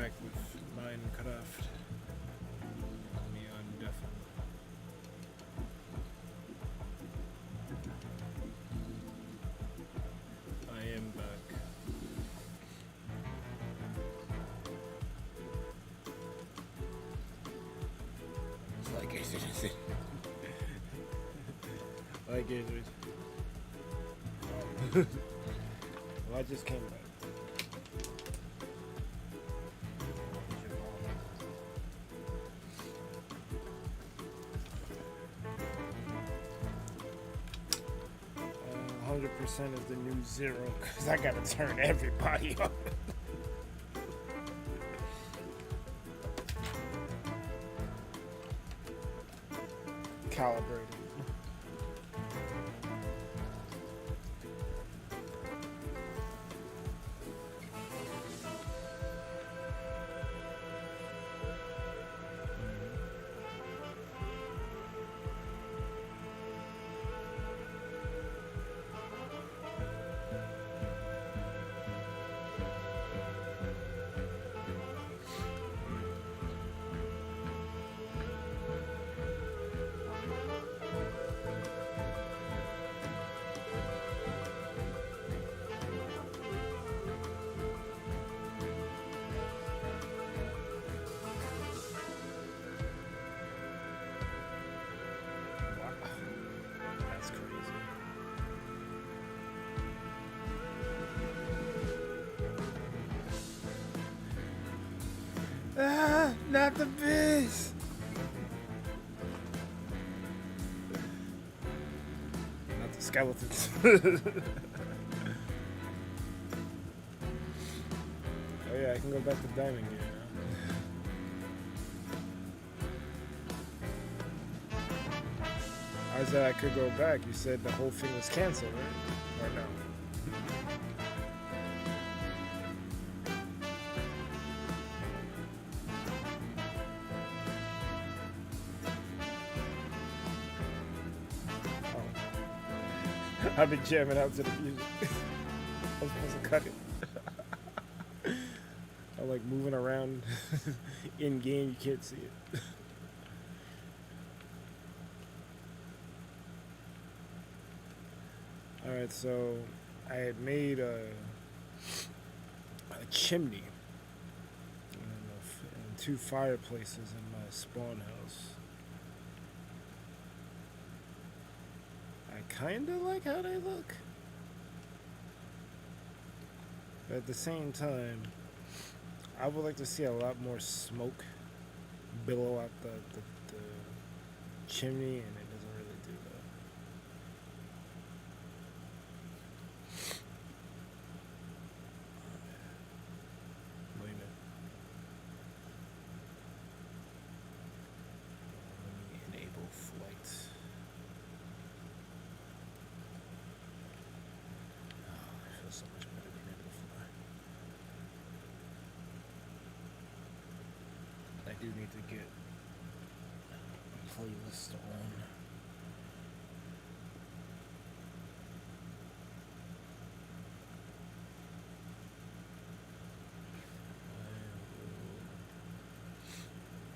back with Minecraft. Me on deafen. I am back. Like it. Like it. Well, I just came back. 100% is the new 0 because I gotta turn everybody up. Calibrated. Ah, not the biz. Not the skeletons. Oh yeah, I can go back to Diamond Gear now. I said I could go back. You said the whole thing was canceled, right? Or no? I've been jamming out to the music. I was supposed to cut it. I'm like moving around in game, you can't see it. Alright, so I had made a chimney and 2 fireplaces in my spawn house. I kinda like how they look, but at the same time, I would like to see a lot more smoke billow out the chimney, and it doesn't really do that. Wait a minute. Let me enable flight. So much better being able to fly. I do need to get a playlist on.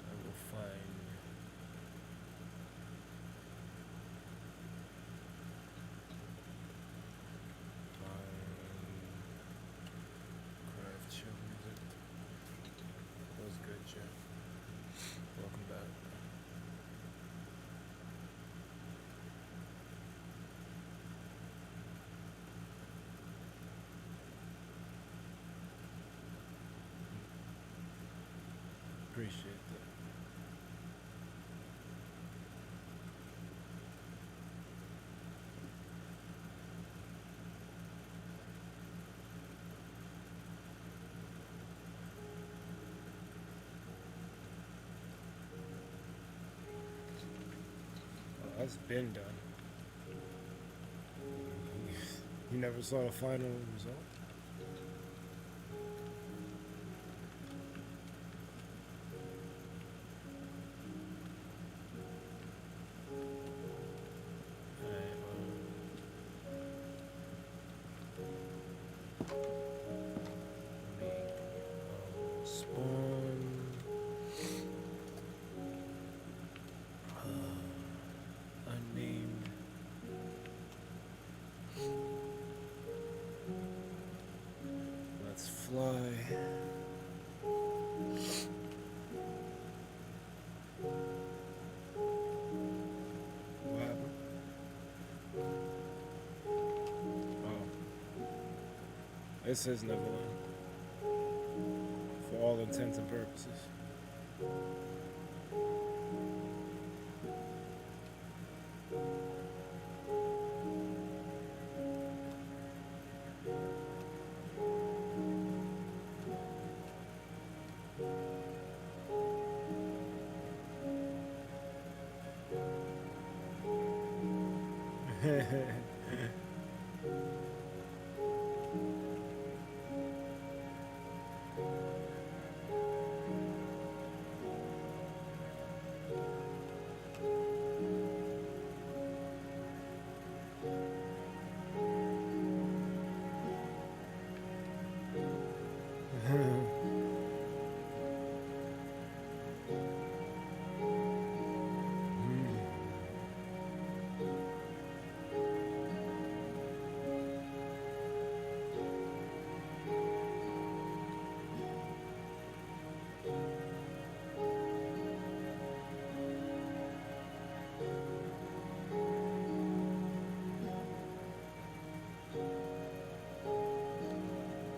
I will find chill music. That was good, Jeff. Welcome back. Appreciate that. That's been done. You never saw the final result? Spawn. fly. What happened? Oh. This is Neverland. For all intents and purposes.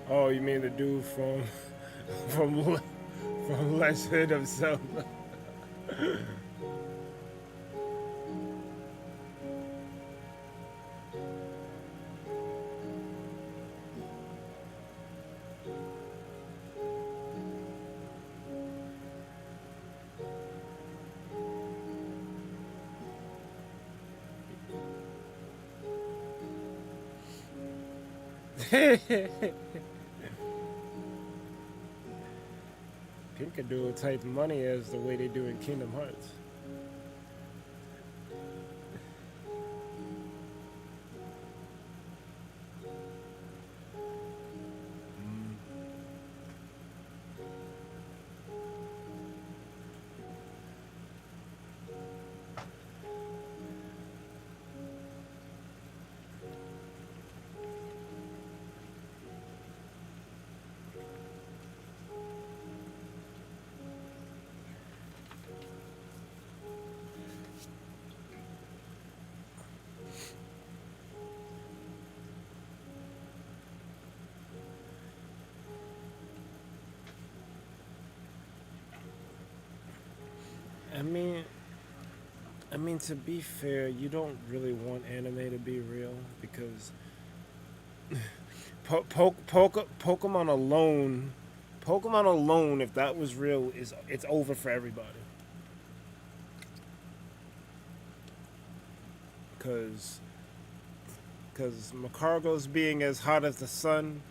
Oh, you mean the dude from from Legend of Zelda? Pink could do type money as the way they do in Kingdom Hearts. I mean, to be fair, you don't really want anime to be real because Pokemon alone, if that was real, it's over for everybody. Cause Macargo's being as hot as the sun,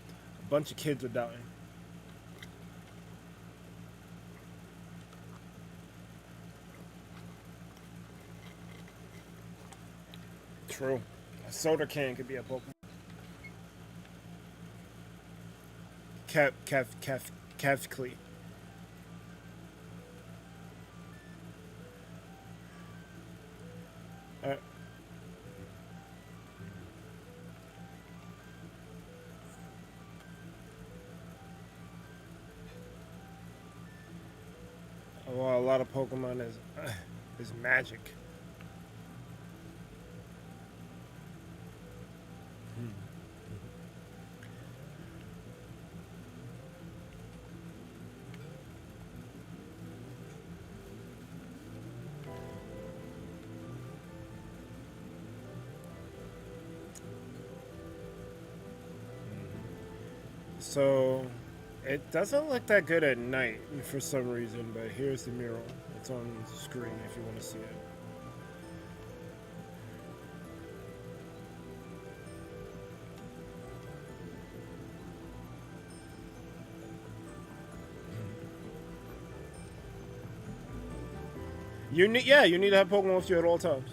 a bunch of kids are dying. True. A soda can could be a Pokemon. Cavcli. Well, a lot of Pokemon is magic. So, it doesn't look that good at night for some reason, but here's the mural. It's on the screen if you want to see it. You need to have Pokemon with you at all times.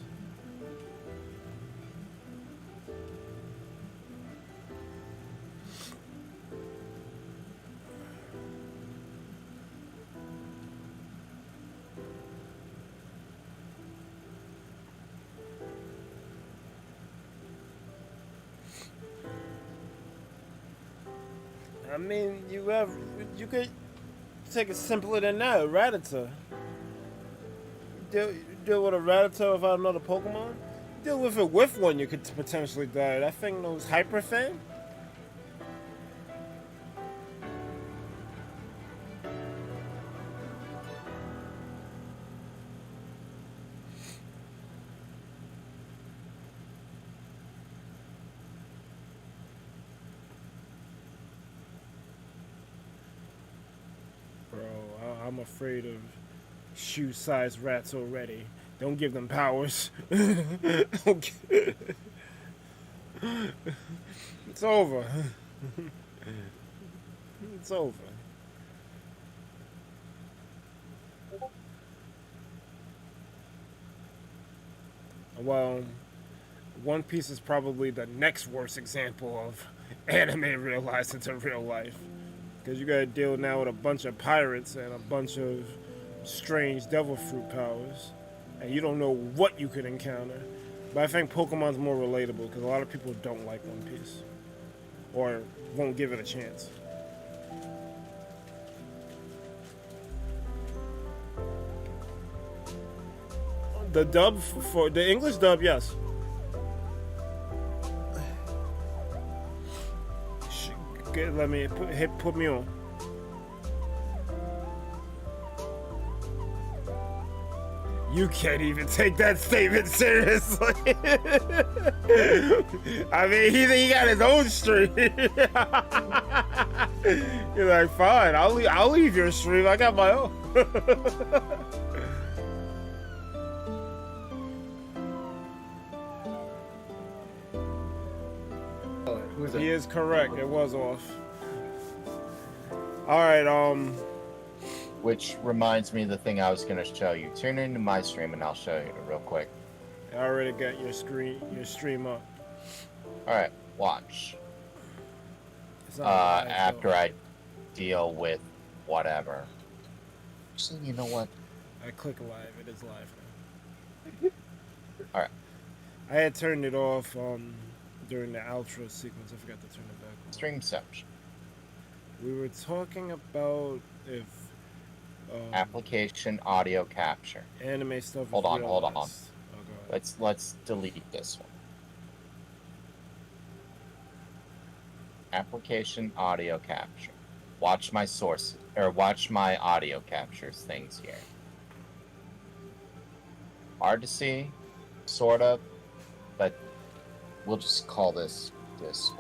I mean, you could take it simpler than that. A Rattata. Deal with a Rattata without another Pokemon. Deal with it with one, you could potentially die. That thing knows Hyper Fang. Bro, I'm afraid of shoe-sized rats already. Don't give them powers. It's over. It's over. Well, One Piece is probably the next worst example of anime realized into real life. Because you gotta deal now with a bunch of pirates and a bunch of strange devil fruit powers. And you don't know what you could encounter. But I think Pokemon's more relatable because a lot of people don't like One Piece. Or won't give it a chance. The dub, for the English dub, yes. Let me put me on. You can't even take that statement seriously. I mean, he got his own stream. You're like, fine, I'll leave your stream. I got my own. He is correct. It was off. All right. Which reminds me of the thing I was going to show you. Tune into my stream and I'll show you real quick. I already got your stream up. All right, watch. After I deal with whatever. Actually, you know what? I click live. It is live now. All right. I had turned it off during the outro sequence. I forgot to turn it back on. Streamception. We were talking about if application audio capture. Anime stuff. Hold on. Oh, Let's delete this one. Application audio capture. Watch my source or watch my audio captures things here. Hard to see, sort of, but we'll just call this one.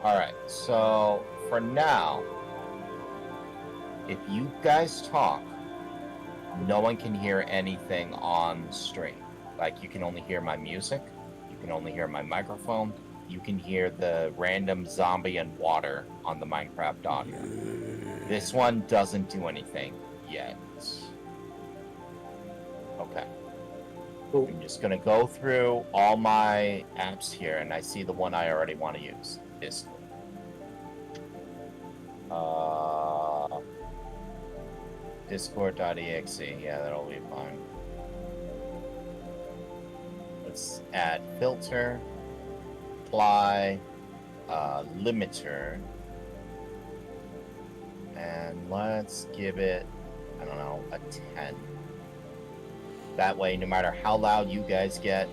Alright, so for now, if you guys talk, no one can hear anything on stream. Like, you can only hear my music, you can only hear my microphone, you can hear the random zombie and water on the Minecraft audio. This one doesn't do anything yet. Okay. I'm just gonna go through all my apps here, and I see the one I already want to use. Discord. Discord.exe. Yeah, that'll be fine. Let's add filter, apply, limiter, and let's give it, I don't know, a 10. That way, no matter how loud you guys get,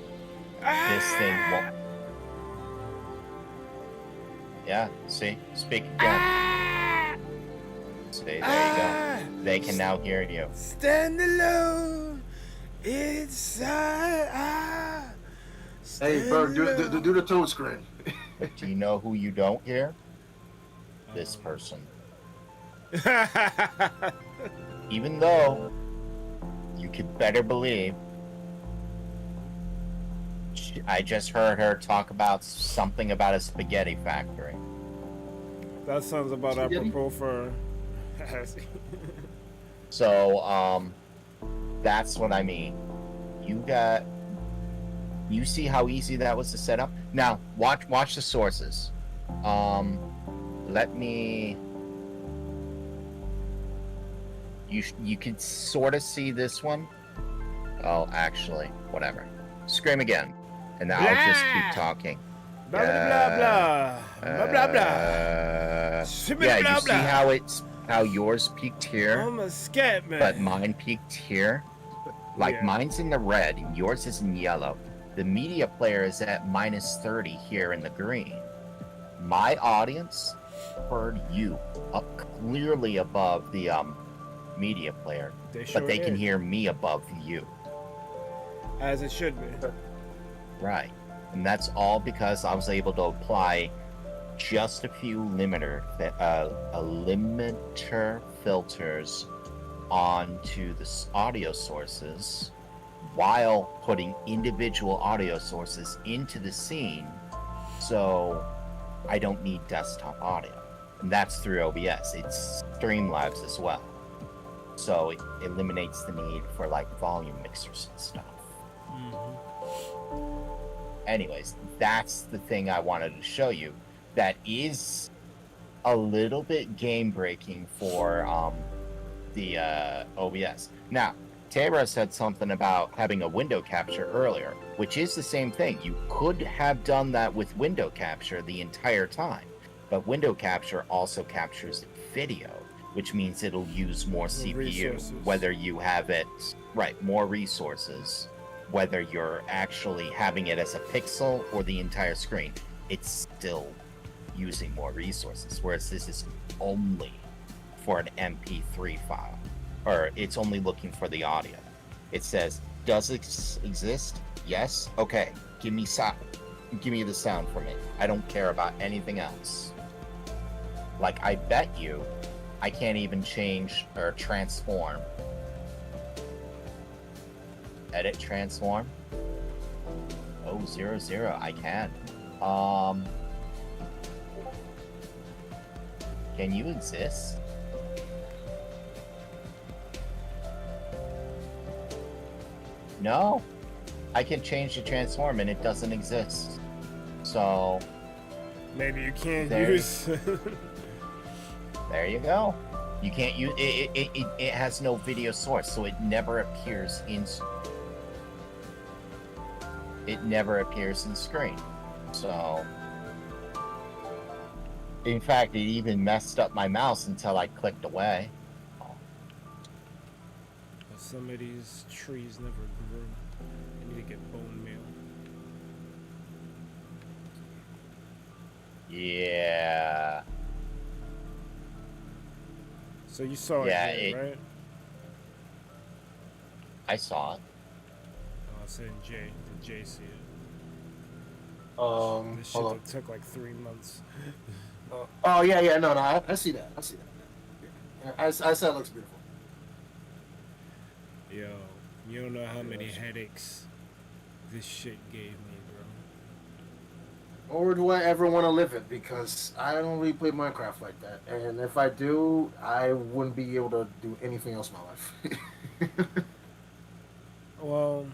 this thing won't. Yeah, see? Speak again. See, there you go. They can now hear you. Stand alone inside. Hey, Berg, do the toad screen. Do you know who you don't hear? This person. Even though you could better believe I just heard her talk about something about a spaghetti factory. That sounds about apropos for... So, that's what I mean. You see how easy that was to set up? Now, watch the sources. Let me... You can sort of see this one. Oh, actually, whatever. Scream again. and I'll just keep talking. Blah blah blah blah blah blah. Yeah, you see how yours peaked here, I'm a scat man. but mine peaked here. Like Yeah. mine's in the red, and yours is in yellow. The media player is at -30 here in the green. My audience heard you up clearly above the media player, but they can hear me above you. As it should be. Right. And that's all because I was able to apply just a few limiter filters onto the audio sources while putting individual audio sources into the scene, so I don't need desktop audio. And that's through OBS. It's Streamlabs as well. So it eliminates the need for like volume mixers and stuff. Anyways, that's the thing I wanted to show you that is a little bit game breaking for the OBS. Now, Tara said something about having a window capture earlier, which is the same thing. You could have done that with window capture the entire time, but window capture also captures video, which means it'll use more CPU, resources. whether you have it, right, more resources, whether you're actually having it as a pixel or the entire screen, it's still using more resources, whereas this is only for an MP3 file, or it's only looking for the audio. It says, does it exist? Yes? Okay, give me the sound from it. I don't care about anything else. Like, I bet you I can't even change or transform. Edit transform. 000, I can. Can you exist? No. I can change the transform and it doesn't exist. So maybe you can't There. use. there you go. You can't use it. It has no video source, so it never appears in. It never appears in screen. So, in fact, it even messed up my mouse until I clicked away. Some of these trees never grew. I need to get bone meal. Yeah. So you saw Yeah, it, here, right? I saw it. Oh, I said Jay. Did Jay see it? This shit Hold on. that took like 3 months. Oh yeah, no, I see that. I see that. Yeah, I said it looks beautiful. Yo, you don't know how many headaches this shit gave me, bro. Or do I ever want to live it? Because I don't really play Minecraft like that, and if I do, I wouldn't be able to do anything else in my life. Well,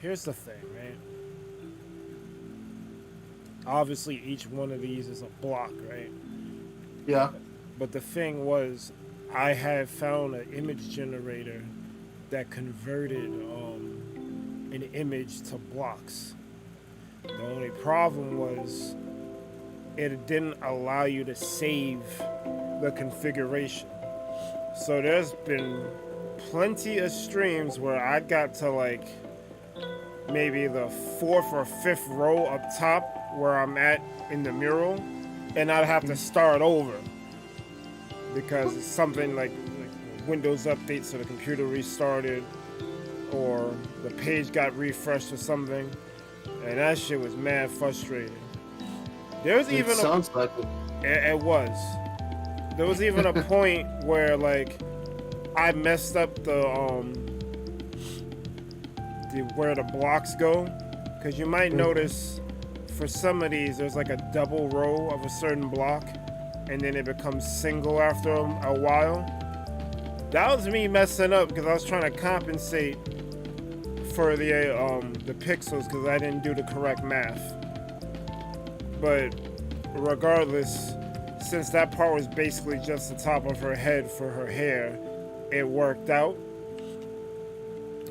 here's the thing, right? Obviously, each one of these is a block, right? Yeah. But the thing was, I had found an image generator that converted an image to blocks. The only problem was it didn't allow you to save the configuration. So there's been plenty of streams where I got to like maybe the 4th or 5th row up top where I'm at in the mural, and I'd have to start over because it's something like Windows update, so the computer restarted, or the page got refreshed or something, and that shit was mad frustrating. There was even sounds like it. It was. There was even a point where like I messed up the where the blocks go, because you might notice for some of these there's like a double row of a certain block, and then it becomes single after a while. That was me messing up because I was trying to compensate for the pixels because I didn't do the correct math. But regardless, since that part was basically just the top of her head for her hair, it worked out.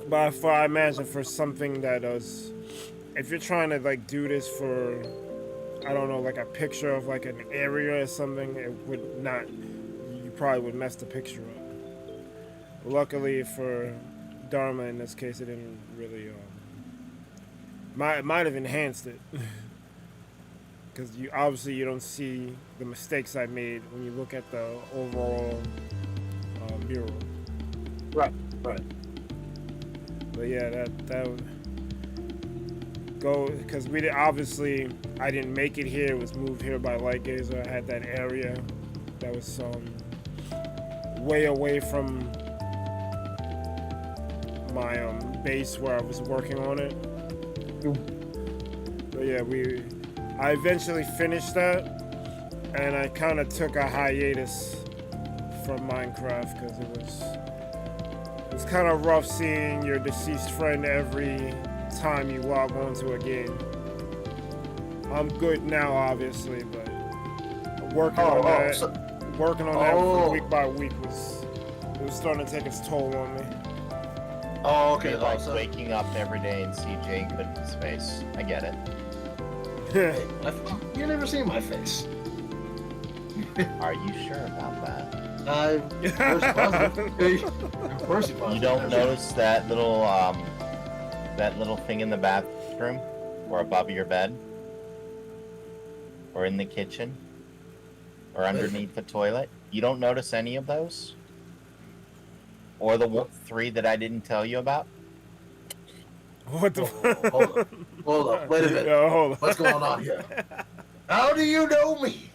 But I imagine for something that was if you're trying to like do this for, I don't know, like a picture of like an area or something, it would not. You probably would mess the picture up. Luckily for Dharma in this case, it didn't really. Might have enhanced it. Because you obviously you don't see the mistakes I made when you look at the overall mural. Right, right. But yeah, that would go because we did, obviously I didn't make it here. It was moved here by Light Gazer. I had that area that was way away from my base where I was working on it. But yeah, I eventually finished that, and I kind of took a hiatus from Minecraft because it was kind of rough seeing your deceased friend every time you log onto a game. I'm good now, obviously, but working on that week by week was starting to take its toll on me. Oh, okay. It'd be like waking up every day and see Jay Goodman's face. I get it. You never seen my face. Are you sure about that? Of course You don't notice that little thing in the bathroom or above your bed or in the kitchen or underneath the toilet? You don't notice any of those? Or the 3 that I didn't tell you about? What the Hold up. Wait a minute. Yo, hold on. What's going on here? How do you know me?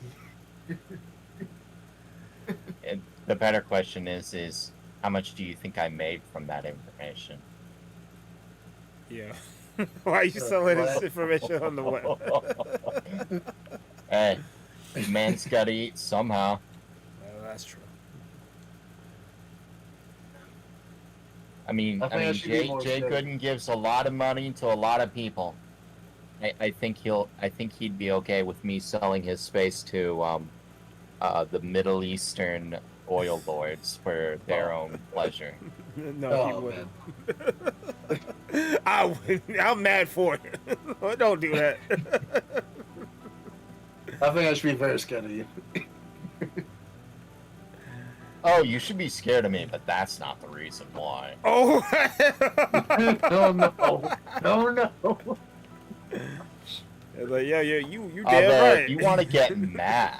And the better question is how much do you think I made from that information? Yeah. Why are you selling this information on the web? Hey, man's gotta eat somehow. That's true. I mean, Jay Gooden gives a lot of money to a lot of people. I think he'd be okay with me selling his space to the Middle Eastern oil lords for their own pleasure. No, he wouldn't. I'm mad for it. Don't do that. I think I should be very scared of you. Oh, you should be scared of me, but that's not the reason why. Oh! No. It's like, yeah, you But damn right. if you want to get mad,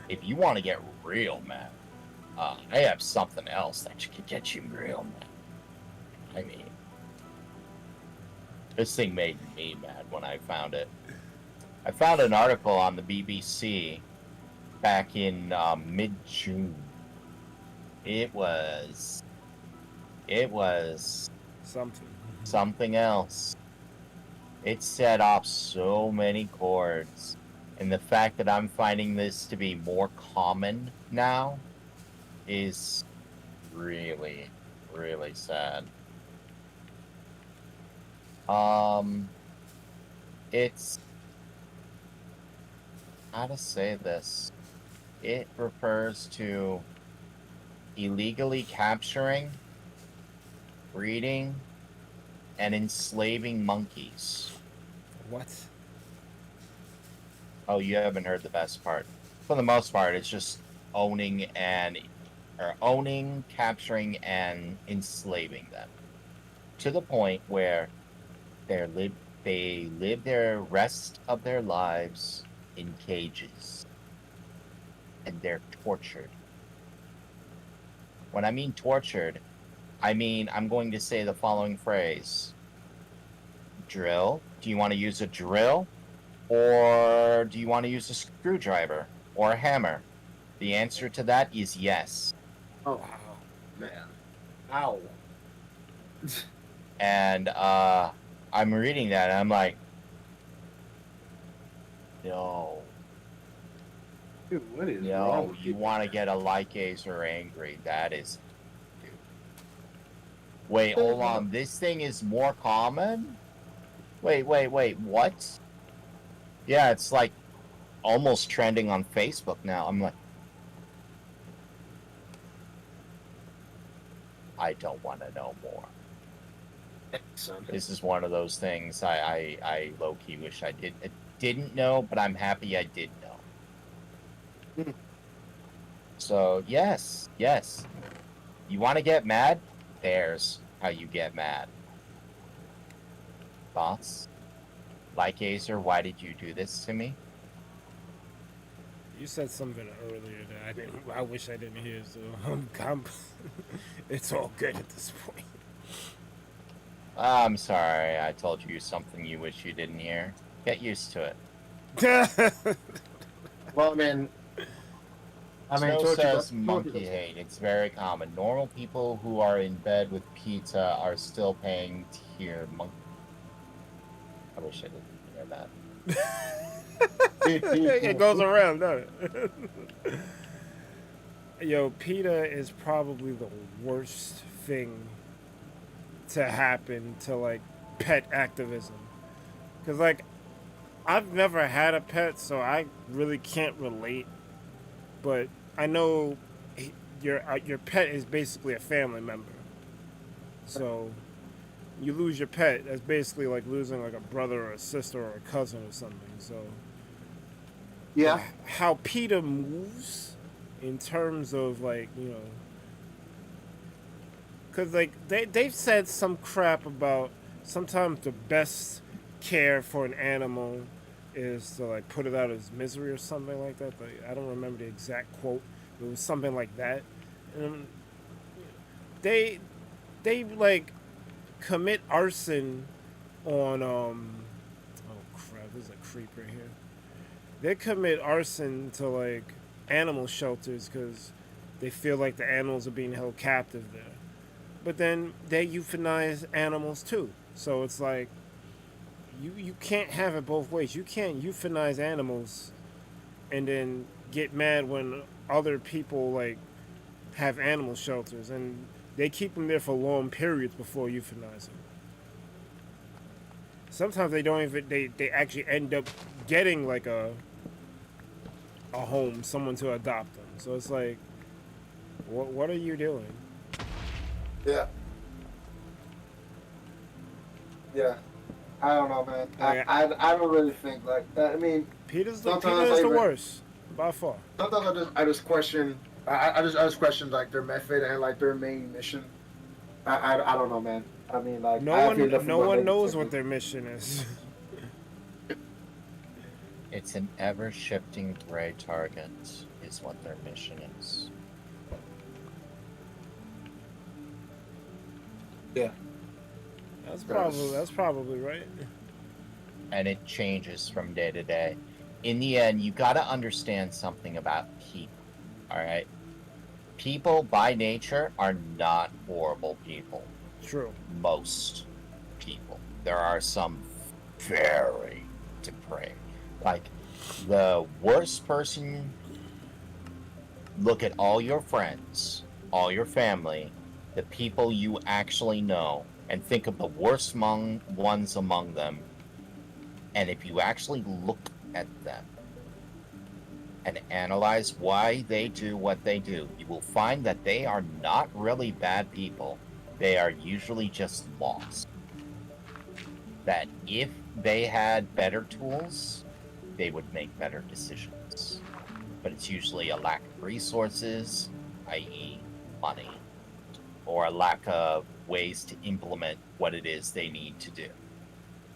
if you want to get real mad, I have something else that could get you real mad. I mean, this thing made me mad when I found it. I found an article on the BBC back in mid-June. It was something else. It set off so many chords, and the fact that I'm finding this to be more common now is really, really sad. It's, how to say this? It refers to illegally capturing, breeding, and enslaving monkeys. What? Oh, you haven't heard the best part. For the most part, it's just owning, capturing, and enslaving them to the point where they live their rest of their lives in cages, and they're tortured. When I mean tortured, I mean I'm going to say the following phrase. Drill? Do you want to use a drill? Or do you want to use a screwdriver? Or a hammer? The answer to that is yes. Oh, man. Ow. And I'm reading that and I'm like, no. Dude, what is No, wrong? you want to get a Light Gazer angry. That is... Dude. Wait, hold on. This thing is more common? Wait, what? Yeah, it's like almost trending on Facebook now. I'm like... I don't want to know more. Son. This is one of those things I low-key wish I didn't know, but I'm happy I did know. Hmm. So, yes. You want to get mad? There's how you get mad. Thoughts? Like Acer, why did you do this to me? You said something earlier that I didn't. I wish I didn't hear. So it's all good at this point. I'm sorry, I told you something you wish you didn't hear. Get used to it. Well, Snow told says you, monkey hate. It's very common. Normal people who are in bed with pizza are still paying tier monkey. I wish I didn't hear that. It goes around, doesn't it? Yo, PETA is probably the worst thing to happen to like pet activism. Cause like I've never had a pet, so I really can't relate. But I know your pet is basically a family member. So you lose your pet, that's basically like losing like a brother or a sister or a cousin or something. So yeah. how PETA moves in terms of like, you know, because like they've said some crap about sometimes the best care for an animal is to like put it out of its misery or something like that. Like, I don't remember the exact quote. It was something like that. And they like commit arson on oh crap, there's a creeper here. They commit arson to like animal shelters because they feel like the animals are being held captive there. But then they euthanize animals too. So it's like you can't have it both ways. You can't euthanize animals and then get mad when other people like have animal shelters and they keep them there for long periods before euthanizing. Sometimes they don't even they actually end up getting like a home, someone to adopt them. So it's like, what are you doing? Yeah. Yeah. I don't know, man. I don't really think like that. I mean, PETA's sometimes the worst by far. sometimes I just question. I just question like their method and like their main mission. I don't know, man. I mean, like No one knows what their mission is. It's an ever-shifting gray target, is what their mission is. Yeah. That's probably right. And it changes from day to day. In the end, you got to understand something about people. All right, people by nature are not horrible people. True. Most people. There are some very depraved. Like the worst person. Look at all your friends, all your family, the people you actually know, and think of the worst ones among them. And if you actually look at them and analyze why they do what they do, you will find that they are not really bad people. They are usually just lost. That if they had better tools, they would make better decisions. But it's usually a lack of resources, i.e. money, or a lack of ways to implement what it is they need to do.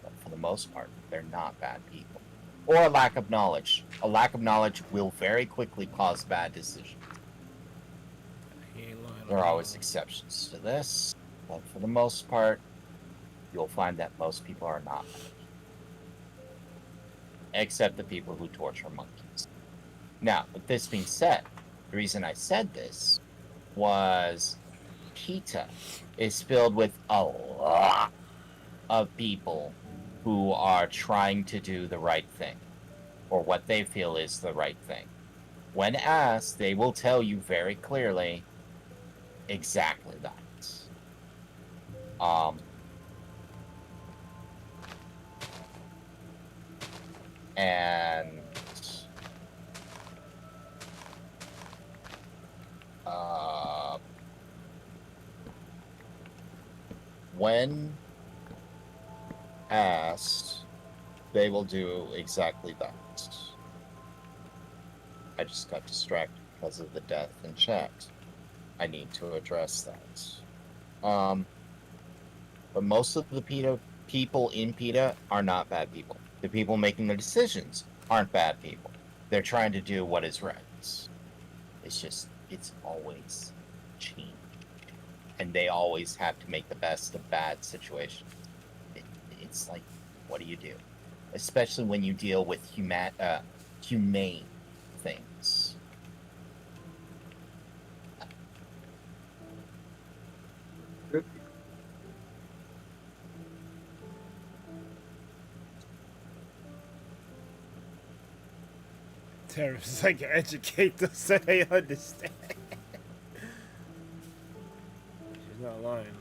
But for the most part, they're not bad people. Or a lack of knowledge. A lack of knowledge will very quickly cause bad decisions. There are always exceptions to this, but for the most part, you'll find that most people are not bad. Except the people who torture monkeys. Now, with this being said, the reason I said this was PETA is filled with a lot of people who are trying to do the right thing, or what they feel is the right thing. When asked, they will tell you very clearly exactly that. And when asked, they will do exactly that. I just got distracted because of the death in chat. I need to address that. But most of the people in PETA are not bad people. The people making the decisions aren't bad people. They're trying to do what is right. It's just, it's always change. And they always have to make the best of bad situations. It's like, what do you do? Especially when you deal with humane things. Terrorists like educate them so they understand. She's not lying though.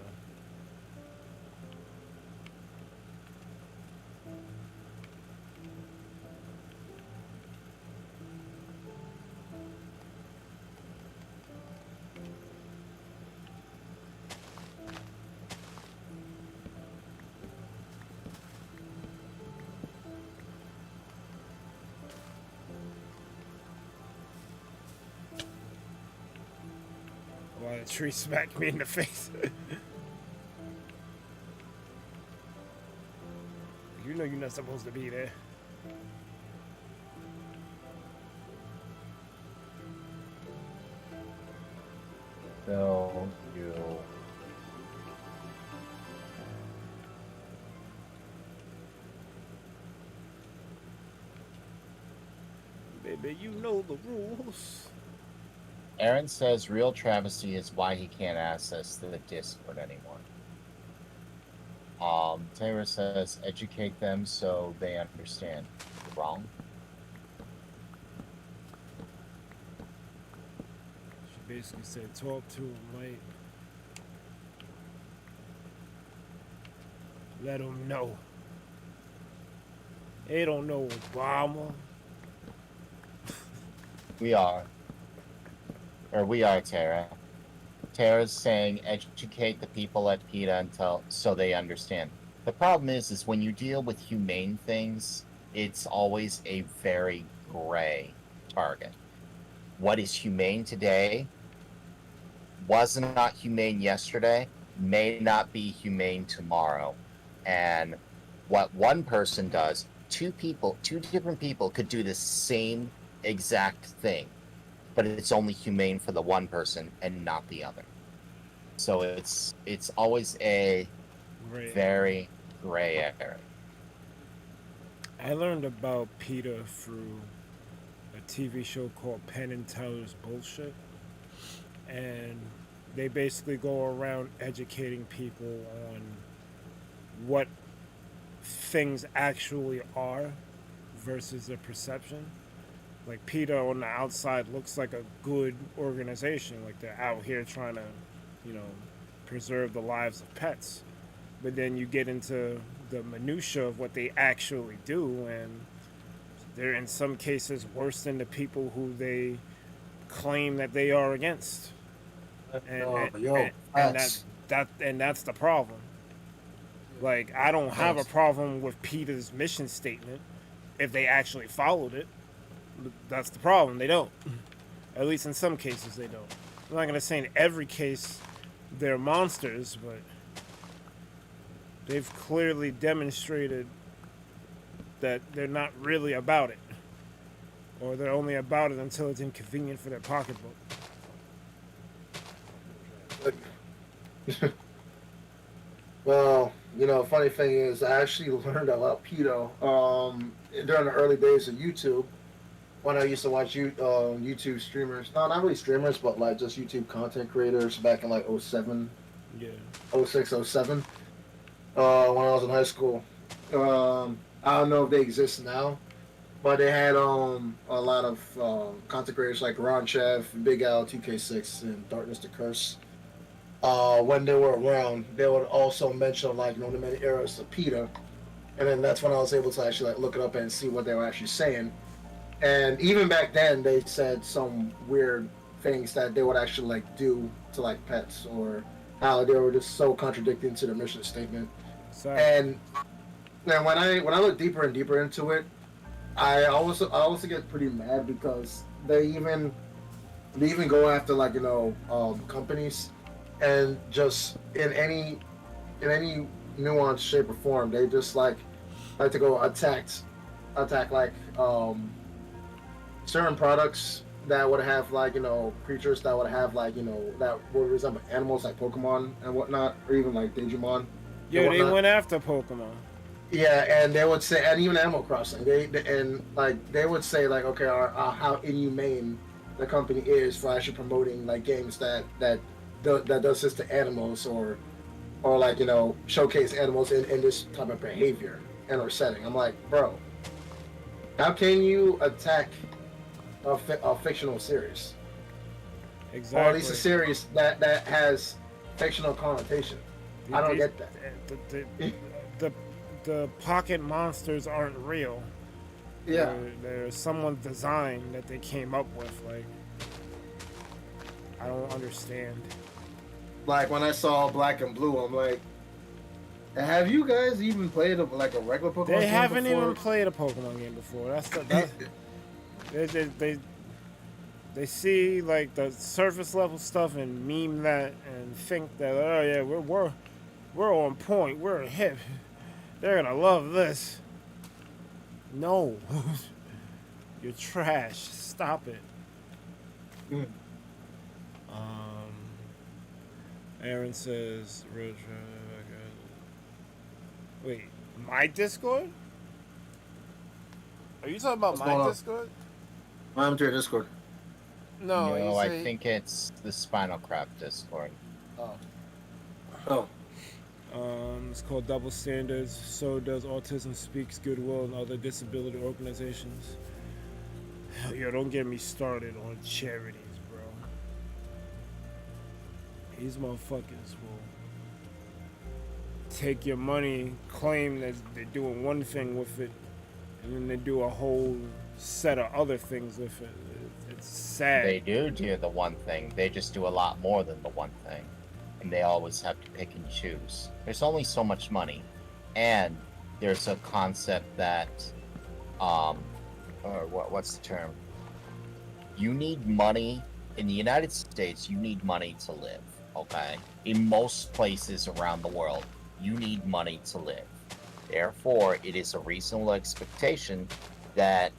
Why the tree smacked me in the face. You know you're not supposed to be there. So you. Baby, you know the rules. Aaron says real travesty is why he can't access the Discord anymore. Taylor says educate them so they understand. Wrong. She basically said talk to him, right? Let them know. They don't know Obama. We are, Tara. Tara's saying educate the people at PETA so they understand. The problem is when you deal with humane things, it's always a very gray target. What is humane today was not humane yesterday, may not be humane tomorrow. And what one person does, two different people could do the same exact thing, but it's only humane for the one person and not the other. So it's always a very gray area. I learned about PETA through a TV show called Penn and Teller's Bullshit, and they basically go around educating people on what things actually are versus their perception. Like PETA on the outside looks like a good organization, like they're out here trying to, preserve the lives of pets. But then you get into the minutia of what they actually do, and they're in some cases worse than the people who they claim that they are against. And that's the problem. Like, I don't have a problem with PETA's mission statement if they actually followed it. That's the problem. They don't. At least in some cases, they don't. I'm not going to say in every case they're monsters, but they've clearly demonstrated that they're not really about it. Or they're only about it until it's inconvenient for their pocketbook. Well, funny thing is, I actually learned about PETA during the early days of YouTube. When I used to watch YouTube streamers, no, not really streamers, but like just YouTube content creators back in like 07, 06, 07, when I was in high school. I don't know if they exist now, but they had a lot of content creators like Ron Chev, Big Al, 2K6, and Darkness the Curse. When they were around, they would also mention the many eras of PETA, and then that's when I was able to actually look it up and see what they were actually saying. And even back then, they said some weird things that they would actually do to pets, or how they were just so contradicting to their mission statement. Sorry. And Now, when I look deeper and deeper into it, I also get pretty mad because they even go after like companies, and just in any nuanced shape or form, they just like to go attack like certain products that would have like creatures that would have like that would resemble animals like Pokemon and whatnot, or even like Digimon and Yeah, they whatnot. went after Pokemon. Yeah, and they would say, and even Animal Crossing, and like they would say like, okay, how inhumane the company is for actually promoting like games that does this to animals, or like showcase animals in this type of behavior and or setting. I'm like, bro, how can you attack a fictional series, or at least a Exactly. series that has fictional connotation? I don't These, get that. the, the, the, the pocket monsters aren't real. Yeah, They're someone's design that they came up with. Like, I don't understand. like when I saw Black and Blue, I'm like, have you guys even played like a regular They Pokemon game haven't even before? played a Pokemon game before. They see like the surface level stuff and meme that and think that, oh yeah, we're on point, we're hip, they're gonna love this. No, you're trash. Stop it. Mm. Um, Aaron says, wait, my Discord? Are you talking about What's my going on? Discord? I'm to your Discord. No, you No, I say. think it's the Spinalcraft Discord. Oh. Oh. It's called Double Standards. So does Autism Speaks Goodwill and other disability organizations. Hell, yo, don't get me started on charities, bro. These motherfuckers will take your money, claim that they're doing one thing with it, and then they do a whole set of other things with it. It's sad. They do the one thing. They just do a lot more than the one thing. And they always have to pick and choose. There's only so much money. And there's a concept that or what's the term? You need money in the United States, you need money to live, okay? In most places around the world, you need money to live. Therefore, it is a reasonable expectation that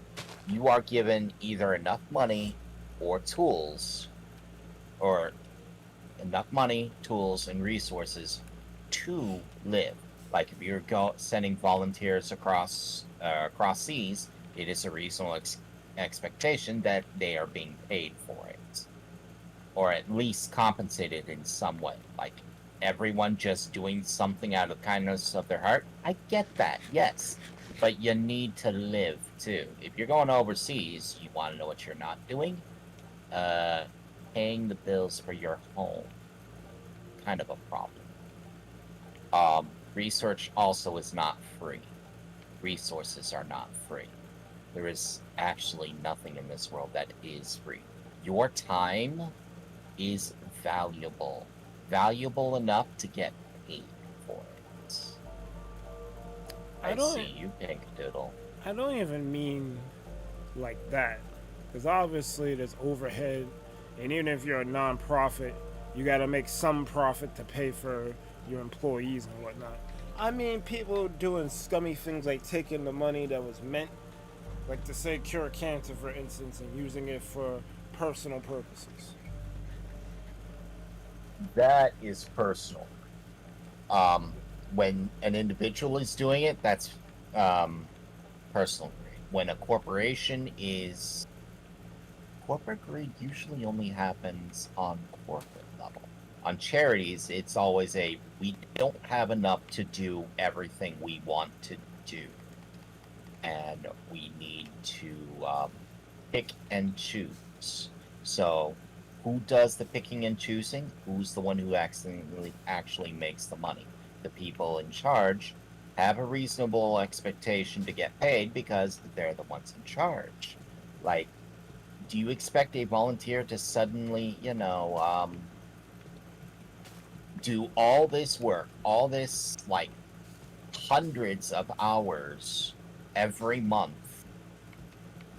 you are given either enough money or tools, or enough money, tools, and resources to live. Like if you're sending volunteers across seas, it is a reasonable expectation that they are being paid for it, or at least compensated in some way. Like everyone just doing something out of the kindness of their heart. I get that, yes. But you need to live too. If you're going overseas, you want to know what you're not doing? Paying the bills for your home. Kind of a problem. Research also is not free. Resources are not free. There is actually nothing in this world that is free. Your time is valuable. Valuable enough to get paid for it. I see you, Pink Doodle. I don't even mean like that, because obviously there's overhead, and even if you're a non-profit, you got to make some profit to pay for your employees and whatnot. I mean people doing scummy things like taking the money that was meant, like to say cure cancer, for instance, and using it for personal purposes. That is personal. When an individual is doing it, that's personal greed. When a corporation is corporate greed, usually only happens on corporate level. On charities, it's always we don't have enough to do everything we want to do, and we need to pick and choose. So who does the picking and choosing? Who's the one who actually makes the money? The people in charge have a reasonable expectation to get paid because they're the ones in charge. Like, do you expect a volunteer to suddenly, do all this work, all this, like, hundreds of hours every month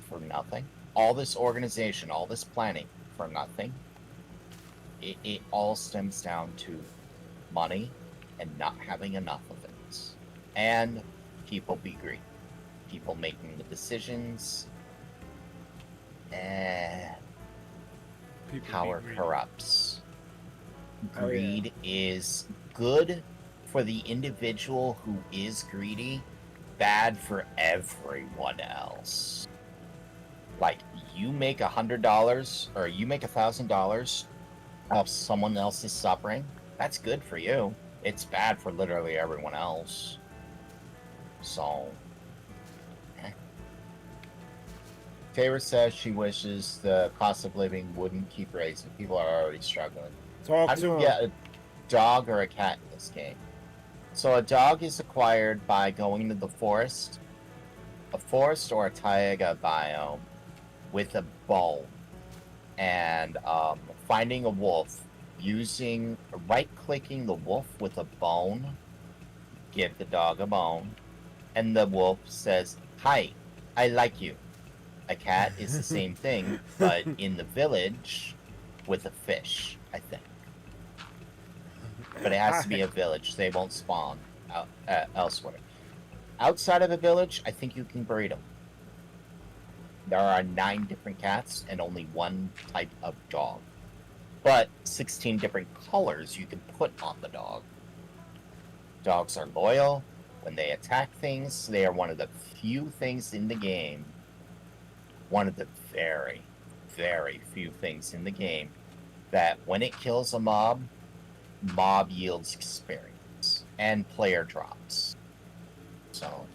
for nothing. All this organization, all this planning for nothing. It all stems down to money and not having enough of it. And people be greedy. People making the decisions. People Power be greedy. corrupts. Oh, yeah. Greed is good for the individual who is greedy, bad for everyone else. Like, you make $100 or you make $1,000 off someone else's suffering, that's good for you. It's bad for literally everyone else. So, Favor says she wishes the cost of living wouldn't keep raising. People are already struggling. Talk How to do you him. get a dog or a cat in this game? So a dog is acquired by going to the forest, a forest or a taiga biome with a bone, and finding a wolf, using right-clicking the wolf with a bone, give the dog a bone, and the wolf says, "Hi, I like you." A cat is the same thing, but in the village with a fish, I think. But it has to be a village. They won't spawn elsewhere. Outside of a village, I think you can breed them. There are 9 different cats and only 1 type of dog. But 16 different colors you can put on the dog. Dogs are loyal. When they attack things, they are one of the few things in the game. One of the very, very few things in the game that when it kills a mob yields experience and player drops. So,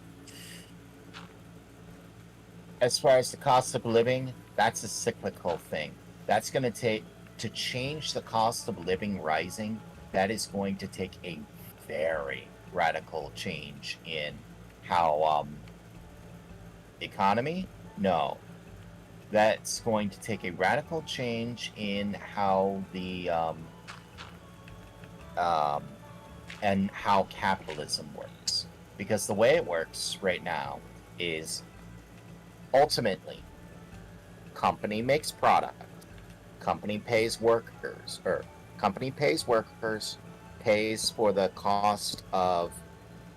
as far as the cost of living, that's a cyclical thing. That's going to take, to change the cost of living rising, that is going to take a very radical change in how, economy? No. That's going to take a radical change in how the, and how capitalism works. Because the way it works right now is ultimately company makes product, company pays workers, pays for the cost of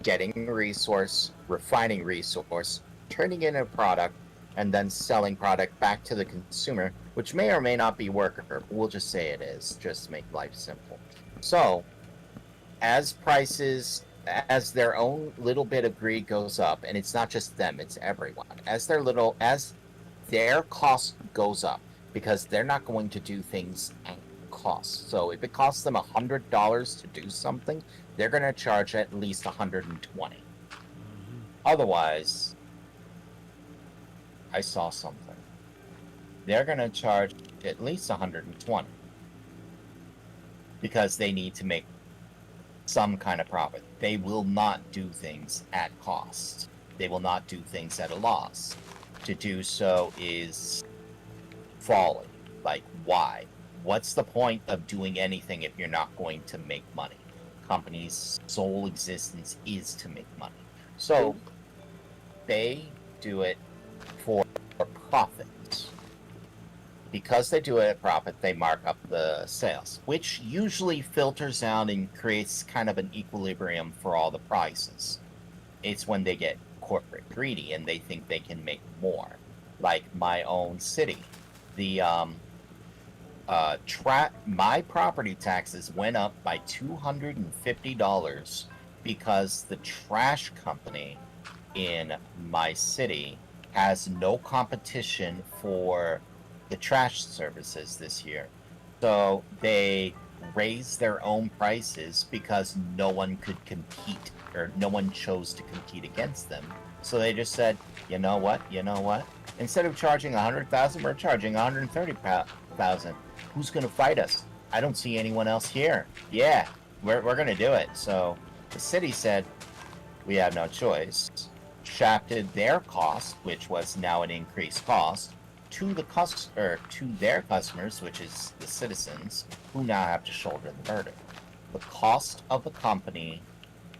getting resource, refining resource, turning in a product, and then selling product back to the consumer, which may or may not be worker, but we'll just say it is, just to make life simple. So, as prices, as their own little bit of greed goes up, and it's not just them, it's everyone, as their cost goes up, because they're not going to do things at cost. So if it costs them $100 to do something, they're going to charge at least $120. Otherwise, I saw something. They're going to charge at least $120 because they need to make some kind of profit. They will not do things at cost. They will not do things at a loss. To do so is folly. Like, why? What's the point of doing anything if you're not going to make money? Companies' sole existence is to make money. So, they do it for profit. Because they do it at profit, they mark up the sales, which usually filters out and creates kind of an equilibrium for all the prices. It's when they get corporate greedy and they think they can make more. Like my own city. The my property taxes went up by $250 because the trash company in my city has no competition for the trash services this year. So they raised their own prices because no one could compete, or no one chose to compete against them. So they just said, you know what? Instead of charging $100,000, we're charging $130,000. Who's going to fight us? I don't see anyone else here. Yeah, we're going to do it. So the city said, we have no choice. Shafted their cost, which was now an increased cost, to their customers, which is the citizens, who now have to shoulder the burden. The cost of the company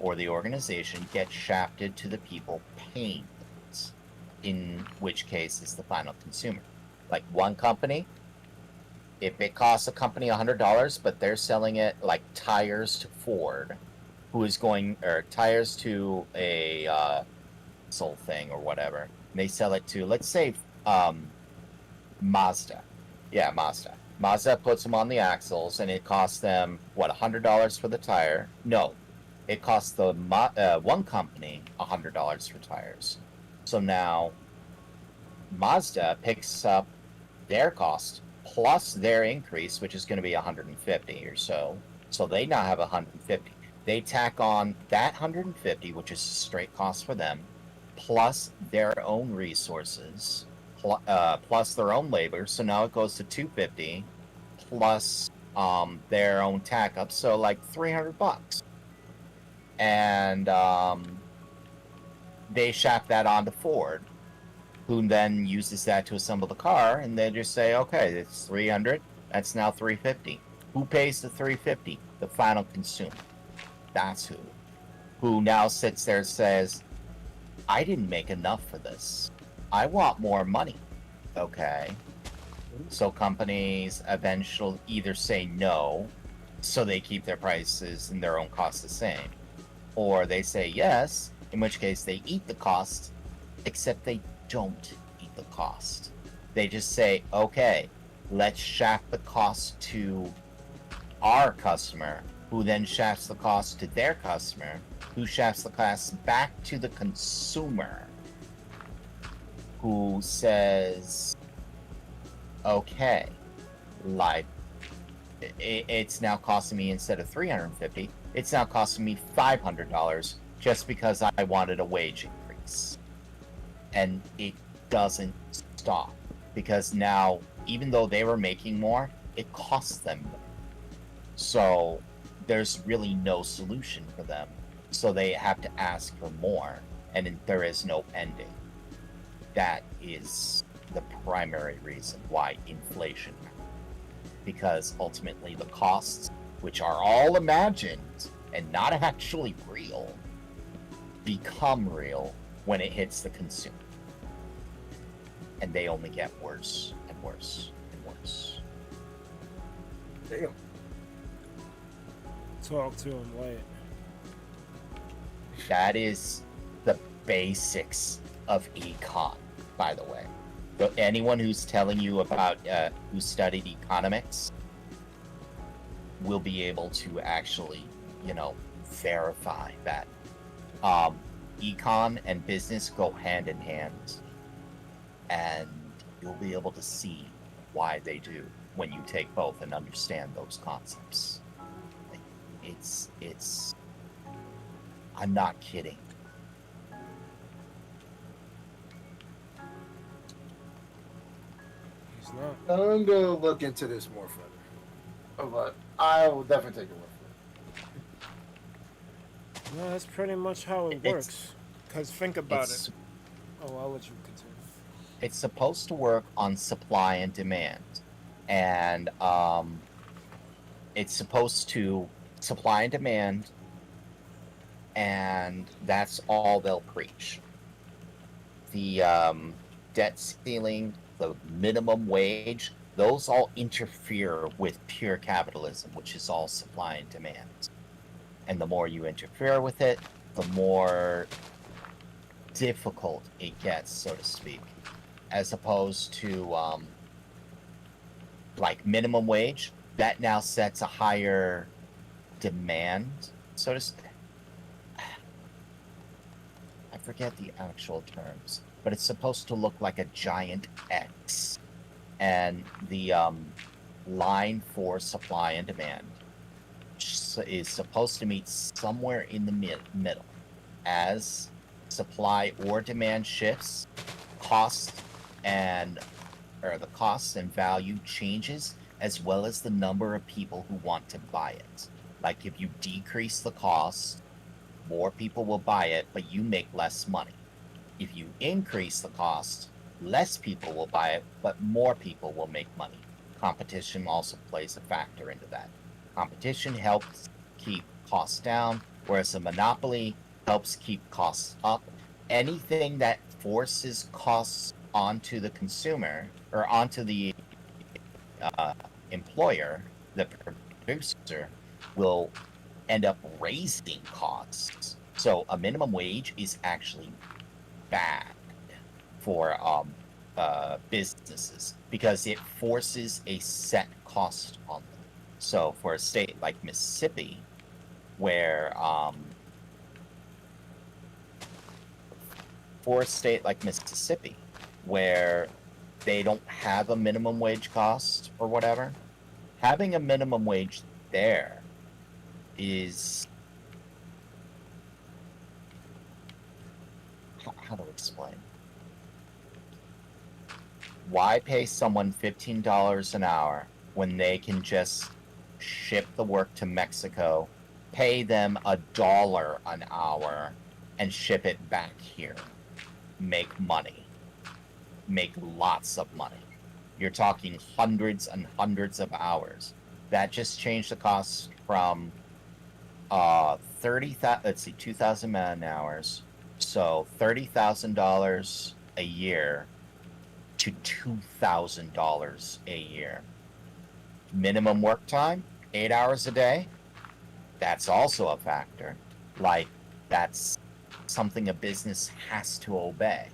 or the organization gets shafted to the people paying it, in which case is the final consumer. Like one company, if it costs a company $100, but they're selling it like tires to Ford, who is going, or tires to a Soul thing or whatever, and they sell it to, let's say, Mazda. Yeah, Mazda. Mazda puts them on the axles, and it costs them what, $100 for the tire? No, it costs the one company $100 for tires. So now Mazda picks up their cost plus their increase, which is going to be 150 or so. So they now have 150. They tack on that 150, which is straight cost for them, plus their own resources, plus their own labor. So now it goes to 250 plus their own tack up. So like $300. And they shaft that onto Ford, who then uses that to assemble the car, and they just say, okay, it's 300, that's now 350. Who pays the 350? The final consumer. That's who now sits there and says, I didn't make enough for this. I want more money. Okay. So companies eventually either say no, so they keep their prices and their own costs the same, or they say yes, in which case they eat the cost, except they don't eat the cost. They just say, okay, let's shaft the cost to our customer, who then shafts the cost to their customer, who shafts the cost back to the consumer, who says, okay, like, it's now costing me, instead of $350, it's now costing me $500 just because I wanted a wage increase. And it doesn't stop, because now, even though they were making more, it costs them more. So there's really no solution for them. So they have to ask for more, and there is no ending. That is the primary reason why inflation happens. Because ultimately the costs, which are all imagined and not actually real, become real when it hits the consumer. And they only get worse and worse and worse. Damn. Talk to him late. That is the basics of econ, by the way. But anyone who's telling you about, who studied economics, will be able to actually, verify that. Econ and business go hand in hand, and you'll be able to see why they do when you take both and understand those concepts. It's I'm not kidding. He's not. I'm gonna look into this more further. But I will definitely take your word for it. No, that's pretty much how it works. Because think about it. Oh, I'll let you continue. It's supposed to work on supply and demand. And it's supposed to supply and demand, and that's all they'll preach. The debt ceiling, the minimum wage, those all interfere with pure capitalism, which is all supply and demand. And the more you interfere with it, the more difficult it gets, so to speak. As opposed to like minimum wage, that now sets a higher demand, so to speak. I forget the actual terms, but it's supposed to look like a giant X. And the line for supply and demand is supposed to meet somewhere in the middle. As supply or demand shifts, the cost and value changes, as well as the number of people who want to buy it. Like if you decrease the cost, more people will buy it, but you make less money. If you increase the cost, less people will buy it, but more people will make money. Competition also plays a factor into that. Competition helps keep costs down, whereas a monopoly helps keep costs up. Anything that forces costs onto the consumer or onto the employer, the producer, will end up raising costs. So a minimum wage is actually bad for businesses because it forces a set cost on them. So for a state like Mississippi, where they don't have a minimum wage cost or whatever, having a minimum wage there is, how to explain? Why pay someone $15 an hour when they can just ship the work to Mexico, pay them $1 an hour, and ship it back here? Make money. Make lots of money. You're talking hundreds and hundreds of hours. That just changed the cost from 2,000 man hours, so $30,000 a year to $2,000 a year. Minimum work time, 8 hours a day. That's also a factor. Like, that's something a business has to obey.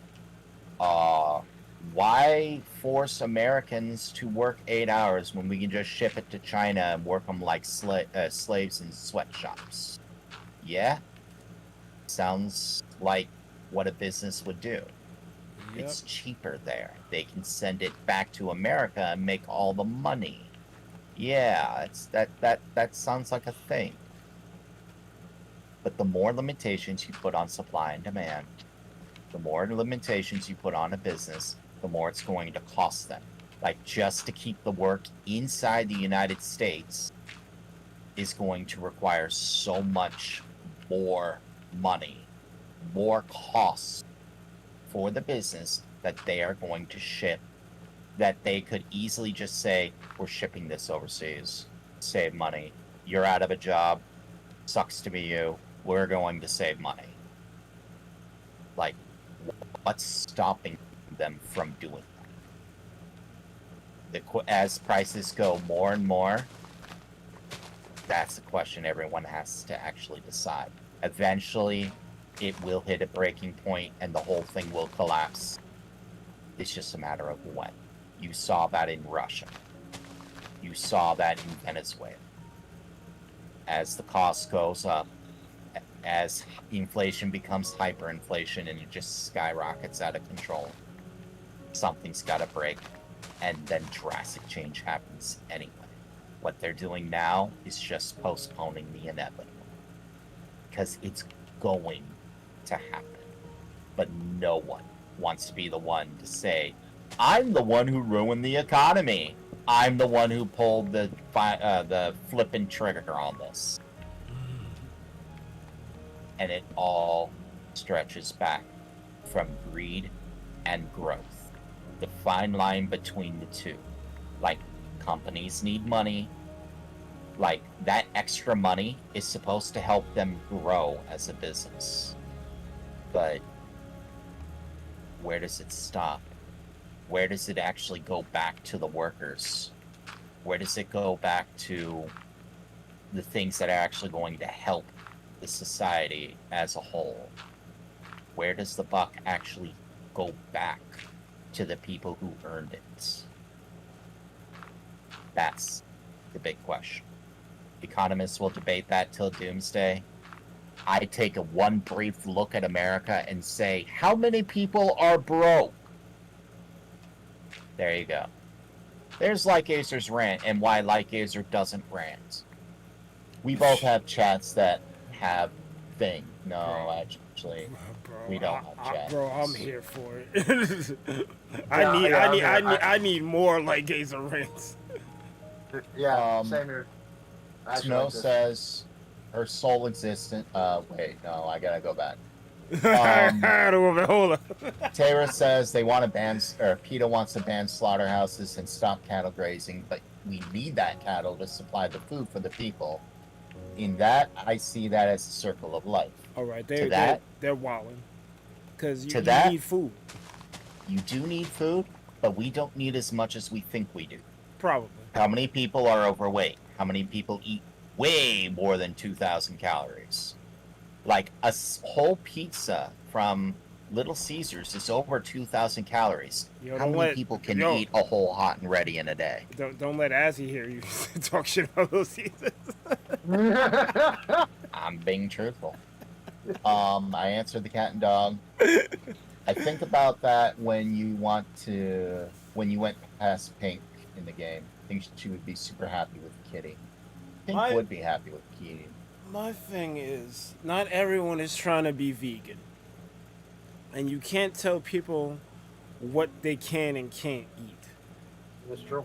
Why force Americans to work 8 hours when we can just ship it to China and work them like slaves in sweatshops? Yeah? Sounds like what a business would do. Yep. It's cheaper there. They can send it back to America and make all the money. Yeah, that sounds like a thing. But the more limitations you put on supply and demand, the more limitations you put on a business, the more it's going to cost them. Like, just to keep the work inside the United States is going to require so much more money, more costs for the business that they are going to ship, that they could easily just say, we're shipping this overseas, save money. You're out of a job, sucks to be you, we're going to save money. Like, what's stopping them from doing that? As prices go more and more, that's the question everyone has to actually decide. Eventually, it will hit a breaking point and the whole thing will collapse. It's just a matter of when. You saw that in Russia. You saw that in Venezuela. As the cost goes up, as inflation becomes hyperinflation and it just skyrockets out of control, something's got to break, and then drastic change happens anyway. What they're doing now is just postponing the inevitable, because it's going to happen. But no one wants to be the one to say, I'm the one who ruined the economy. I'm the one who pulled the flipping trigger on this. And it all stretches back from greed and growth. The fine line between the two. Like, companies need money. Like, that extra money is supposed to help them grow as a business. But where does it stop? Where does it actually go back to the workers? Where does it go back to the things that are actually going to help the society as a whole? Where does the buck actually go back to the people who earned it? That's the big question. Economists will debate that till doomsday. I take one brief look at America and say, how many people are broke? There you go. There's Lycazer's rant and why Lycazer doesn't rant. We both have chats that have thing. No, actually, we don't have chats. Bro, I'm here for it. I need more Lycazer rants. Yeah, same here. Snow says her sole existence. Wait, no, I gotta go back. Hold on. Tara says they want to ban, or PETA wants to ban slaughterhouses and stop cattle grazing, but we need that cattle to supply the food for the people. In that, I see that as a circle of life. All right, To that, they're wilding because to you that, need food. you do need food, but we don't need as much as we think we do. Probably. How many people are overweight? How many people eat way more than 2,000 calories? Like a whole pizza from Little Caesars is over 2,000 calories. Yo, How don't many let people can yo eat a whole hot and ready in a day? don't let Azzy hear you talk shit about those seasons. I'm being truthful. I answered the cat and dog. I think about that when you went past Pink in the game. I think she would be super happy with Kitty. Pink would be happy with Kitty. My thing is, not everyone is trying to be vegan. And you can't tell people what they can and can't eat. That's true.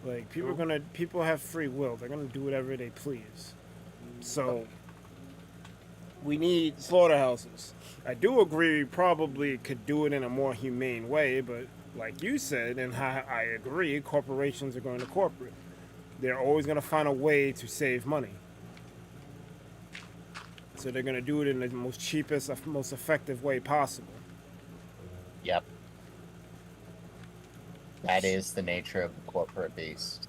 Like people have free will. They're gonna do whatever they please. So we need slaughterhouses. I do agree we probably could do it in a more humane way, but like you said, and I agree, corporations are going to corporate. They're always going to find a way to save money. So they're going to do it in the most cheapest, most effective way possible. Yep. That is the nature of the corporate beast.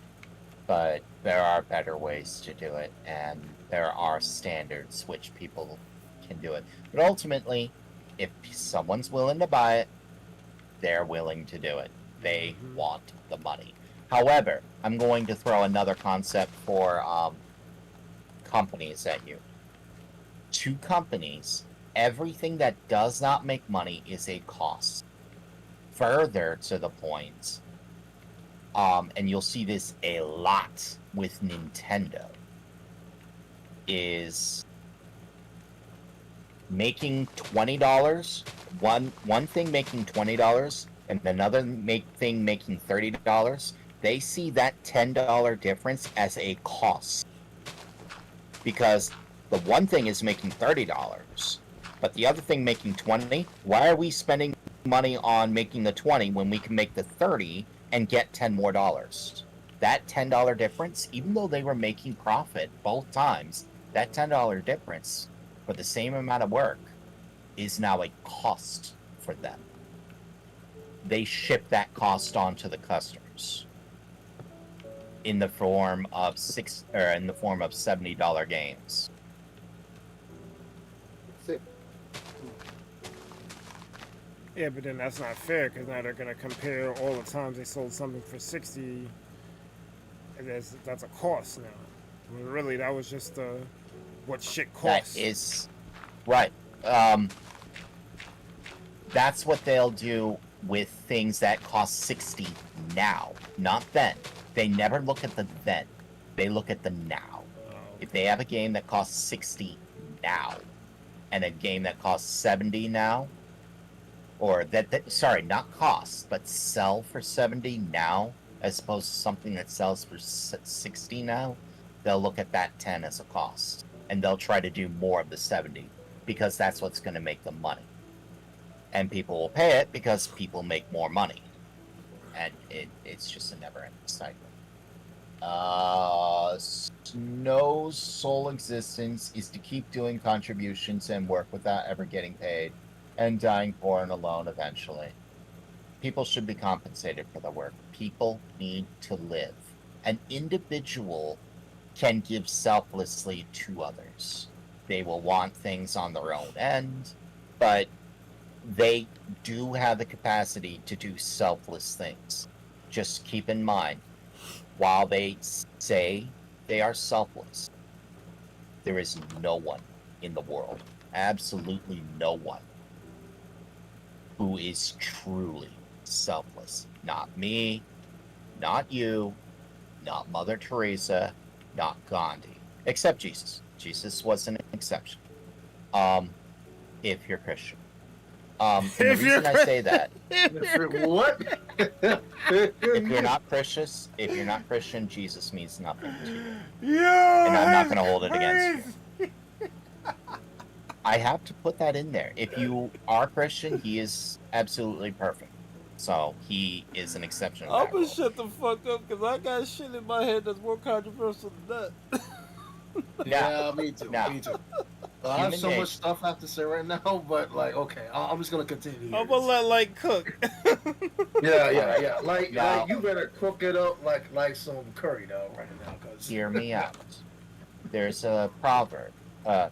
But there are better ways to do it, and there are standards which people can do it. But ultimately, if someone's willing to buy it, they're willing to do it. They want the money. However, I'm going to throw another concept for companies at you. To companies, everything that does not make money is a cost. Further to the point, and you'll see this a lot with Nintendo, is making $20, one thing making $20 and another thing making $30, they see that $10 difference as a cost. Because the one thing is making $30, but the other thing making 20, why are we spending money on making the 20 when we can make the 30 and get 10 more dollars? That $10 difference, even though they were making profit both times, that $10 difference for the same amount of work is now a cost for them. They ship that cost on to the customers in the form of $70 games. Yeah, but then that's not fair because now they're going to compare all the times they sold something for 60. And that's a cost now. I mean, really, that was just what shit costs. That is right. That's what they'll do with things that cost 60 now, not then. They never look at the then. They look at the now. If they have a game that costs 60 now, and a game that costs 70 now, or sorry, not cost, but sell for 70 now, as opposed to something that sells for 60 now, they'll look at that 10 as a cost, and they'll try to do more of the 70, because that's what's going to make them money. And people will pay it because people make more money. And it's just a never-ending cycle. Snow's sole existence is to keep doing contributions and work without ever getting paid, and dying poor and alone eventually. People should be compensated for their work. People need to live. An individual can give selflessly to others. They will want things on their own end, but they do have the capacity to do selfless things. Just keep in mind, while they say they are selfless, there is no one in the world, absolutely no one, who is truly selfless. Not me, not you, not Mother Teresa, not Gandhi, except Jesus. Jesus was an exception. If you're Christian. And the reason I say that, What? if you're not Christian, Jesus means nothing to you. Yo, And I'm not going to hold it against you. I have to put that in there. If you are Christian, he is absolutely perfect. So he is an exception. I'm gonna shut the fuck up because I got shit in my head that's more controversial than that. Yeah, me too. now, Me too. I have human so much nature. stuff I have to say right now, but like, okay, I'm just gonna continue. I'm Here. gonna let like cook. Yeah, All right. yeah. Now, Like you better cook it up like some curry though right now, cause hear me out. There's a proverb, a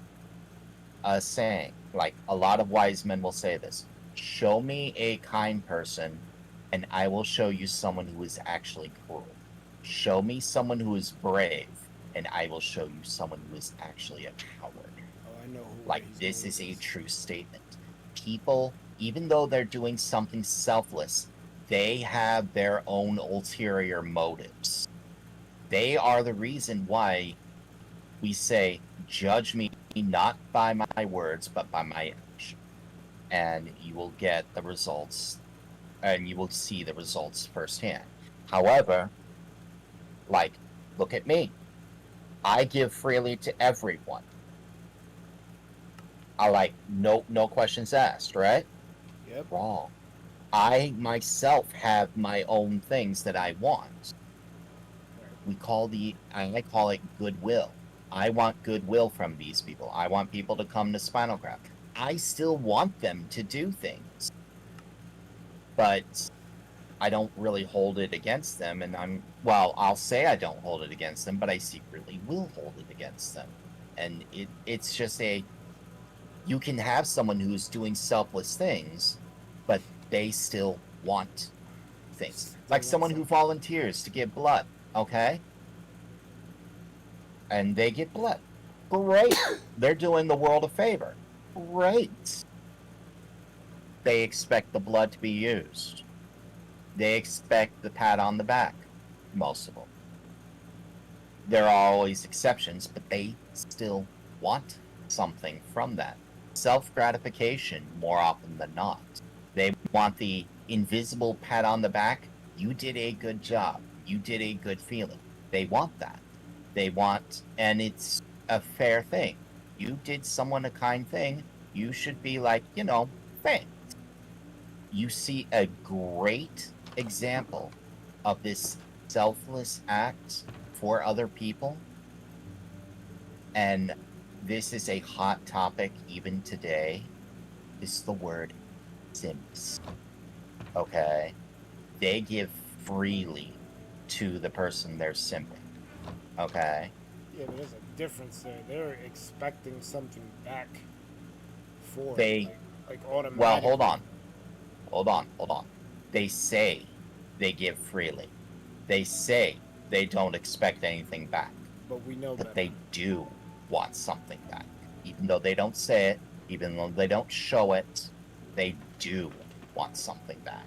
saying, like a lot of wise men will say this: show me a kind person, and I will show you someone who is actually cruel. Show me someone who is brave, and I will show you someone who is actually a coward. Oh, I know who. Like, he's this going is with a this. true statement. People, even though they're doing something selfless, they have their own ulterior motives. They are the reason why we say, judge me not by my words, but by my action. And you will get the results, and you will see the results firsthand. However, like, look at me. I give freely to everyone. I like no questions asked, right? Yep. Wrong. I myself have my own things that I want. I call it goodwill. I want goodwill from these people. I want people to come to Spinalcraft. I still want them to do things, but I don't really hold it against them. And I'll say I don't hold it against them, but I secretly will hold it against them. And it's just you can have someone who's doing selfless things, but they still want things. Like someone who volunteers to give blood, okay? And they get blood. Great. They're doing the world a favor. Great. They expect the blood to be used. They expect the pat on the back, most of them. There are always exceptions, but they still want something from that. Self-gratification more often than not. They want the invisible pat on the back. You did a good job. You did a good feeling. They want that. They want, and it's a fair thing. You did someone a kind thing. You should be like, thanks. You see a great example of this selfless act for other people, and this is a hot topic even today, is the word simps. Okay? They give freely to the person they're simping. Okay? Yeah, but there's a difference there. They're expecting something back for They- it, like automatically. Well, hold on. They say they give freely. They say they don't expect anything back. But we know But better. they do want something back. Even though they don't say it, even though they don't show it, they do want something back.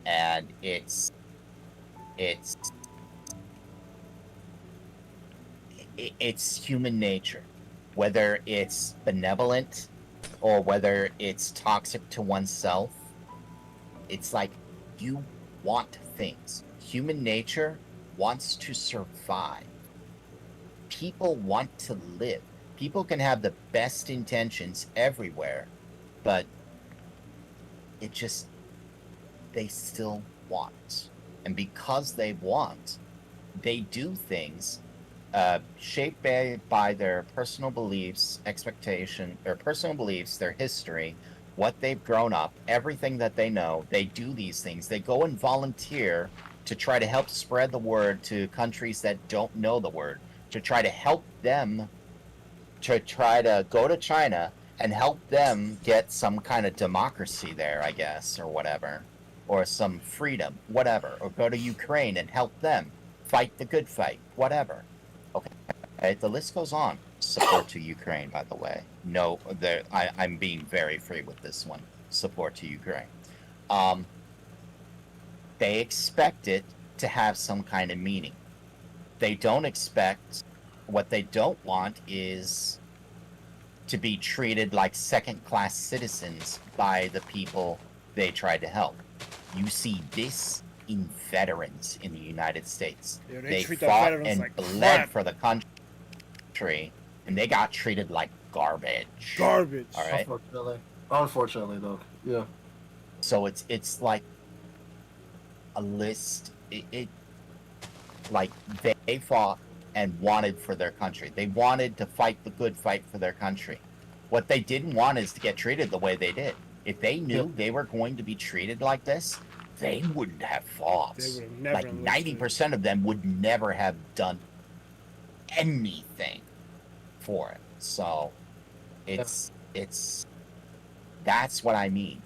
And it's human nature. Whether it's benevolent or whether it's toxic to oneself, it's like you want things. Human nature wants to survive. People want to live. People can have the best intentions everywhere, but they still want. And because they want, they do things shaped by their personal beliefs, their history, what they've grown up, everything that they know. They do these things. They go and volunteer to try to help spread the word to countries that don't know the word, to try to help them, to try to go to China and help them get some kind of democracy there, I guess, or whatever, or some freedom, whatever, or go to Ukraine and help them fight the good fight, whatever. Okay, the list goes on. Support to Ukraine, by the way. No, I'm being very free with this one. Support to Ukraine. They expect it to have some kind of meaning. What they don't want is to be treated like second-class citizens by the people they try to help. You see this in veterans in the United States. Yeah, They treat the fought veterans and like bled crap. for the country, and they got treated like garbage. Garbage. All right. Unfortunately, though. Yeah. So it's like a list. Like they fought and wanted for their country. They wanted to fight the good fight for their country. What they didn't want is to get treated the way they did. If they knew they were going to be treated like this, they wouldn't have fought. They would have never like 90% of them would never have done anything for it. So it's that's what I mean.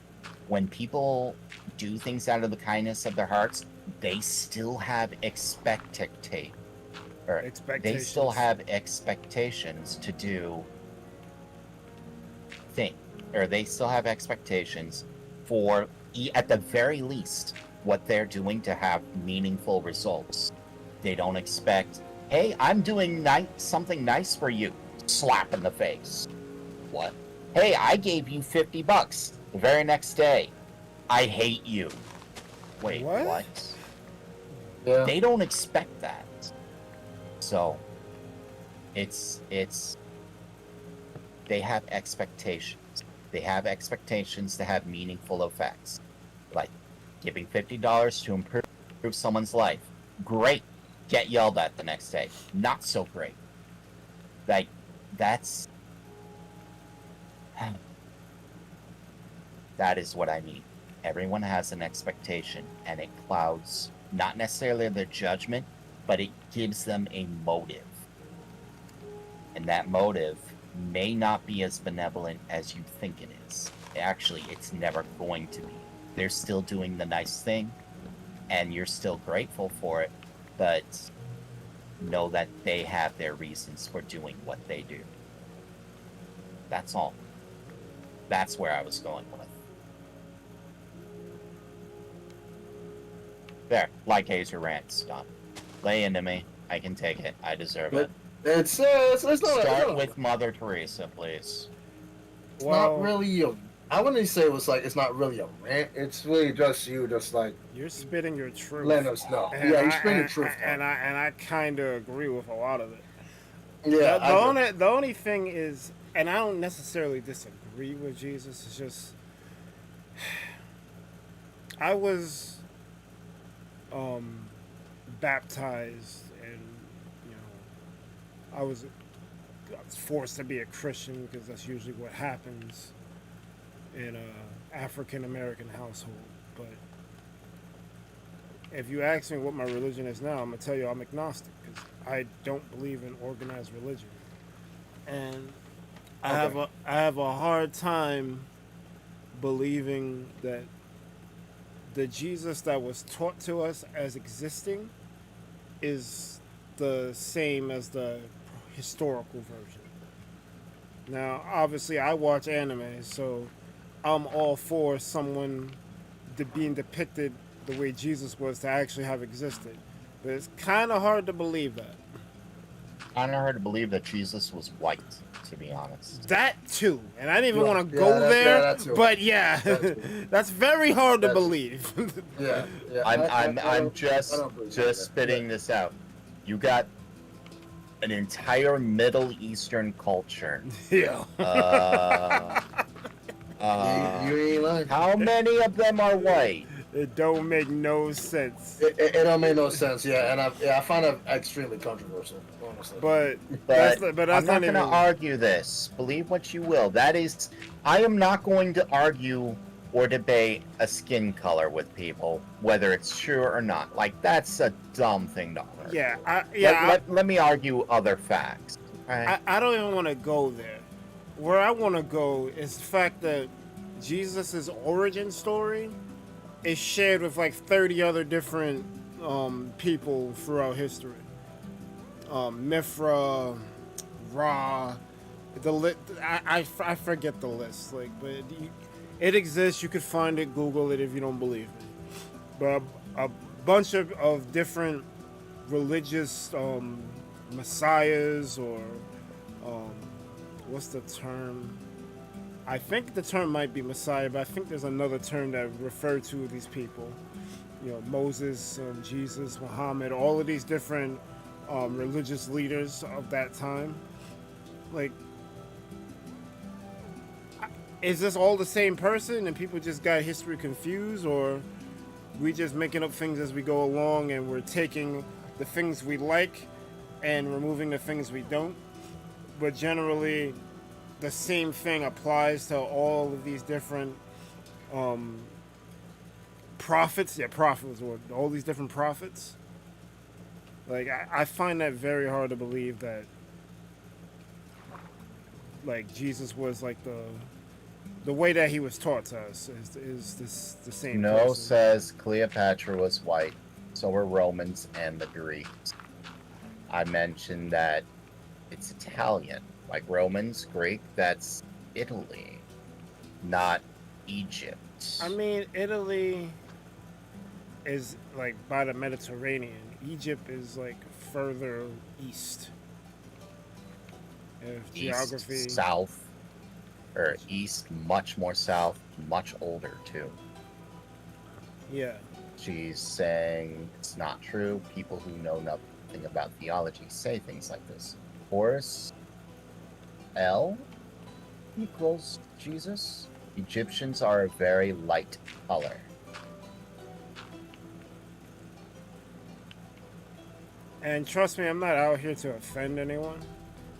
When people do things out of the kindness of their hearts, they still have expectations to do things, or they still have expectations for, at the very least, what they're doing to have meaningful results. They don't expect, hey, I'm doing something nice for you. Slap in the face. What? Hey, I gave you $50. The very next day, I hate you. Wait, what? Yeah. They don't expect that. So, it's they have expectations. They have expectations to have meaningful effects. Like giving $50 to improve someone's life. Great. Get yelled at the next day. Not so great. Like, that's... That is what I mean. Everyone has an expectation, and it clouds not necessarily their judgment, but it gives them a motive. And that motive may not be as benevolent as you think it is. Actually, it's never going to be. They're still doing the nice thing, and you're still grateful for it, but know that they have their reasons for doing what they do. That's all. That's where I was going with. There, like Hazer rants, done. Lay into me. I can take it. I deserve it. It's not Start with Mother Teresa, please. It's not really a. I wouldn't say it's not really a rant. It's really just you, just like you're spitting your truth. Letting us know. And you're spitting your truth. And I kind of agree with a lot of it. Yeah. The only thing is, and I don't necessarily disagree with Jesus. It's just I was baptized, and I was forced to be a Christian because that's usually what happens in a African American household. But if you ask me what my religion is now, I'm gonna tell you I'm agnostic because I don't believe in organized religion, and I have a hard time believing that the Jesus that was taught to us as existing is the same as the historical version. Now, obviously, I watch anime, so I'm all for someone being depicted the way Jesus was to actually have existed. But it's kind of hard to believe that. Kind of hard to believe that Jesus was white, to be honest. That too, and I didn't even want to go there. But that's very hard to believe. I'm just spitting this out. You got an entire Middle Eastern culture. Yeah. You ain't lying. How many of them are white? It don't make no sense. It don't make no sense, yeah, and I find it extremely controversial, honestly. But I'm not going to argue this. Believe what you will. I am not going to argue or debate a skin color with people, whether it's true or not. Like, that's a dumb thing to argue. Let me argue other facts. Right? I don't even want to go there. Where I want to go is the fact that Jesus' origin story is shared with like 30 other different people throughout history. Mithra, Ra, I forget the list. Like, but it exists. You could find it. Google it if you don't believe me. But a bunch of different religious messiahs, or what's the term? I think the term might be Messiah, but I think there's another term that refers to these people. Moses, Jesus, Muhammad, all of these different religious leaders of that time. Like, is this all the same person and people just got history confused, or we just making up things as we go along and we're taking the things we like and removing the things we don't. But generally, the same thing applies to all of these different prophets. Yeah, prophets, or all these different prophets. Like, I find that very hard to believe that, like, Jesus was like the way that he was taught to us is this the same No person. says Cleopatra was white, so were Romans and the Greeks. I mentioned that it's Italian, like Romans, Greek, that's Italy, not Egypt. I mean, Italy is like by the Mediterranean. Egypt is like further east. If geography. East, south, or east, much more south, much older too. Yeah. She's saying it's not true. People who know nothing about theology say things like this. Horus L equals Jesus. Egyptians are a very light color. And trust me, I'm not out here to offend anyone,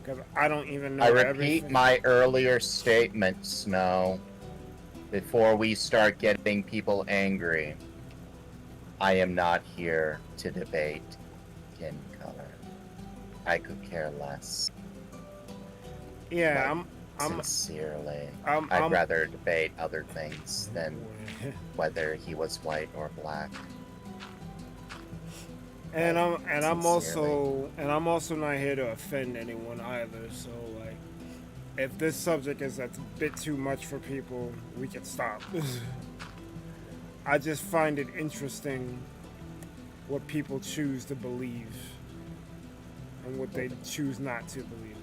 because I don't even know I repeat everything. my earlier statement, Snow. Before we start getting people angry, I am not here to debate skin color. I could care less. Yeah, Like, sincerely. I'm I'd rather debate other things than whether he was white or black. And I'm Sincerely. also not here to offend anyone either. So like, if this subject is a bit too much for people, we can stop. I just find it interesting what people choose to believe and what they choose not to believe.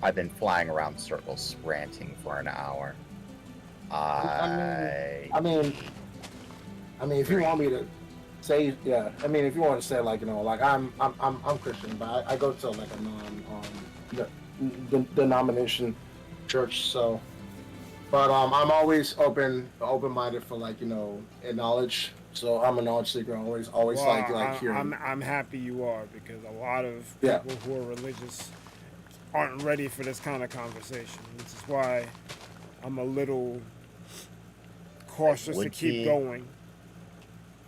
I've been flying around circles ranting for an hour. I mean, if you want me to say, yeah, I mean, if you want to say, like, you know, like I'm Christian, but I go to like a denomination church, so, but I'm always open-minded for, like, you know, knowledge. So I'm a knowledge seeker. Always Well, like hearing. I'm happy you are, because a lot of Yeah. people who are religious aren't ready for this kind of conversation, which is why I'm a little cautious to keep going.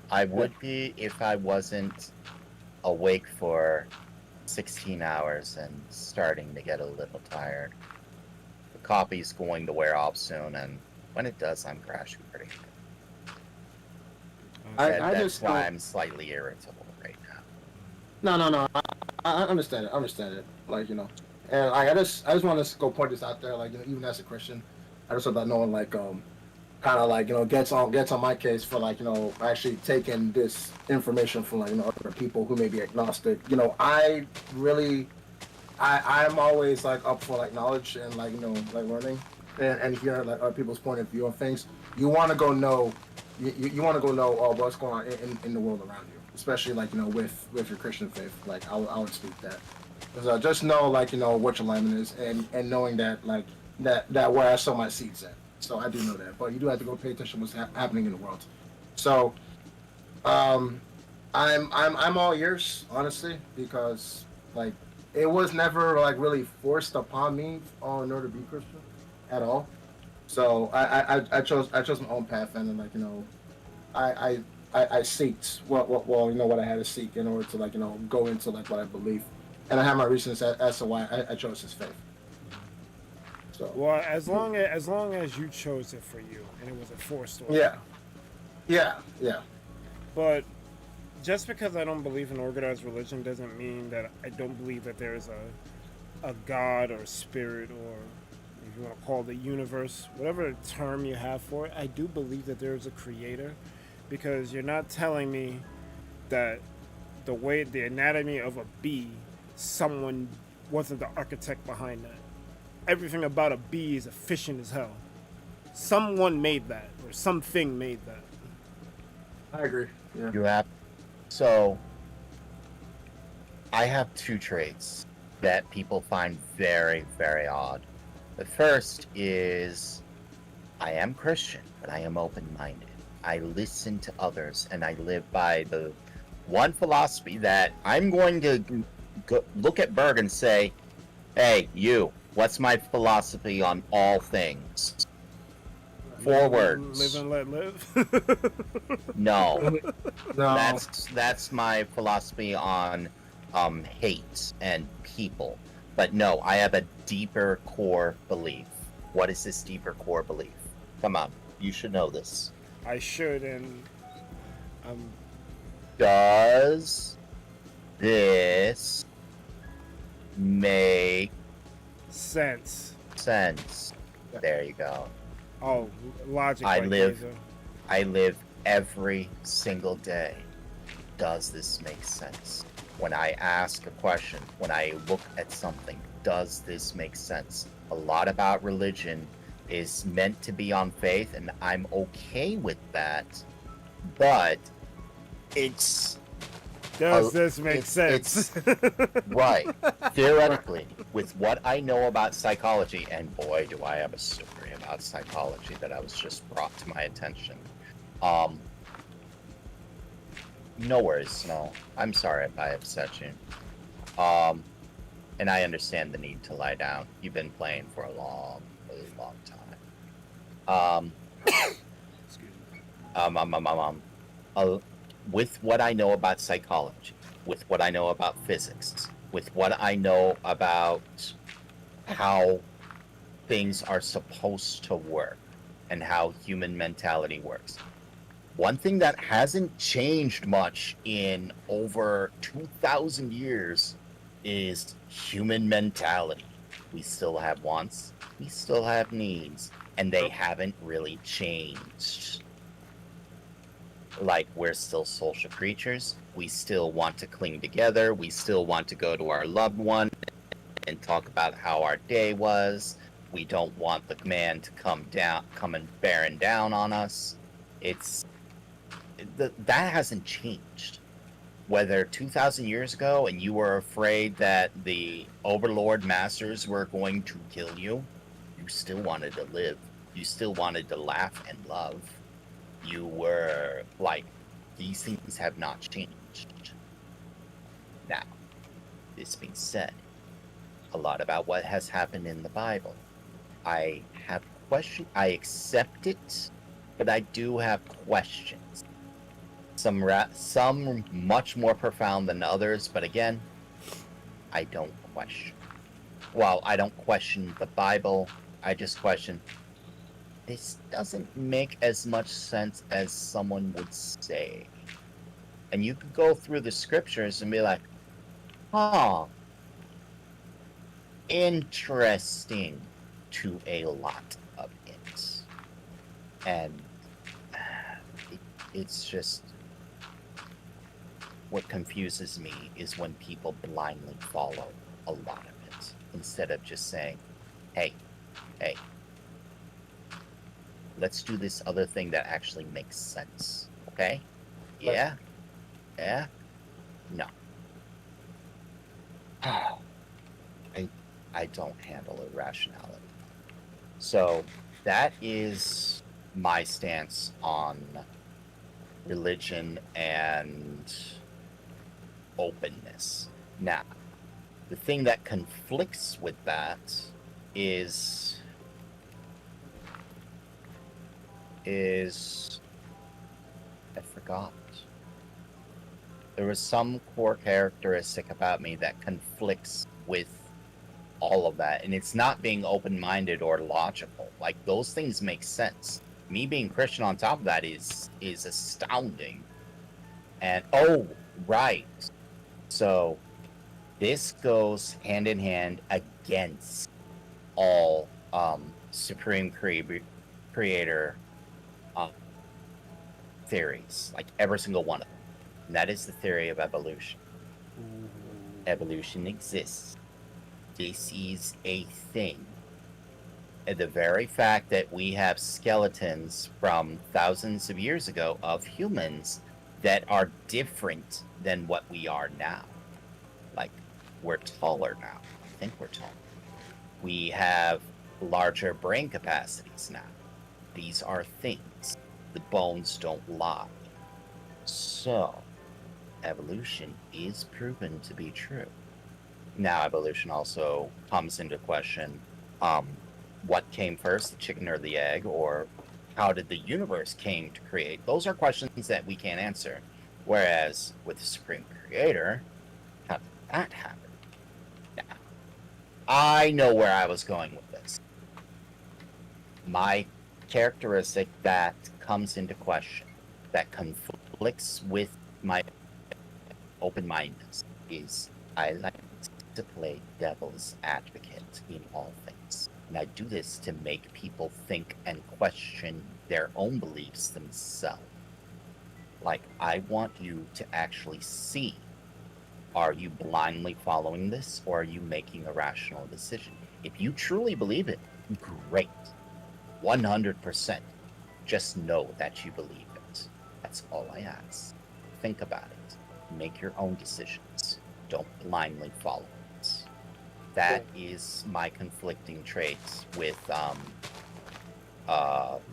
I would be if I wasn't awake for 16 hours and starting to get a little tired. The coffee's going to wear off soon, and when it does, I'm crashing pretty good. That's why I'm slightly irritable right now. No. I understand it. I understand it. Like, you know, and like, I just want to go point this out there. Like, you know, even as a Christian, I just hope that no one, like, kind of, like, you know, gets on my case for, like, you know, actually taking this information from, like, you know, other people who may be agnostic. You know, I'm always, like, up for, like, knowledge and, like, you know, like, learning and hearing, like, other people's point of view on things. You want to go know. You want to go know what's going on in the world around you, especially, like, you know, with your Christian faith. Like, I would speak that. Because just know, like, you know, what your alignment is, and knowing that, like, that where I sow my seeds at. So I do know that, but you do have to go pay attention to what's happening in the world. So, I'm all ears, honestly, because, like, it was never, like, really forced upon me in order to be Christian at all. So I chose my own path, and then, like, you know, I seeked what you know, what I had to seek in order to, like, you know, go into, like, what I believe, and I have my reasons as to why I chose this faith. So, well, as long as you chose it for you and it wasn't forced on yeah, you. yeah. But just because I don't believe in organized religion doesn't mean that I don't believe that there is a God or spirit, or if you want to call it the universe, whatever term you have for it. I do believe that there is a creator, because you're not telling me that the anatomy of a bee, someone wasn't the architect behind that. Everything about a bee is efficient as hell. Someone made that, or something made that. I agree. Yeah. You have. So, I have two traits that people find very, very odd. The first is I am Christian, but I am open-minded. I listen to others, and I live by the one philosophy that I'm going to look at Berg and say, hey, you, what's my philosophy on all things? 4 words. Live and let live. No. No. That's my philosophy on hate and people. But no, I have a deeper core belief. What is this deeper core belief? Come on, you should know this. I should, and Does this make sense. sense? There you go. Oh, logic. I like live- Hazel. I live every single day. Does this make sense? When I ask a question, when I look at something, does this make sense? A lot about religion is meant to be on faith, and I'm okay with that, but it's Does this make it's- sense? right. Theoretically, with what I know about psychology, and boy, do I have a story about psychology that I was just brought to my attention. No worries, no. I'm sorry if I upset you. And I understand the need to lie down. You've been playing for a long, really long time. With what I know about psychology, with what I know about physics, with what I know about how things are supposed to work and how human mentality works. One thing that hasn't changed much in over 2,000 years is human mentality. We still have wants, we still have needs, and they haven't really changed. Like, we're still social creatures. We still want to cling together. We still want to go to our loved one and talk about how our day was. We don't want the man to come and bearing down on us. That hasn't changed. Whether 2,000 years ago and you were afraid that the overlord masters were going to kill you, you still wanted to live. You still wanted to laugh and love. You were like, these things have not changed. Now, this being said, a lot about what has happened in the Bible. I have questions. I accept it, but I do have questions. Some much more profound than others, but again, I don't question. Well, I don't question the Bible. I just question, this doesn't make as much sense as someone would say. And you could go through the scriptures and be like, huh, interesting to a lot of it. And it's just, what confuses me is when people blindly follow a lot of it instead of just saying, hey, let's do this other thing that actually makes sense. Okay? Yeah? Yeah? No. I don't handle irrationality. So that is my stance on religion and openness. Now, the thing that conflicts with that is I forgot. There was some core characteristic about me that conflicts with all of that, and it's not being open-minded or logical. Like, those things make sense. Me being Christian on top of that is astounding. And oh, right. So this goes hand in hand against all Supreme Creator theories, like every single one of them. And that is the theory of evolution. Evolution exists. This is a thing. And the very fact that we have skeletons from thousands of years ago of humans that are different than what we are now. Like, we're taller now. I think we're taller. We have larger brain capacities now. These are things. The bones don't lie. So, evolution is proven to be true. Now, evolution also comes into question, what came first, the chicken or the egg, or how did the universe came to create? Those are questions that we can't answer. Whereas with the Supreme Creator, how did that happen? Now, I know where I was going with this. My characteristic that comes into question, that conflicts with my open-mindedness, is I like to play devil's advocate in all things. And I do this to make people think and question their own beliefs themselves. Like, I want you to actually see, are you blindly following this, or are you making a rational decision? If you truly believe it, great. 100%. Just know that you believe it. That's all I ask. Think about it. Make your own decisions. Don't blindly follow it. That is my conflicting traits with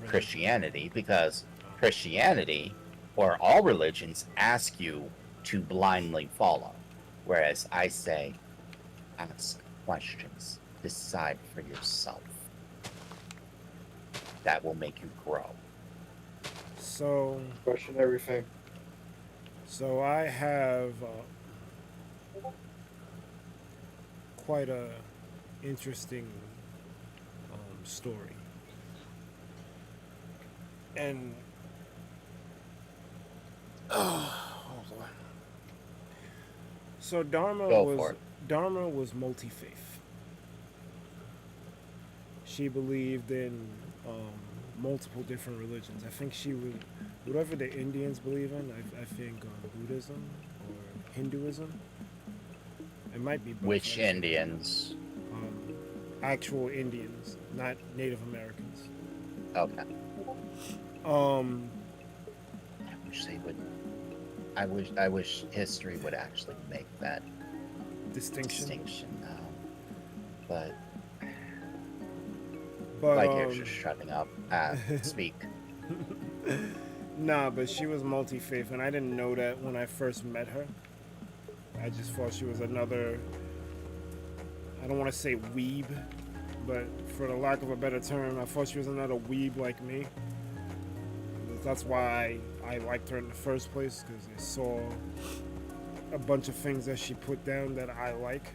Christianity, because Christianity, or all religions, ask you to blindly follow. Whereas I say, ask questions. Decide for yourself. That will make you grow. So, Question everything. so I have quite a interesting story, and hold on. So Dharma was multi-faith. She believed in multiple different religions. I think she would, whatever the Indians believe in, I think Buddhism or Hinduism. It might be both. Which actually. Indians? Actual Indians, not Native Americans. Okay. I wish they would. I wish history would actually make that distinction. But But you're just shutting up. Speak. Nah, but she was multi-faith, and I didn't know that when I first met her. I just thought she was another, I don't want to say weeb, but for the lack of a better term, I thought she was another weeb like me. That's why I liked her in the first place, because I saw a bunch of things that she put down that I like.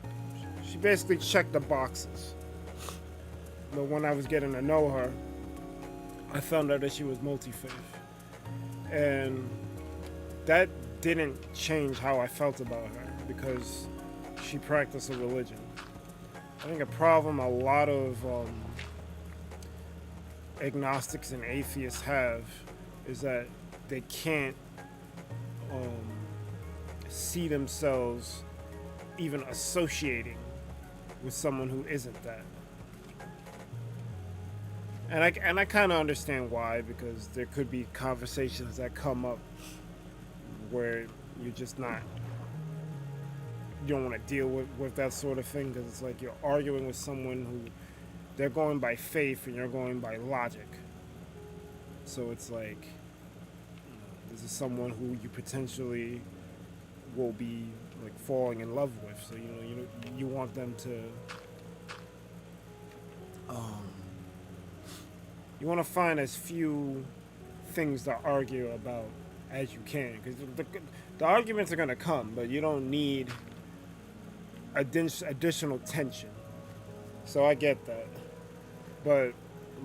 She basically checked the boxes. But when I was getting to know her, I found out that she was multi-faith. And that didn't change how I felt about her, because she practiced a religion. I think a problem a lot of agnostics and atheists have is that they can't see themselves even associating with someone who isn't that. And I kind of understand why, because there could be conversations that come up where you're just not, you don't want to deal with that sort of thing, because it's like you're arguing with someone who, they're going by faith and you're going by logic. So it's like, this is someone who you potentially will be like falling in love with. So you want them to, you want to find as few things to argue about as you can, because the arguments are going to come, but you don't need additional tension. So I get that. But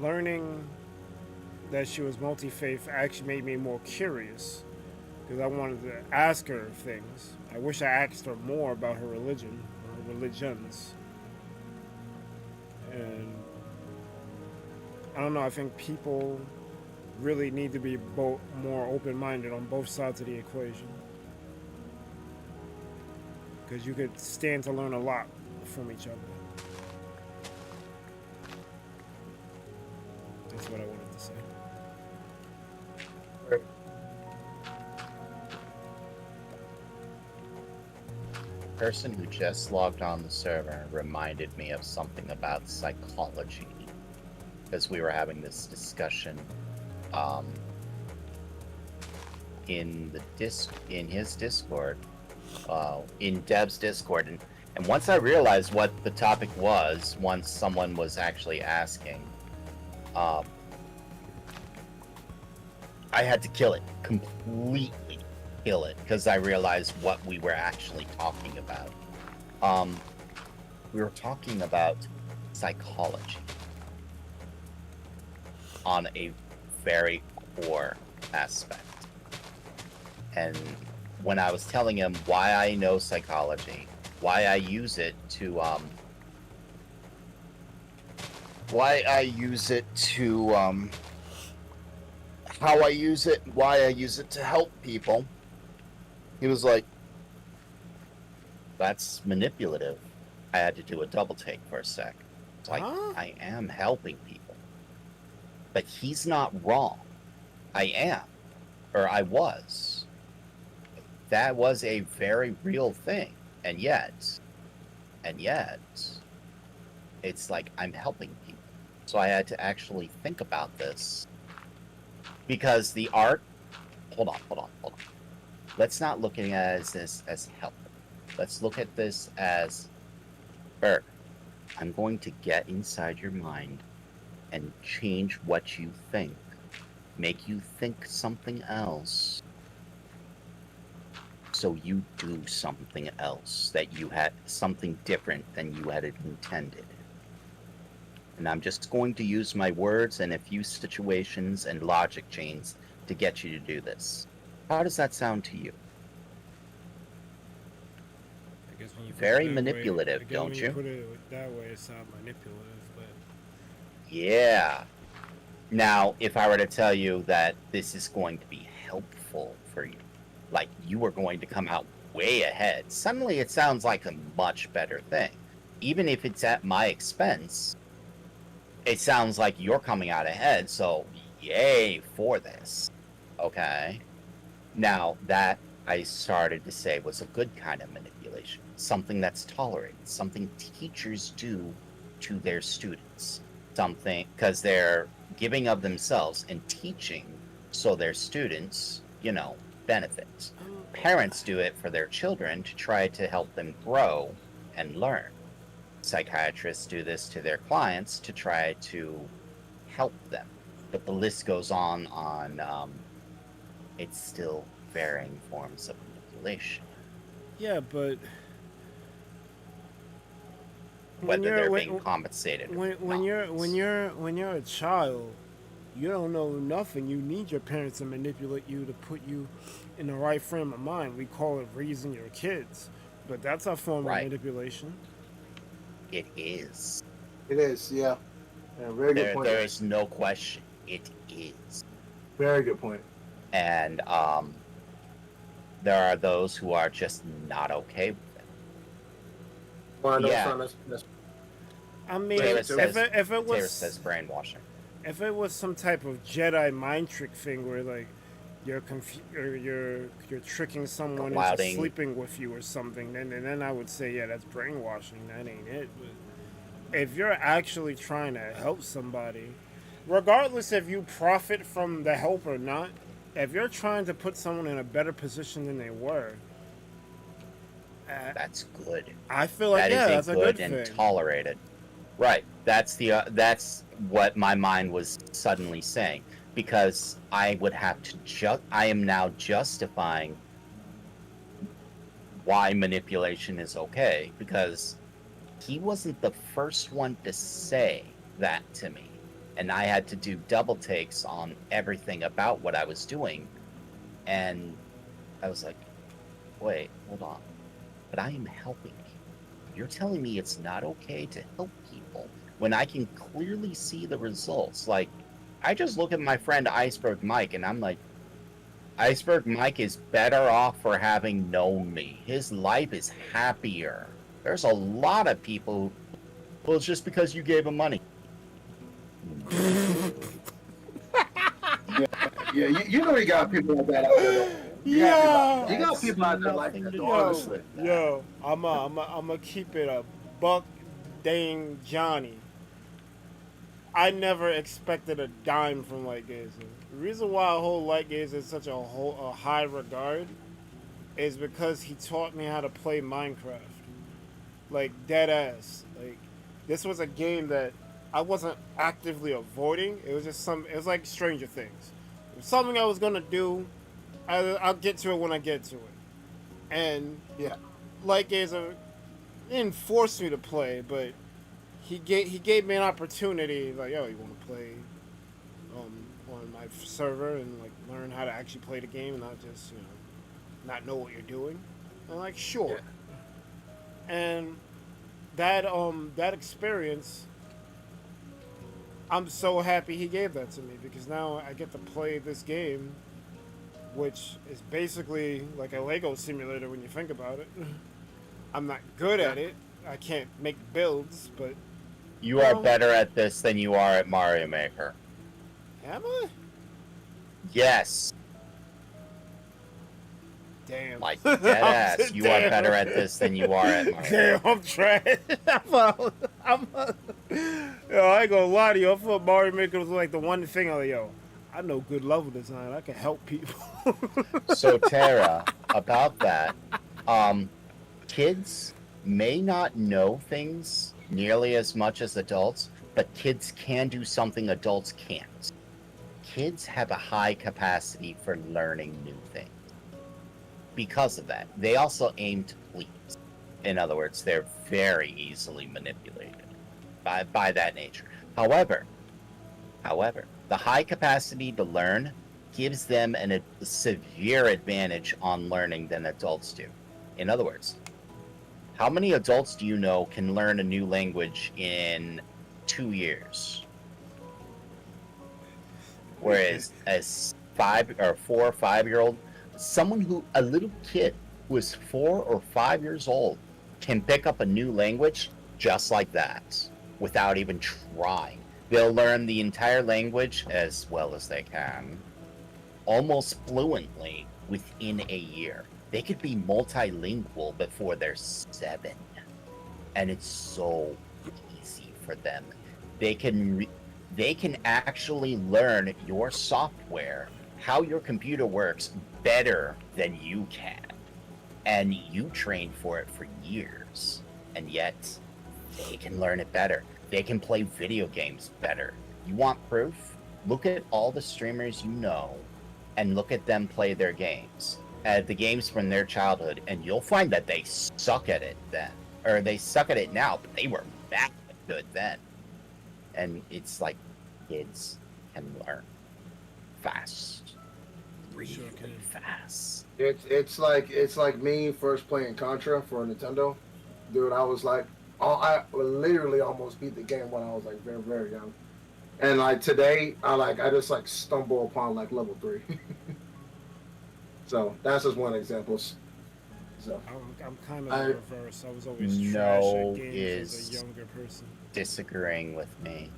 learning that she was multi-faith actually made me more curious, because I wanted to ask her things. I wish I asked her more about her religion, or her religions. And I don't know, I think people really need to be more open-minded on both sides of the equation, because you could stand to learn a lot from each other. That's what I wanted to say. Right. The person who just logged on the server reminded me of something about psychology, because we were having this discussion in his Discord, in Deb's Discord, and once I realized what the topic was, once someone was actually asking, I had to kill it, completely kill it, because I realized what we were actually talking about. We were talking about psychology on a very core aspect. And when I was telling him why I know psychology, why I use it to how I use it, why I use it to help people, he was like, that's manipulative. I had to do a double take for a sec. It's like, I am helping people. But he's not wrong. I am. Or I was. That was a very real thing. And yet, it's like I'm helping people. So I had to actually think about this. Because the art, hold on. Let's not look at this as help. Let's look at this as, Bert, I'm going to get inside your mind and change what you think. Make you think something else. So you do something else, that you had something different than you had intended. And I'm just going to use my words and a few situations and logic chains to get you to do this. How does that sound to you? I guess when you Very manipulative, don't you? Put it that way, it sounds manipulative, but yeah. Now, if I were to tell you that this is going to be helpful for you, like you are going to come out way ahead, suddenly it sounds like a much better thing. Even if it's at my expense, it sounds like you're coming out ahead, so yay for this. Okay? Now, that I started to say was a good kind of manipulation. Something that's tolerated. Something teachers do to their students. Something, because they're giving of themselves and teaching so their students, benefit. Parents do it for their children to try to help them grow and learn. Psychiatrists do this to their clients to try to help them. But the list goes on, it's still varying forms of manipulation. yeah, but Whether they're being compensated. When you're a child, you don't know nothing. You need your parents to manipulate you to put you in the right frame of mind. We call it raising your kids, but that's a form of manipulation. It is. It is, yeah. Very good point. There is no question. It is. Very good point. And there are those who are just not okay with it. I mean, Taylor if says brainwashing. If it was some type of Jedi mind trick thing where like you're tricking someone into sleeping with you or something, then I would say, yeah, that's brainwashing. That ain't it. But if you're actually trying to help somebody, regardless if you profit from the help or not, if you're trying to put someone in a better position than they were, that's good. I feel like that's a good thing. And tolerated. Right. That's what my mind was suddenly saying, because I would have to I am now justifying why manipulation is okay, because he wasn't the first one to say that to me, and I had to do double takes on everything about what I was doing, and I was like, wait, hold on, but I am helping people. You're telling me it's not okay to help people when I can clearly see the results. Like, I just look at my friend Iceberg Mike and I'm like, Iceberg Mike is better off for having known me. His life is happier. There's a lot of people well, it's just because you gave him money. Yeah, you know you got people like that out there. You got people out there like that. Honestly. Yo, I'ma keep it a buck, dang Johnny. I never expected a dime from light gazing. The reason why I hold light gaze in such a high regard is because he taught me how to play Minecraft. Like dead ass. Like this was a game that I wasn't actively avoiding. It was just some. It was like Stranger Things. It was something I was gonna do. I'll get to it when I get to it. And Yeah. Light Gazer didn't force me to play, but he gave me an opportunity. Like, yo, you want to play on my server and like learn how to actually play the game and not just not know what you're doing. And I'm like, sure. And that experience, I'm so happy he gave that to me because now I get to play this game, which is basically like a Lego simulator when you think about it. I'm not good at it. I can't make builds, but You are better at this than you are at Mario Maker. am I? Yes. Damn. Like, dead ass. You are better at this than you are at Mario Damn, I'm trash. Yo, I ain't gonna lie to you. I thought Mario Maker was like the one thing. I'm like, yo, I know good level design. I can help people. So, Tara, about that, kids may not know things nearly as much as adults, but kids can do something adults can't. Kids have a high capacity for learning new things. Because of that, they also aim to please. In other words, they're very easily manipulated by that nature. However, the high capacity to learn gives them a severe advantage on learning than adults do. In other words, how many adults do you know can learn a new language in 2 years? Whereas a 4 or 5-year-old, a little kid who is 4 or 5 years old can pick up a new language just like that without even trying. They'll learn the entire language as well as they can, almost fluently within a year. They could be multilingual before they're 7. And it's so easy for them. They can actually learn your software, how your computer works, better than you can. And you trained for it for years. And yet, they can learn it better. They can play video games better. You want proof? Look at all the streamers you know and look at them play their games. The games from their childhood, and you'll find that they suck at it then. Or they suck at it now, but they were that good then. And it's like kids can learn fast. Really fast. It's like me first playing Contra for Nintendo. Dude, I was like, I literally almost beat the game when I was like very, very young. And like today, I just like stumble upon like level 3. So that's just one example. So I'm kind of the reverse. I was always trash at games as a younger person. Disagreeing with me.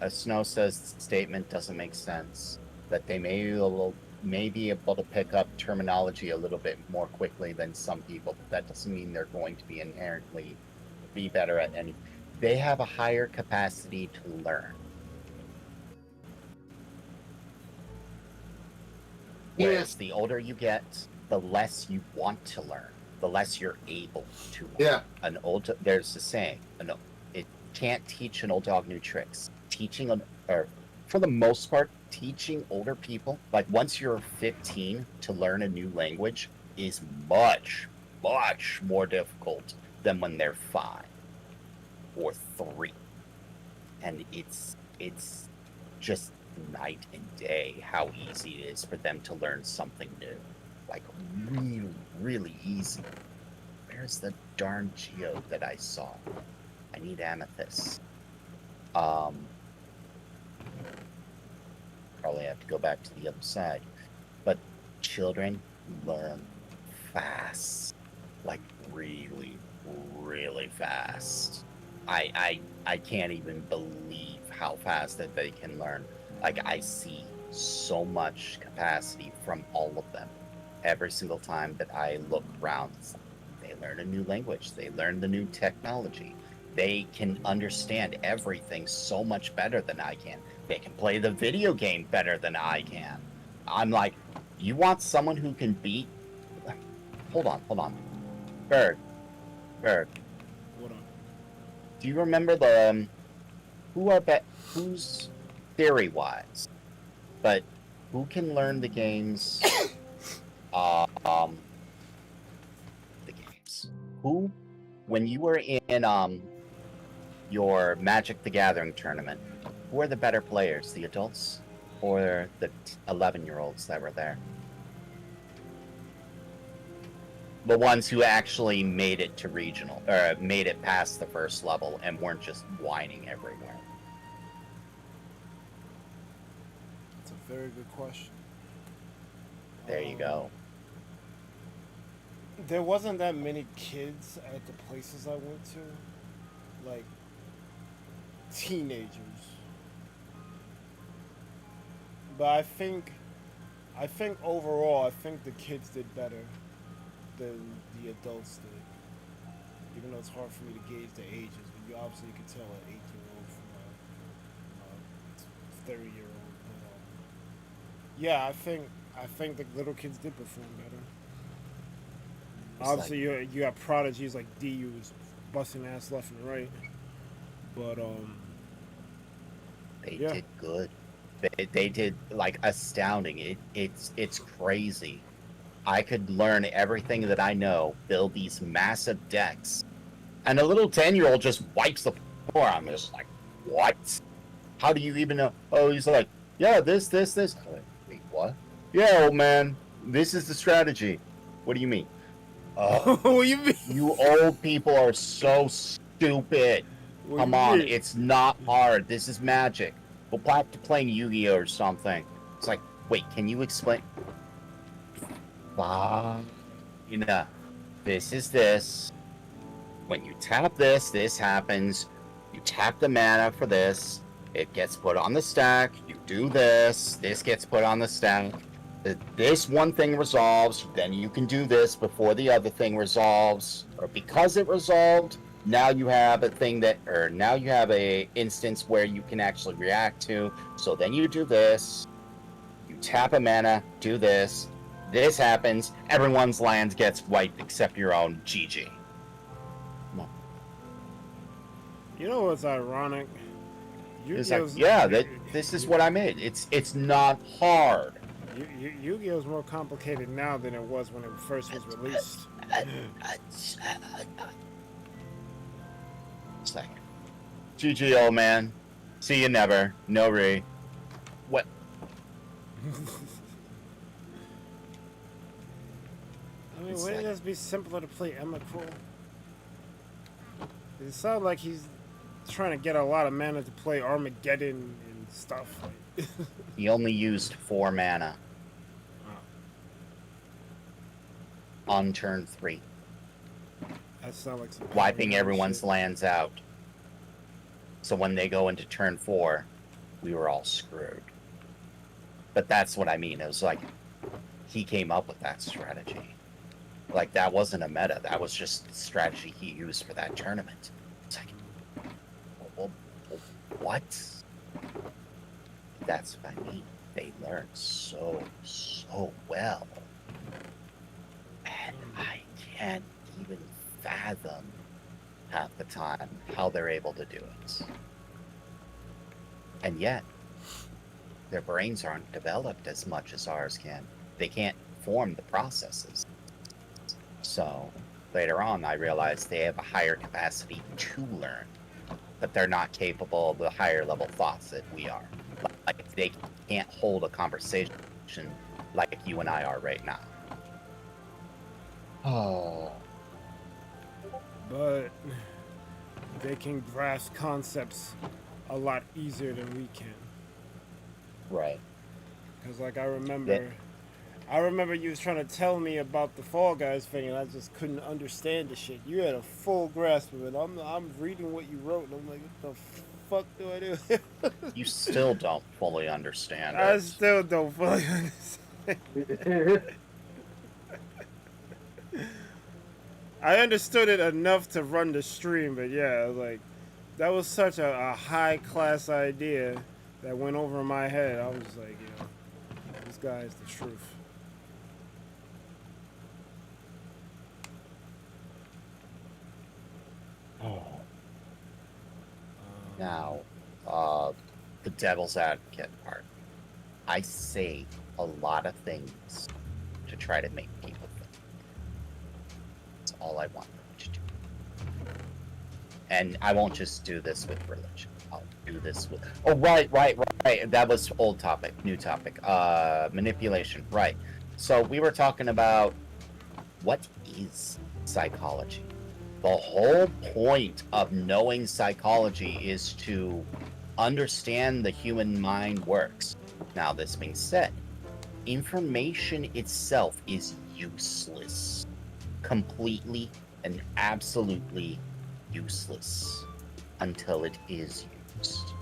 Snow says the statement doesn't make sense. That they may be able to pick up terminology a little bit more quickly than some people, but that doesn't mean they're going to be inherently be better at any. They have a higher capacity to learn. Whereas the older you get, the less you want to learn, the less you're able to learn. Yeah. There's a saying, it can't teach an old dog new tricks. For the most part, teaching older people, like once you're 15, to learn a new language is much, much more difficult than when they're 5 or 3. And it's just night and day how easy it is for them to learn something new. Like really, really easy. Where's the darn geode that I saw? I need amethyst. Probably have to go back to the other side. But children learn fast. Like really, really fast. I can't even believe how fast that they can learn. Like I see so much capacity from all of them. Every single time that I look around, they learn a new language. They learn the new technology. they can understand everything so much better than I can. They can play the video game better than I can. I'm like, you want someone who can beat? Hold on. Bird. What up? Do you remember the who's theory-wise, but who can learn the games? The games. Who, when you were in your Magic the Gathering tournament, who are the better players, the adults or the 11-year-olds that were there? The ones who actually made it to regional, or made it past the first level and weren't just whining everywhere. That's a very good question. There you go. There wasn't that many kids at the places I went to. Like, teenagers. But I think overall, I think the kids did better than the adults did. Even though it's hard for me to gauge the ages, but you obviously can tell an 8-year-old from a 30-year-old. Yeah, I think the little kids did perform better. It's Obviously, you got prodigies like D who was busting ass left and right, but They yeah. did good. They did like astounding. It's crazy. I could learn everything that I know, build these massive decks, and a little 10-year-old just wipes the floor. I'm just like, what? How do you even know? Oh, he's like, yeah, this. I'm like, wait, what? Yeah, old man, this is the strategy. What do you mean? What do you mean? You old people are so stupid. What Come do you on, mean? it's not hard. This is Magic. Go back to playing Yu-Gi-Oh or something. It's like, wait, can you explain? You know, this is this. When you tap this, this happens. You tap the mana for this. It gets put on the stack. You do this. This gets put on the stack. This one thing resolves. Then you can do this before the other thing resolves. Or because it resolved, now you have a thing that, or now you have a instance where you can actually react to. So then you do this. You tap a mana, do this. This happens. Everyone's land gets wiped except your own. GG. You know what's ironic? It's like, yeah, this is what I made. It's not hard. Yu-Gi-Oh is more complicated now than it was when it first was released. It's like, GG, old man. See you never. No re. What? I mean, It's wouldn't like- it just be simpler to play AmaneBlack? It sounds like he's trying to get a lot of mana to play Armageddon and stuff. Like. He only used 4 mana on turn 3, That sounds like some wiping shit. everyone's lands out. So when they go into turn 4, we were all screwed. But that's what I mean. It was like, he came up with that strategy. Like, that wasn't a meta. That was just the strategy he used for that tournament. It's like, well, what? That's what I mean. They learned so well. And I can't even fathom half the time how they're able to do it. And yet, their brains aren't developed as much as ours can. They can't form the processes. So, later on, I realized they have a higher capacity to learn, but they're not capable of the higher level thoughts that we are. Like, they can't hold a conversation like you and I are right now. Oh. But they can grasp concepts a lot easier than we can. Right. Because, like, I remember you was trying to tell me about the Fall Guys thing, and I just couldn't understand the shit. You had a full grasp of it. I'm reading what you wrote, and I'm like, what the fuck do I do? You still don't fully understand I it. still don't fully understand. I understood it enough to run the stream, but yeah, like that was such a high class idea that went over my head. I was like, this guy is the truth. Oh. Now, the devil's advocate part. I say a lot of things to try to make people think. That's all I want them to do. And I won't just do this with religion. I'll do this with. Oh, right. That was old topic, new topic. Manipulation. Right. So we were talking about what is psychology. The whole point of knowing psychology is to understand the human mind works. Now, this being said, information itself is useless. Completely and absolutely useless until it is used.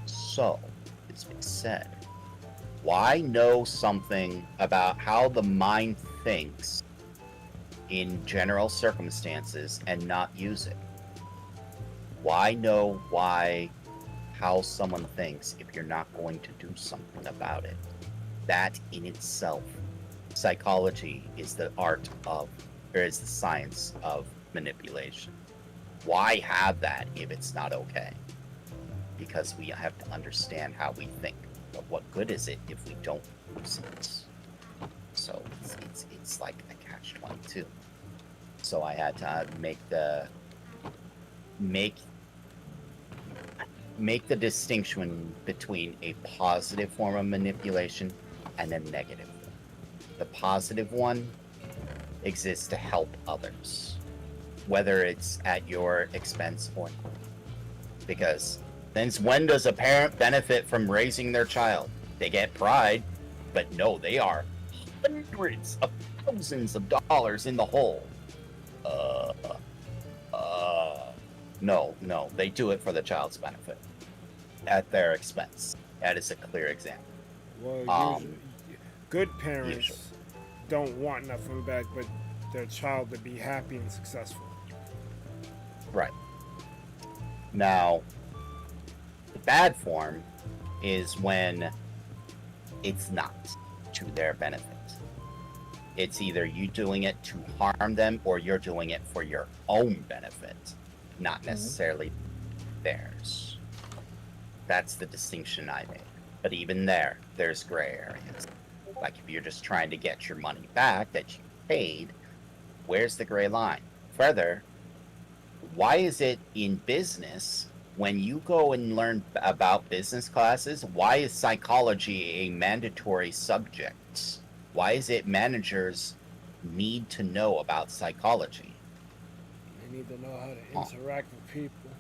So, this being said, why know something about how the mind thinks in general circumstances and not use it? Why know how someone thinks if you're not going to do something about it? That in itself, psychology is the art of, or is the science of manipulation. Why have that if it's not okay? Because we have to understand how we think. But what good is it if we don't use it? So it's like a catch-22. So I had to make the distinction between a positive form of manipulation and a negative one. The positive one exists to help others, whether it's at your expense or not. Because since when does a parent benefit from raising their child? They get pride, but no, they are hundreds of thousands of dollars in the hole. No, they do it for the child's benefit at their expense. That is a clear example. Well, usually, good parents Usually. don't want nothing back but their child to be happy and successful. Right. Now, the bad form is when it's not to their benefit. It's either you doing it to harm them or you're doing it for your own benefit, not necessarily theirs. That's the distinction I make. But even there's gray areas. Like if you're just trying to get your money back that you paid, where's the gray line? Further, why is it in business, when you go and learn about business classes, why is psychology a mandatory subject? Why is it managers need to know about psychology? They need to know how to interact with people.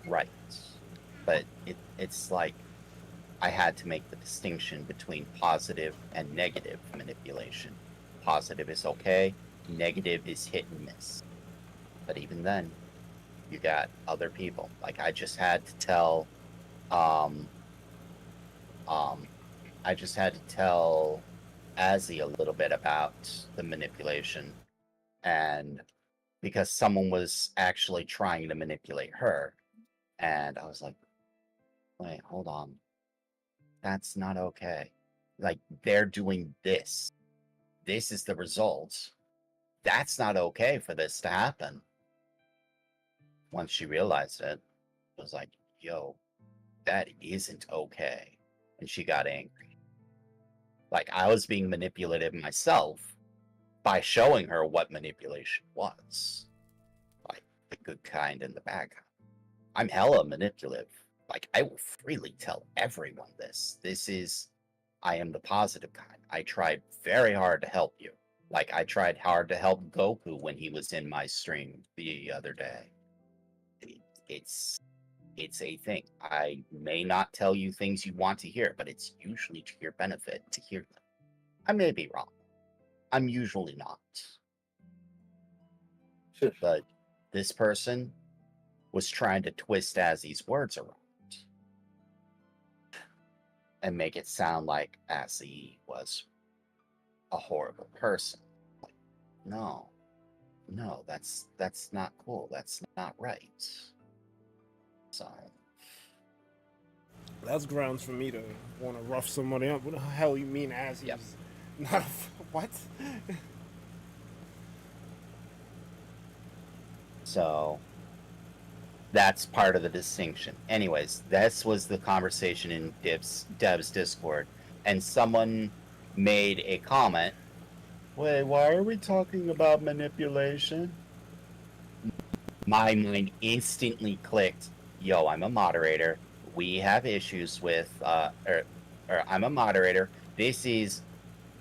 Right. But it's like I had to make the distinction between positive and negative manipulation. Positive is okay, negative is hit and miss. But even then, you got other people. Like I just had to tell Azzy a little bit about the manipulation, and because someone was actually trying to manipulate her, and I was like, wait, hold on. That's not okay. Like they're doing this. This is the result. That's not okay for this to happen. Once she realized it, I was like, yo, that isn't okay. And she got angry. Like I was being manipulative myself by showing her what manipulation was. Like the good kind and the bad kind. I'm hella manipulative. Like I will freely tell everyone this. I am the positive kind. I tried very hard to help you. Like I tried hard to help Goku when he was in my stream the other day. It's a thing. I may not tell you things you want to hear, but it's usually to your benefit to hear them. I may be wrong. I'm usually not. But this person was trying to twist Azzy's words around and make it sound like Azzy was a horrible person. Like, no. no, that's not cool. That's not right. So, That's grounds for me to want to rough somebody up. What the hell you mean as he's Yep. not what? so that's part of the distinction. Anyways, this was the conversation in Dev's Discord, and someone made a comment. Wait, why are we talking about manipulation? My mind instantly clicked. Yo, I'm a moderator. We have issues with, or I'm a moderator. This is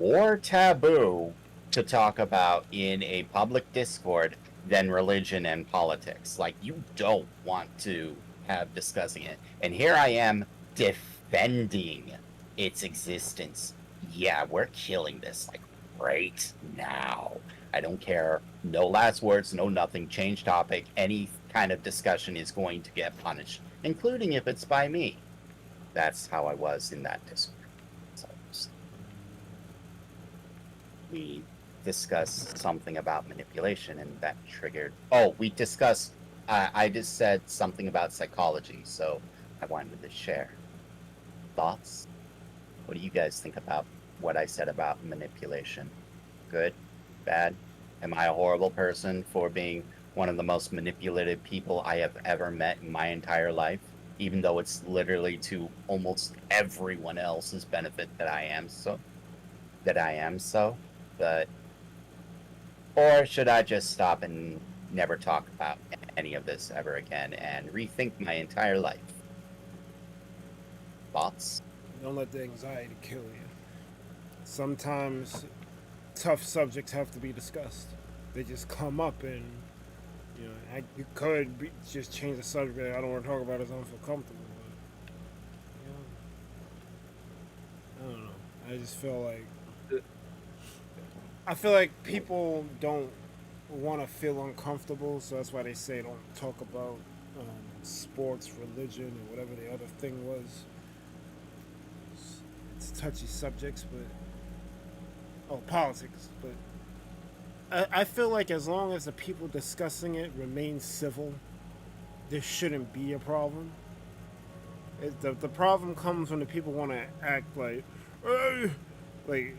more taboo to talk about in a public Discord than religion and politics. Like, you don't want to have discussing it. And here I am defending its existence. Yeah, we're killing this, like, right now. I don't care. No last words, no nothing. Change topic. Any kind of discussion is going to get punished, including if it's by me. That's how I was in that Discord. So we discussed something about manipulation, and that triggered. Oh, we discussed. I just said something about psychology, so I wanted to share thoughts. What do you guys think about what I said about manipulation? Good? Bad? Am I a horrible person for being one of the most manipulative people I have ever met in my entire life? Even though it's literally to almost everyone else's benefit that I am so. But, or should I just stop and never talk about any of this ever again and rethink my entire life? Thoughts? Don't let the anxiety kill you. Sometimes tough subjects have to be discussed. They just come up, and you could just change the subject. I don't want to talk about it. I don't feel comfortable. But, I don't know. I just feel like people don't want to feel uncomfortable, so that's why they say don't talk about sports, religion, or whatever the other thing was. It's touchy subjects, but politics. But I feel like as long as the people discussing it remain civil, there shouldn't be a problem. The problem comes when the people want to act like, hey, like,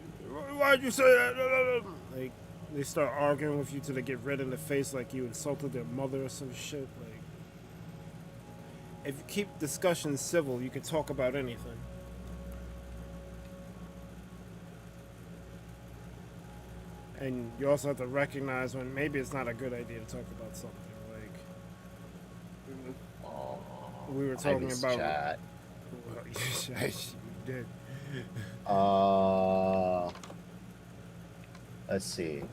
why'd you say that? Like, they start arguing with you till they get red in the face, like you insulted their mother or some shit. Like, if you keep discussions civil, you can talk about anything. And you also have to recognize when maybe it's not a good idea to talk about something. Like, we were talking about. Chat. Well, you did. Let's see.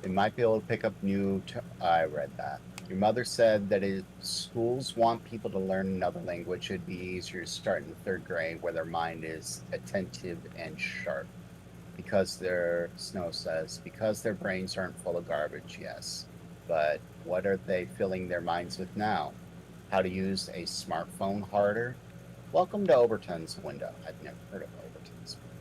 It might be able to pick up new. I read that. Your mother said that if schools want people to learn another language, it'd be easier to start in third grade where their mind is attentive and sharp. Because Snow says, because their brains aren't full of garbage, yes. But what are they filling their minds with now? How to use a smartphone harder? Welcome to Overton's window. I've never heard of Overton's window.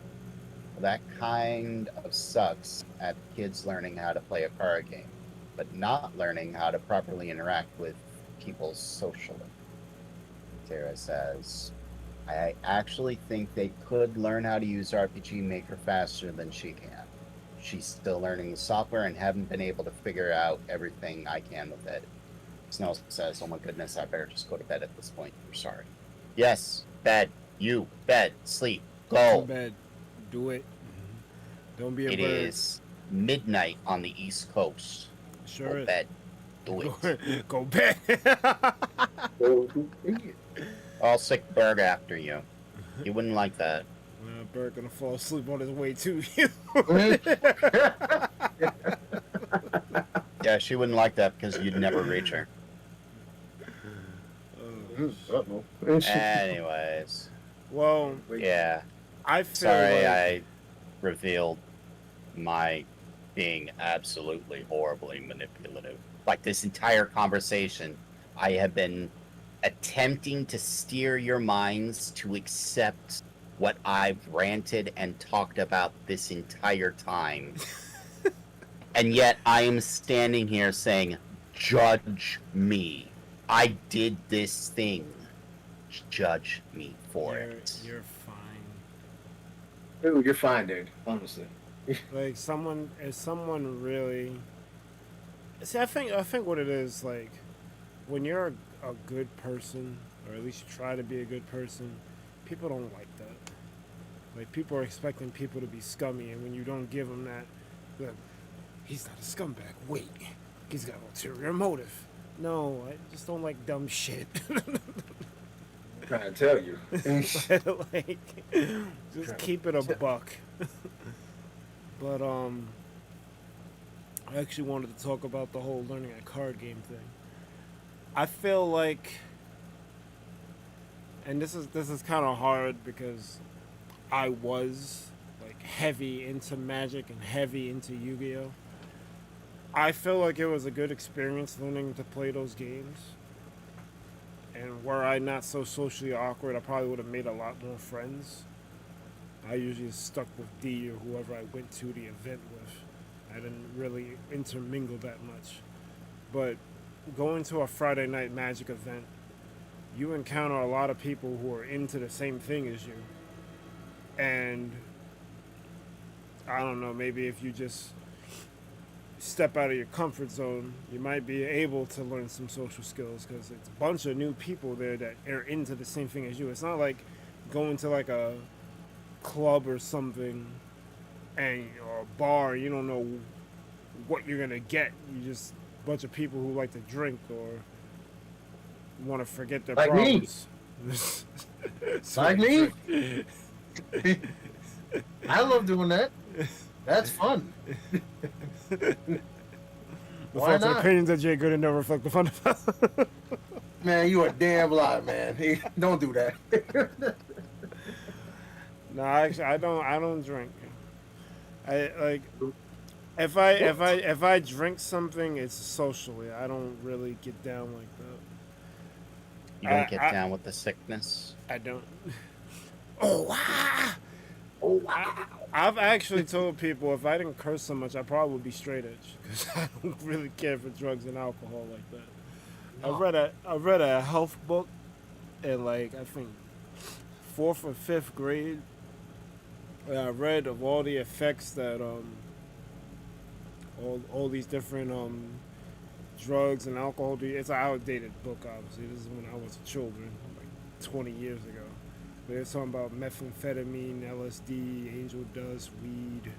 Well, that kind of sucks at kids learning how to play a card game, but not learning how to properly interact with people socially. Tara says, I actually think they could learn how to use RPG Maker faster than she can. She's still learning the software and haven't been able to figure out everything I can with it. Snow says, oh my goodness, I better just go to bed at this point. I'm sorry. Yes, bed. You, bed, sleep, go. To bed. Do it. Don't be a It bird. is midnight on the East Coast. Sure Go is. bed. Do it. Go bed. I'll sick Berg after you. You wouldn't like that. Bird gonna fall asleep on his way to you. Yeah, she wouldn't like that because you'd never reach her. Anyways. Well, Yeah. I feel Sorry, like I revealed my being absolutely horribly manipulative. Like this entire conversation, I have been attempting to steer your minds to accept what I've ranted and talked about this entire time. And yet I am standing here saying, judge me. I did this thing. Judge me for it. You're fine. Dude, you're fine, dude. Honestly. Like is someone really? See, I think what it is like, when you're a good person, or at least you try to be a good person, people don't like that. Like people are expecting people to be scummy, and when you don't give them that, like, he's not a scumbag. Wait, he's got ulterior motive. No, I just don't like dumb shit. Trying to tell you. Like, just keep it a buck. But I actually wanted to talk about the whole learning a card game thing. I feel like, and this is kind of hard because I was like heavy into Magic and heavy into Yu-Gi-Oh. I feel like it was a good experience learning to play those games. And were I not so socially awkward, I probably would have made a lot more friends. I usually stuck with D or whoever I went to the event with. I didn't really intermingle that much. But going to a Friday night Magic event, you encounter a lot of people who are into the same thing as you. And I don't know, maybe if you just step out of your comfort zone, you might be able to learn some social skills, because it's a bunch of new people there that are into the same thing as you. It's not like going to like a club or something or a bar, you don't know what you're gonna get. You just a bunch of people who like to drink or want to forget their like problems. Like me. I love doing that. That's fun. The Why thoughts and not? opinions that Jay Gooden don't reflect the fun of. Man, you a damn lie, man. Hey, don't do that. No, actually, I don't drink. I like if I drink something, it's socially. I don't really get down like that. You don't get down with the sickness? I don't. Oh wow! Oh wow. I've actually told people if I didn't curse so much, I probably would be straight edge, because I don't really care for drugs and alcohol like that. No. I read a health book in like I think 4th or 5th grade. And I read of all the effects that all these different drugs and alcohol do. It's an outdated book, obviously. This is when I was a children, like 20 years ago. But it's talking about methamphetamine, LSD, angel dust, weed,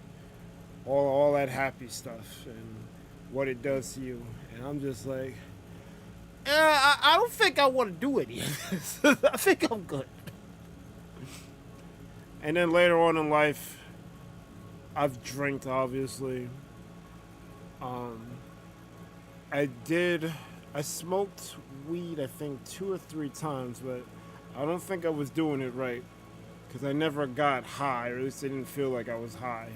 all that happy stuff, and what it does to you. And I'm just like, I don't think I want to do any of this. I think I'm good. And then later on in life, I've drank, obviously. I smoked weed, I think, 2 or 3 times, but I don't think I was doing it right, because I never got high, or at least I didn't feel like I was high.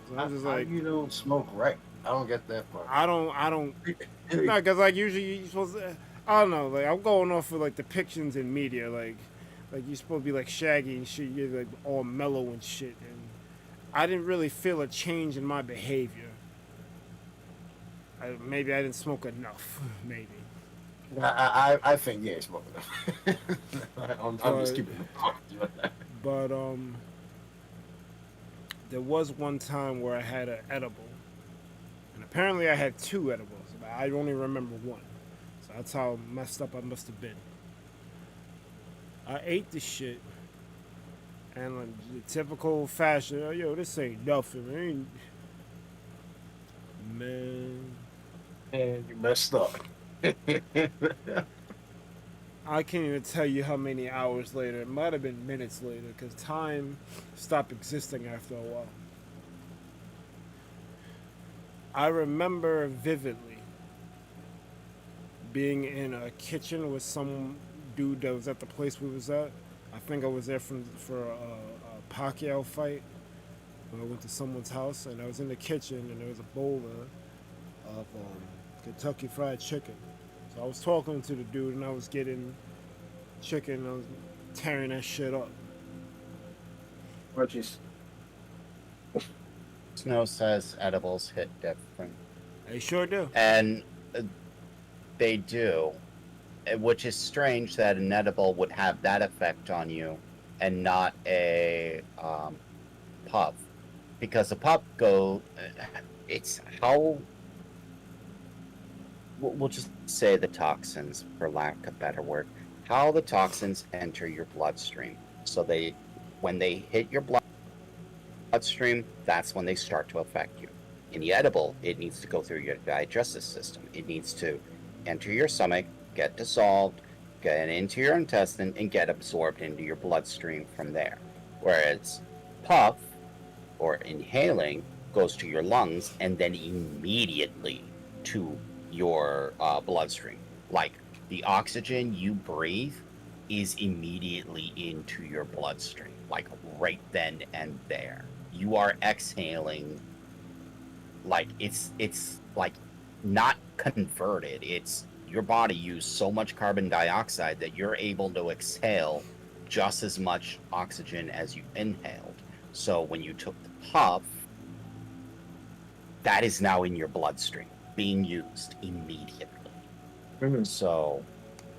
So I'm just like, you don't smoke right. I don't get that part. I don't, no, because like usually you're supposed to, I don't know, like I'm going off of like depictions in media, like you're supposed to be like Shaggy and shit, you're like all mellow and shit, and I didn't really feel a change in my behavior. Maybe I didn't smoke enough, maybe. I think you ain't smoking enough. I'm just keeping it. But there was one time where I had an edible, and apparently I had 2 edibles, but I only remember one. So that's how messed up I must have been. I ate the shit, and like the typical fashion, oh, yo, this ain't nothing, man. And you messed up. I can't even tell you how many hours later. It might have been minutes later, because time stopped existing after a while. I remember vividly being in a kitchen with some dude that was at the place we was at. I think I was there for a Pacquiao fight. I went to someone's house, and I was in the kitchen, and there was a bowl of Kentucky Fried Chicken. So I was talking to the dude, and I was getting chicken. I was tearing that shit up. What you? Snow says edibles hit different. They sure do. And they do, which is strange that an edible would have that effect on you and not a puff. Because a puff it's how, we'll just say the toxins, for lack of a better word, how the toxins enter your bloodstream. So when they hit your bloodstream, that's when they start to affect you. In the edible, it needs to go through your digestive system. It needs to enter your stomach, get dissolved, get into your intestine, and get absorbed into your bloodstream from there. Whereas puff or inhaling goes to your lungs and then immediately to your bloodstream. Like the oxygen you breathe is immediately into your bloodstream, like right then and there. You are exhaling, like it's like not converted. It's your body used so much carbon dioxide that you're able to exhale just as much oxygen as you inhaled. So when you took the puff, that is now in your bloodstream, being used immediately. Mhm. So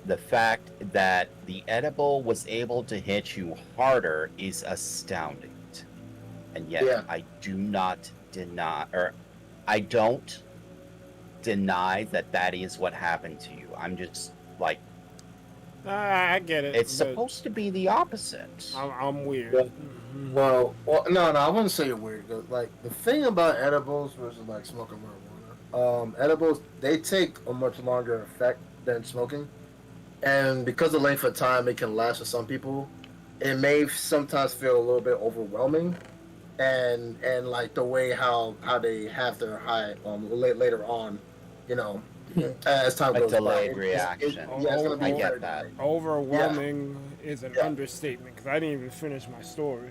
the fact that the edible was able to hit you harder is astounding. And yet Yeah. I don't deny that that is what happened to you. I'm just like, I get it. it's but supposed to be the opposite. I'm weird. Yeah. Mhm. Well, no, I wouldn't say you're weird. Like the thing about edibles versus like smoking marijuana, edibles they take a much longer effect than smoking, and because of the length of time it can last for some people, it may sometimes feel a little bit overwhelming, and like the way how they have their high later on, you know, as time A goes by. delayed reaction. Yeah, it's gonna be I very get that. delayed. Overwhelming is an Yeah. understatement because I didn't even finish my story.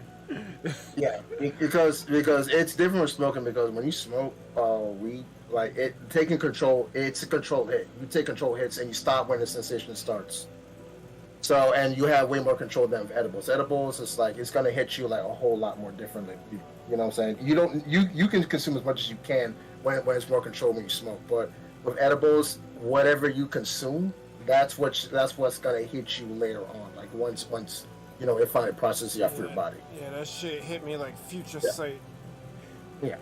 Yeah, because it's different with smoking. Because when you smoke weed, like it taking control, it's a control hit. You take control hits and you stop when the sensation starts. So and you have way more control than with edibles. Edibles, it's like it's gonna hit you like a whole lot more differently. You know what I'm saying? You can consume as much as you can when it's more control when you smoke. But with edibles, whatever you consume, that's what's gonna hit you later on. Like once it finally processes out through your body. Yeah, that shit hit me like future Yeah. sight. Yeah.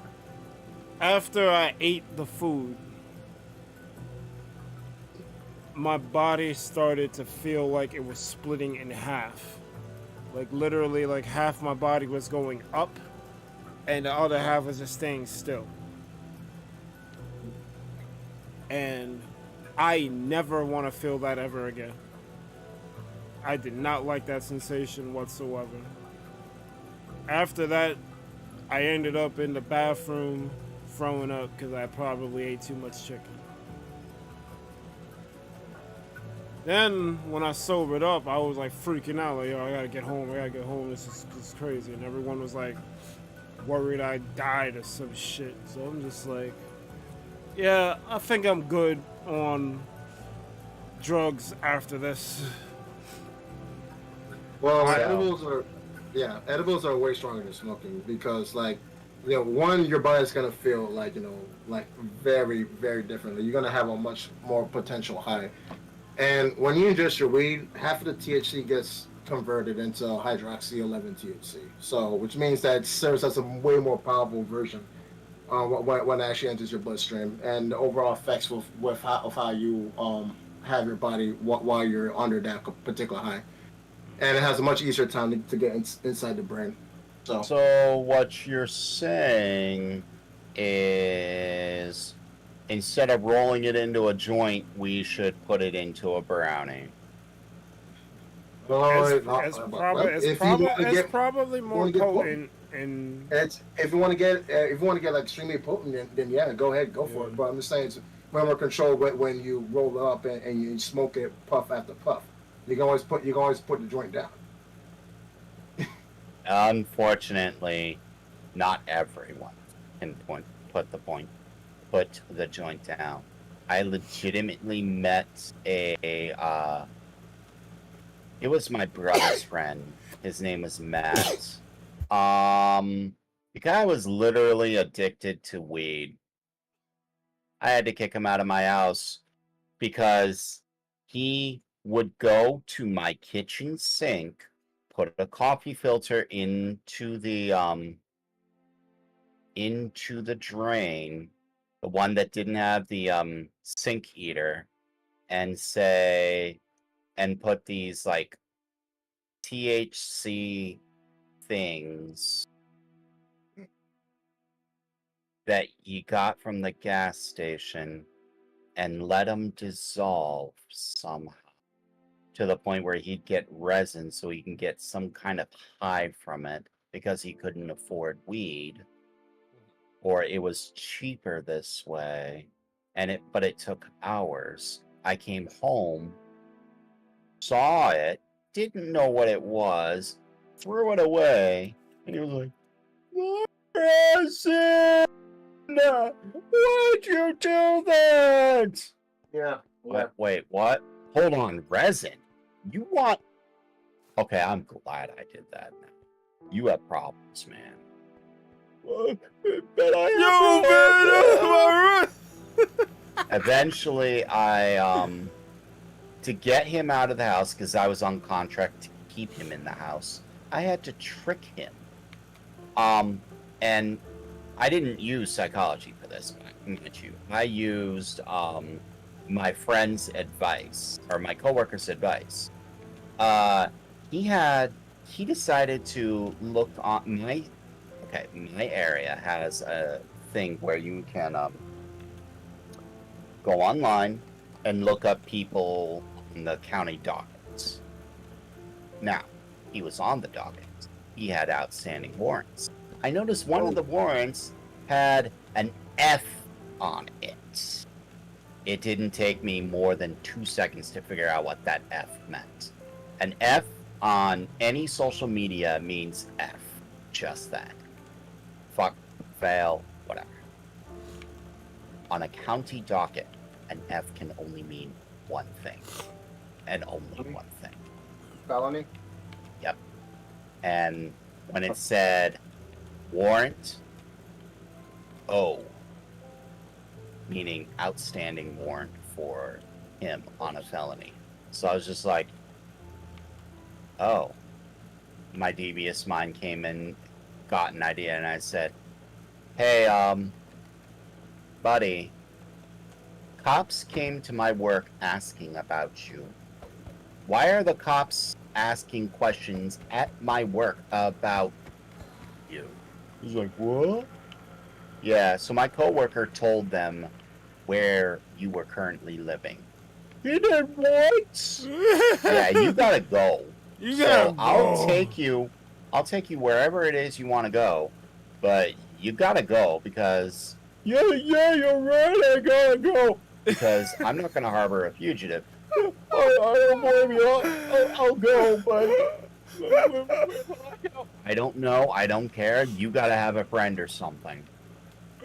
After I ate the food, my body started to feel like it was splitting in half. Like literally, like half my body was going up, and the other half was just staying still. And I never want to feel that ever again. I did not like that sensation whatsoever. After that, I ended up in the bathroom throwing up because I probably ate too much chicken. Then, when I sobered up, I was like freaking out, like, yo, I gotta get home, this is crazy. And everyone was like worried I died or some shit. So I'm just like, yeah, I think I'm good on drugs after this. Well, I edibles are way stronger than smoking because, like, one, your body's gonna feel like like very, very differently. You're gonna have a much more potential high, and when you ingest your weed, half of the THC gets converted into hydroxy 11 THC. So, which means that it serves as a way more powerful version when it actually enters your bloodstream, and the overall effects with how you have your body while you're under that particular high. And it has a much easier time to get inside the brain. So what you're saying is, instead of rolling it into a joint, we should put it into a brownie. Well, It's probably more potent and if you want to get like extremely potent, then yeah, go ahead, go for it. But I'm just saying, it's way more control when you roll it up and you smoke it puff after puff. You can always put the joint down. Unfortunately, not everyone can put the joint down. I legitimately met it was my brother's friend. His name was Matt. The guy was literally addicted to weed. I had to kick him out of my house because he would go to my kitchen sink, put a coffee filter into the drain, the one that didn't have the sink heater, and put these like THC things that you got from the gas station and let them dissolve somehow to the point where he'd get resin so he can get some kind of high from it because he couldn't afford weed, or it was cheaper this way, but it took hours. I came home, saw it, didn't know what it was, threw it away, and he was like, resin! Why'd you do that? Yeah. Wait, what? Hold on, resin? You want... Okay, I'm glad I did that now. You have problems, man. But I Eventually, to get him out of the house, because I was on contract to keep him in the house, I had to trick him. And I didn't use psychology for this, but I can get you. I used my friend's advice, or my coworker's advice. He decided to look on my area has a thing where you can go online and look up people in the county dockets. Now, he was on the docket. He had outstanding warrants. I noticed one of the warrants had an F on it. It didn't take me more than 2 seconds to figure out what that F meant. An F on any social media means F. Just that. Fuck, fail, whatever. On a county docket, an F can only mean one thing. And only one thing. Felony? Yep. And when it said warrant O, meaning outstanding warrant for him on a felony. So I was just like, oh. My devious mind came in, got an idea, and I said, hey, buddy, cops came to my work asking about you. Why are the cops asking questions at my work about you? He's like, what? Yeah, so my coworker told them where you were currently living. He did what? Yeah, you gotta go. I'll take you wherever it is you want to go, but you gotta go because you're right, I gotta go because I'm not gonna harbor a fugitive. I don't blame you. I'll go, but I don't know. I don't care. You gotta have a friend or something. I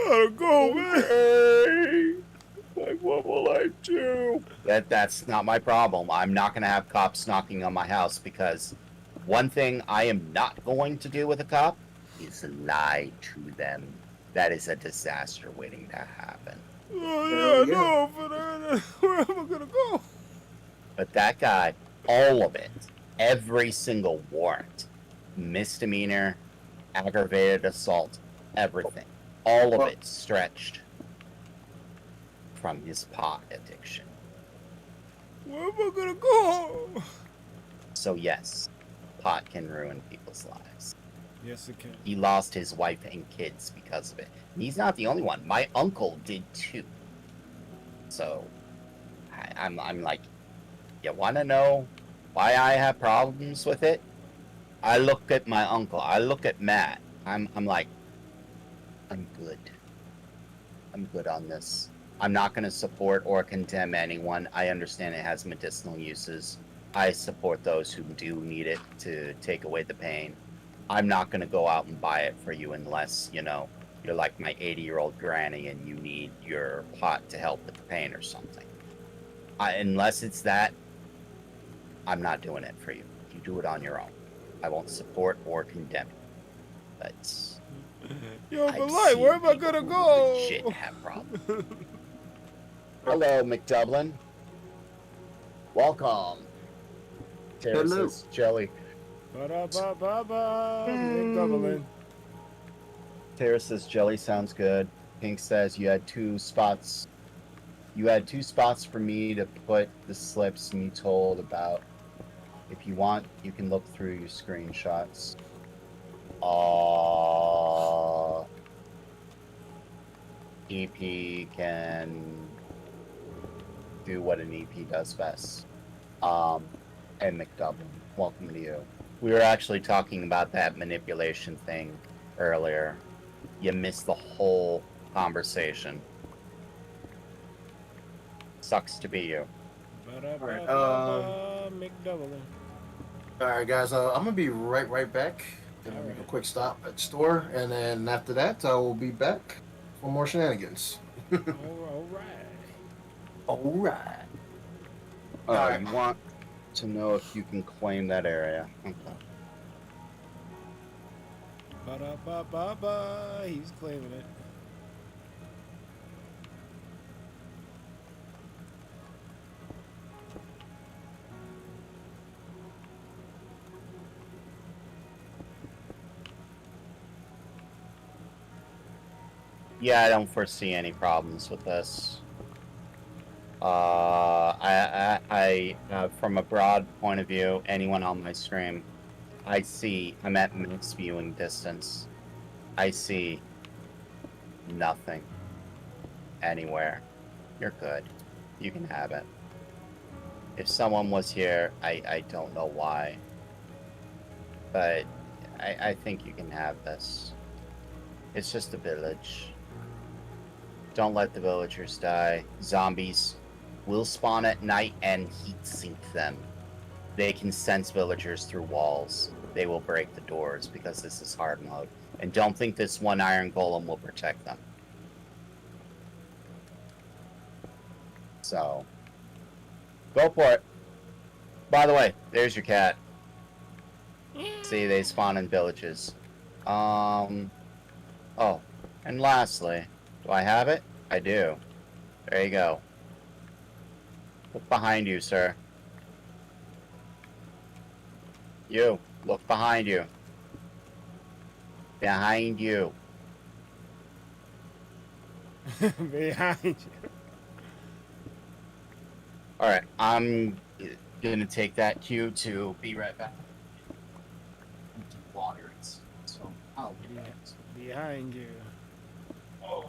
gotta go, man. Like, what will I do? That's not my problem. I'm not gonna have cops knocking on my house because one thing I am not going to do with a cop is lie to them. That is a disaster waiting to happen. Oh, yeah, no, but where am I gonna go? But that guy, all of it, every single warrant, misdemeanor, aggravated assault, everything, all of it stretched from his pot addiction. Where am I gonna go? So yes, pot can ruin people's lives. Yes, it can. He lost his wife and kids because of it. And he's not the only one. My uncle did too. So I'm like, you want to know why I have problems with it? I look at my uncle. I look at Matt. I'm like, I'm good. I'm good on this. I'm not going to support or condemn anyone. I understand it has medicinal uses. I support those who do need it to take away the pain. I'm not going to go out and buy it for you unless, you know, you're like my 80-year-old granny and you need your pot to help with the pain or something. Unless it's that, I'm not doing it for you. You do it on your own. I won't support or condemn it. But Yo, I've but like, where seen am I people gonna who go? legit have problems. Hello, McDublin. Welcome. Tara Hello. says Jelly. Ba-da-ba-ba-ba, McDoublin. Tara says Jelly sounds good. Pink says you had 2 spots. You had 2 spots for me to put the slips and you told about. If you want, you can look through your screenshots. EP can do what an EP does best. And McDublin, welcome to you. We were actually talking about that manipulation thing earlier. You missed the whole conversation. Sucks to be you. Ba-da-ba-ba-ba, McDoublin. All right, guys. I'm gonna be right back. Gonna make a Alright. quick stop at the store, and then after that, I will be back for more shenanigans. Alright. All right. Oh, you want to know if you can claim that area. Okay. Ba-da-ba-ba-ba, he's claiming it. Yeah, I don't foresee any problems with this. From a broad point of view, anyone on my stream, I'm at max viewing distance. I see nothing anywhere. You're good. You can have it. If someone was here, I don't know why. But I think you can have this. It's just a village. Don't let the villagers die. Zombies will spawn at night and heat sink them. They can sense villagers through walls. They will break the doors because this is hard mode. And don't think this one iron golem will protect them. So, go for it. By the way, there's your cat. See, they spawn in villages. Oh, and lastly, do I have it? I do. There you go. Look behind you, sir. You. Look behind you. Behind you. Behind you. Alright, I'm gonna take that cue to be right back. Water, so I'll be back. Behind you. Oh.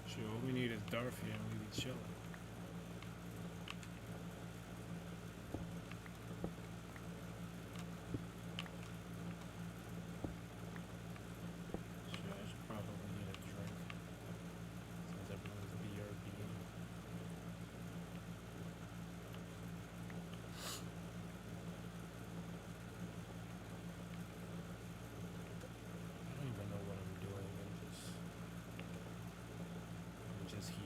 Sure, all we need is Darth here and we be chilling. Sure, I should probably get a drink. Since everyone's BRB. I don't even know what I'm doing. I'm just here.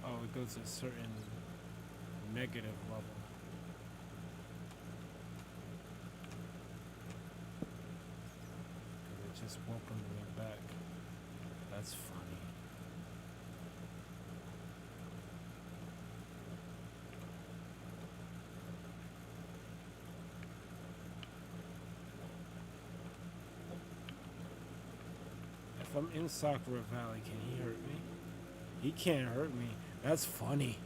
Oh, it goes to a certain negative level. It just welcomed me back. That's funny. If I'm in Sakura Valley, can he hurt me? He can't hurt me. That's funny.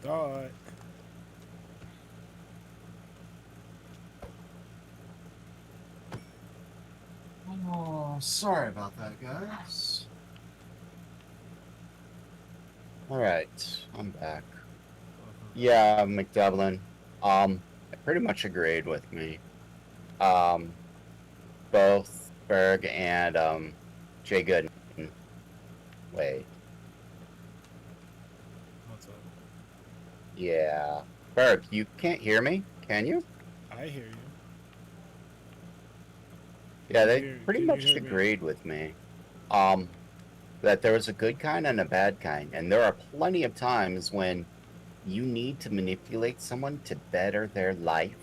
thought. Oh, sorry about that, guys. Alright, I'm back. Yeah, McDublin. Pretty much agreed with me. Both Berg and, Jay Gooden. Wait, What's up? yeah. Berg, you can't hear me, can you? I hear you. Yeah, they Can pretty you much hear me? agreed with me. That there was a good kind and a bad kind, and there are plenty of times when you need to manipulate someone to better their life,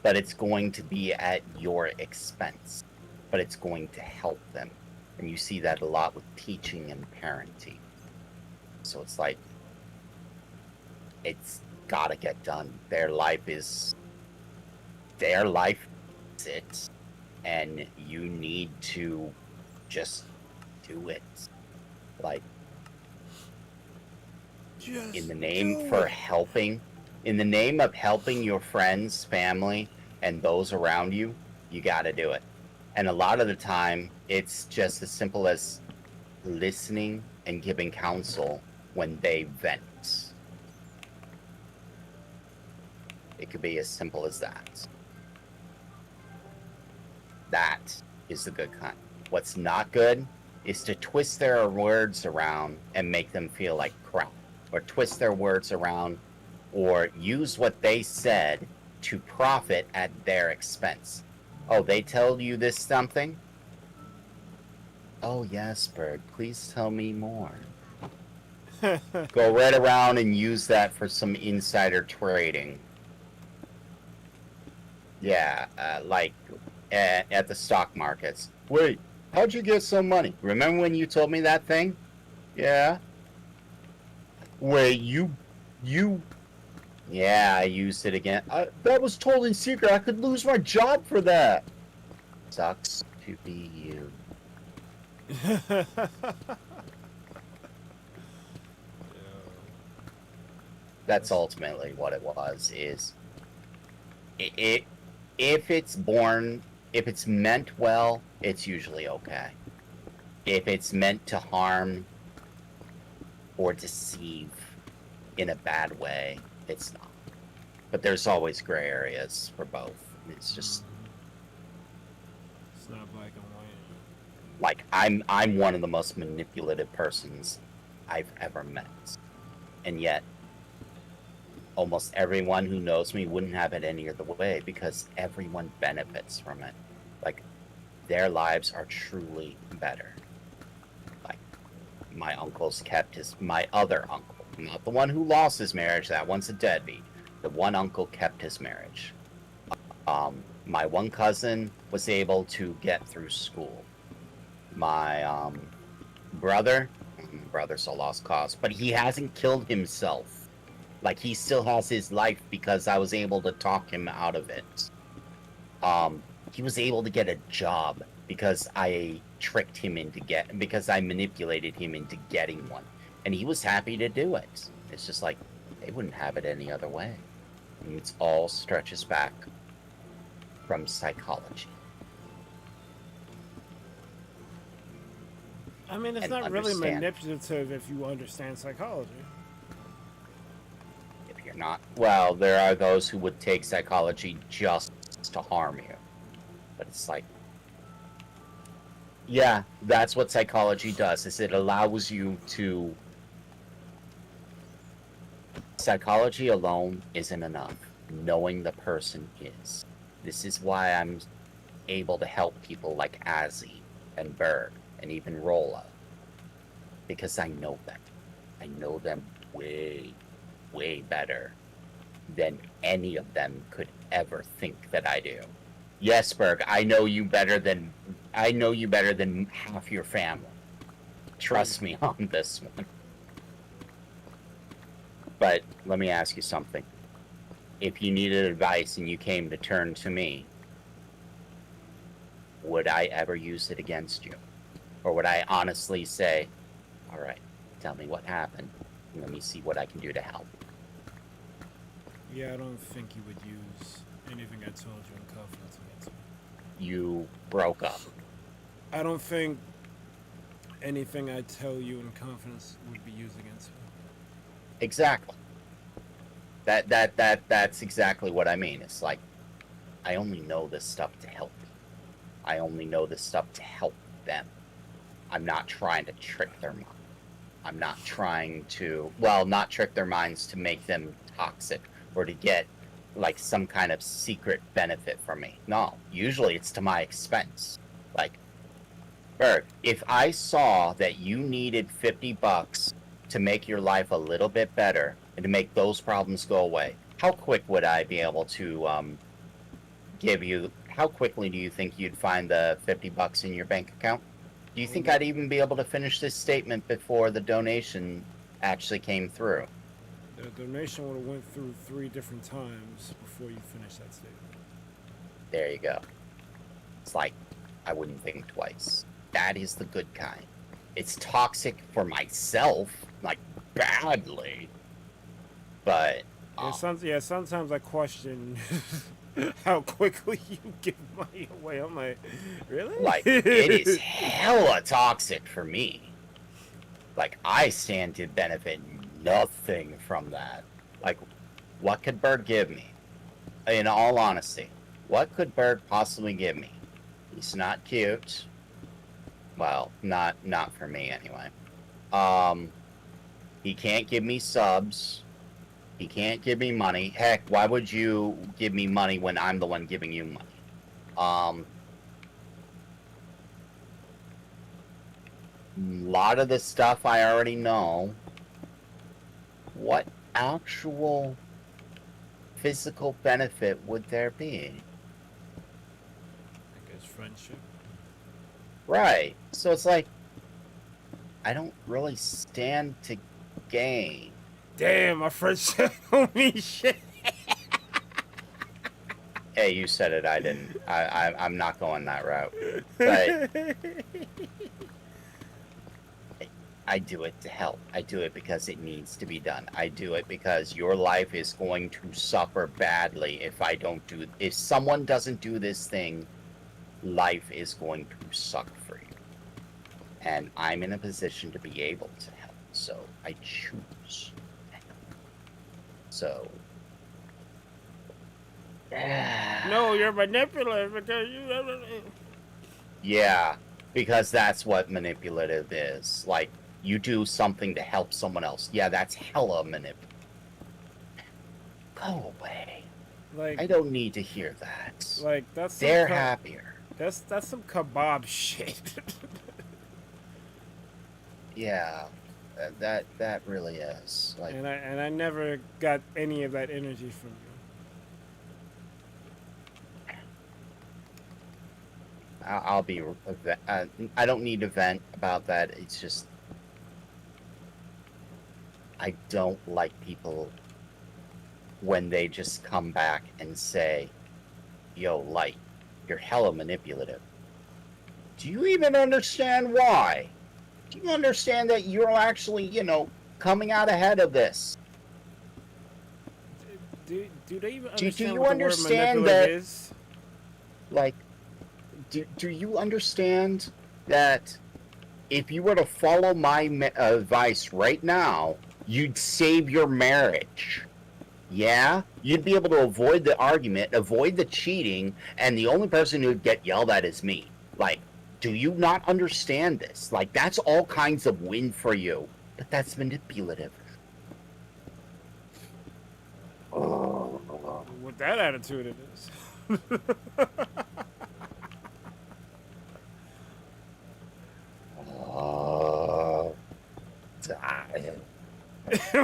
but it's going to be at your expense, but it's going to help them. And you see that a lot with teaching and parenting. So it's like, it's gotta get done. Their life is it, and you need to just do it. Like, Just in the name do for it. helping, in the name of helping your friends, family, and those around you, you gotta do it. And a lot of the time, it's just as simple as listening and giving counsel when they vent. It could be as simple as that. That is the good kind. What's not good is to twist their words around and make them feel like crap, or twist their words around, or use what they said to profit at their expense. Oh, they tell you this something? Oh, yes, Berg, please tell me more. Go right around and use that for some insider trading. Yeah, like at the stock markets. Wait, how'd you get some money? Remember when you told me that thing? Yeah. Wait, you. Yeah, I used it again. That was told in secret. I could lose my job for that. Sucks to be you. That's ultimately what it was. Is it if it's if it's meant well, it's usually okay. If it's meant to harm or deceive in a bad way, it's not. But there's always gray areas for both. It's just It's not black and white. like I'm one of the most manipulative persons I've ever met. And yet almost everyone who knows me wouldn't have it any other way because everyone benefits from it. Like, their lives are truly better. Like, my other uncle, not the one who lost his marriage, that one's a deadbeat. The one uncle kept his marriage. My one cousin was able to get through school. My brother's a lost cause, but he hasn't killed himself. Like, he still has his life because I was able to talk him out of it. He was able to get a job because I because I manipulated him into getting one. And he was happy to do it. It's just like, they wouldn't have it any other way. And it all stretches back from psychology. I mean, it's And not really understand. manipulative if you understand psychology. If you're not, well, there are those who would take psychology just to harm you. But it's like, yeah, that's what psychology does, is it allows you to... Psychology alone isn't enough. Knowing the person is. This is why I'm able to help people like Azzy and Berg and even Rolla. Because I know them. I know them way, way better than any of them could ever think that I do. Yes, Berg, I know you better than half your family. Trust me on this one. But let me ask you something. If you needed advice and you came to turn to me, would I ever use it against you? Or would I honestly say, all right, tell me what happened, Let me see what I can do to help. Yeah, I don't think you would use anything I told you in confidence against me. You broke up. I don't think anything I tell you in confidence would be used against me. Exactly. That's exactly what I mean. It's like, I only know this stuff to help you. I only know this stuff to help them. I'm not trying to trick their mind. I'm not trying to, well, not trick their minds to make them toxic or to get like some kind of secret benefit from me. No, usually it's to my expense. Like, Berg, if I saw that you needed $50 to make your life a little bit better and to make those problems go away, how quick would I be able to give you? How quickly do you think you'd find the $50 in your bank account? Do you think I'd even be able to finish this statement before the donation actually came through? The donation would have went through 3 different times before you finished that statement. There you go. It's like, I wouldn't think twice. That is the good kind. It's toxic for myself, like, badly. But, sometimes I question how quickly you give money away. I'm like, really? like, it is hella toxic for me. Like, I stand to benefit nothing from that. Like, what could Bird give me? In all honesty, what could Bird possibly give me? He's not cute. Well, not for me anyway. He can't give me subs. He can't give me money. Heck, why would you give me money when I'm the one giving you money? A lot of the stuff I already know. What actual physical benefit would there be? I guess friendship. Right. So it's like, I don't really stand to gain. Damn, my friendship don't mean shit. Hey, you said it, I didn't. I'm not going that route. But I do it to help. I do it because it needs to be done. I do it because your life is going to suffer badly if someone doesn't do this thing, life is going to suck for you. And I'm in a position to be able to help. So I choose to help. So No, you're manipulative because you. yeah, because that's what manipulative is. Like, you do something to help someone else. Yeah, that's hella manipulative. Go away. Like, I don't need to hear that. like that's some They're happier. That's some kebab shit. Yeah, that really is. Like, and I never got any of that energy from you. I'll be. I don't need to vent about that. It's just, I don't like people when they just come back and say, "Yo, Light, you're hella manipulative." Do you even understand why? Do you understand that you're actually, coming out ahead of this? Do they even Do understand you what understand the word manipulative that- is? Like, do you understand that if you were to follow my advice right now, you'd save your marriage? Yeah? You'd be able to avoid the argument, avoid the cheating, and the only person who'd get yelled at is me. Like, do you not understand this? Like, that's all kinds of win for you. But that's manipulative. Oh. With that attitude, it is.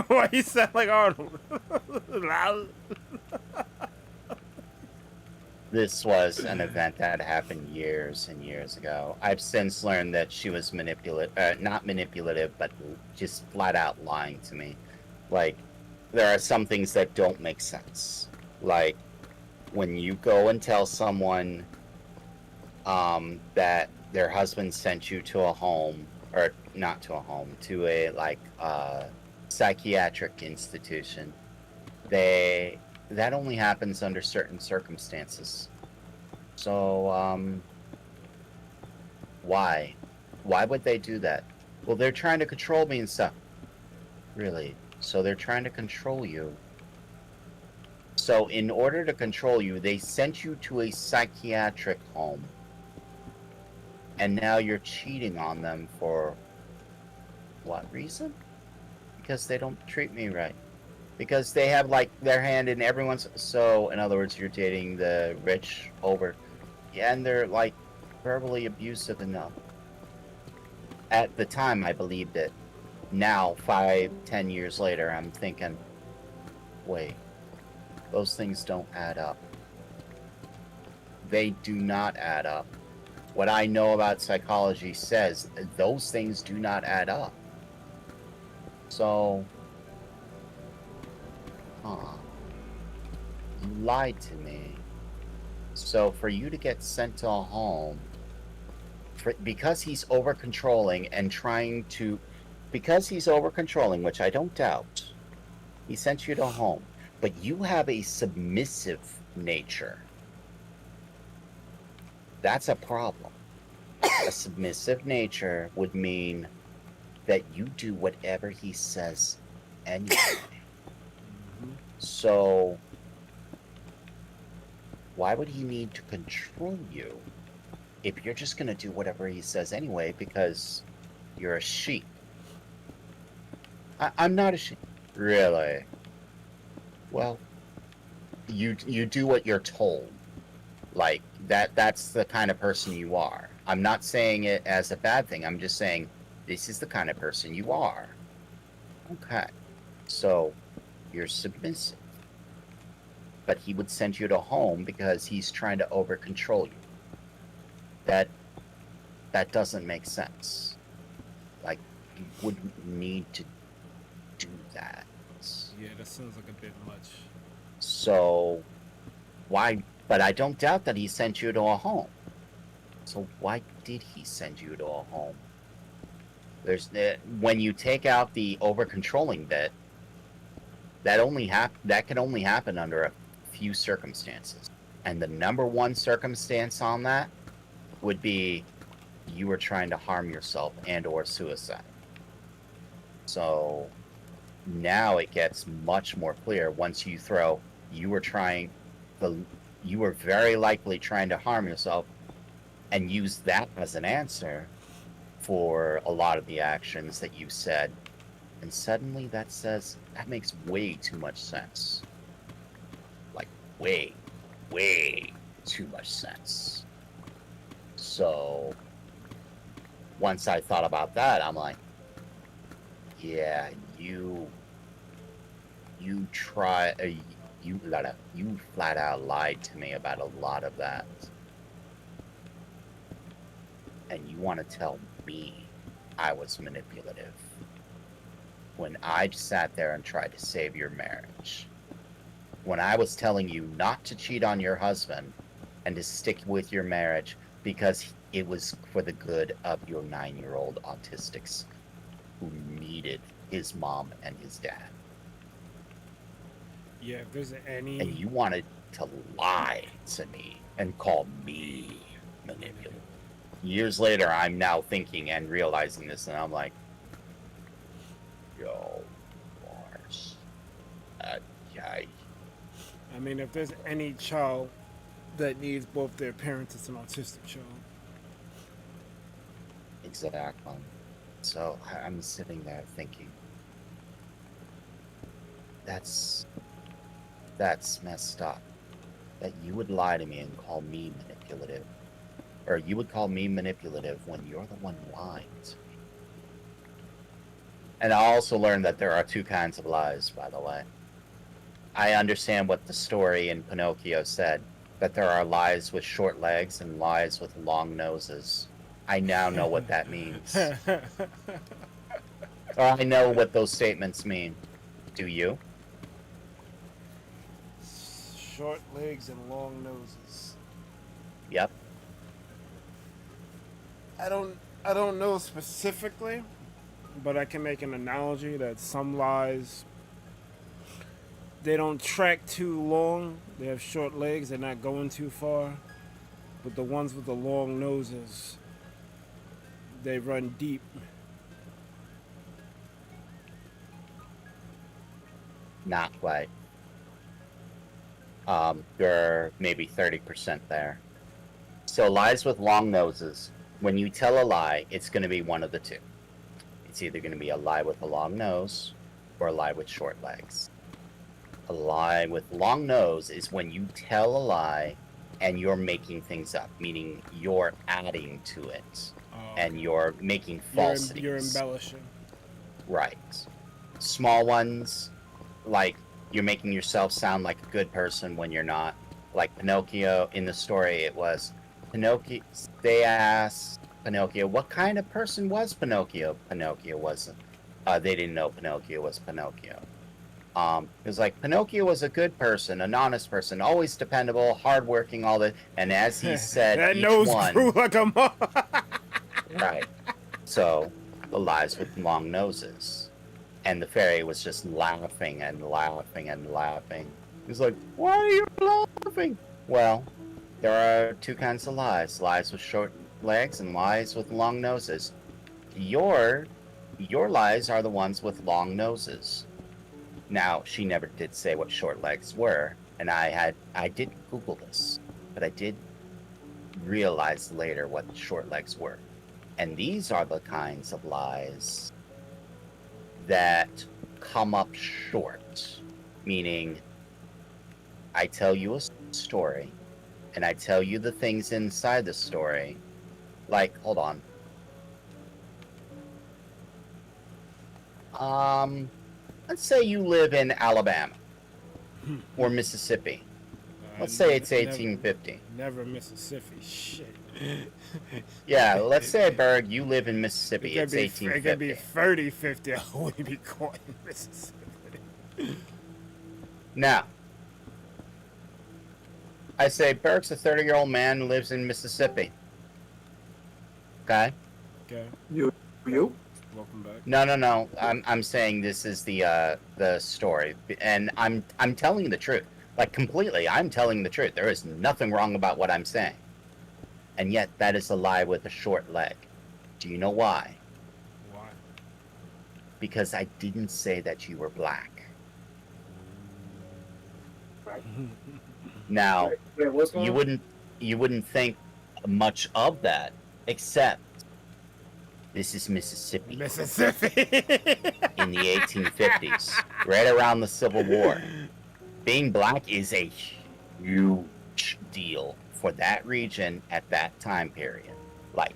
Why you sound like Arnold? This was an event that happened years and years ago. I've since learned that she was not manipulative, but just flat out lying to me. Like, there are some things that don't make sense. Like, when you go and tell someone that their husband sent you to a home, or not to a home, to a, psychiatric institution, that only happens under certain circumstances. So, why? Why would they do that? Well, they're trying to control me and stuff. Really? So they're trying to control you. So in order to control you, they sent you to a psychiatric home. And now you're cheating on them for what reason? Because they don't treat me right. Because they have like their hand in everyone's. So in other words, you're dating the rich over, and they're like verbally abusive enough. At the time, I believed it. Now, 5-10 years later, I'm thinking, wait, those things don't add up. They do not add up. What I know about psychology says those things do not add up. So, you lied to me. So for you to get sent to a home, because he's over controlling and trying to, because he's over controlling, which I don't doubt, he sent you to home. But you have a submissive nature. That's a problem. A submissive nature would mean that you do whatever he says anyway. So, why would he need to control you if you're just going to do whatever he says anyway because you're a sheep? I'm not a sheep. Really? Well, you do what you're told. Like, that's the kind of person you are. I'm not saying it as a bad thing. I'm just saying this is the kind of person you are. Okay. So, you're submissive. But he would send you to home because he's trying to over-control you. That doesn't make sense. Like, you wouldn't need to do that. Yeah, that sounds like a bit much. So, why? But I don't doubt that he sent you to a home. So why did he send you to a home? When you take out the over-controlling bit, that can only happen under a few circumstances. And the number one circumstance on that would be you were trying to harm yourself and or suicide. So now it gets much more clear once you throw you were very likely trying to harm yourself and use that as an answer for a lot of the actions that you said. And suddenly that makes way too much sense. Like way too much sense. So once I thought about that, I'm like, yeah, you flat out lied to me about a lot of that. And you want to tell me I was manipulative when I sat there and tried to save your marriage. When I was telling you not to cheat on your husband and to stick with your marriage because it was for the good of your 9-year-old autistics who needed his mom and his dad. Yeah, if there's any... And you wanted to lie to me and call me manipulative. Years later, I'm now thinking and realizing this, and I'm like, yo, Mars. Yay. I mean, if there's any child that needs both their parents, it's an autistic child. Exactly. So I'm sitting there thinking, that's messed up. That you would lie to me and call me manipulative. Or you would call me manipulative when you're the one lying to me. And I also learned that there are two kinds of lies, by the way. I understand what the story in Pinocchio said, that there are lies with short legs and lies with long noses. I now know what that means. Or I know what those statements mean. Do you? Short legs and long noses. Yep. I don't know specifically, but I can make an analogy that some lies, they don't track too long. They have short legs. They're not going too far. But the ones with the long noses, they run deep. Not quite. You're maybe 30% there. So lies with long noses. When you tell a lie, it's going to be one of the two. It's either going to be a lie with a long nose or a lie with short legs. A lie with long nose is when you tell a lie and you're making things up, meaning you're adding to it and you're making falsities. You're embellishing. Right. Small ones, like you're making yourself sound like a good person when you're not. Like Pinocchio in the story, it was Pinocchio. They asked Pinocchio, what kind of person was Pinocchio? Pinocchio wasn't. They didn't know Pinocchio was Pinocchio. It was like Pinocchio was a good person, an honest person, always dependable, hardworking, all that. And as he said, that each nose one, grew like a mo- right. So the lies with long noses, and the fairy was just laughing and laughing and laughing. He was like, "Why are you laughing?" Well, there are two kinds of lies: lies with short legs and lies with long noses. Your lies are the ones with long noses. Now, she never did say what short legs were, and I did Google this, but I did realize later what short legs were. And these are the kinds of lies that come up short, meaning I tell you a story, and I tell you the things inside the story, like, hold on. Let's say you live in Alabama or Mississippi. Let's say it's 1850. Never Mississippi. Shit. Yeah, let's say, Berg, you live in Mississippi. It It's could 1850. It could be 30-50. I wouldn't be caught in Mississippi. Now, I say Berg's a 30-year-old man who lives in Mississippi. Okay? Okay. You? Welcome back. No. I'm saying this is the story, and I'm telling the truth, like completely. I'm telling the truth. There is nothing wrong about what I'm saying, and yet that is a lie with a short leg. Do you know why? Why? Because I didn't say that you were black. Right. Now, Wait, what's going on? you wouldn't think much of that, except this is Mississippi Mississippi. in the 1850s, right around the Civil War. Being black is a huge deal for that region at that time period. Like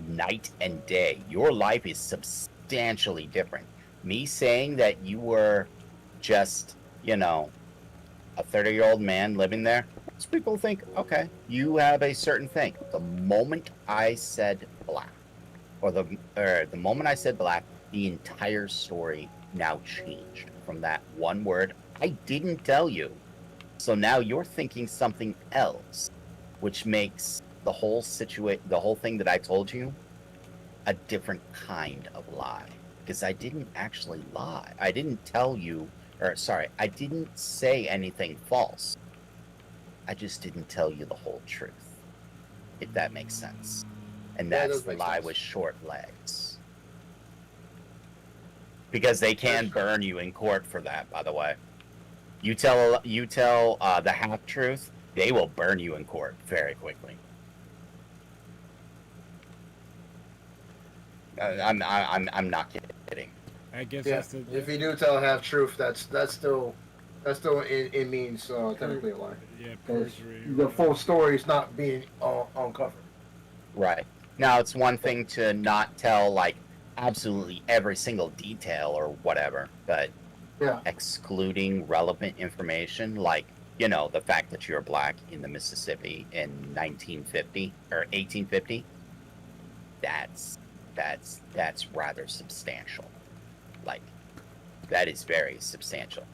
night and day. Your life is substantially different. Me saying that you were just, a 30-year-old man living there, most people think, okay, you have a certain thing. The moment I said black, or the moment I said black, the entire story now changed from that one word. I didn't tell you. So now you're thinking something else, which makes the whole thing that I told you a different kind of lie. Because I didn't actually lie. I didn't tell you, I didn't say anything false. I just didn't tell you the whole truth, if that makes sense. And Yeah, it that's does the make lie sense. with short legs. Because they can burn you in court for that, by the way. You tell the half truth, they will burn you in court very quickly. I'm not kidding. I guess Yeah. that's the. If you do tell half truth, that's still it means technically a lie. Yeah, 'Cause perjury. the full story is not being uncovered. Right. Now, it's one thing to not tell, like, absolutely every single detail or whatever, but Yeah. excluding relevant information, like, the fact that you're black in the Mississippi in 1950 or 1850, that's rather substantial. Like, that is very substantial.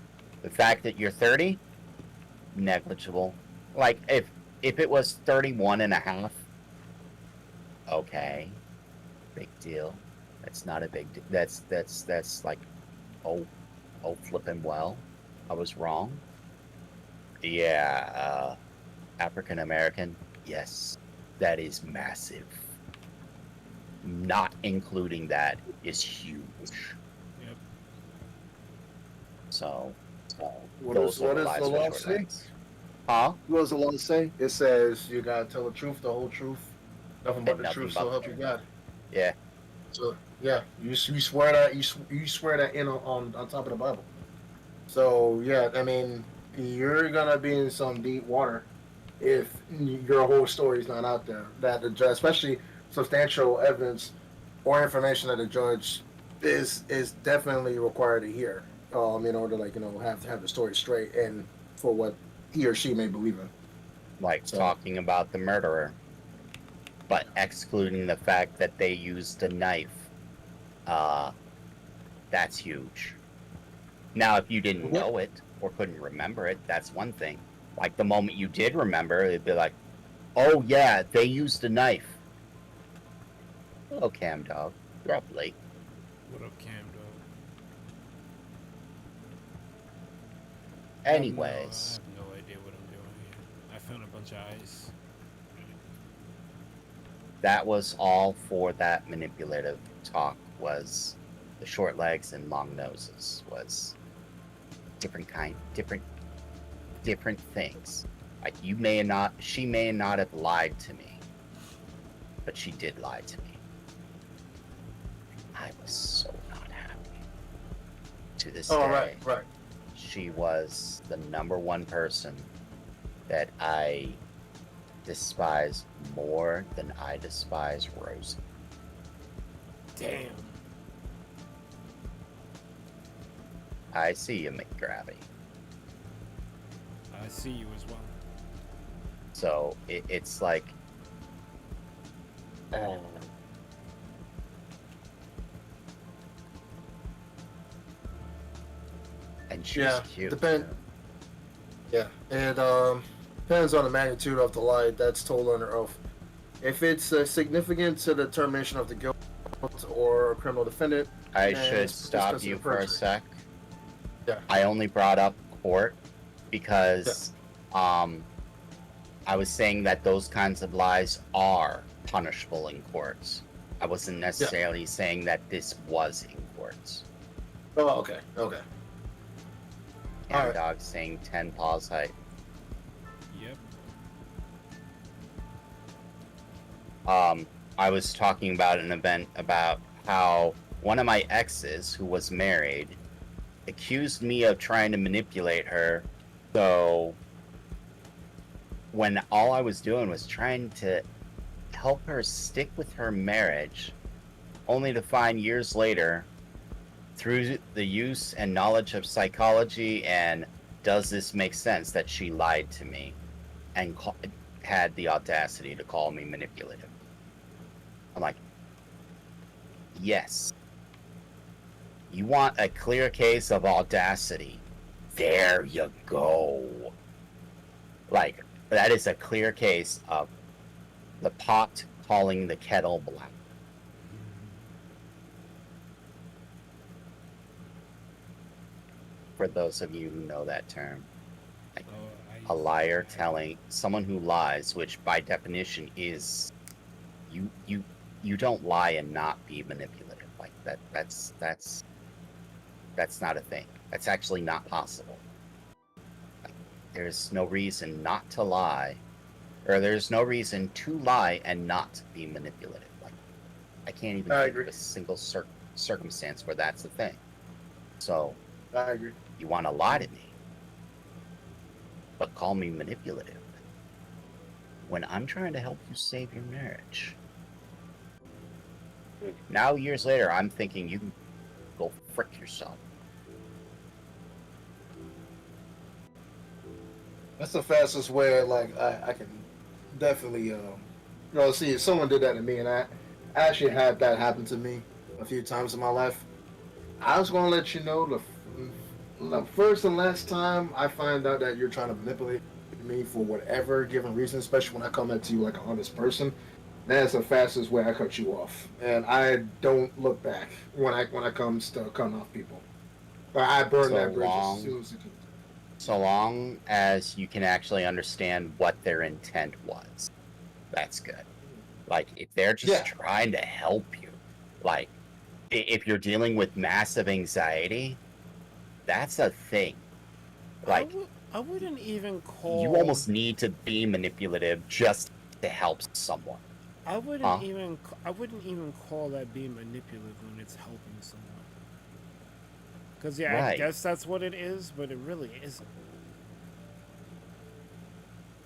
The fact that you're 30, negligible. Like, if it was 31 and a half, okay, big deal. That's not a big. That's like, oh, flipping well. I was wrong. Yeah, African American. Yes, that is massive. Not including that is huge. Yep. So, What those are what the is the lies for law short say? legs. Huh? What does the law say? It says you gotta tell the truth, the whole truth, nothing but And the nothing truth. but So the help you truth. God. Yeah. So yeah, you swear that you swear that in on top of the Bible. So yeah, I mean, you're gonna be in some deep water if your whole story is not out there. That the judge, especially substantial evidence or information that the judge is definitely required to hear, in order to, like, have the story straight and for what he or she may believe in. Like So talking about the murderer, but excluding the fact that they used a knife. Uh, that's huge. Now, if you didn't yeah, know it or couldn't remember it, that's one thing. Like the moment you did remember, it'd be like, oh yeah, they used a knife. Hello, Cam Dog. You're up late. What up, Cam dog? I Anyways, have no idea what I'm doing here. I found a bunch of ice. that was all for that manipulative talk. Was the short legs and long noses was different things. Like she may not have lied to me, but she did lie to me. I was so not happy. To this oh day, right. she was the number one person that I despise more than I despise Rosie. Damn. I see you, McGravity. I see you as well. So it's like, and she's Yeah, cute. Yeah, it depends on the magnitude of the lie that's told under oath. If it's significant to the determination of the guilt or criminal defendant, I then should it's stop considered you for a perjury. sec. Yeah. I only brought up court because I was saying that those kinds of lies are punishable in courts. I wasn't necessarily saying that this was in courts. Oh, okay. And Alright. dog saying 10 paws height. Yep. I was talking about an event about how one of my exes, who was married, accused me of trying to manipulate her. So when all I was doing was trying to help her stick with her marriage, only to find years later, through the use and knowledge of psychology and does this make sense, that she lied to me and had the audacity to call me manipulative. I'm like, yes. You want a clear case of audacity? There you go. Like, that is a clear case of the pot calling the kettle black. For those of you who know that term. Like, a liar telling someone who lies, which by definition is you don't lie and not be manipulative. Like that's not a thing. That's actually not possible. Like, there's no reason not to lie, or there's no reason to lie and not be manipulative. Like, I can't even think of a single circumstance where that's the thing. So I agree. you want to lie to me, but call me manipulative when I'm trying to help you save your marriage. Now, years later, I'm thinking you can go frick yourself. That's the fastest way. Like I can definitely, see if someone did that to me, and I actually had that happen to me a few times in my life. I was gonna let you know the first and last time I find out that you're trying to manipulate me for whatever given reason, especially when I come at you like an honest person, That's the fastest way I cut you off, and I don't look back when I comes to cutting off people. But I burn So that bridge as long, soon as it can. so long as you can actually understand what their intent was, that's good. Like, if they're just Yeah. trying to help you, like, if you're dealing with massive anxiety, that's a thing. Like, I wouldn't even call. you almost need to be manipulative just to help someone. I wouldn't Huh? even. I wouldn't even call that being manipulative when it's helping someone. Because yeah, I Right. guess that's what it is, but it really isn't.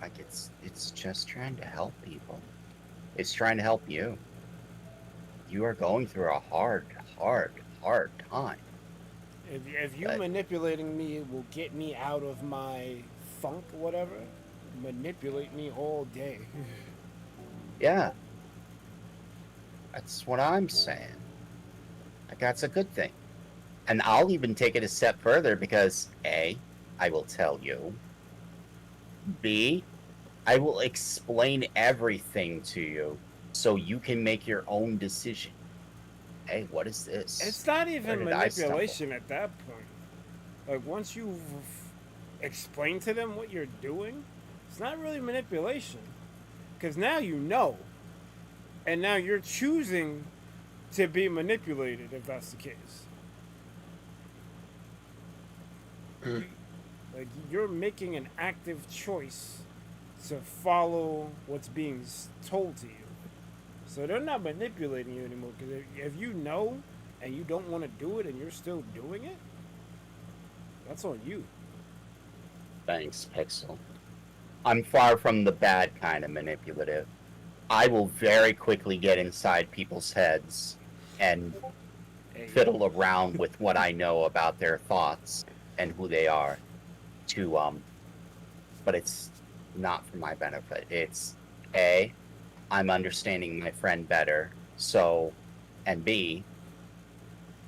Like, it's just trying to help people. It's trying to help you. You are going through a hard time. If you But- manipulating me will get me out of my funk, or whatever, manipulate me all day. Yeah. That's what I'm saying. Like, that's a good thing. And I'll even take it a step further because A, I will tell you. B, I will explain everything to you so you can make your own decision. Hey, what is this? It's not even Where did I stumble? manipulation at that point. Like once you've explained to them what you're doing, it's not really manipulation, because now you know, and now you're choosing to be manipulated if that's the case. Like you're making an active choice to follow what's being told to you. So they're not manipulating you anymore. Because if you know and you don't want to do it and you're still doing it, that's on you. Thanks, Pixel. I'm far from the bad kind of manipulative. I will very quickly get inside people's heads and Hey, fiddle around with what I know about their thoughts and who they are but it's not for my benefit. It's A, I'm understanding my friend better, so, and B,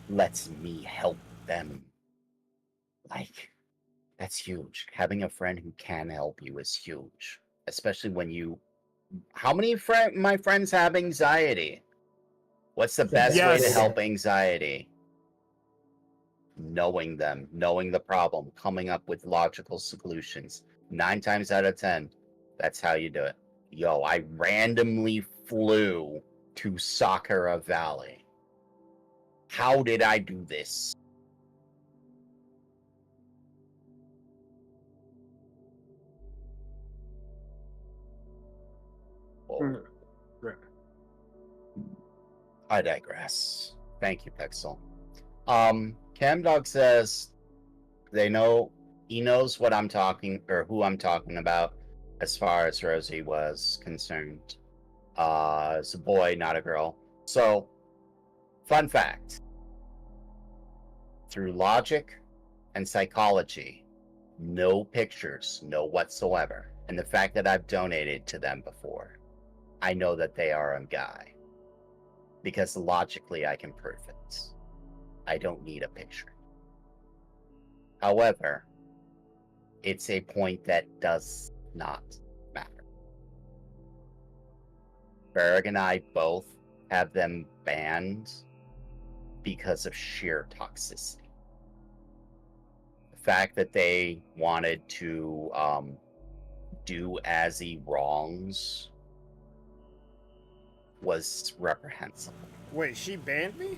lets me help them. Like, that's huge. Having a friend who can help you is huge. Especially when you, how many my friends have anxiety? What's the best way to Yes. help anxiety? Knowing them, knowing the problem, coming up with logical solutions. 9 times out of 10, that's how you do it. Yo, I randomly flew to Sakura Valley. How did I do this? Oh, Right. I digress. Thank you, Pixel. Camdog says he knows what I'm talking, or who I'm talking about as far as Rosie was concerned. It's a boy, not a girl. So, fun fact. Through logic and psychology, no pictures, no whatsoever. And the fact that I've donated to them before, I know that they are a guy. Because logically I can prove it. I don't need a picture. However, it's a point that does not matter. Berg and I both have them banned because of sheer toxicity. The fact that they wanted to do Azzy wrongs was reprehensible. wait, she banned me?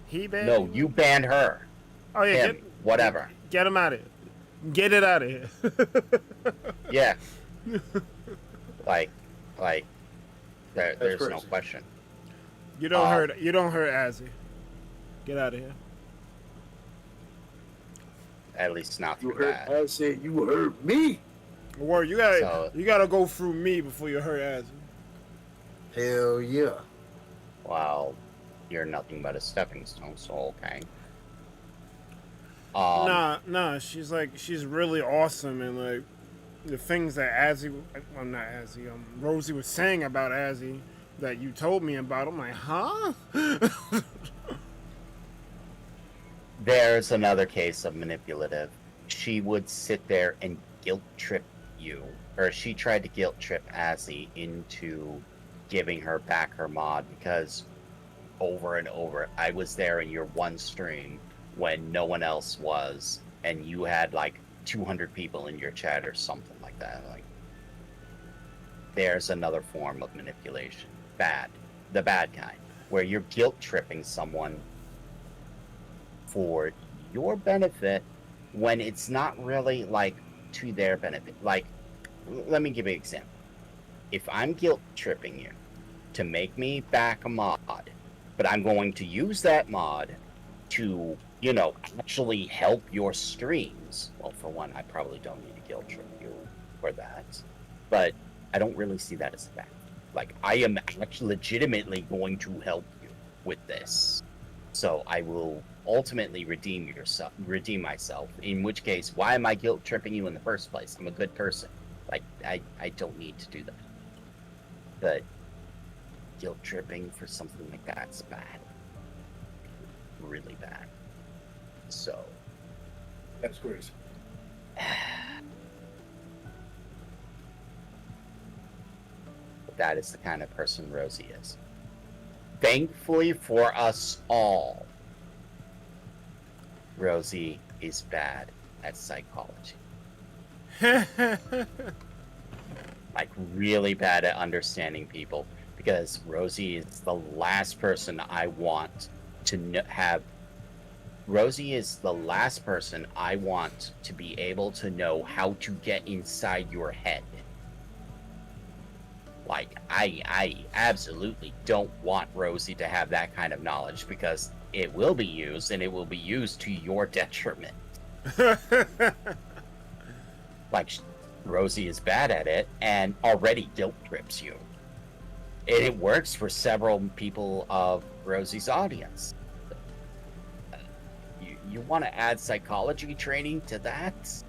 He banned No, me? you banned her. Oh yeah, Him, whatever. Get him out of here. Get it out of here. Yeah. like, there's no crazy. question. You don't hurt. You don't hurt Azzy. Get out of here. At least not You through heard? that. I said you heard me. Or you gotta go through me before you hurt Azzy. Hell yeah. Well, you're nothing but a stepping stone, so okay. Nah. She's really awesome, and like the things that Rosie was saying about Azzy that you told me about. I'm like, huh? There's another case of manipulative. She would sit there and guilt trip you, or she tried to guilt trip Azzy into giving her back her mod because over and over, I was there in your one stream when no one else was, and you had like 200 people in your chat or something like that. Like, there's another form of manipulation. Bad. The bad kind. Where you're guilt tripping someone for your benefit when it's not really like to their benefit. Like, let me give you an example. If I'm guilt tripping you to make me back a mod, but I'm going to use that mod to, you know, actually help your streams. Well, for one, I probably don't need to guilt trip you for that. But I don't really see that as a bad. Like, I am actually legitimately going to help you with this. So I will ultimately redeem myself. In which case, why am I guilt tripping you in the first place? I'm a good person. Like, I don't need to do that. But guilt tripping for something like that's bad. Really bad. So That's crazy. that is the kind of person Rosie is. Thankfully for us all, Rosie is bad at psychology. Like, really bad at understanding people, because Rosie is the last person I want to have. Rosie is the last person I want to be able to know how to get inside your head. Like, I absolutely don't want Rosie to have that kind of knowledge, because it will be used, and it will be used to your detriment. Like, Rosie is bad at it, and already guilt trips you. And it works for several people of Rosie's audience. You want to add psychology training to that?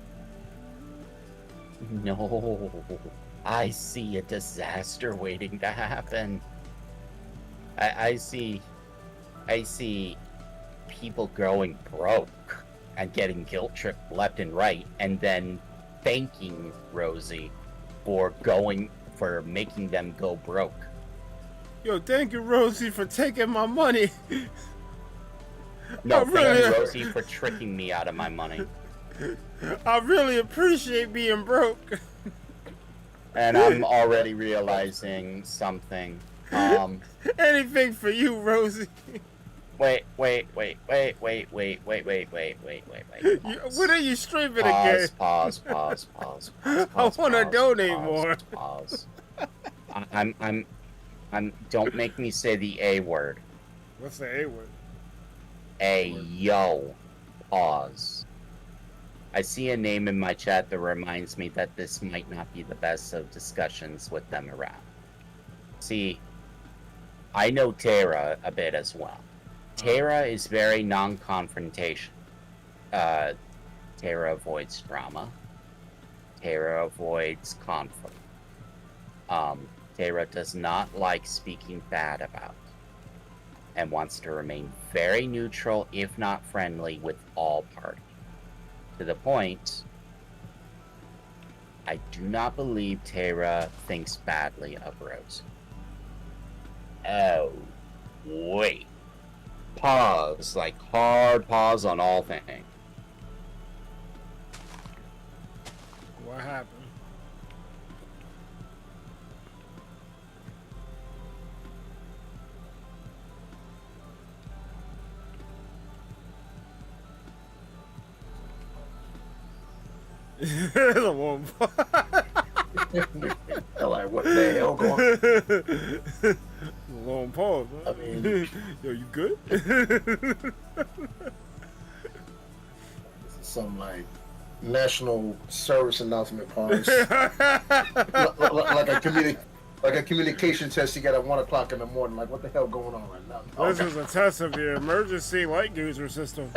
No. I see a disaster waiting to happen. I see people going broke and getting guilt tripped left and right, and then thanking Rosie for making them go broke. Yo, thank you, Rosie, for taking my money. No, thank you, Rosie, for tricking me out of my money. I really appreciate being broke. And I'm already realizing something. Anything for you, Rosie. Wait. What are you streaming again? Pause. I want to donate more. Pause. Don't make me say the A word. What's the A word? Yo. Pause. I see a name in my chat that reminds me that this might not be the best of discussions with them around. See, I know Tara a bit as well. Tara is very non-confrontation. Tara avoids drama. Tara avoids conflict. Tara does not like speaking bad about, and wants to remain very neutral, if not friendly, with all parties. To the point, I do not believe Tara thinks badly of Rose. Oh, wait. Pause, like hard pause on all things. What happened? The one. Like, what the hell going on? Long pause. Huh? I mean, yo, you good? This is some like national service announcement pause. like a communication test you get at 1 o'clock in the morning. Like, what the hell going on right now? This is a test of your emergency light user system.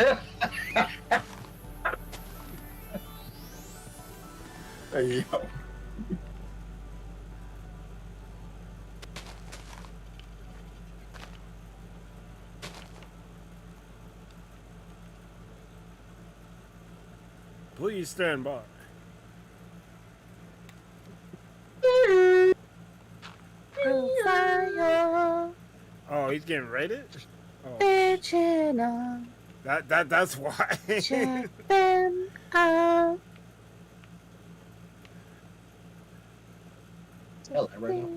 Hey, yo. Please stand by. Confirm. Oh, he's getting raided? Oh, Bitchin' that's why. check them out. I like right now.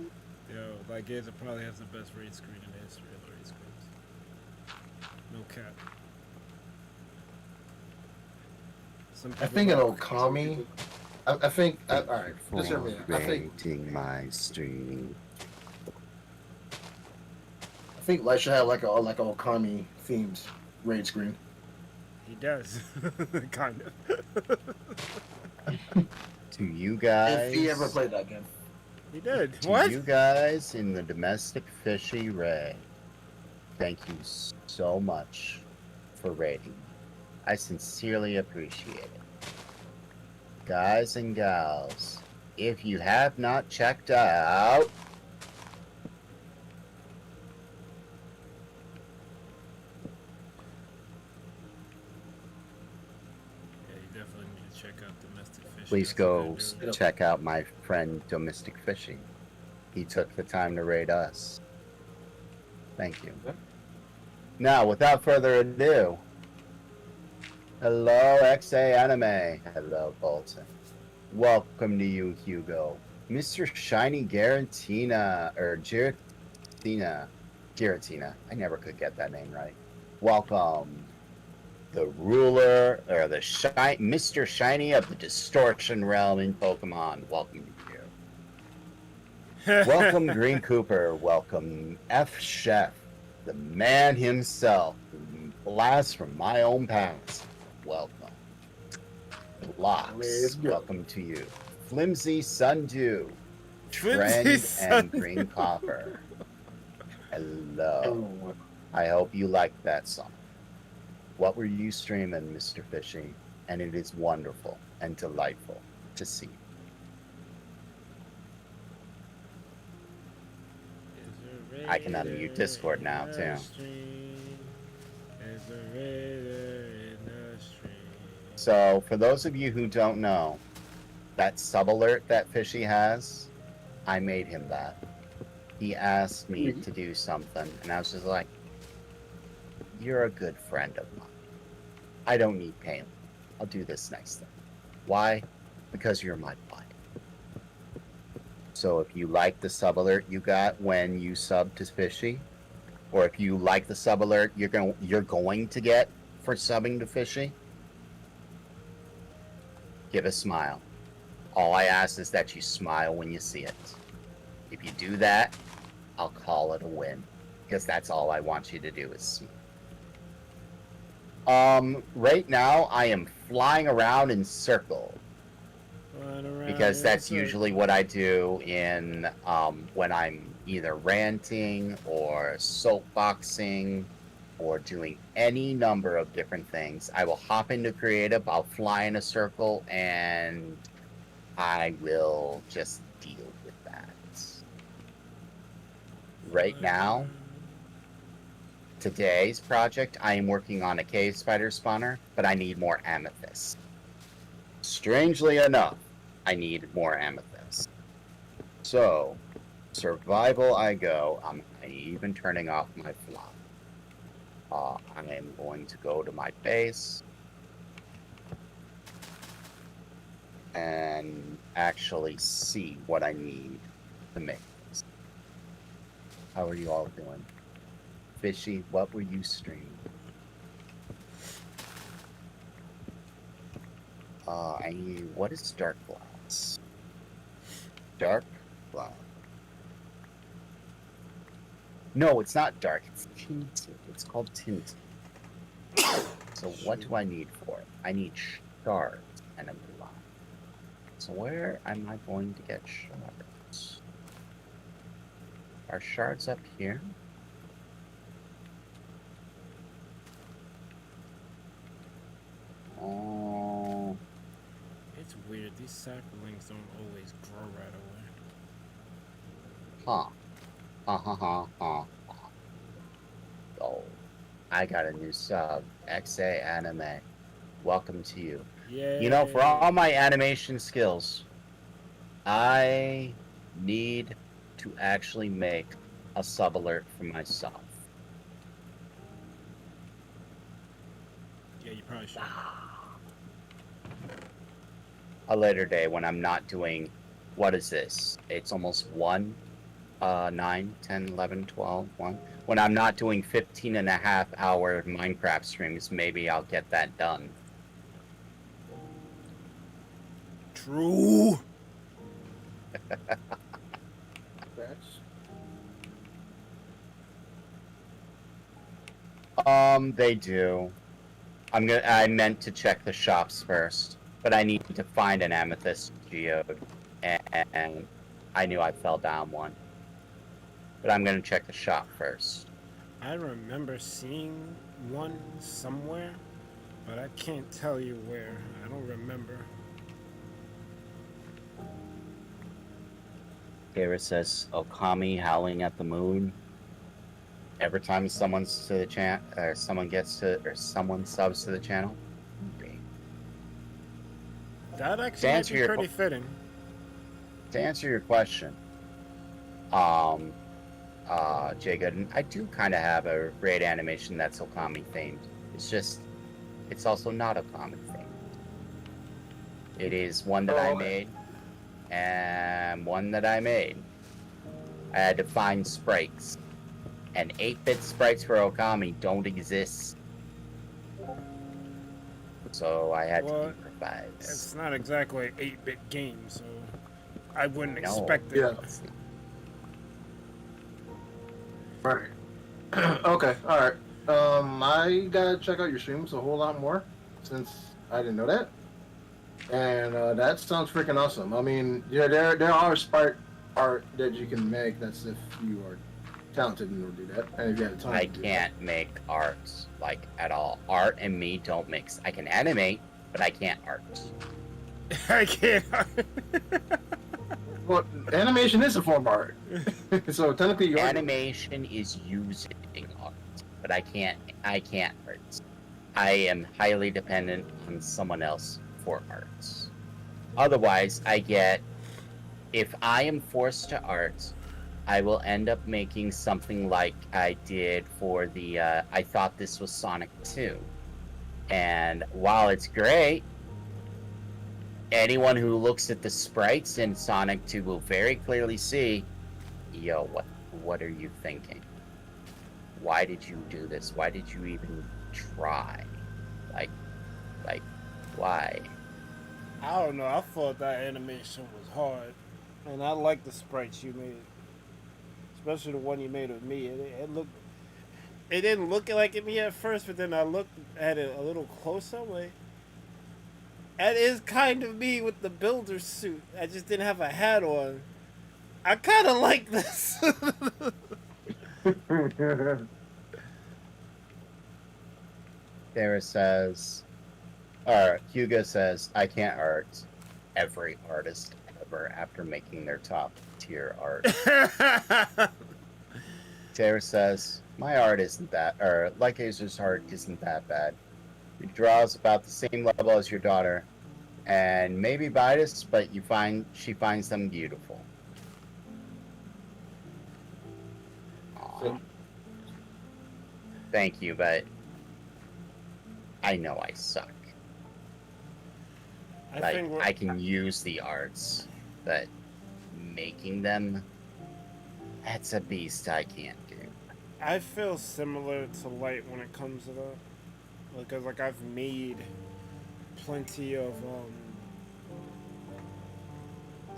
Yo, that Gazer probably has the best raid screen in the history of the raid screens. No cap. Some I people think an don't- Okami. I think. All right, just hear me. I think my stream. Light should have like a Okami themed raid screen. He does. Kind of. To you guys. If he ever played that game. He did. To What? you guys in the domestic fishy raid, thank you so much for raiding. I sincerely appreciate it. Guys and gals, if you have not checked out Yeah, you definitely need to check out Domestic Fishing. please That's go what they're doing. check out my friend Domestic Fishing. He took the time to raid us. Thank you. Yep. Now, without further ado, hello XA Anime. Hello Bolton. Welcome to you, Hugo. Mr. Shiny Giratina, or Giratina. I never could get that name right. Welcome. The ruler, or the Mr. Shiny of the Distortion Realm in Pokemon. Welcome to you. Welcome, Green Cooper. Welcome, F Chef, the man himself, blast from my own past. Welcome. Locks, Let's go. welcome to you. Flimsy Sundew, Trend Flimsy and Sundew. Green Copper. Hello. Oh, I hope you liked that song. What were you streaming, Mr. Fishy? And it is wonderful and delightful to see. I can unmute Discord now, too. So, for those of you who don't know, that sub alert that Fishy has, I made him that. He asked me to do something, and I was just like, you're a good friend of mine. I don't need payment. I'll do this next thing. Why? Because you're my buddy. So if you like the sub alert you got when you sub to Fishy, or if you like the sub alert you're going to get for subbing to Fishy, give a smile. All I ask is that you smile when you see it. If you do that, I'll call it a win. Because that's all I want you to do is smile. Right now I am flying around in circles. Because that's usually what I do in when I'm either ranting or soapboxing or doing any number of different things. I will hop into creative, I'll fly in a circle, and I will just deal with that. Right now, today's project, I am working on a cave spider spawner, but I need more amethyst. Strangely enough, I need more amethyst. So, survival I go. I'm even turning off my flop. I am going to go to my base and actually see what I need to make this. How are you all doing? Fishy, what were you streaming? I need, what is dark glass? Dark glass. No, it's not dark, it's tinted. It's called tinted. So what do I need for it? I need shards and a block. So where am I going to get shards? Are shards up here? Oh, It's weird. These saplings don't always grow right away. huh. Oh, I got a new sub. XA Anime. Welcome to you. Yeah. You know, for all my animation skills, I need to actually make a sub alert for myself. Yeah, you probably should. A later day when I'm not doing, what is this? It's almost 1, 9, 10, 11, 12, 1. When I'm not doing 15 and a half hour Minecraft streams, maybe I'll get that done. True. That's They do. I meant to check the shops first, but I need to find an amethyst geode, and I knew I fell down one. But I'm gonna check the shop first. I remember seeing one somewhere, but I can't tell you where. I don't remember. Here it says Okami howling at the moon. Every time someone's to the chat, or someone subs to the channel. That actually To might answer be your pretty fitting. To answer your question, Jay Gooden, I do kind of have a raid animation that's Okami themed. It's also not Okami themed. It is one that I made, and one that I made. I had to find sprites, and 8-bit sprites for Okami don't exist. So I had to improvise. It's not exactly an 8-bit game, so I wouldn't No. expect it. Yeah. right. Okay, all right. I gotta check out your streams a whole lot more since I didn't know that, and that sounds freaking awesome. I mean, yeah, there are sprite art that you can make. That's if you are talented and will do that, and if you have time. I to do can't make art, like, at all. Art and me don't mix. I can animate, but I can't art. I can't. that. Well, animation is a form of art, so technically you are. Animation is using art, but I can't art. I am highly dependent on someone else for arts. Otherwise, if I am forced to art, I will end up making something like I did for the, I thought this was Sonic 2. And while it's great, anyone who looks at the sprites in Sonic 2 will very clearly see, yo, what are you thinking? Why did you do this? Why did you even try? Like, why? I don't know. I thought that animation was hard, and I like the sprites you made, especially the one you made of me. It didn't look like it me at first, but then I looked at it a little closer. I'm like, that is kind of me with the builder suit. I just didn't have a hat on. I kind of like this. Sarah says, Hugo says, I can't art. Every artist ever after making their top tier art. Sarah says, my art isn't that, or like Azer's art isn't that bad. He draws about the same level as your daughter, and maybe biased, but she finds them beautiful. Aw. Thank you, but I know I suck. I can use the arts, but making them, that's a beast I can't do. I feel similar to Light when it comes to that, because like I've made plenty of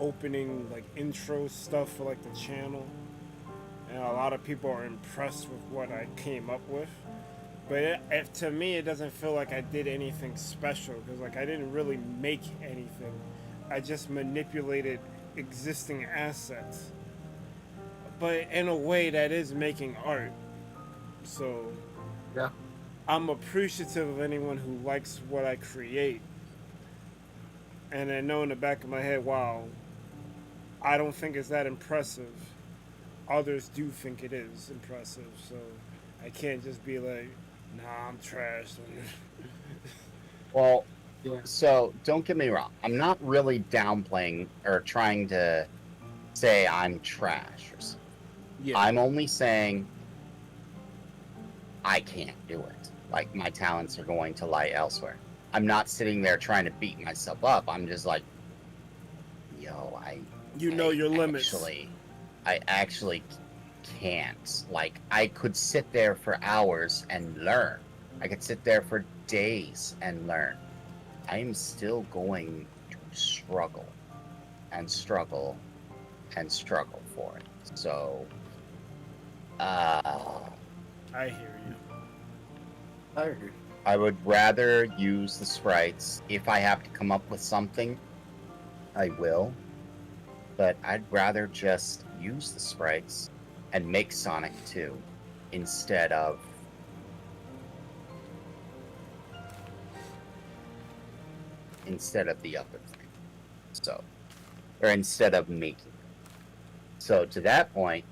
opening like intro stuff for like the channel, and a lot of people are impressed with what I came up with. But to me, it doesn't feel like I did anything special, because like I didn't really make anything. I just manipulated existing assets, but in a way that is making art. So Yeah. I'm appreciative of anyone who likes what I create, and I know in the back of my head, wow, I don't think it's that impressive. Others do think it is impressive, so I can't just be like, nah, I'm trash. Well, Yeah. so don't get me wrong. I'm not really downplaying or trying to say I'm trash or something. Yeah. I'm only saying I can't do it. like my talents are going to lie elsewhere. I'm not sitting there trying to beat myself up. I'm just like, yo, You know your limits. I actually can't. Like, I could sit there for hours and learn. I could sit there for days and learn. I'm still going to struggle and struggle and struggle for it. So, I hear you. I would rather use the sprites. If I have to come up with something, I will. But I'd rather just use the sprites and make Sonic 2 instead of the other thing. So, or instead of making. So to that point,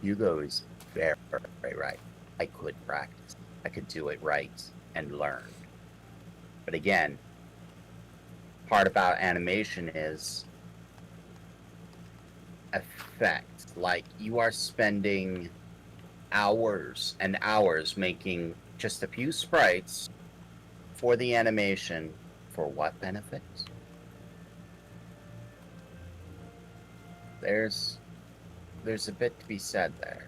Hugo is very, very right. I could practice. I could do it right and learn. But again, part about animation is effect. Like, you are spending hours and hours making just a few sprites for the animation. For what benefit? There's a bit to be said there.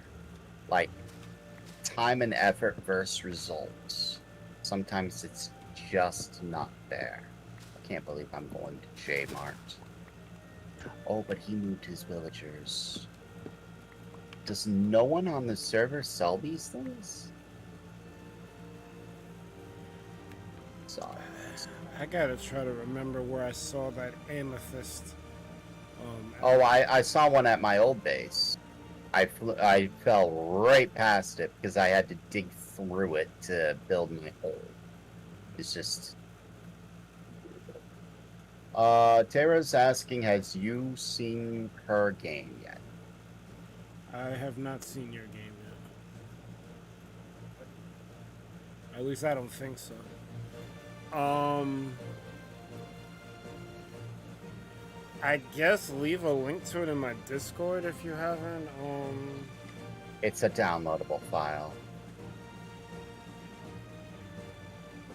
Like, time and effort versus results. Sometimes it's just not there. I can't believe I'm going to J-Mart. Oh, but he moved his villagers. Does no one on the server sell these things? Sorry. I gotta try to remember where I saw that amethyst. Oh, I saw one at my old base. I fell right past it because I had to dig through it to build my hole. It's just... Tara's asking, has you seen her game yet? I have not seen your game yet. At least I don't think so. I guess leave a link to it in my Discord if you haven't. It's a downloadable file.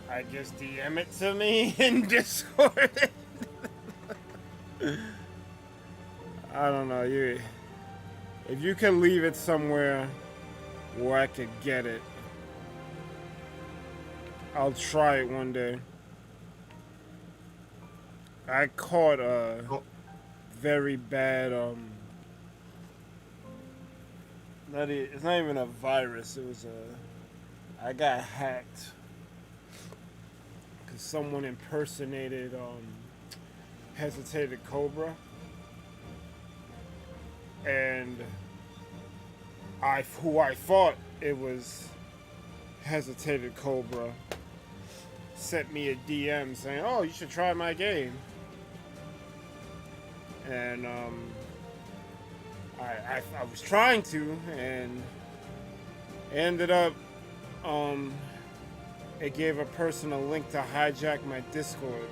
I guess DM it to me in Discord. I don't know. If you can leave it somewhere where I could get it, I'll try it one day. I caught a very bad it's not even a virus. It was I got hacked because someone impersonated Hesitated Cobra, and who I thought it was Hesitated Cobra sent me a DM saying, "Oh, you should try my game." And I was trying to, and ended up it gave a person a link to hijack my Discord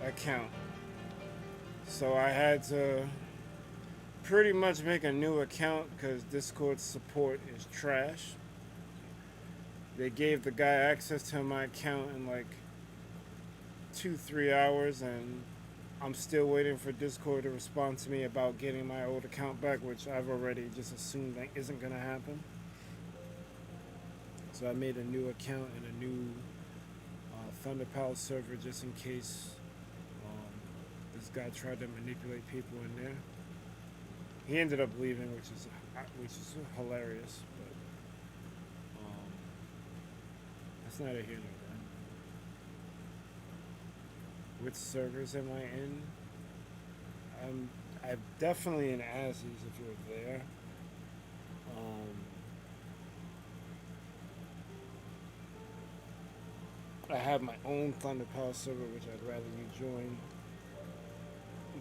account. So I had to pretty much make a new account because Discord support is trash. They gave the guy access to my account in like 2-3 hours, and I'm still waiting for Discord to respond to me about getting my old account back, which I've already just assumed that isn't going to happen. So I made a new account and a new Thunderpal server just in case this guy tried to manipulate people in there. He ended up leaving, which is hilarious. But that's neither here nor there. Which servers am I in? I'm definitely in Azzy's if you're there. I have my own Thunderpal server, which I'd rather you join.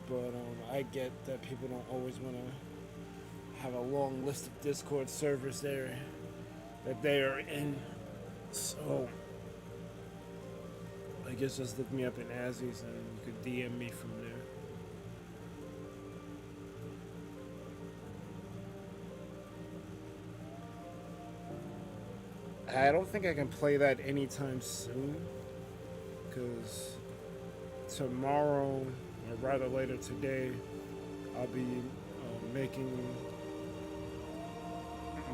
But I get that people don't always want to have a long list of Discord servers there that they are in. So I guess just look me up in Azzy's and you could DM me from there. I don't think I can play that anytime soon, because tomorrow, or rather later today, I'll be making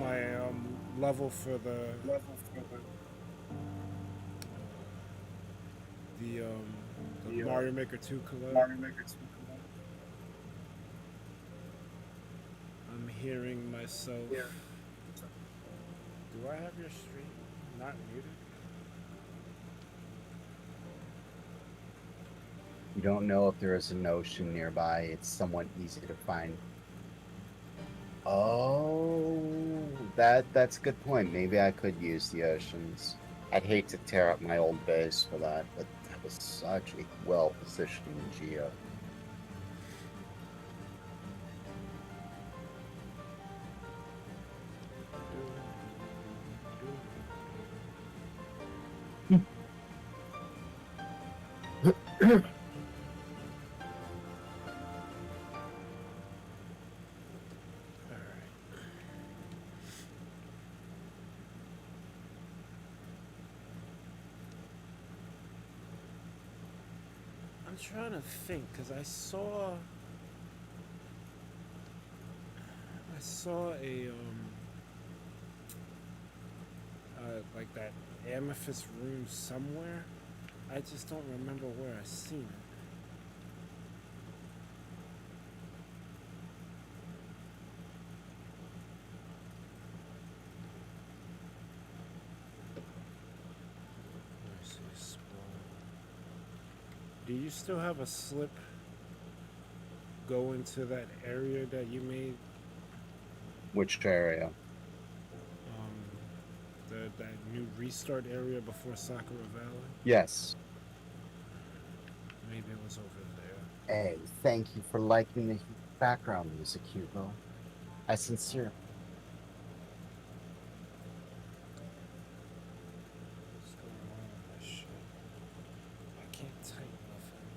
my level for the Mario Maker 2 collab. I'm hearing myself. Do I have your stream not muted? You don't know if there is an ocean nearby. It's somewhat easy to find. Oh, that's a good point. Maybe I could use the oceans. I'd hate to tear up my old base for that, but that was such a well-positioned geo. I'm trying to think, because I saw a like that amethyst room somewhere. I just don't remember where I seen it. Let me see, spawn. Do you still have a slip go into that area that you made? Which area? That new restart area before Sakura Valley? Yes. Maybe it was over there. Hey, thank you for liking the background music, Hugo. I sincerely. What's going on with this shit? I can't type nothing.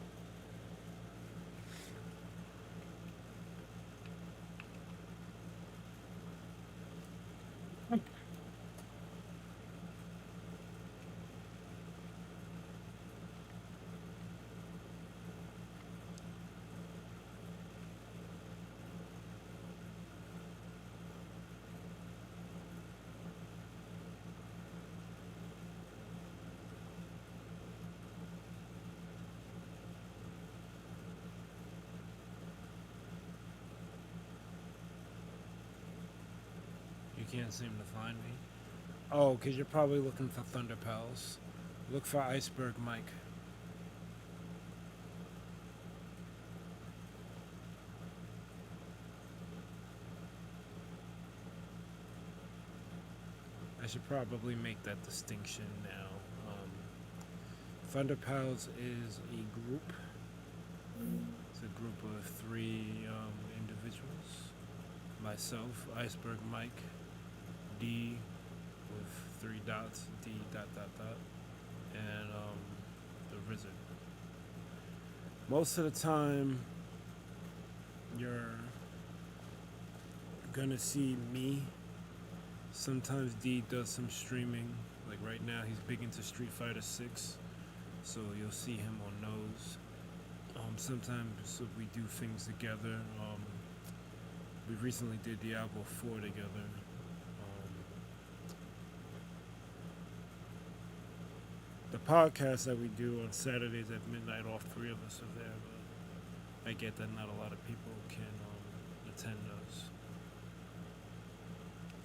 You can't seem to find me. Oh, because you're probably looking for Thunder Pals. Look for Iceberg Mike. I should probably make that distinction now. Thunder Pals is a group. It's a group of 3 individuals. Myself, Iceberg Mike, D with 3 dots, D dot dot dot, and the Wizard. Most of the time, you're gonna see me. Sometimes D does some streaming. Like right now, he's big into Street Fighter 6, so you'll see him on those. Sometimes we do things together. We recently did Diablo 4 together. The podcast that we do on Saturdays at midnight, all 3 of us are there, but I get that not a lot of people can attend those.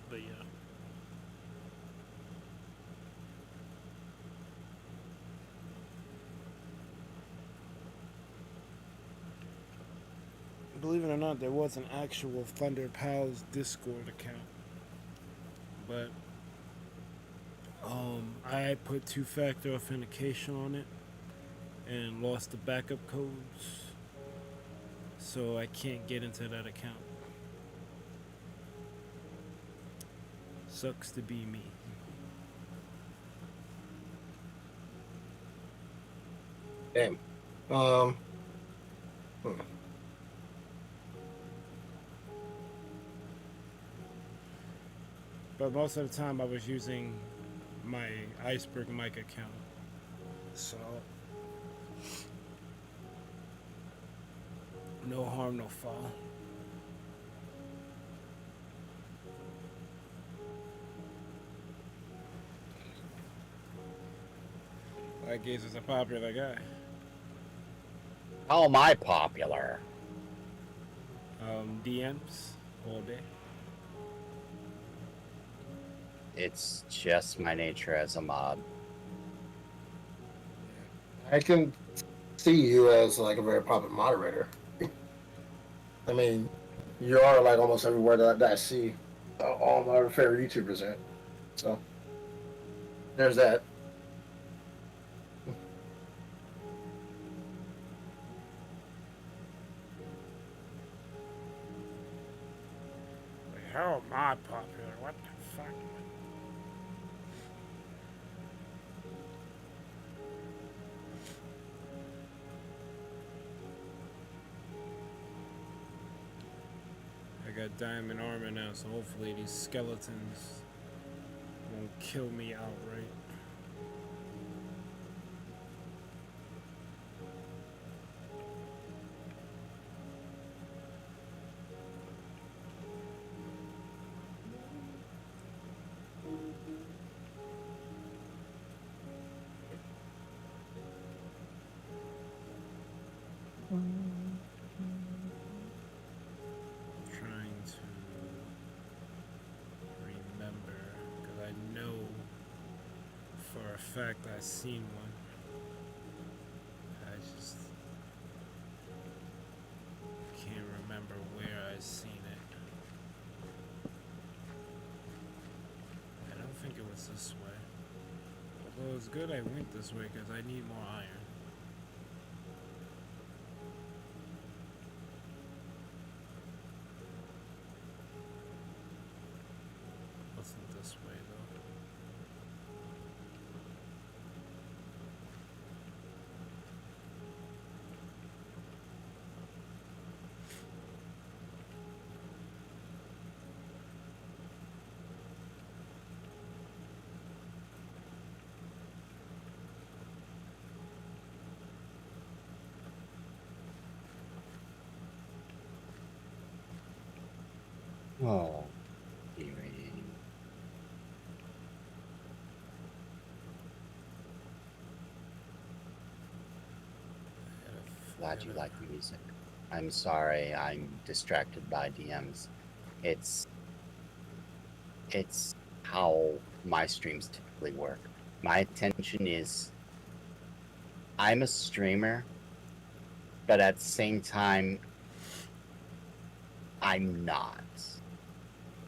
But yeah. Believe it or not, there was an actual Thunder Pals Discord account, but I put 2-factor authentication on it and lost the backup codes, so I can't get into that account. Sucks to be me. Damn. But most of the time I was using my Iceberg mic account. So no harm, no foul. That Gaze is a popular guy. How am I popular? DMs all day. It's just my nature as a mod. I can see you as like a very popular moderator. I mean, you are like almost everywhere that I see all my favorite YouTubers at. So there's that. Like, how am I popular? What the fuck? I got diamond armor now, so hopefully these skeletons won't kill me outright. Trying to remember, because I know for a fact I've seen one. I just can't remember where I've seen it. I don't think it was this way. Although it's good I went this way because I need more iron. Wasn't this way though. Oh, glad you like music. I'm sorry, I'm distracted by DMs. It's how my streams typically work. My attention is, I'm a streamer, but at the same time, I'm not.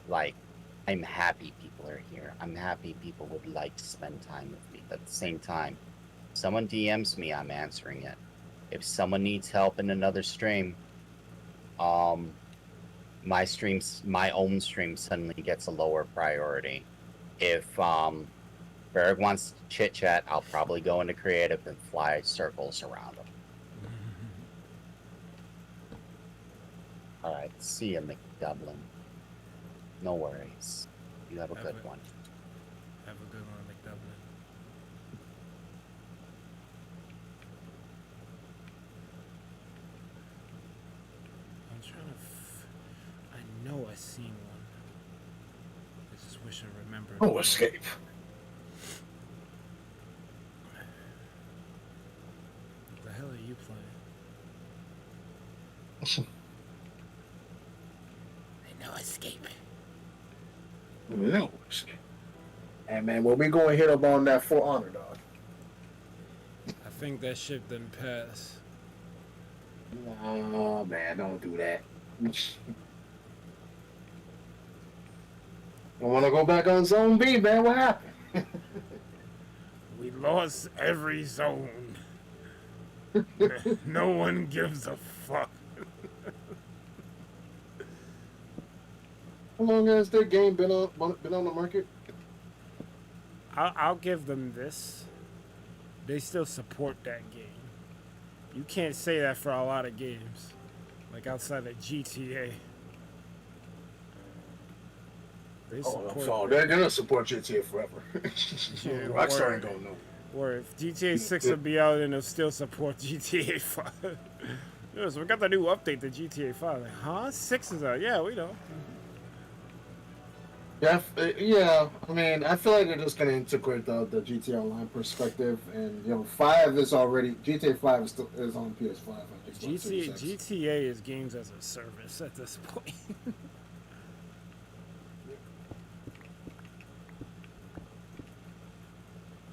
Like, I'm happy people are here. I'm happy people would like to spend time with me. But at the same time, someone DMs me, I'm answering it. If someone needs help in another stream, my own stream suddenly gets a lower priority. If Berg wants to chit chat, I'll probably go into creative and fly circles around him. All right, see you, McDublin. No worries. You have a good one. Have a good one, McDublin. I'm trying to. I know I seen one. I just wish I remembered. Oh, escape. What the hell are you playing? I know escape. No escape. And man, when we going hit up on that For Honor, dog. I think that ship didn't pass. Oh man, don't do that. I want to go back on Zone B, man. What happened? We lost every zone. No one gives a fuck. How long has their game been on the market? I'll give them this. They still support that game. You can't say that for a lot of games, like outside of GTA. They Oh, support. so they're gonna support GTA forever. Yeah, Rockstar ain't gonna know. Or if GTA 6 will be out and they'll still support GTA 5. Yeah, so we got the new update to GTA 5. Like, huh? 6 is out. Yeah, we know. Yeah, yeah. I mean, I feel like they're just gonna integrate the GTA Online perspective, and 5 is already GTA 5 is on PS5. And Xbox Series X. GTA is games as a service at this point.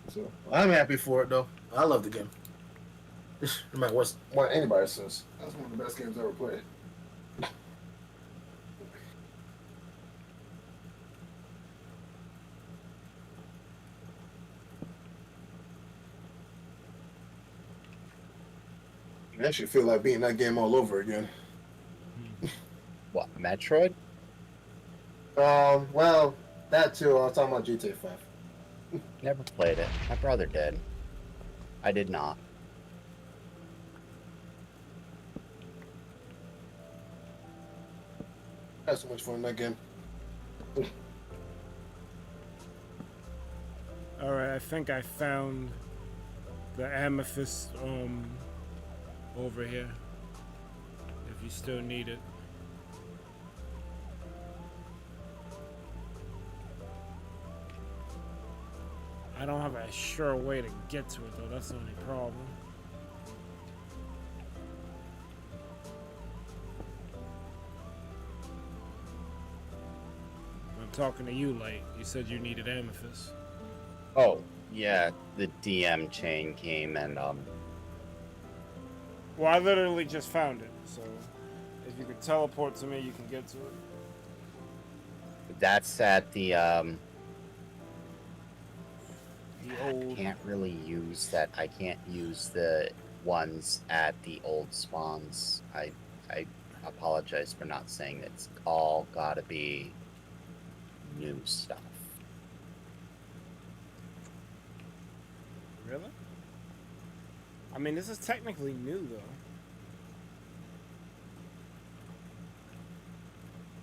So I'm happy for it though. I love the game. No matter what anybody says, that's one of the best games ever played. I actually feel like beating that game all over again. What, Metroid? Well, that too. I was talking about GTA 5. Never played it. My brother did. I did not. I had so much fun in that game. Alright, I think I found the amethyst over here. If you still need it. I don't have a sure way to get to it though, that's the only problem. I'm talking to you, Light. You said you needed amethyst. Oh, yeah, the DM chain came and, Well, I literally just found it, so if you could teleport to me, you can get to it. that's at the, The I old. can't really use that. I can't use the ones at the old spawns. I apologize for not saying it's all gotta be new stuff. Really? I mean, this is technically new, though.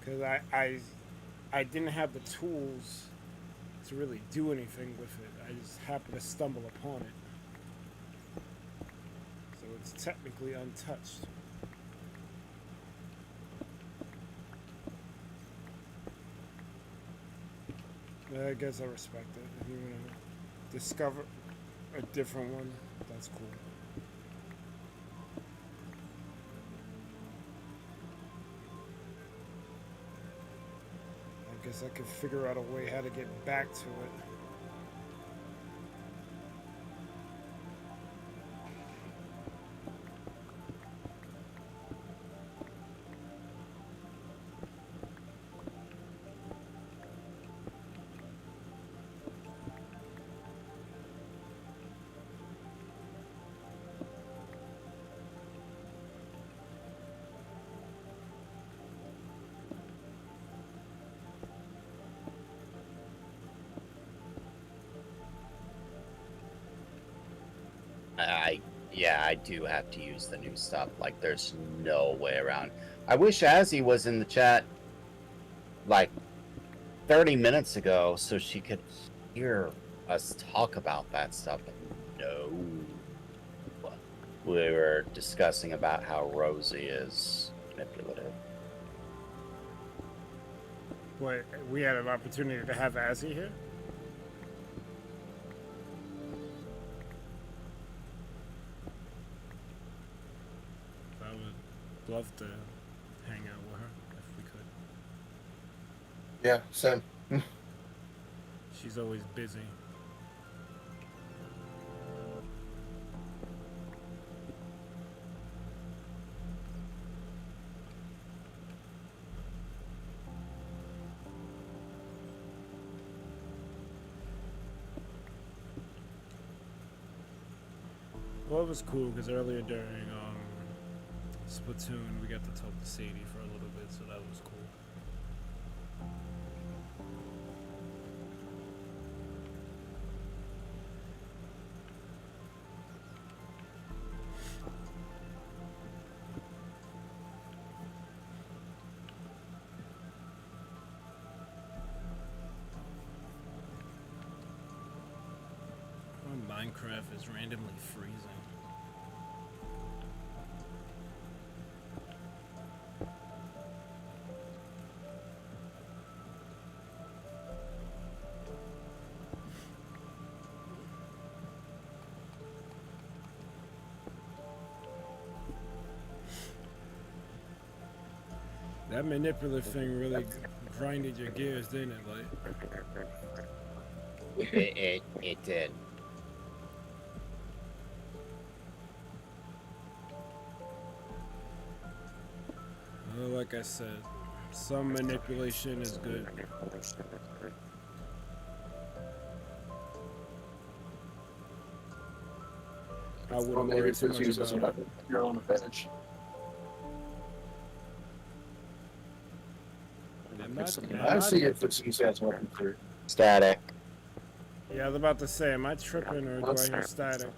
Because I didn't have the tools to really do anything with it. I just happened to stumble upon it. So it's technically untouched. Yeah, I guess I respect it. If you want to discover a different one, that's cool. I guess I could figure out a way how to get back to it. Yeah, I do have to use the new stuff. Like, there's no way around. I wish Azzy was in the chat like 30 minutes ago so she could hear us talk about that stuff. But no. We were discussing about how Rosie is manipulative. What, we had an opportunity to have Azzy here? I would love to hang out with her if we could. Yeah, same. She's always busy. Well, it was cool because earlier during Splatoon, we got to talk to Sadie for a little bit, so that was cool. Minecraft is randomly freezing. That manipulative thing really grinded your gears, didn't it? Like, It did. well, like I said, some manipulation is good. I Well, wouldn't maybe worry it's too much used as about it. your own advantage. I see if it's used as weapon three. Static. Yeah, I was about to say, am I tripping or do I hear static?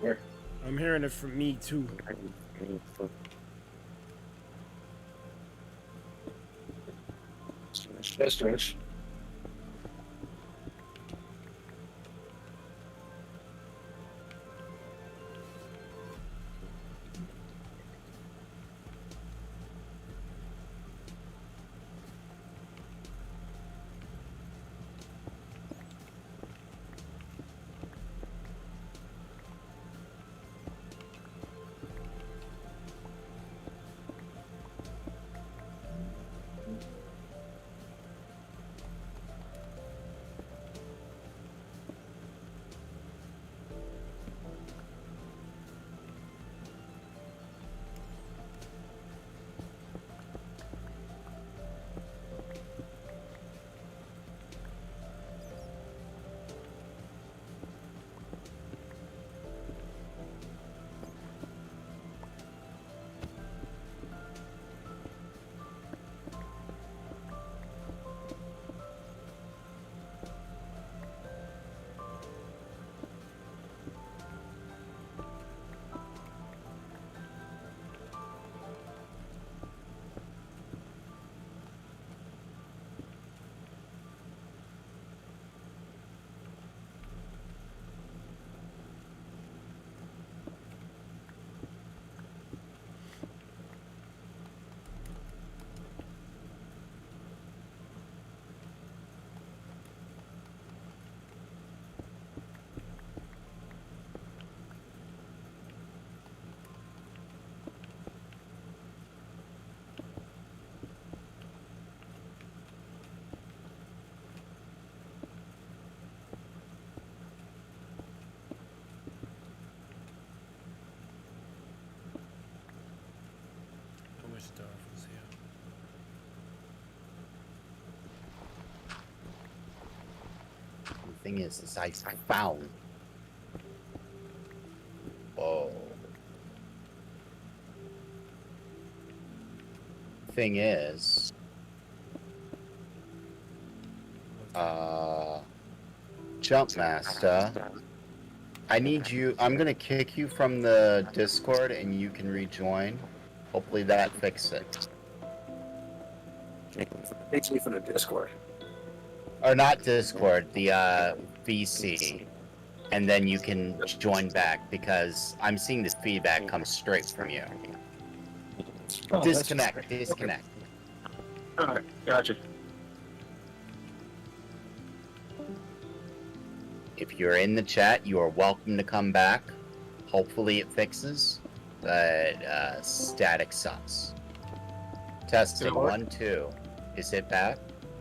Where? I'm hearing it from me too. That's strange. I wish Darth was here. The thing is I found. Whoa. Thing is, Jump Master, I need you. I'm gonna kick you from the Discord, and you can rejoin. Hopefully that fixes it. Takes me from the Discord. Or not Discord, the VC, and then you can join back because I'm seeing this feedback come straight from you. Oh, Disconnect. Disconnect. Alright, gotcha. If you're in the chat, you are welcome to come back. Hopefully it fixes, but static sucks. Testing, Did it work? 1, 2. Is it back?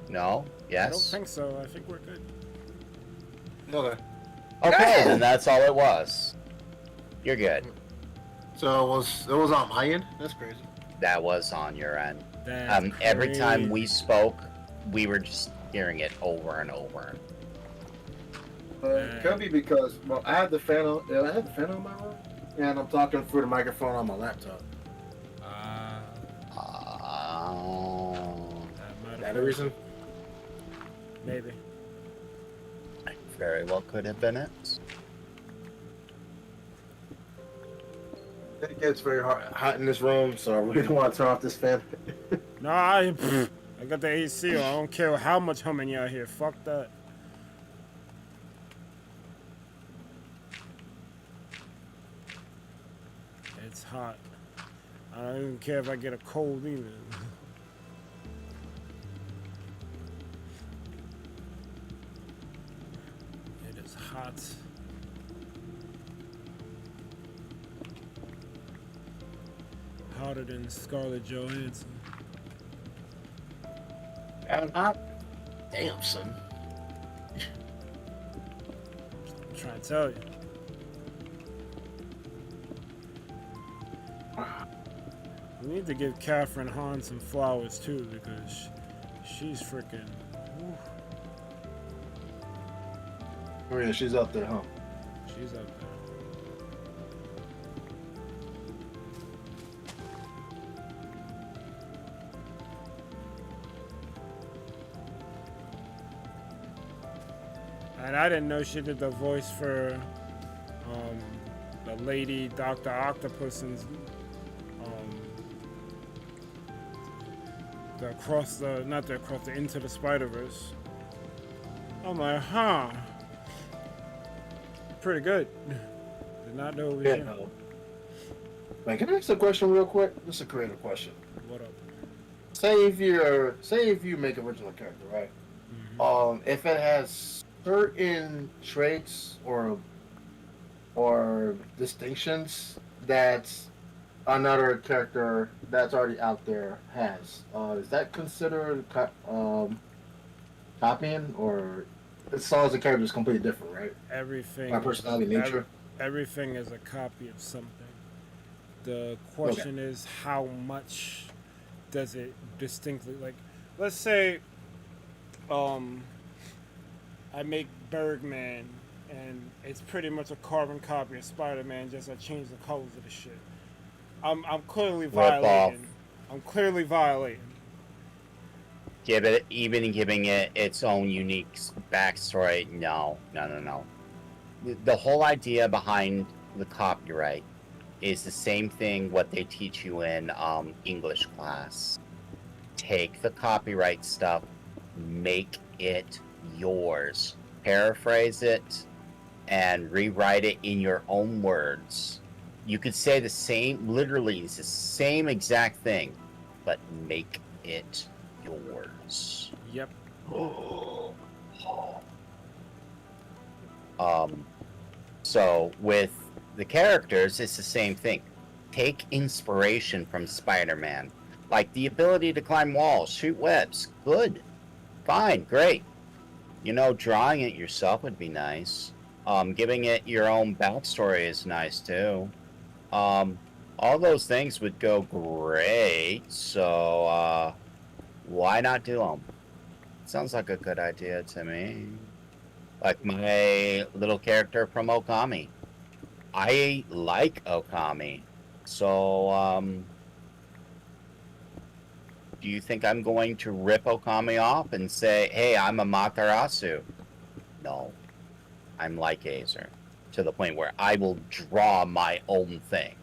No? Yes? I don't think so. I think we're good. Okay. Okay, then that's all it was. You're good. So it was on my end? That's crazy. That was on your end. That's Every time we crazy. spoke, we were just hearing it over and over. It could be because I have the fan on. I have the fan on my room, and I'm talking through the microphone on my laptop. Oh. That Is that a reason? Maybe. Very well could have been it. It gets very hot in this room, so I really don't want to turn off this fan. No, I I got the AC on. I don't care how much humming y'all hear. Fuck that. It's hot. I don't even care if I get a cold either. It is hot. Hotter than Scarlett Johansson. Damn, son. I'm trying to tell you. We need to give Catherine Hahn some flowers too, because she's freaking. Whew, Oh yeah, she's up there, huh? she's up there. And I didn't know she did the voice for the lady Dr. Octopus's the Into the Spider-Verse. I'm like, huh. Pretty good. Did not know it was Yeah. him. No. Man, can I ask a question real quick? This is a creative question. What up? Say if you make original character, right? If it has certain traits or distinctions that another character that's already out there has, is that considered copying, or as long as the character is completely different, right? Everything. My personality, nature. Everything is a copy of something. The question is, how much does it distinctly, like, let's say, I make Bergman, and it's pretty much a carbon copy of Spider-Man, just I change the colors of the shit. I'm clearly violating. I'm clearly violating. Giving it its own unique backstory. No. The whole idea behind the copyright is the same thing what they teach you in English class. Take the copyright stuff, make it yours, paraphrase it, and rewrite it in your own words. You could say the same, literally, it's the same exact thing, but make it yours. Yep. So with the characters, it's the same thing. Take inspiration from Spider-Man, like the ability to climb walls, shoot webs. Good, fine, great. Drawing it yourself would be nice. Giving it your own backstory is nice too. All those things would go great. So why not do them? Sounds like a good idea to me. Like my little character from Okami. I like Okami. So, do you think I'm going to rip Okami off and say, hey, I'm a Matarasu? No. I'm like Azer. To the point where I will draw my own thing.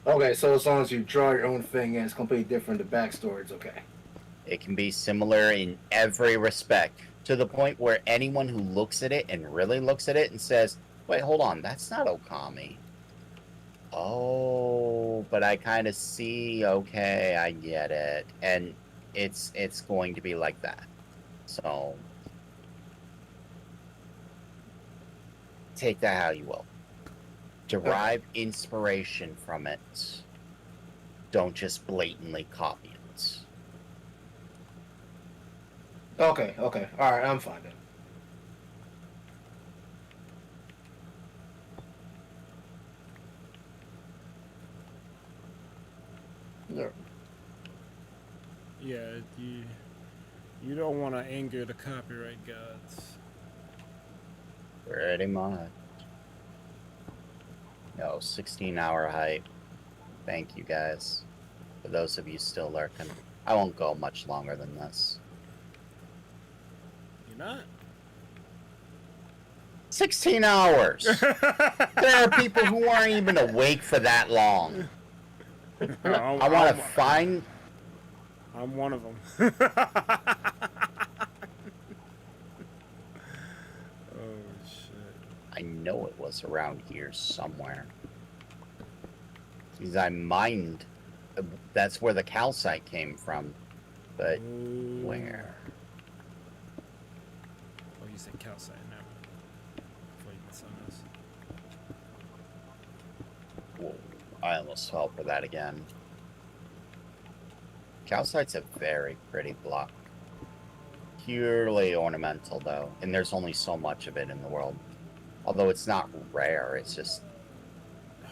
Okay, so as long as you draw your own thing and it's completely different, the backstory is okay. It can be similar in every respect. To the point where anyone who looks at it and really looks at it and says, wait, hold on, that's not Okami. Oh, but I kind of see, okay, I get it. And it's going to be like that. So, take that how you will. Derive inspiration from it. Don't just blatantly copy it. Okay. Alright, I'm fine then. Yeah, you don't want to anger the copyright gods. Pretty much. No, 16-hour hype. Thank you guys. For those of you still lurking, I won't go much longer than this. You're not? 16 hours! There are people who aren't even awake for that long. I want to find. I'm one of them. Oh shit! I know it was around here somewhere. Because I mined. That's where the calcite came from. But Ooh. where? Oh, you said calcite now. Before you get something else. Whoa, I almost fell for that again. Calcite's a very pretty block. Purely ornamental, though. And there's only so much of it in the world. Although it's not rare, it's just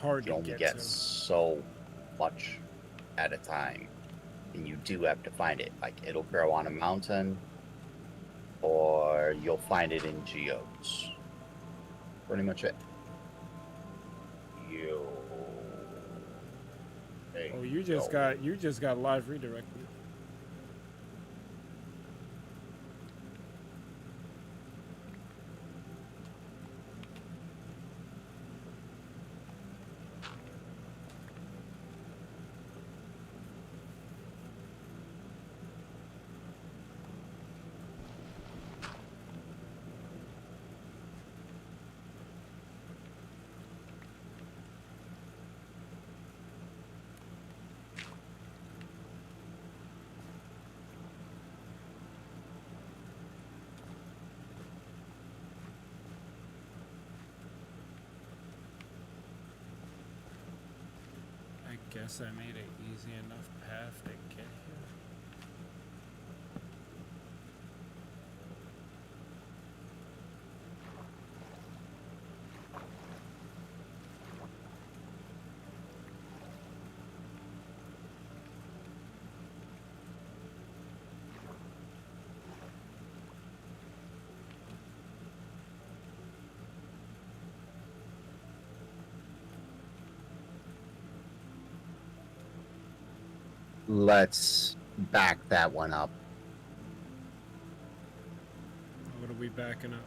Hard you to only get get to. so much at a time. And you do have to find it. Like, it'll grow on a mountain, or you'll find it in geodes. Pretty much it. Oh, you just got live redirected. I guess I made an easy enough path to get here. Let's back that one up. What are we backing up?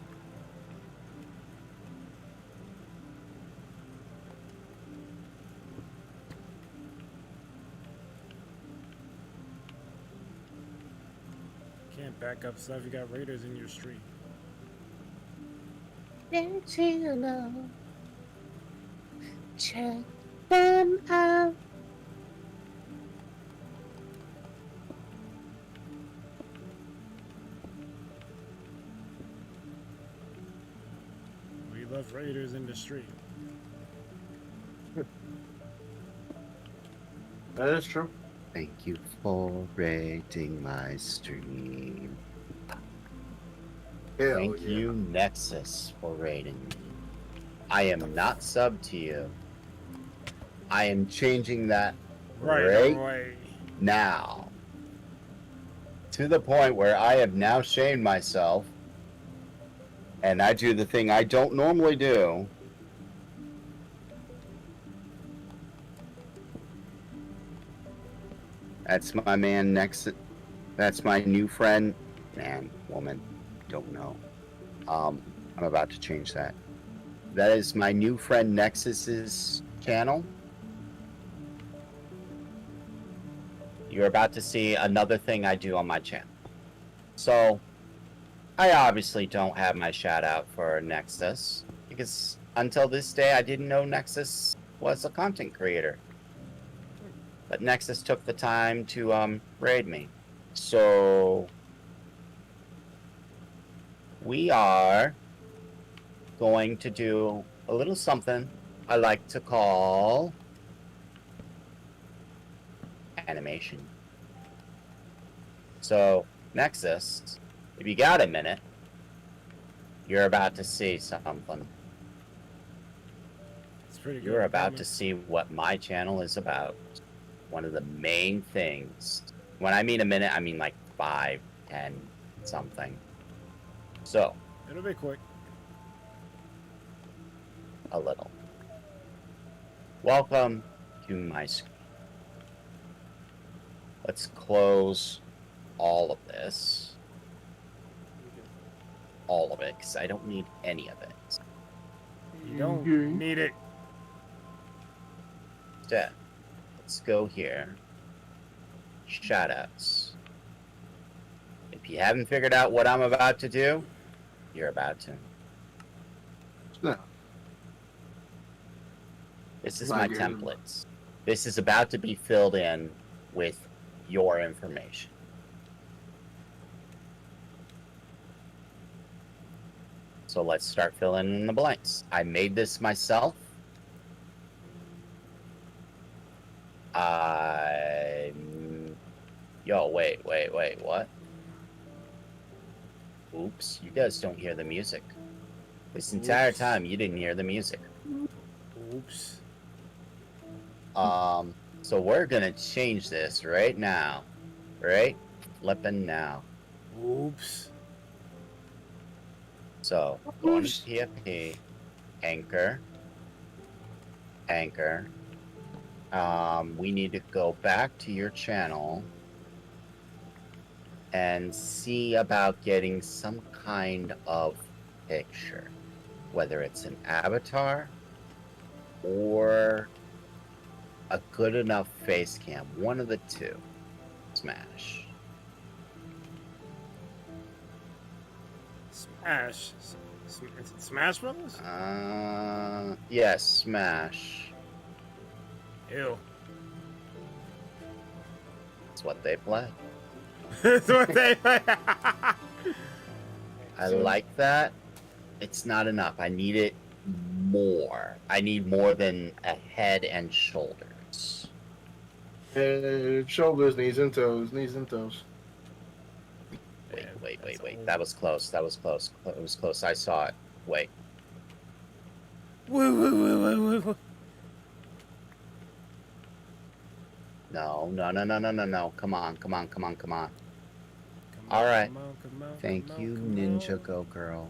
Can't back up stuff. You got raiders in your street. Check them out. We love raiders in the street. That is true. Thank you for rating my stream. Hell Thank yeah. you, Nexus, for rating me. I am not subbed to you. I am changing that right Right. now. To the point where I have now shamed myself. And I do the thing I don't normally do. That's my man Nexus. That's my new friend. Man, woman, don't know. I'm about to change that. That is my new friend Nexus's channel. You're about to see another thing I do on my channel. So, I obviously don't have my shout out for Nexus, because until this day I didn't know Nexus was a content creator. But Nexus took the time to raid me. So we are going to do a little something I like to call animation. So Nexus, if you got a minute, you're about to see something. It's pretty good. You're about to see what my channel is about. One of the main things. When I mean a minute, I mean like 5, 10, something. So, It'll be quick. a little. Welcome to my screen. Let's close all of this. All of it, because I don't need any of it. You don't need it. Instead, Let's go here. Shoutouts. If you haven't figured out what I'm about to do, you're about to. No. This is My my dear. templates. This is about to be filled in with your information. So let's start filling in the blanks. I made this myself. Yo, wait, what? Oops, you guys don't hear the music. This entire Oops. time, you didn't hear the music. Oops. So we're gonna change this right now. Right? Flipping now. Oops. So, going to PFP, anchor. We need to go back to your channel and see about getting some kind of picture, whether it's an avatar or a good enough face cam, one of the two. Smash. Smash. Is it Smash Brothers? Yes, Smash. Ew. That's what they play. That's what they. I like that. It's not enough. I need it more. I need more than a head and shoulders. Shoulders, knees, and toes. Knees and toes. Wait. That was close. It was close. I saw it. Wait. Woo. No. Come on. All right. Thank you, Ninja Go Girl.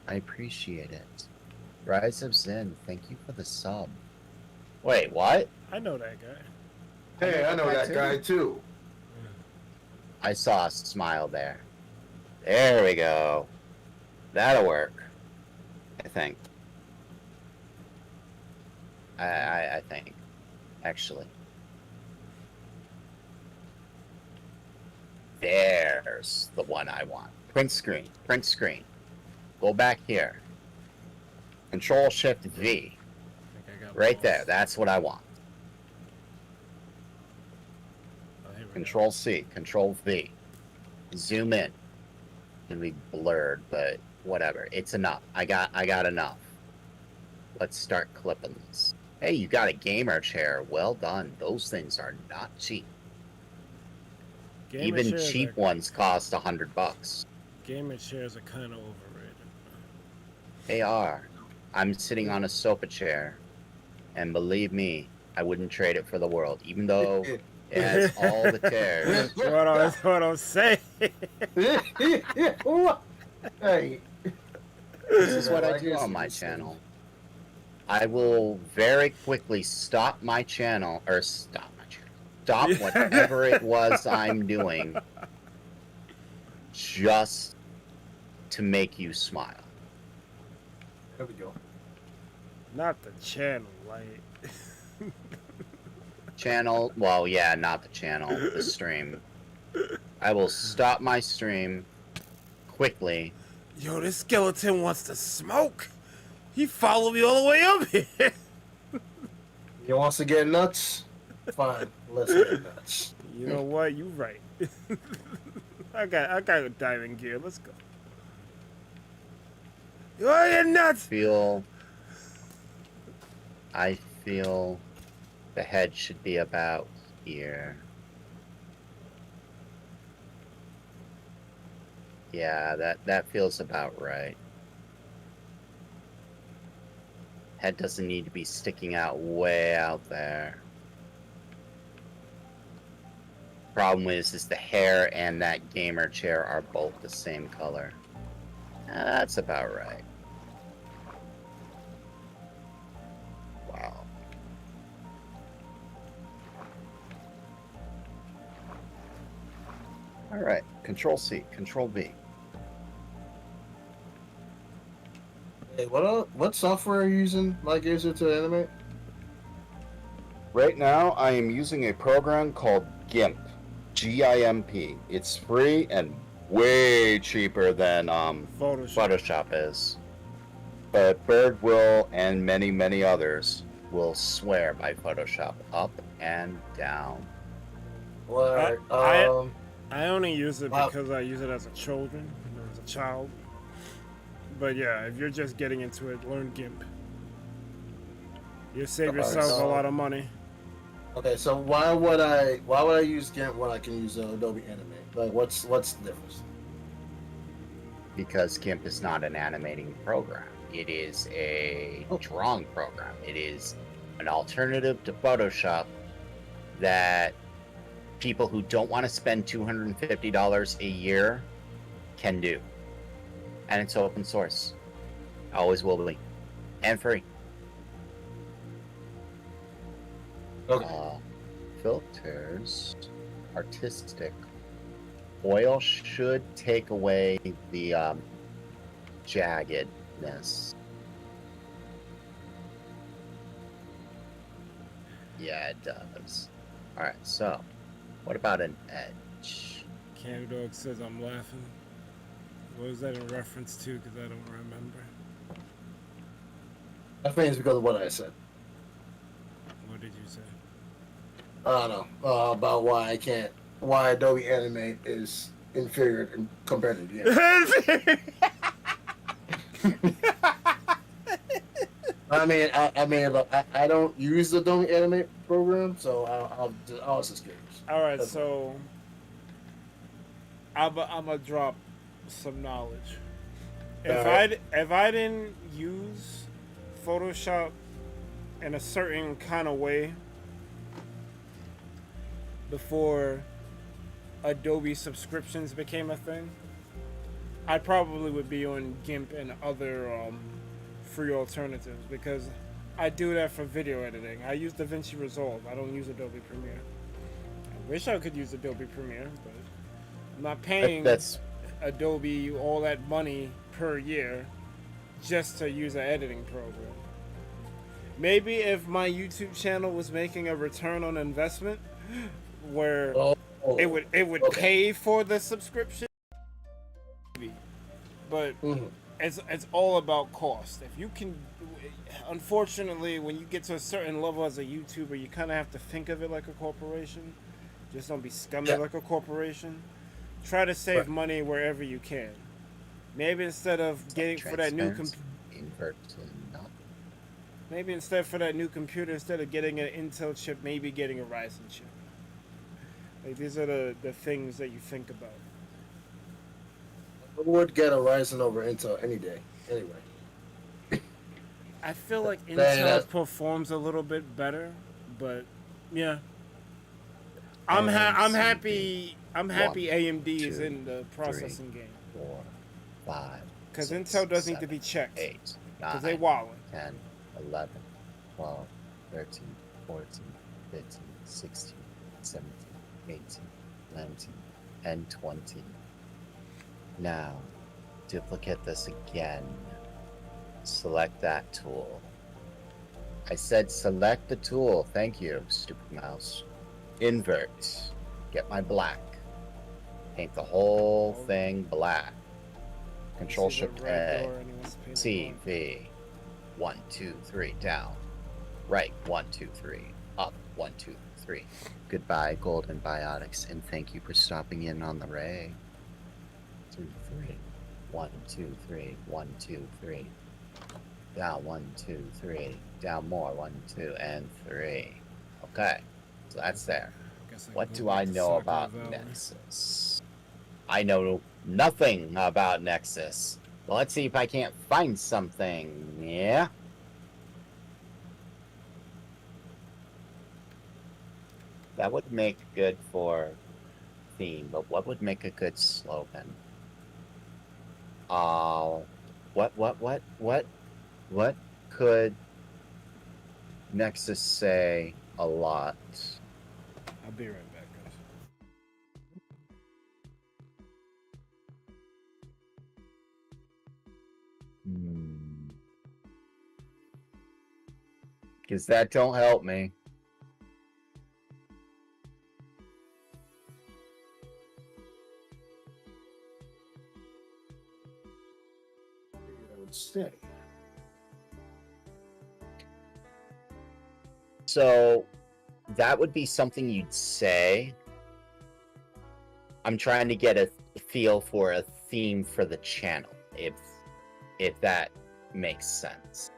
I appreciate it. Rise of Zen, thank you for the sub. Wait, what? I know that guy. Hey, I know that guy too. I saw a smile there. There we go. That'll work. I think. I think. Actually. There's the one I want. Print screen. Go back here. Control Shift V. I think I got Right balls. there. That's what I want. Oh, here we go. Control C. Control V. Zoom in. Can be blurred, but whatever. It's enough. I got enough. Let's start clipping this. Hey, you got a gamer chair. Well done. Those things are not cheap. Gamer Even chairs cheap are- ones cost $100. Gamer chairs are kind of overrated. They are. I'm sitting on a sofa chair, and believe me, I wouldn't trade it for the world, even though it has all the chairs. That's what I'm saying. Hey. This is what I do on my channel. I will very quickly stop whatever it was I'm doing just to make you smile. There we go. Not the channel, like. Channel, well, yeah, not the channel, the stream. I will stop my stream quickly. Yo, this skeleton wants to smoke. He followed me all the way up here. He wants to get nuts? Fine, let's get nuts. You know what? You right. I got a diamond gear. Let's go. Oh, you're nuts. I feel the head should be about here. Yeah, that feels about right. Head doesn't need to be sticking out way out there. Problem is the hair and that gamer chair are both the same color. That's about right. Wow. Alright, Control C, Control V. Hey, what software are you using? Like, is it to animate? Right now, I am using a program called GIMP. GIMP. It's free and way cheaper than Photoshop is. But Bird will, and many, many others, will swear by Photoshop up and down. What? I only use it Wow. because I use it as a children, as a child. But yeah, if you're just getting into it, learn GIMP. You'll save yourself a lot of money. Okay, so why would I use GIMP when I can use Adobe Animate? Like, what's the difference? Because GIMP is not an animating program. It is a drawing program. It is an alternative to Photoshop that people who don't want to spend $250 a year can do. And it's open source. Always will be. And free. Okay. Filters. Artistic. Oil should take away the jaggedness. Yeah, it does. Alright, so what about an edge? Candy Dog says I'm laughing. What is that in reference to? Because I don't remember. I think it's because of what I said. What did you say? I don't know about why Adobe Animate is inferior compared to GIMP. I mean, look, I don't use the Adobe Animate program, so I was just curious. All right, so I'm gonna drop some knowledge. If I didn't use Photoshop in a certain kind of way before Adobe subscriptions became a thing, I probably would be on GIMP and other free alternatives, because I do that for video editing. I use DaVinci Resolve. I don't use Adobe Premiere. I wish I could use Adobe Premiere, but I'm not paying Adobe all that money per year just to use an editing program. Maybe if my YouTube channel was making a return on investment where it would pay for the subscription, but it's all about cost. If you can, unfortunately, when you get to a certain level as a YouTuber, you kind of have to think of it like a corporation. Just don't be scummy like a corporation. Try to save money wherever you can. Maybe instead of getting for that new maybe instead for that new computer, instead of getting an Intel chip, maybe getting a Ryzen chip. Like, these are the things that you think about. I would get a Ryzen over Intel any day, anyway. I feel like Intel performs a little bit better, but yeah. I'm happy AMD is in the processing game. 4, 5. Because Intel does need to be checked. 8, 9, because they wallin'. 10, 11, 12, 13, 14, 15, 16, 17, 18, 19, and 20. Now, duplicate this again. Select that tool. I said select the tool. Thank you, stupid mouse. Invert. Get my black. Paint the whole thing black. Control Shift A. C, V. 1, 2, 3. Down. Right. 1, 2, 3. Up. 1, 2, 3. Goodbye, Golden Biotics, and thank you for stopping in on the Ray. 2, 3. 1, 2, 3. 1, 2, 3. Down. 1, 2, 3. Down more. 1, 2, and 3. Okay. So that's there. What do I know about Nexus? I know nothing about Nexus. Well, let's see if I can't find something. Yeah? That would make good for theme, but what would make a good slogan? What could Nexus say a lot? I'll be right back, guys. Because that don't help me. say. So that would be something you'd say. I'm trying to get a feel for a theme for the channel, if that makes sense.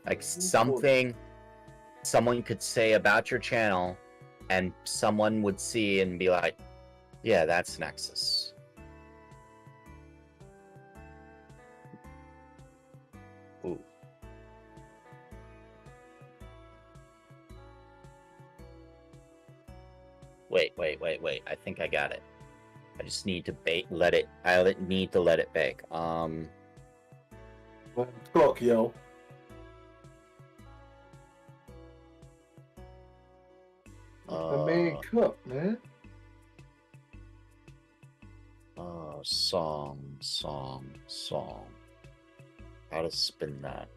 Like something someone could say about your channel, and someone would see and be like, "Yeah, that's Nexus." Ooh. Wait. I think I got it. I just need to let it need to let it bake. Cook, yo. The main cook, man. Song. How to spin that?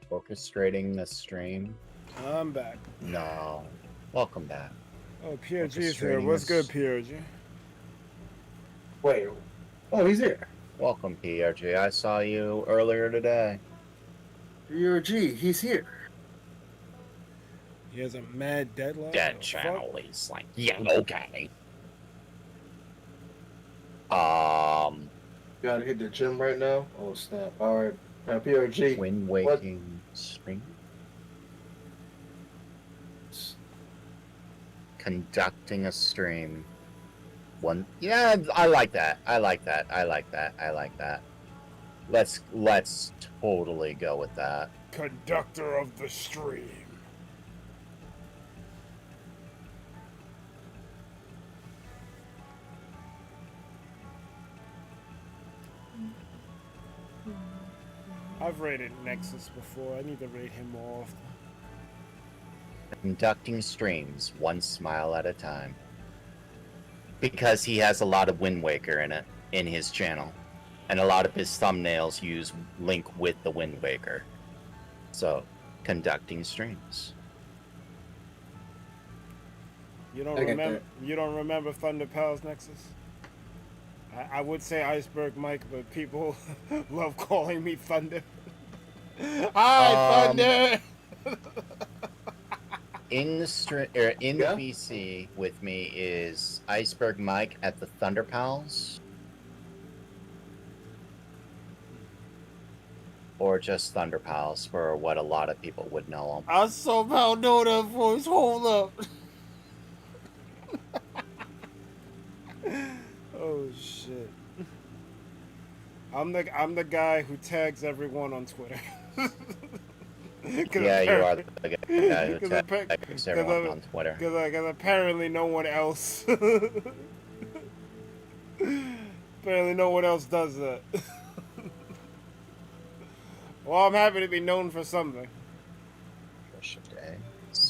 Orchestrating the stream? I'm back. No. Welcome back. Oh, PRG's here. What's good, PRG? Wait. Oh, he's here. Welcome, PRG. I saw you earlier today. PRG, he's here. He has a mad deadline. Dead channel. He's like, yeah, okay. Gotta hit the gym right now. Oh snap! All right, now PRG. Wind waking stream. Conducting a stream. Yeah, I like that. Let's totally go with that. Conductor of the stream. I've rated Nexus before. I need to rate him more often. Conducting streams, one smile at a time. Because he has a lot of Wind Waker in his channel. And a lot of his thumbnails link with the Wind Waker. So, conducting streams. You don't remember Thunder Pals Nexus? I would say Iceberg Mike, but people love calling me Thunder. Hi, Thunder! In the VC with me is Iceberg Mike at the Thunder Pals, or just Thunder Pals for what a lot of people would know him. I somehow know that voice. Hold up. Oh shit! I'm the guy who tags everyone on Twitter. Yeah, you are the guy who tags everyone on Twitter. Because apparently no one else. Apparently no one else does that. Well, I'm happy to be known for something.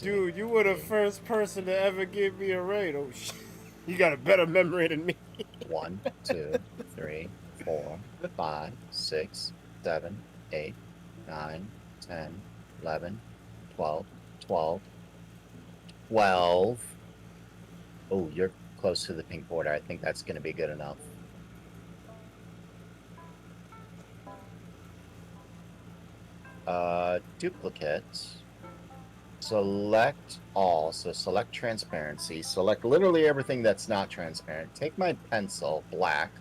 Dude, you were the first person to ever give me a raid. Oh shit. You got a better memory than me. 1, 2, 3, 4, 5, 6, 7, 8, 9, 10, 11, 12. Oh, you're close to the pink border. I think that's going to be good enough. Duplicates. Select all. So select transparency. Select literally everything that's not transparent. Take my pencil, black.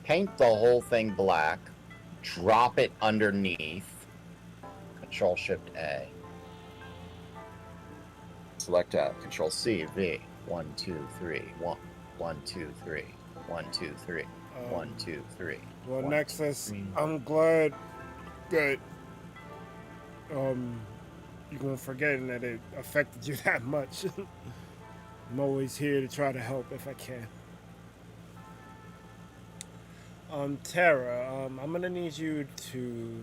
Paint the whole thing black. Drop it underneath. Control-Shift-A. Select out. Control-C, V. 1, 2, 3. 1, 2, 3. 1, 2, 3. 1, 2, 3. Well, 1, Nexus, 2, 3. I'm glad that you're gonna forget that it affected you that much. I'm always here to try to help if I can. Tara, I'm gonna need you to,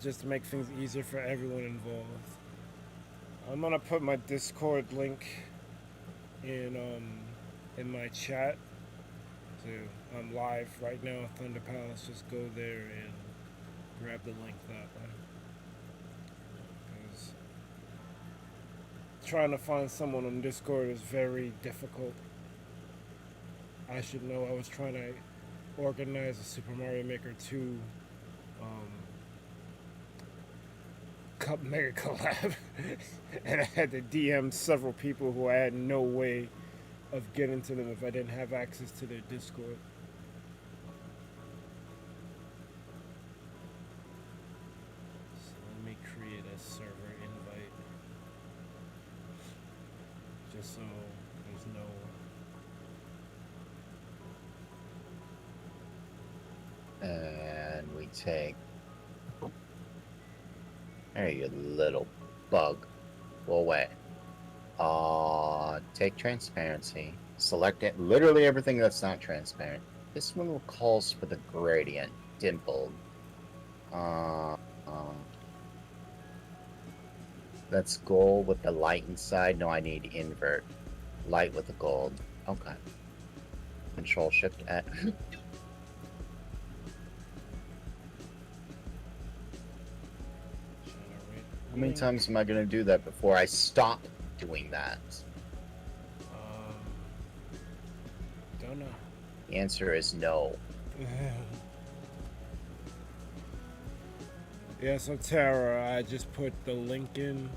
just to make things easier for everyone involved, I'm gonna put my Discord link in my chat. So I'm live right now at Thunder Palace. Just go there and grab the link that way. trying to find someone on Discord is very difficult. I should know. I was trying to organize a Super Mario Maker 2 Cup Mega Collab, and I had to DM several people who I had no way of getting to them if I didn't have access to their Discord. So let me create a server invite, just so there's no. And we take. There you little bug. Go away. Take transparency. Select it. Literally everything that's not transparent. This one calls for the gradient. Dimpled. That's gold with the light inside. No, I need invert. Light with the gold. Okay. Control Shift at. How many times am I going to do that before I stop doing that? Don't know. The answer is no. Yeah, so Tara, I just put the link in.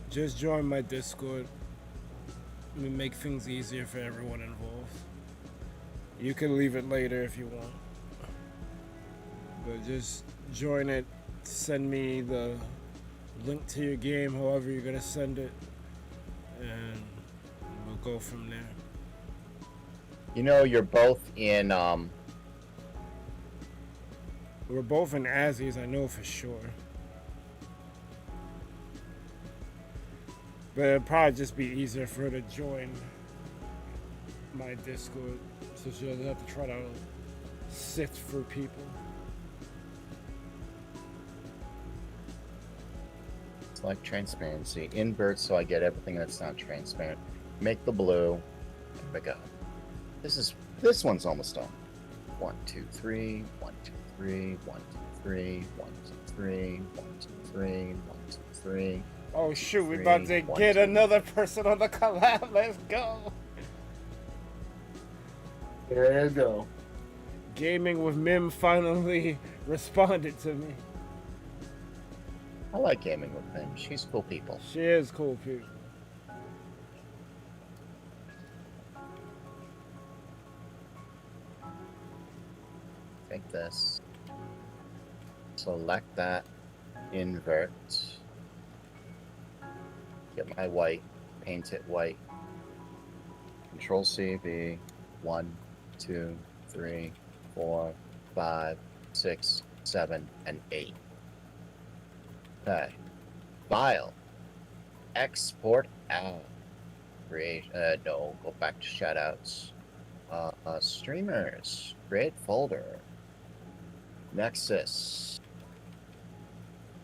Just join my Discord. Let me make things easier for everyone involved. You can leave it later if you want. But just join it, send me the link to your game, however you're gonna send it, and we'll go from there. You know, you're both in, We're both in Azzies, I know for sure. But it'd probably just be easier for her to join my Discord, so she doesn't have to try to sift through people. select transparency, invert so I get everything that's not transparent. Make the blue. There we go. This one's almost done. 1, 2, 3, 1, 2, 3, 1, 2, 3, 1, 2, 3, 1, 2, 3, 1, 2, 3. Oh shoot, we're Three, about to one, get two. another person on the collab. Let's go. There you go. Gaming with Mim finally responded to me. I like gaming with them. She's cool people. She is cool, people. Take this. Select that. Invert. Get my white. Paint it white. Control C, V. 1, 2, 3, 4, 5, 6, 7, and 8. Okay. File. Export out. Create. No. Go back to shoutouts. Streamers. Create folder. Nexus.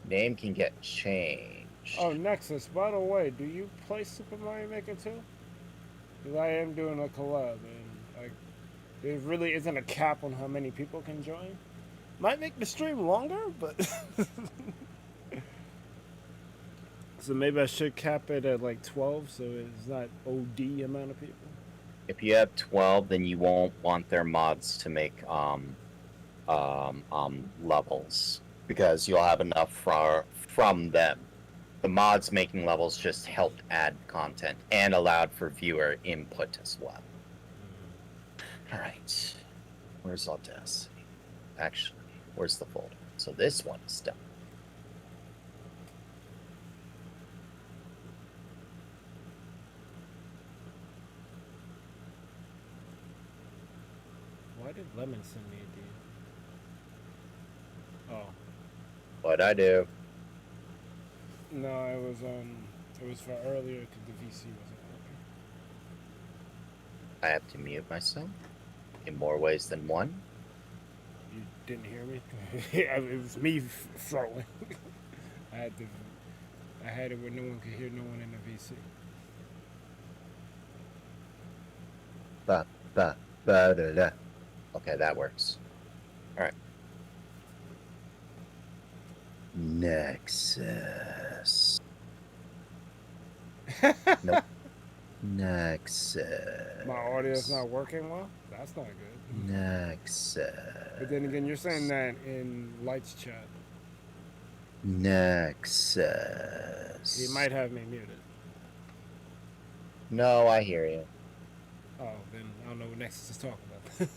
Name can get changed. Oh, Nexus, by the way, do you play Super Mario Maker 2? Because I am doing a collab, and there really isn't a cap on how many people can join. Might make the stream longer, but... So maybe I should cap it at like 12, so it's not OD amount of people. If you have 12, then you won't want their mods to make levels because you'll have enough from them. The mods making levels just helped add content and allowed for viewer input as well. All right, where's Audacity? Actually, where's the folder? So this one is done. Why did Lemon send me a DM? Oh. What'd I do? No, it was for earlier because the VC wasn't working. I have to mute myself in more ways than one. You didn't hear me? It was me throwing. I had it where no one could hear no one in the VC. Da. Okay, that works. All right. Nexus. Nope. Nexus. My audio's not working well? That's not good. Nexus. But then again, you're saying that in Light's chat. Nexus. He might have me muted. No, I hear you. Oh, then I don't know what Nexus is talking about.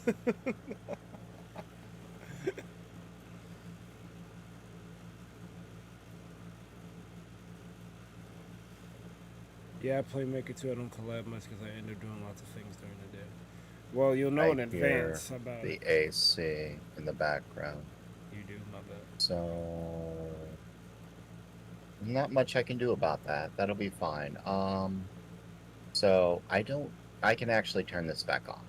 Yeah, I play Maker 2. I don't collab much because I end up doing lots of things during the day. Well, you'll know in advance about the it. AC in the background. You do, my bad. So not much I can do about that. That'll be fine. So I can actually turn this back on.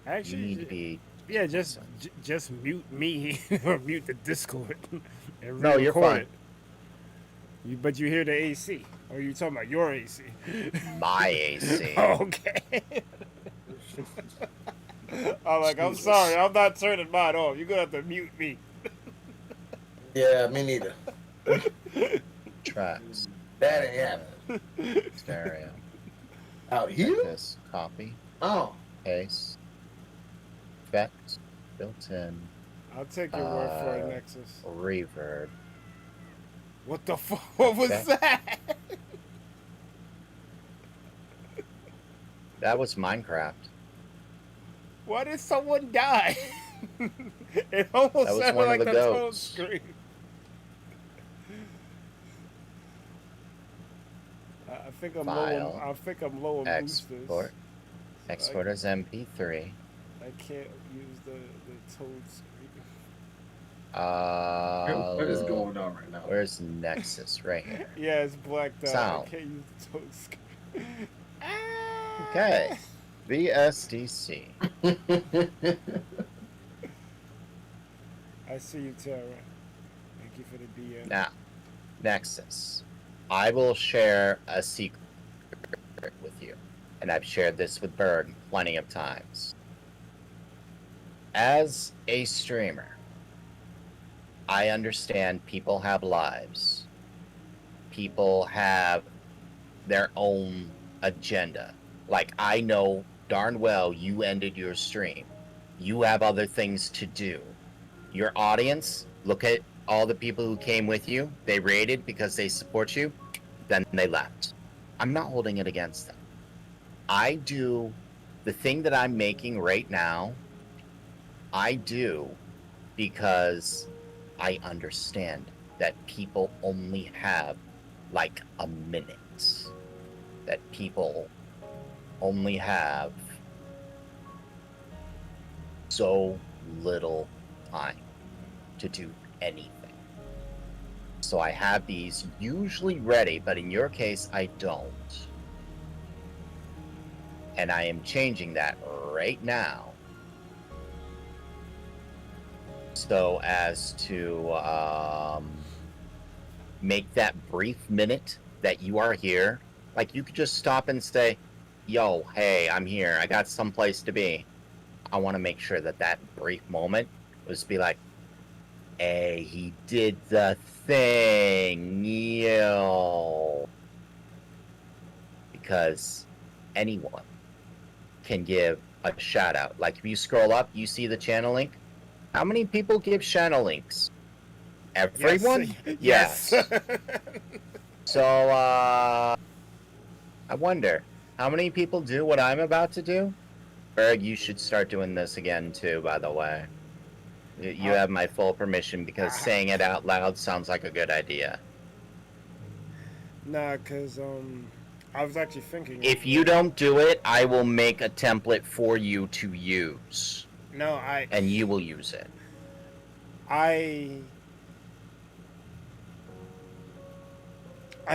Actually, You need to be yeah, just mute me or mute the Discord and No, you're re-record fine. it. But you hear the AC. Or you talking about your AC? My AC. Okay. I'm sorry, I'm not turning mine off. You're gonna have to mute me. Yeah, me neither. Tracks. That ain't happening. Stereo. Out here? This copy. Oh. Paste. Effect. Built in. I'll take your word for it, Nexus. Reverb. What the fuck? What was that? That was Minecraft. Why did someone die? It almost That was sounded one of like the the Toad goats. scream. I think I'm File. low. I think I'm low on boosters. Export. Export as MP3. I can't use the Toad scream. What is going on right now? Where's Nexus? Right here. Yeah, it's blacked out. Sound. I can't use the Toad scream. Okay. VSDC. I see you, Tara. Thank you for the DM. Now, Nexus. I will share a secret with you. And I've shared this with Berg plenty of times. As a streamer, I understand people have lives. People have their own agenda. Like, I know darn well you ended your stream. You have other things to do. Your audience, look at all the people who came with you. They raided because they support you. Then they left. I'm not holding it against them. I do the thing that I'm making right now. I do because I understand that people only have like a minute. That people only have so little time to do anything. So I have these usually ready, but in your case, I don't. And I am changing that right now. So as to make that brief minute that you are here, like you could just stop and say, yo, hey, I'm here. I got someplace to be. I want to make sure that that brief moment was be like, hey, he did the thing, yo. Because anyone can give a shout out. Like if you scroll up, you see the channel link. How many people give channel links? Everyone? Yes. So, I wonder, how many people do what I'm about to do? Berg, you should start doing this again too, by the way. You have my full permission because saying it out loud sounds like a good idea. Nah, cause I was actually thinking. If you don't do it, I will make a template for you to use. No, and you will use it. I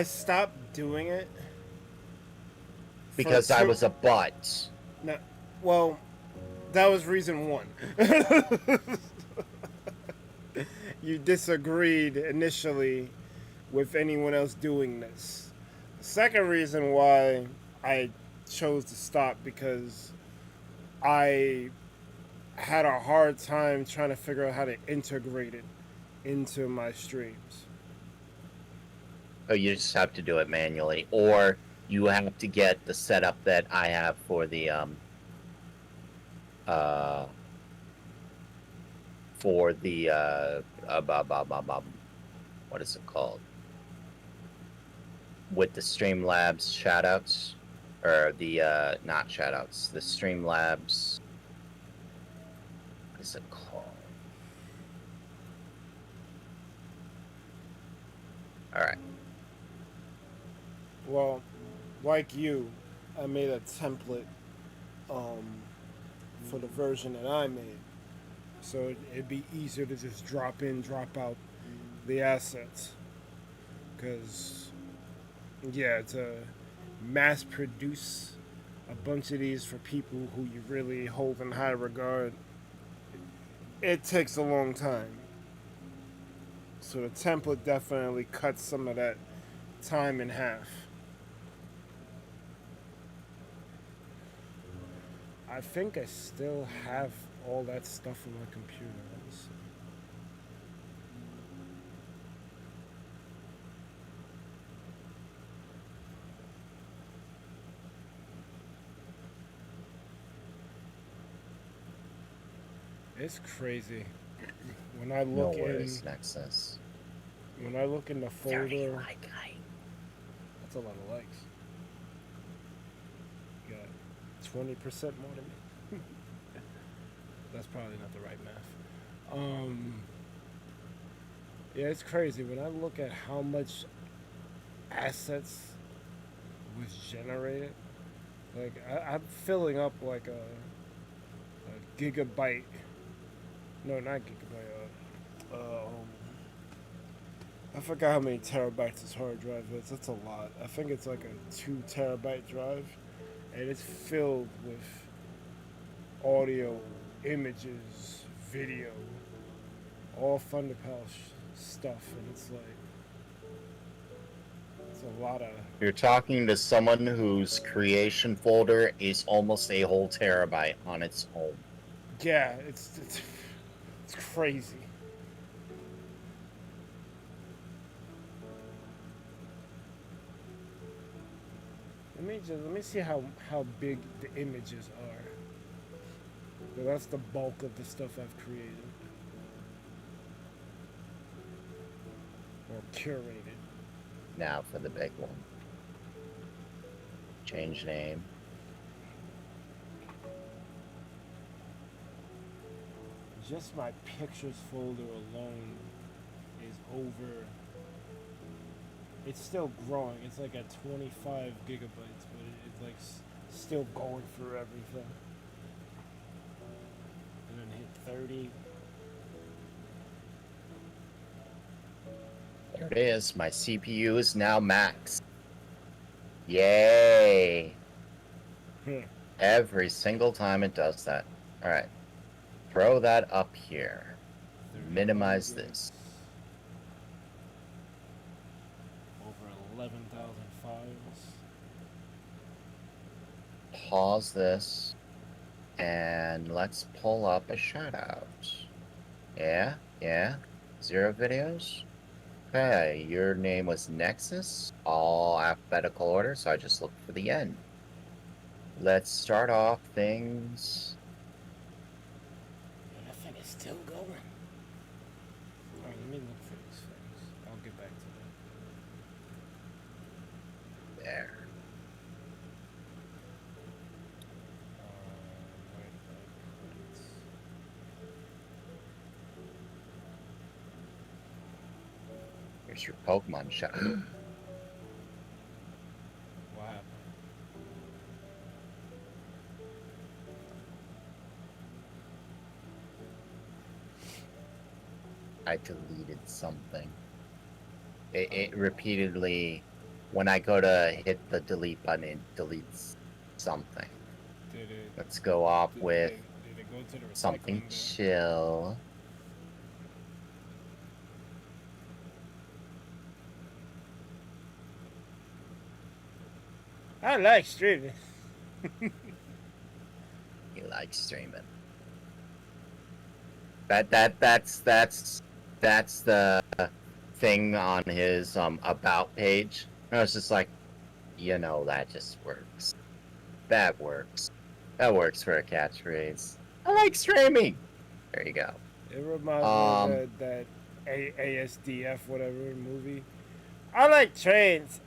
stopped doing it because I was a butt. No, well, that was reason one. You disagreed initially with anyone else doing this. The second reason why I chose to stop because I had a hard time trying to figure out how to integrate it into my streams. Oh, you just have to do it manually, or you have to get the setup that I have for the what is it called? With the Streamlabs shoutouts, or the not shoutouts, the Streamlabs. What is it called? All right. Well, like you, I made a template for the version that I made. So it'd be easier to just drop in, drop out the assets. Because, yeah, to mass produce a bunch of these for people who you really hold in high regard, it takes a long time. So the template definitely cuts some of that time in half. I think I still have all that stuff on my computer. Let me see. It's crazy. When I No look in, worries, Nexus. when I look in the folder, that's a lot of likes. You got 20% more than me. That's probably not the right math. Yeah, it's crazy when I look at how much assets was generated. Like I'm filling up like a gigabyte. No, not gigabyte. I forgot how many terabytes this hard drive is. That's a lot. I think it's like a 2 terabyte drive, and it's filled with audio, images, video, all Thunderpal stuff, and it's like it's a lot of. You're talking to someone whose creation folder is almost a whole terabyte on its own. Yeah, it's crazy. Let me see how big the images are. So that's the bulk of the stuff I've created or curated. Now for the big one. Change name. Just my pictures folder alone is over. It's still growing. It's like at 25 gigabytes, but it's like still going through everything. And then hit 30. There it is. My CPU is now max. Yay! Every single time it does that. Alright. Throw that up here. Minimize this. Over 11,000 files. Pause this. And let's pull up a shoutout. Yeah? 0 videos? Okay, your name was Nexus. All alphabetical order, so I just looked for the end. Let's start off things. That thing is still going. Alright, let me look for these things. I'll get back to that. There. Here's your Pokemon shot. What happened? I deleted something. It repeatedly, when I go to hit the delete button, it deletes something. Did it? Let's go off with Did it go to the something recycling bin? chill. I like streaming. You like streaming. That's that's the thing on his about page. And I was just like, that just works. That works. That works for a catchphrase. I like streaming. There you go. It reminds me of that ASDF whatever movie. I like trains.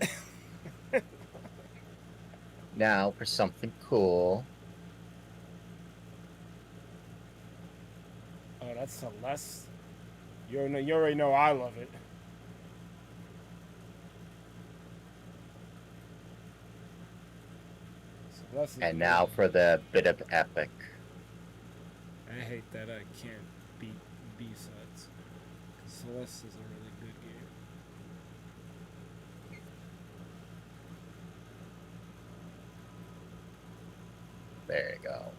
Now for something cool. Oh, that's Celeste. You already know I love it. Celeste is And now for the bit of epic. I hate that I can't beat B-sides. Celeste is a really good game. There you go.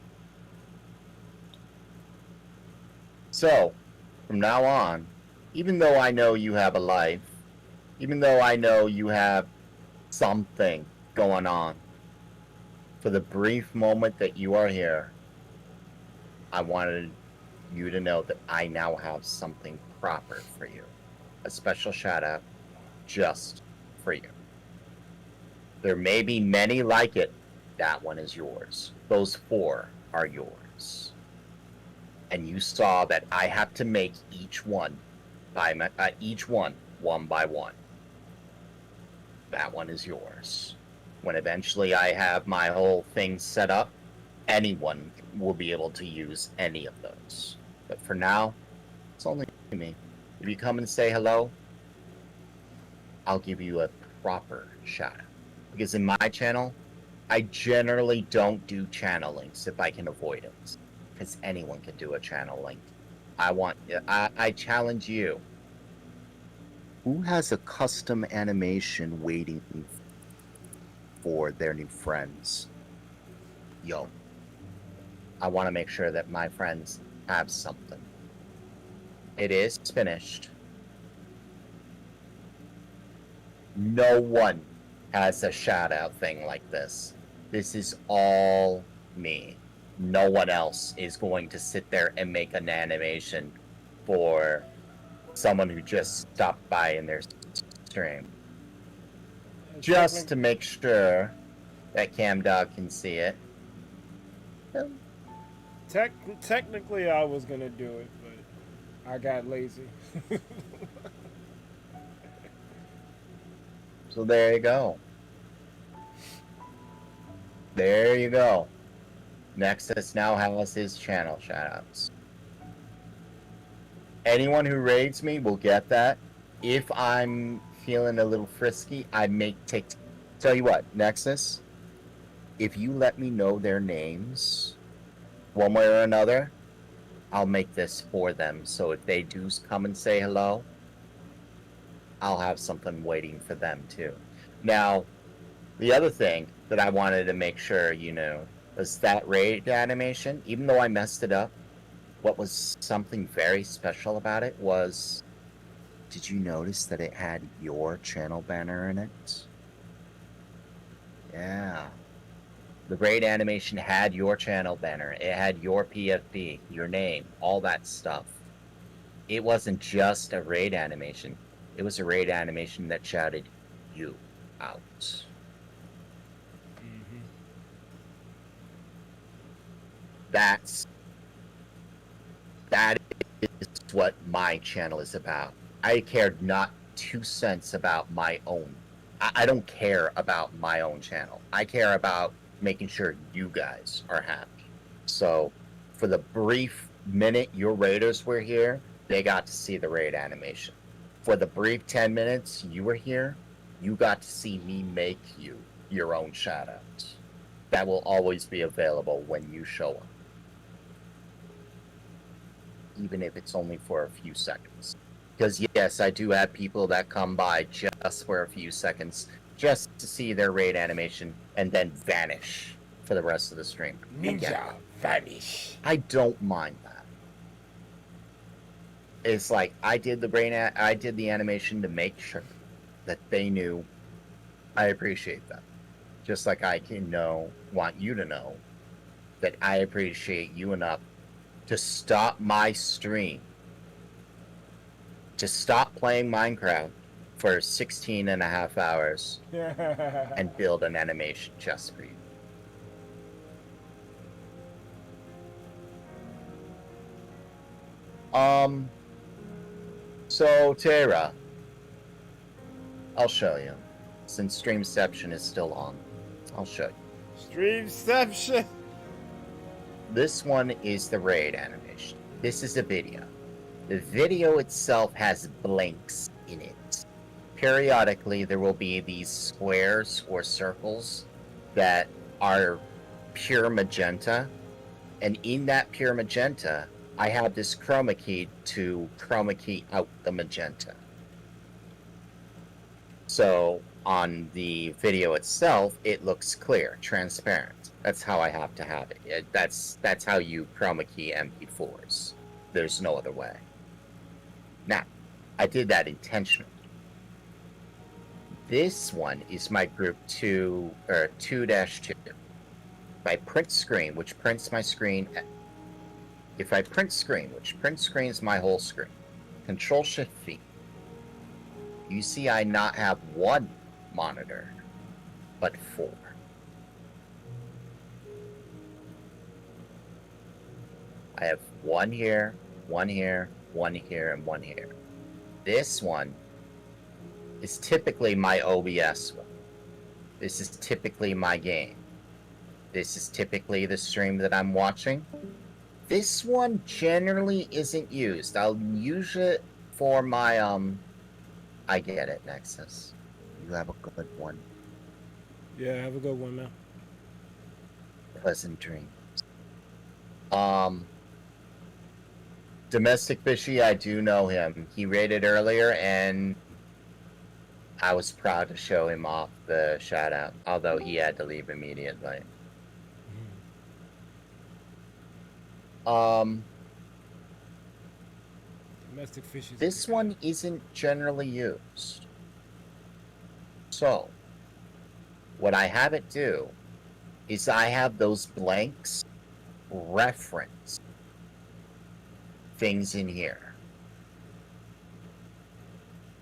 So, from now on, even though I know you have a life, even though I know you have something going on, for the brief moment that you are here, I wanted you to know that I now have something proper for you. A special shout out just for you. There may be many like it. That one is yours. Those 4 are yours. And you saw that I have to make each one one by one. That one is yours. When eventually I have my whole thing set up, anyone will be able to use any of those. But for now, it's only me. If you come and say hello, I'll give you a proper shout out. Because in my channel, I generally don't do channel links if I can avoid it. Because anyone can do a channel link. I challenge you. Who has a custom animation waiting for their new friends? Yo. I want to make sure that my friends have something. It is finished. No one has a shout out thing like this. This is all me. No one else is going to sit there and make an animation for someone who just stopped by in their stream. Just to make sure that CamDog can see it. Technically, I was gonna do it, but I got lazy. So there you go. There you go. Nexus now has his channel shoutouts. Anyone who raids me will get that. If I'm feeling a little frisky, I may tell you what, Nexus, if you let me know their names one way or another, I'll make this for them. So if they do come and say hello, I'll have something waiting for them too. Now, the other thing that I wanted to make sure you knew was that raid animation, even though I messed it up, what was something very special about it was, did you notice that it had your channel banner in it? Yeah. The raid animation had your channel banner. It had your PFP, your name, all that stuff. It wasn't just a raid animation. It was a raid animation that shouted you out. Mm-hmm. That is what my channel is about. I cared not 2 cents about my own. I don't care about my own channel. I care about making sure you guys are happy. So for the brief minute your raiders were here, they got to see the raid animation. For the brief 10 minutes you were here, you got to see me make you your own shoutouts. That will always be available when you show up. Even if it's only for a few seconds. Because yes, I do have people that come by just for a few seconds, just to see their raid animation, and then vanish for the rest of the stream. Ninja, vanish. I don't mind that. It's like I did the animation to make sure that they knew I appreciate them. Just like I want you to know that I appreciate you enough to stop my stream to stop playing Minecraft for 16 and a half hours and build an animation just for you. So Tara, I'll show you. Since Streamception is still on, I'll show you. Streamception. This one is the raid animation. This is a video. The video itself has blanks in it. Periodically, there will be these squares or circles that are pure magenta. And in that pure magenta, I have this chroma key to chroma key out the magenta. So on the video itself, it looks clear, transparent. That's how I have to have it. That's how you chroma key MP4s. There's no other way. Now, I did that intentionally. This one is my group 2, or 2-2. If I print screen, which prints my screen, if I print screen, which print screens my whole screen, Control-Shift-V, you see I not have one monitor, but 4. I have one here, one here, one here, and one here. This one is typically my OBS one. This is typically my game. This is typically the stream that I'm watching. This one generally isn't used. I'll use it for my, I get it, Nexus. You have a good one. Yeah, have a good one, man. Pleasant dreams. Domestic Fishy, I do know him. He raided earlier, and I was proud to show him off the shout out, although he had to leave immediately. Domestic fishes. This one isn't generally used. So, what I have it do is I have those blanks reference things in here.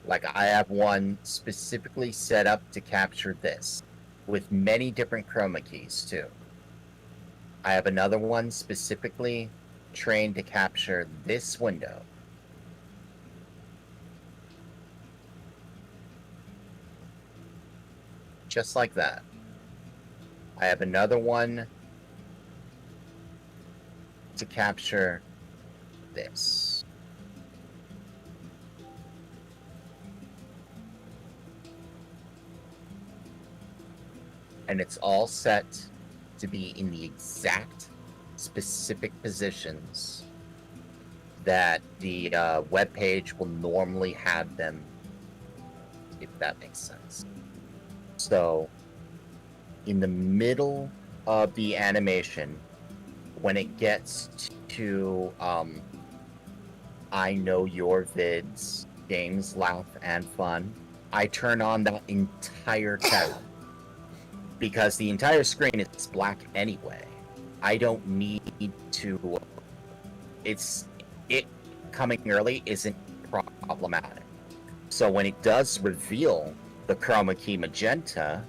Like I have one specifically set up to capture this with many different chroma keys too. I have another one specifically trained to capture this window. Just like that. I have another one to capture this. And it's all set to be in the exact specific positions that the web page will normally have them, if that makes sense. So, in the middle of the animation, when it gets to I know your vids, games, laugh, and fun, I turn on that entire tab. Because the entire screen is black anyway. I don't need to... It coming early isn't problematic. So when it does reveal the chroma key magenta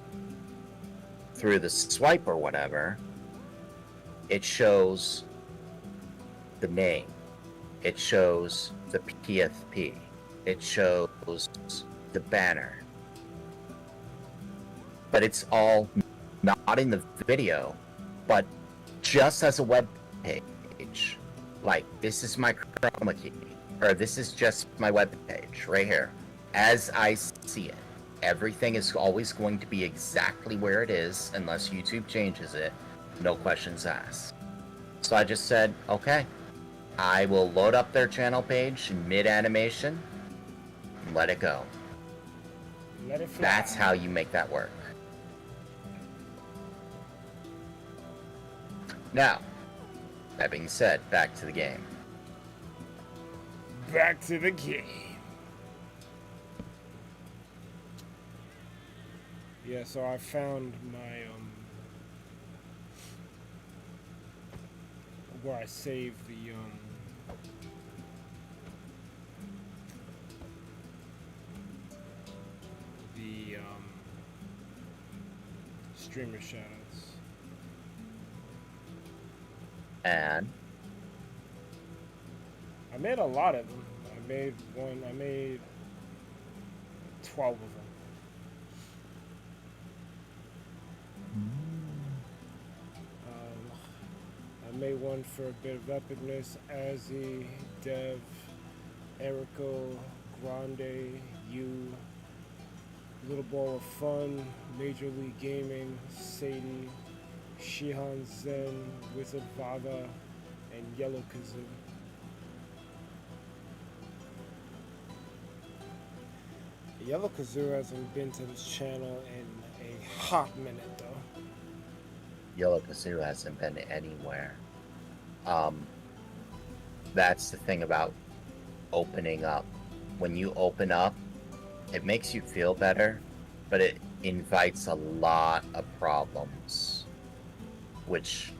through the swipe or whatever, it shows the name. It shows the PFP. It shows the banner. But it's all not in the video, but just as a web page. Like, this is my chroma key, or this is just my web page right here. As I see it, everything is always going to be exactly where it is, unless YouTube changes it. No questions asked. So I just said, okay, I will load up their channel page in mid-animation, and let it go. Let it fly. That's how you make that work. Now, that being said, back to the game. Back to the game. Yeah, so I found my where I saved the streamer shoutouts. And I made a lot of them. I made 12 of them. I made one for a bit of epicness. Azzy, Dev, Erico, Grande, You, Little Ball of Fun, Major League Gaming, Sadie, Shihan Zen, Wizard Vaga, and Yellow Kazoo. Yellow Kazoo hasn't been to this channel in a hot minute though. Yellow Kazoo hasn't been anywhere. That's the thing about opening up. When you open up, it makes you feel better, but it invites a lot of problems, which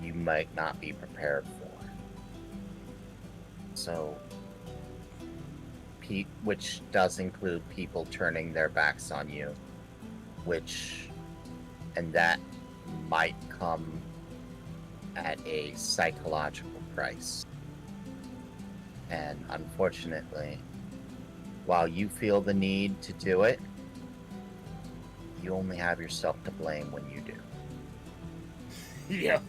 you might not be prepared for. So, which does include people turning their backs on you, and that might come at a psychological price. And unfortunately, while you feel the need to do it, you only have yourself to blame when you do. Yeah.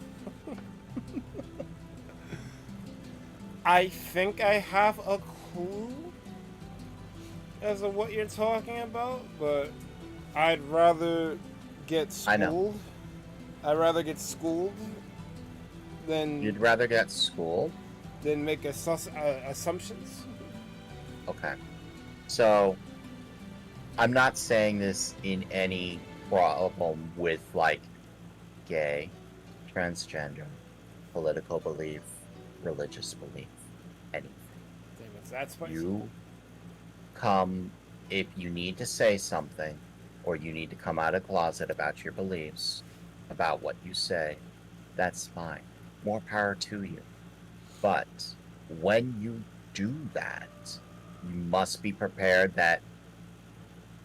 I think I have a clue as to what you're talking about, but I'd rather get schooled. I know. I'd rather get schooled than You'd rather get schooled? make assumptions. Okay. So, I'm not saying this in any problem with, like, gay, transgender, political belief, religious belief, anything. Damn, it's that spicy. You come, if you need to say something, or you need to come out of the closet about your beliefs, about what you say, that's fine. More power to you. But when you do that, you must be prepared that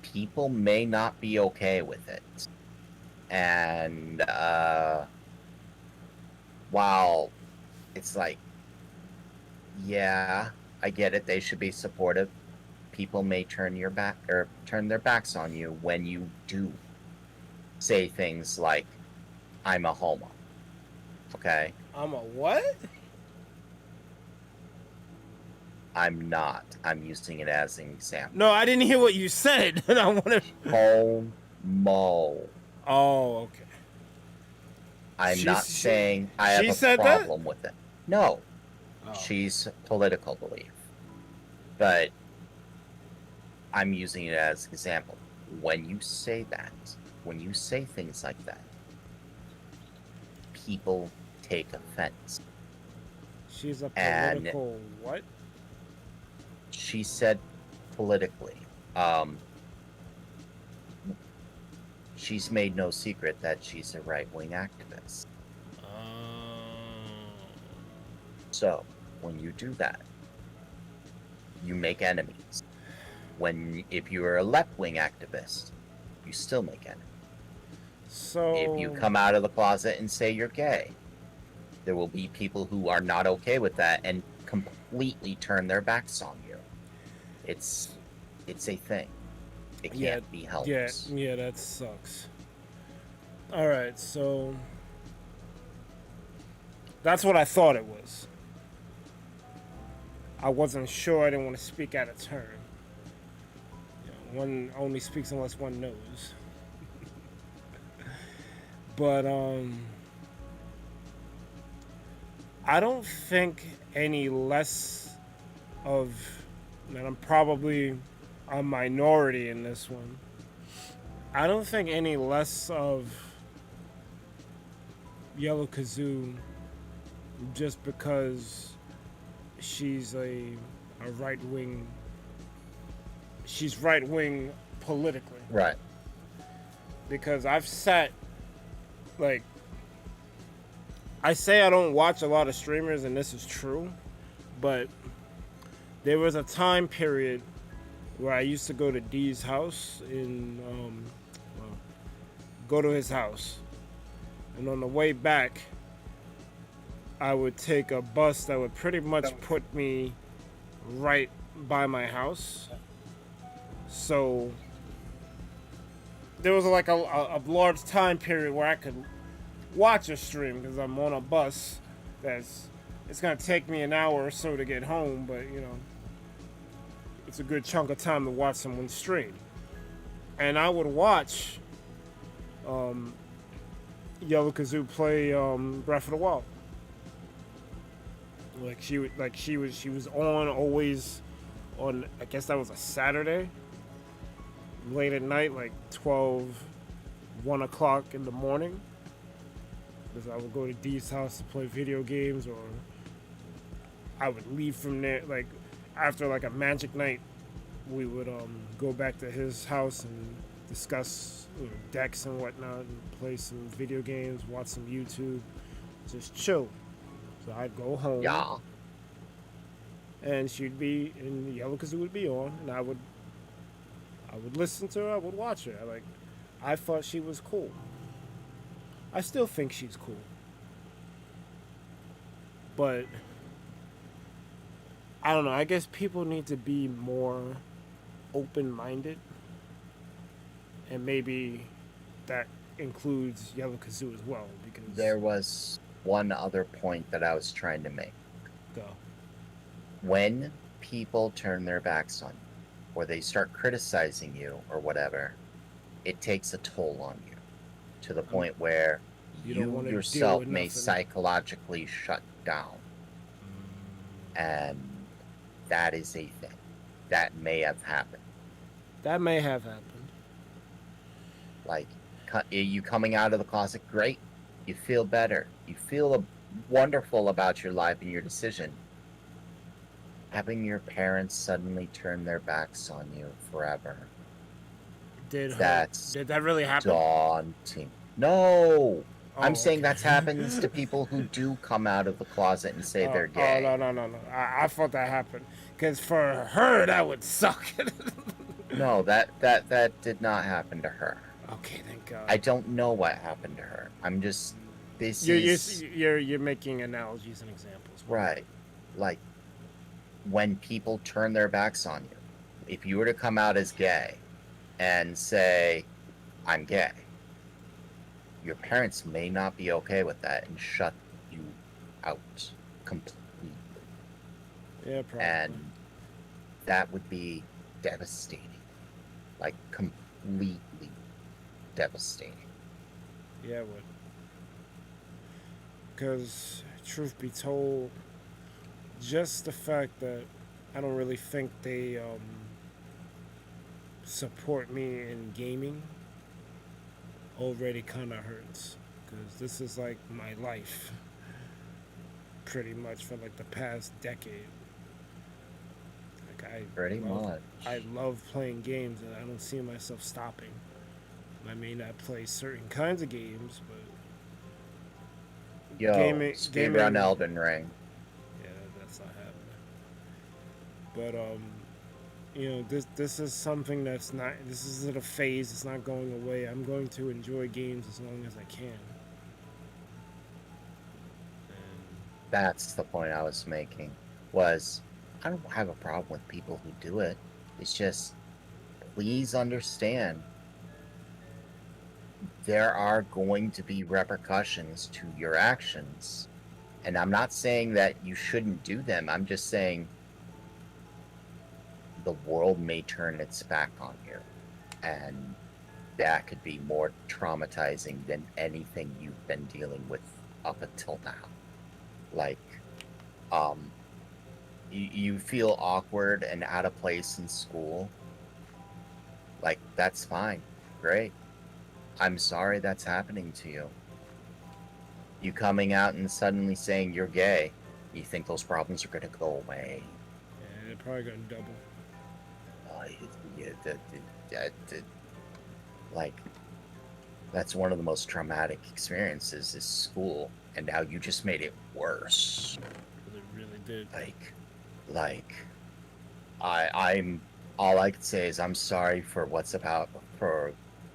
people may not be okay with it. And while it's like, yeah, I get it, they should be supportive, people may turn their backs on you when you do say things like, I'm a homo. Okay? I'm a what? I'm not. I'm using it as an example. No, I didn't hear what you said. I want to. Homo. Oh, okay. I'm not saying I have a problem with it. No. Oh. She's political belief. But I'm using it as an example. When you say that, when you say things like that, people take offense. She's a political what? She said politically. She's made no secret that she's a right-wing activist. So, when you do that, you make enemies. If you're a left-wing activist, you still make enemies. So if you come out of the closet and say you're gay, there will be people who are not okay with that and completely turn their backs on you. It's a thing. It can't be helped. Yeah, that sucks. All right, so that's what I thought it was. I wasn't sure. I didn't want to speak out of turn. You know, one only speaks unless one knows. But I don't think any less of, and I'm probably a minority in this one, I don't think any less of Yellow Kazoo just because she's a right-wing, she's right-wing politically. Right. Because I've sat, like, I say I don't watch a lot of streamers, and this is true, but there was a time period where I used to go to Dee's house in go to his house, and on the way back, I would take a bus that would pretty much put me right by my house. So there was like a large time period where I could watch a stream because I'm on a bus it's gonna take me an hour or so to get home, but it's a good chunk of time to watch someone stream. And I would watch Yellow Kazoo play Breath of the Wild. She was on always on, I guess that was a Saturday, late at night, like 12, 1 o'clock in the morning. Because I would go to Dee's house to play video games, or I would leave from there, like after like a Magic night, we would go back to his house and discuss decks and whatnot, and play some video games, watch some YouTube, just chill. So I'd go home. Yeah. And she'd be, and Yellow Kazoo would be on, and I would listen to her, I would watch her. I thought she was cool. I still think she's cool. But I don't know, I guess people need to be more open-minded. And maybe that includes Yellow Kazoo as well, because There was one other point that I was trying to make. Go. When people turn their backs on you, or they start criticizing you, or whatever, it takes a toll on you, to the point where You don't you wanna deal yourself with may nothing. psychologically shut down. And that is a thing that may have happened. That may have happened. Like, you coming out of the closet, great. You feel better. You feel wonderful about your life and your decision. Having your parents suddenly turn their backs on you forever. Did that really happen? Daunting. No! I'm saying that happens to people who do come out of the closet and say they're gay. Oh, no. I thought that happened. Because for her, that would suck. No, that did not happen to her. Okay, thank God. I don't know what happened to her. I'm just... You're making analogies and examples. Right. Like, when people turn their backs on you, if you were to come out as gay and say, I'm gay, your parents may not be okay with that and shut you out completely. Yeah, probably. And that would be devastating. Like, completely devastating. Yeah, it would. Because, truth be told, just the fact that I don't really think they support me in gaming already kind of hurts. Because this is like my life, pretty much, for like the past decade. I love playing games, and I don't see myself stopping. I may not play certain kinds of games, but Speed run Elden Ring. Yeah, that's not happening. But this is something that's not. This isn't a phase. It's not going away. I'm going to enjoy games as long as I can. That's the point I was making. Was I don't have a problem with people who do it. It's just, please understand, there are going to be repercussions to your actions. And I'm not saying that you shouldn't do them. I'm just saying the world may turn its back on you. And that could be more traumatizing than anything you've been dealing with up until now. Like, you feel awkward and out of place in school. Like, that's fine. Great. I'm sorry that's happening to you. You coming out and suddenly saying you're gay, you think those problems are going to go away. Yeah, they're probably going to double. Like, that's one of the most traumatic experiences is school, and now you just made it worse. It really did. I'm all I can say is I'm sorry for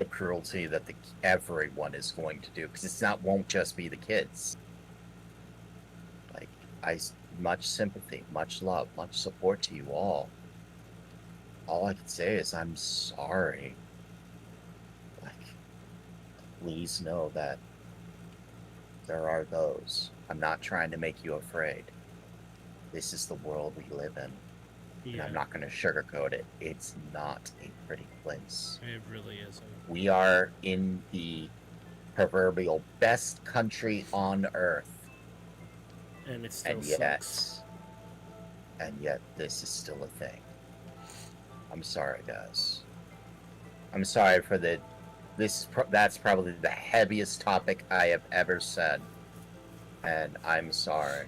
the cruelty that everyone is going to do, because won't just be the kids. Like, much sympathy, much love, much support to you all. All I can say is I'm sorry. Like, please know that there are those. I'm not trying to make you afraid. This is the world we live in. And I'm not going to sugarcoat it. It's not a pretty place. It really isn't. We are in the proverbial best country on earth. And it still sucks. And yet this is still a thing. I'm sorry, guys. I'm sorry for that's probably the heaviest topic I have ever said. And I'm sorry.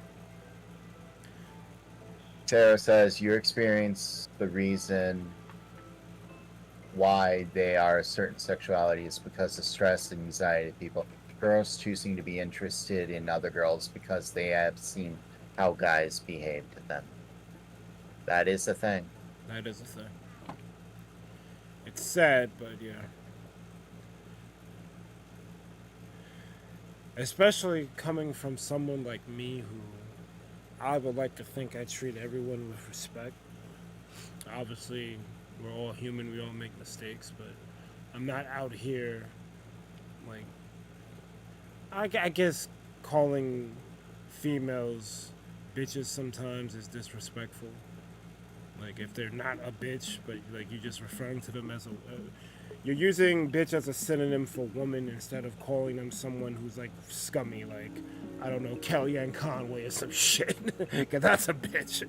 Sarah says, your experience, the reason why they are a certain sexuality is because of stress and anxiety of people. Girls choosing to be interested in other girls because they have seen how guys behave to them. That is a thing. That is a thing. It's sad, but yeah. Especially coming from someone like me who I would like to think I treat everyone with respect. Obviously, we're all human, we all make mistakes, but I'm not out here, like, I guess calling females bitches sometimes is disrespectful. Like, if they're not a bitch, but, like, you're just referring to them as you're using bitch as a synonym for woman instead of calling them someone who's, like, scummy, like, I don't know, Kellyanne Conway or some shit. Because that's a bitch.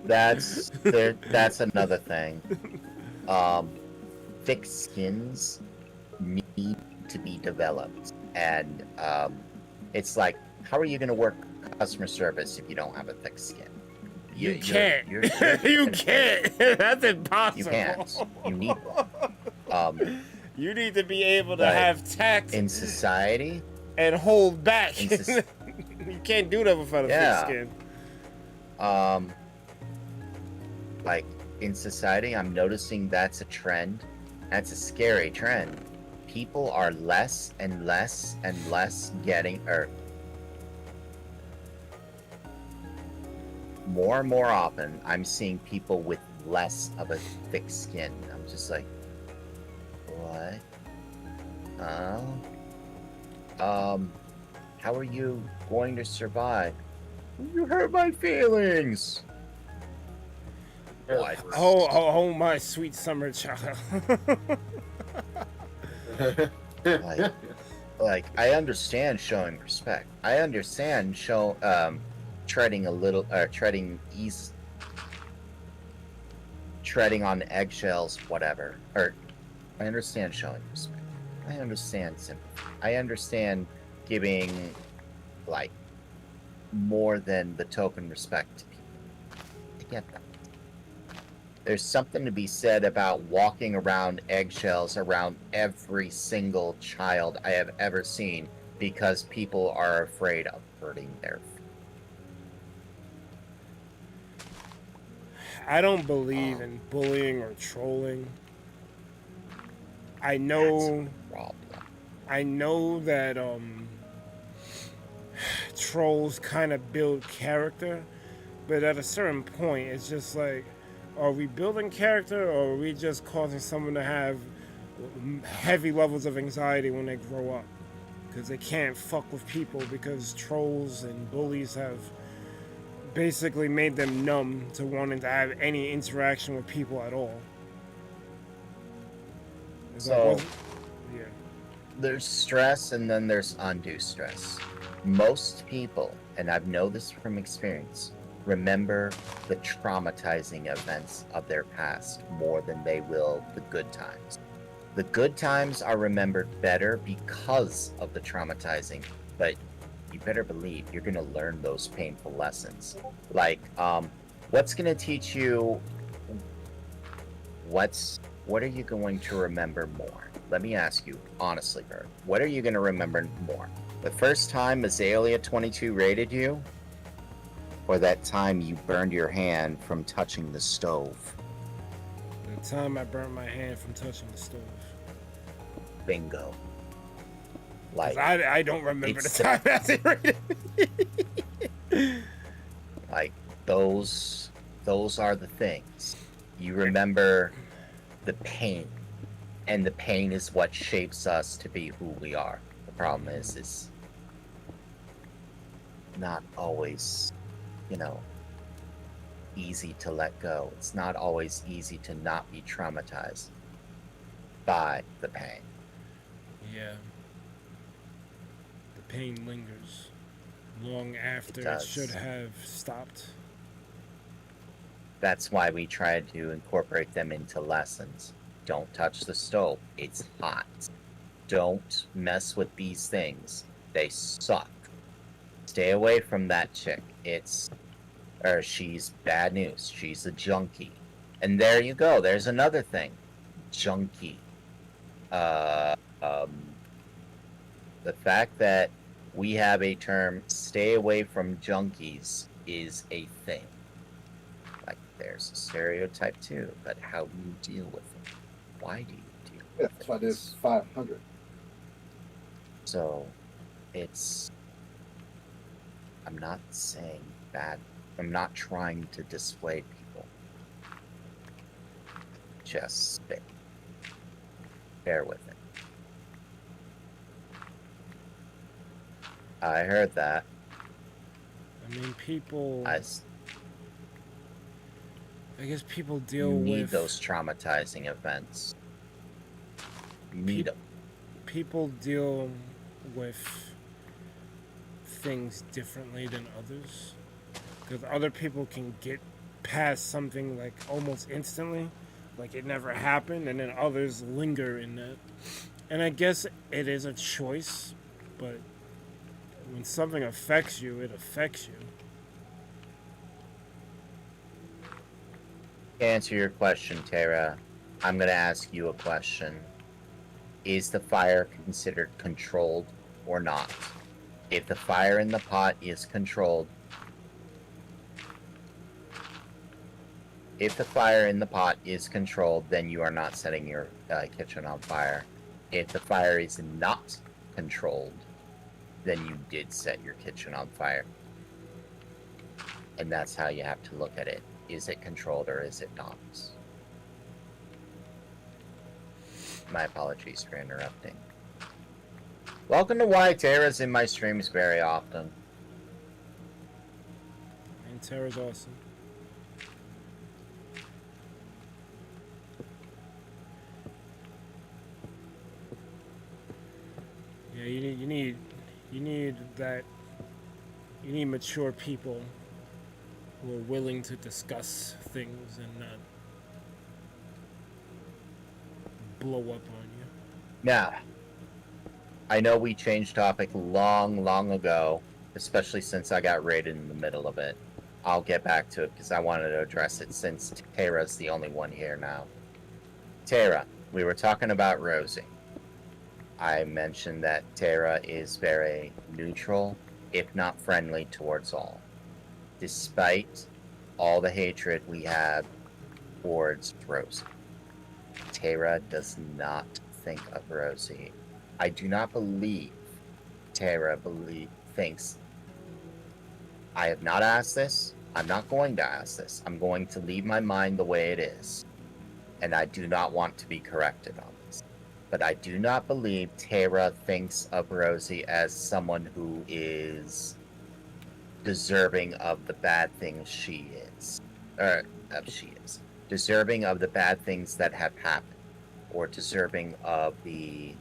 That's another thing. Thick skins need to be developed. And it's like, how are you going to work customer service if you don't have a thick skin? You can't. You can't. That's impossible. You can't. You need one. You need to be able to have tact in society and hold back. You can't do that without a thick skin. Like in society, I'm noticing that's a trend. That's a scary trend. People are less and less and less getting, or more and more often, I'm seeing people with less of a thick skin. I'm just like, what? How are you going to survive? You hurt my feelings. What? Oh, my sweet summer child. like, I understand showing respect. I understand treading a little, treading on eggshells, whatever. Or, I understand showing respect. I understand sympathy. I understand giving, like, more than the token respect to people. I get that. There's something to be said about walking around eggshells around every single child I have ever seen because people are afraid of hurting their I don't believe in bullying or trolling. I know that trolls kind of build character, but at a certain point, it's just like, are we building character, or are we just causing someone to have heavy levels of anxiety when they grow up? Because they can't fuck with people because trolls and bullies have basically made them numb to wanting to have any interaction with people at all. There's stress and then there's undue stress. Most people, and I've known this from experience, remember the traumatizing events of their past more than they will the good times. The good times are remembered better because of the traumatizing, but you better believe you're going to learn those painful lessons. Like, what's going to teach you, what are you going to remember more? Let me ask you, honestly, Bird, what are you going to remember more? The first time Azalea 22 raided you? Or that time you burned your hand from touching the stove? The time I burned my hand from touching the stove. bingo. 'Cause Like, I don't remember the it's time as it rated. like those are the things. You remember the pain, and the pain is what shapes us to be who we are. The problem is not always, you know, easy to let go. It's not always easy to not be traumatized by the pain. Yeah. The pain lingers long after it does. should have stopped. That's why we try to incorporate them into lessons. Don't touch the stove. It's hot. Don't mess with these things. They suck. Stay away from that chick. She's bad news. She's a junkie. And there you go. There's another thing. Junkie. The fact that we have a term, stay away from junkies, is a thing. Like, there's a stereotype too, but how do you deal with it? Why do you deal Yeah, with that's it? why there's 500. So, I'm not saying bad. I'm not trying to dissuade people. Just bear with it. I heard that. I mean, people. I guess people deal You need with those traumatizing events. You need them. people deal with things differently than others. Because other people can get past something like almost instantly, like it never happened, and then others linger in that. And I guess it is a choice, but when something affects you, it affects you. To answer your question, Tara, I'm going to ask you a question. Is the fire considered controlled or not? If the fire in the pot is controlled, then you are not setting your kitchen on fire. If the fire is not controlled, then you did set your kitchen on fire. And that's how you have to look at it. Is it controlled or is it not? My apologies for interrupting. Welcome to why Tara's in my streams very often. And Tara's awesome. Yeah, you need mature people who are willing to discuss things and not blow up on you. Now, I know we changed topic long ago, especially since I got raided in the middle of it. I'll get back to it because I wanted to address it since Tara's the only one here now. Tara, we were talking about Rosie. I mentioned that Tara is very neutral, if not friendly, towards all. Despite all the hatred we have towards Rosie. Tara does not think of Rosie. I do not believe Tara thinks. I have not asked this. I'm not going to ask this. I'm going to leave my mind the way it is. And I do not want to be corrected on this. But I do not believe Tara thinks of Rosie as someone who is deserving of the bad things she is. Deserving of the bad things that have happened. Or deserving of the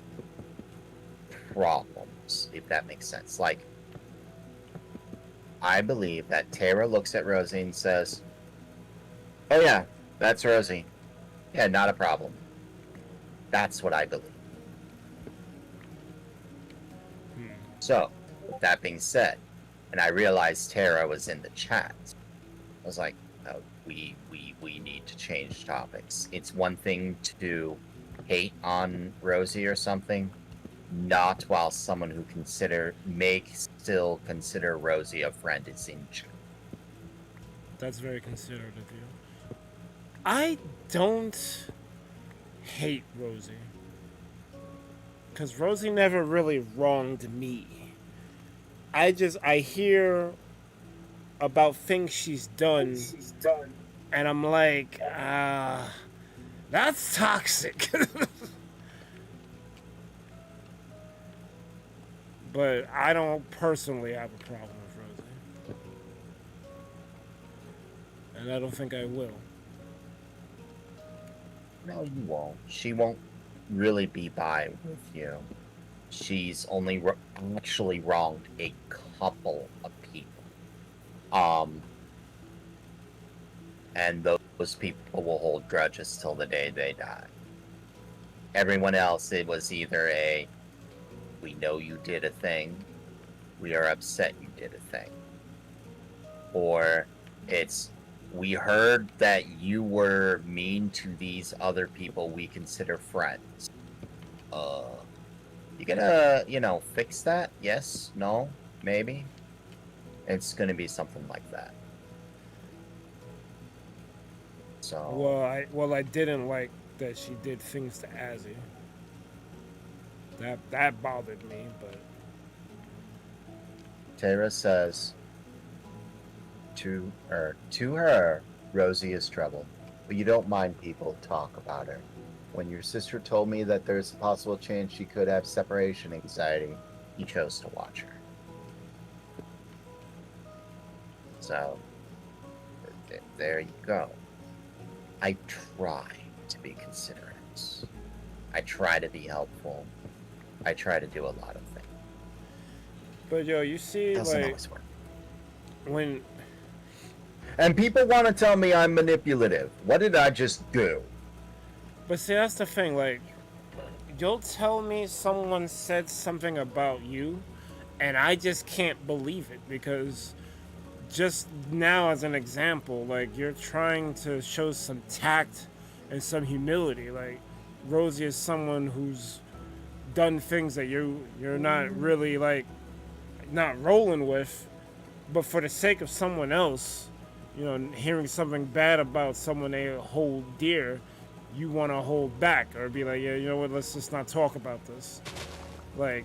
problems, if that makes sense. Like, I believe that Tara looks at Rosie and says, oh yeah, that's Rosie. Yeah, not a problem. That's what I believe. So, with that being said, and I realized Tara was in the chat, I was like, oh, we need to change topics. It's one thing to hate on Rosie or something, not while someone who may still consider Rosie a friend is injured. That's very considerate of you. I don't hate Rosie. because Rosie never really wronged me. I hear about things she's done, and I'm like, that's toxic. But I don't personally have a problem with Rosie, and I don't think I will. No, you won't. She won't really be by with you. She's only actually wronged a couple of people. And those people will hold grudges till the day they die. Everyone else, it was either a, we know you did a thing, we are upset you did a thing. Or it's, we heard that you were mean to these other people we consider friends. You gonna, fix that? Yes? No? Maybe? It's gonna be something like that. So... Well, I didn't like that she did things to Azzy. That bothered me, but Tara says to her, Rosie is trouble, but you don't mind people talk about her. When your sister told me that there's a possible chance she could have separation anxiety, you chose to watch her. So, there you go. I try to be considerate. I try to be helpful. I try to do a lot of things. But yo, you see, Doesn't like, always work. when... And people want to tell me I'm manipulative. What did I just do? But see, that's the thing, like, you'll tell me someone said something about you, and I just can't believe it, because just now as an example, like, you're trying to show some tact and some humility. Like, Rosie is someone who's done things that you're not really, like, not rolling with, but for the sake of someone else, hearing something bad about someone they hold dear, you want to hold back or be like, yeah, you know what, let's just not talk about this. Like,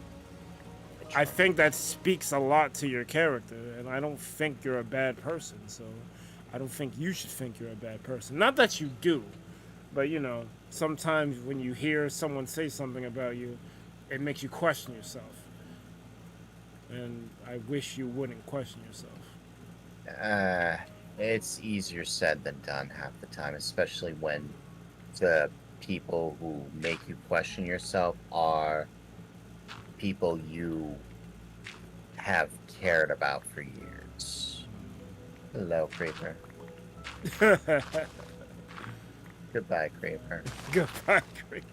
I think that speaks a lot to your character, and I don't think you're a bad person, so I don't think you should think you're a bad person. Not that you do, but, sometimes when you hear someone say something about you, it makes you question yourself. And I wish you wouldn't question yourself. It's easier said than done half the time, especially when the people who make you question yourself are people you have cared about for years. Hello, Creeper. Goodbye, Creeper. Goodbye, Creeper.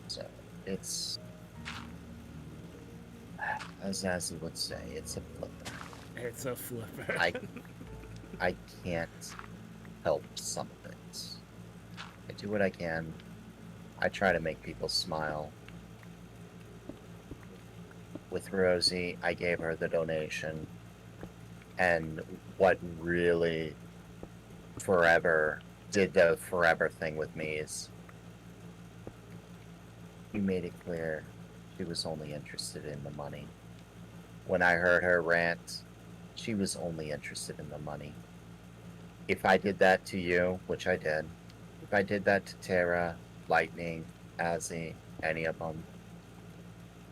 So, it's... as Azzy would say, it's a flipper. It's a flipper. I can't help some things. I do what I can. I try to make people smile. With Rosie, I gave her the donation. And what really did the forever thing with me is you made it clear she was only interested in the money. When I heard her rant, she was only interested in the money. If I did that to you, which I did, if I did that to Tara, Lightning, Azzy, any of them,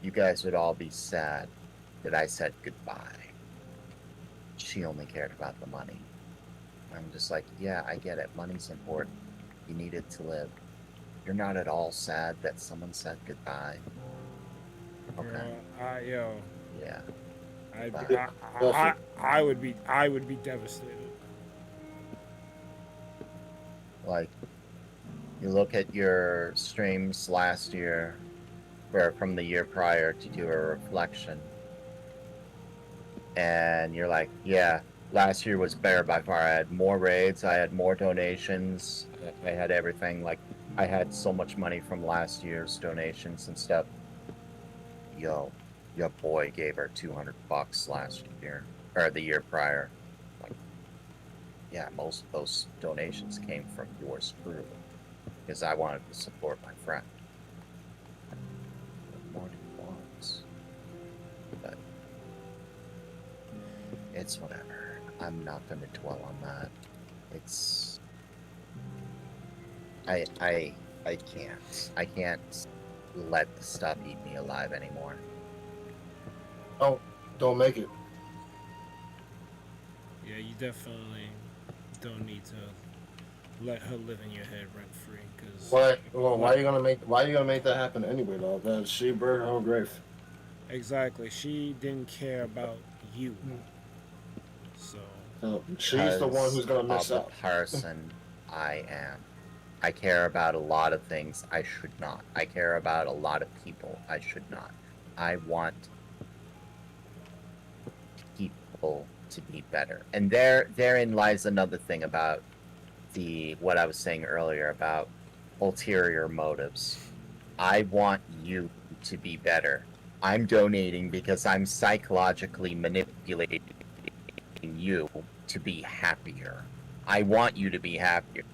you guys would all be sad that I said goodbye. She only cared about the money. I'm just like, yeah, I get it. Money's important. You need it to live. You're not at all sad that someone said goodbye. Okay. Yeah. Yeah. I would be devastated. Like, you look at your streams last year, or from the year prior, to do a reflection, and you're like, yeah, last year was better by far. I had more raids, I had more donations, I had everything. Like, I had so much money from last year's donations and stuff. Yo, your boy gave her $200 last year, or the year prior. Like, yeah, most of those donations came from yours crew. because I wanted to support my friend. More than once. But it's whatever. I'm not going to dwell on that. It's... I can't. I can't let the stuff eat me alive anymore. Don't make it. Yeah, you definitely don't need to let her live in your head rent free. Cause Why? Well, why are you gonna make that happen anyway, though? That she burned her own grave. Exactly. She didn't care about you. So So she's the one who's gonna miss of out. the person I am. I care about a lot of things I should not. I care about a lot of people I should not. I want people to be better. And therein lies another thing about what I was saying earlier about ulterior motives. I want you to be better. I'm donating because I'm psychologically manipulating you to be happier. I want you to be happier.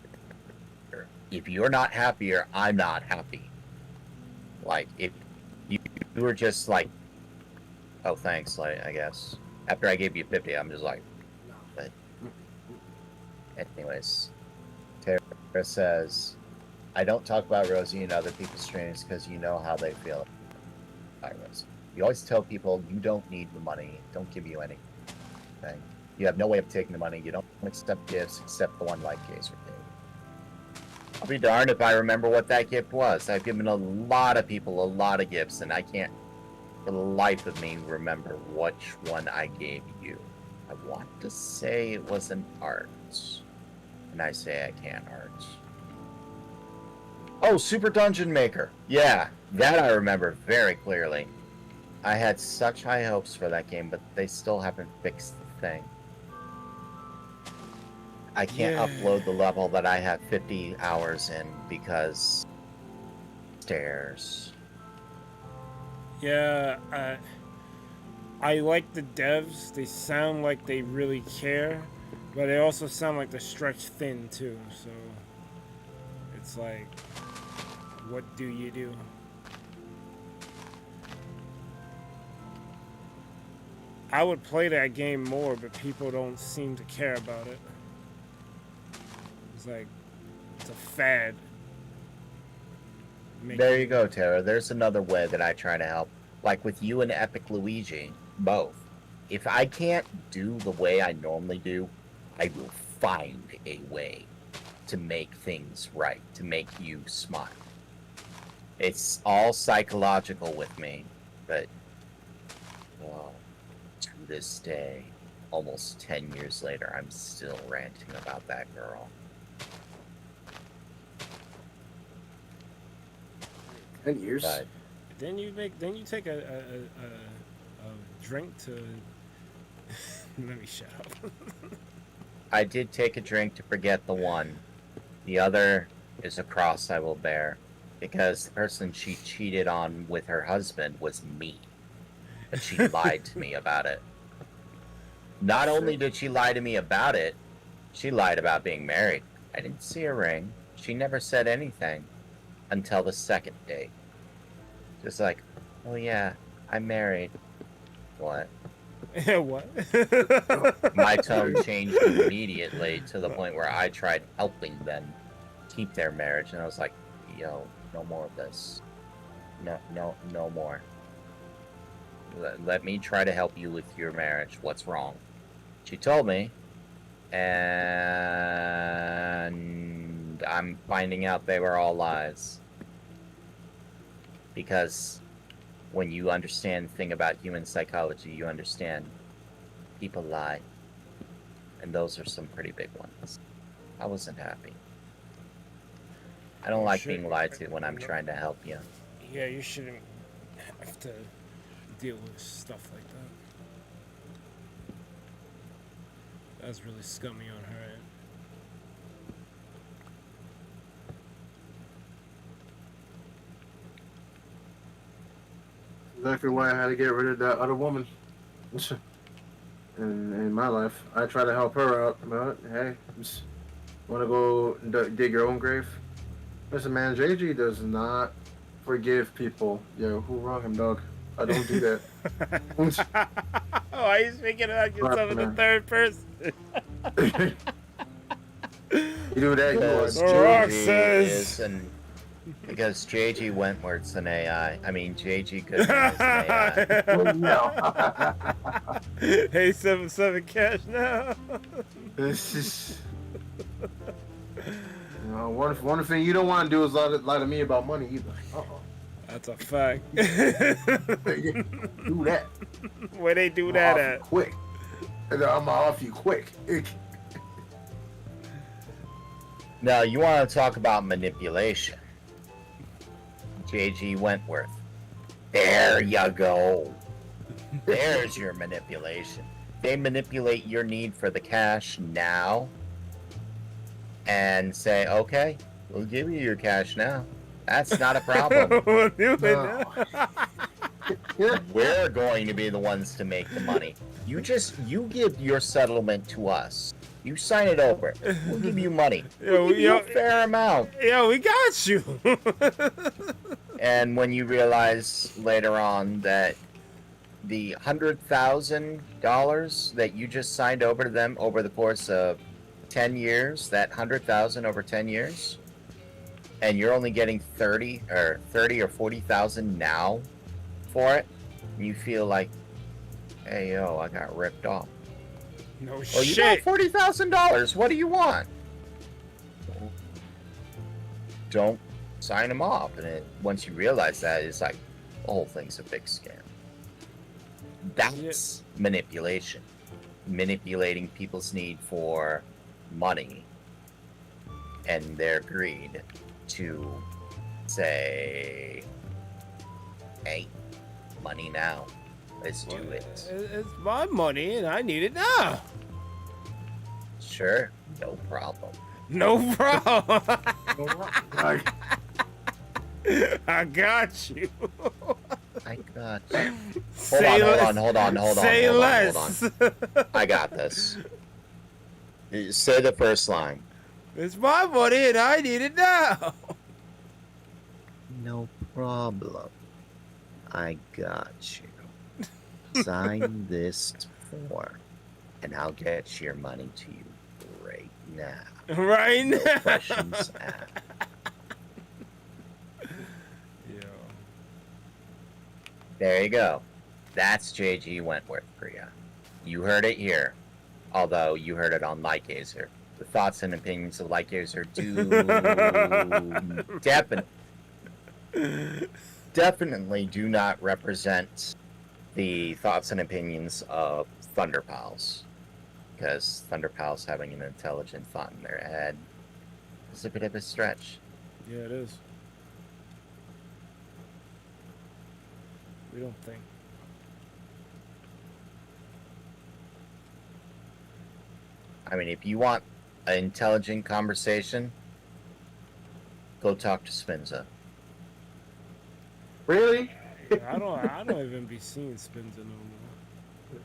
If you're not happier, I'm not happy. Like, if you were just like, oh, thanks, like, I guess. After I gave you 50, I'm just like, but... Anyways, Tara says, I don't talk about Rosie and other people's streams because you know how they feel. Hi, Rosie. You always tell people you don't need the money, don't give you anything. You have no way of taking the money, you don't accept gifts except the one like Gazer gave. I'll be darned if I remember what that gift was. I've given a lot of people a lot of gifts, and I can't, for the life of me, remember which one I gave you. I want to say it was an art. And I say I can't art. Oh, Super Dungeon Maker. Yeah, that I remember very clearly. I had such high hopes for that game, but they still haven't fixed the thing. I can't upload the level that I have 50 hours in because stairs. yeah, I like the devs. They sound like they really care, but they also sound like they're stretched thin too. So it's like, what do you do? I would play that game more, but people don't seem to care about it. It's like, it's a fad. There you go, Tara. There's another way that I try to help. Like with you and Epic Luigi, both. If I can't do the way I normally do, I will find a way to make things right, to make you smile. It's all psychological with me, but well, to this day, almost 10 years later, I'm still ranting about that girl. 10 years. But Then you take a drink to. Let me shut up. I did take a drink to forget the one. The other is a cross I will bear, because the person she cheated on with her husband was me. But she lied to me about it. Not only did she lie to me about it, she lied about being married. I didn't see a ring. She never said anything until the second date. Just like, oh yeah, I'm married. What? What? My tone changed immediately to the point where I tried helping them keep their marriage, and I was like, yo, no more of this. No more. Let me try to help you with your marriage. What's wrong? She told me, and I'm finding out they were all lies. Because when you understand the thing about human psychology, you understand people lie. And those are some pretty big ones. I wasn't happy. I don't like being lied to when I'm trying to help you. Yeah, you shouldn't have to deal with stuff like that. That's really scummy on her end. Exactly why I had to get rid of that other woman. In my life, I try to help her out. But hey, just want to go dig your own grave? Listen, man, JG does not forgive people. Yo, who wrong him, dog? I don't do that. Oh, are you speaking about yourself in the Man. third person? You do that, you are Because Rock doomed. says- because JG Wentworth's an AI. I mean, JG Goodman is an AI. No. Hey, 7-7 cash now. This is. One thing you don't want to do is lie to me about money either. That's a fact. Do that. Where they do I'm that off at? you quick. I'm off you quick. Now, you want to talk about manipulation. JG Wentworth. There you go. There's your manipulation. They manipulate your need for the cash now and say, okay, we'll give you your cash now. That's not a problem. We'll do it No. now. We're going to be the ones to make the money. You give your settlement to us. You sign it over. We'll give you money. We'll give you a fair amount. Yo, we got you. And when you realize later on that the $100,000 that you just signed over to them over the course of 10 years, that $100,000 over 10 years, and you're only getting 30 or 40,000 now for it, and you feel like, hey yo, I got ripped off. No Oh, you shit. got $40,000. What do you want? Don't sign them off. And once you realize that, it's like the whole thing's a big scam. That's manipulation. Manipulating people's need for money and their greed to say, hey, money now. Let's do it. It's my money and I need it now. Sure, no problem. No problem. Like, I got you. I got you. Say less. Hold on. Say less. I got this. Say the first line. It's my money and I need it now. No problem. I got you. Sign this form, and I'll get your money to you right now. Right No now. questions asked. Yo. There you go. That's JG Wentworth for you. You heard it here. Although you heard it on Lightgazer. The thoughts and opinions of Lightgazer do definitely do not represent the thoughts and opinions of Thunder Pals. Because Thunder Pals having an intelligent thought in their head is a bit of a stretch. Yeah, it is. We don't think. I mean, if you want an intelligent conversation, go talk to Spinza. really? I don't even be seeing Spinza no more.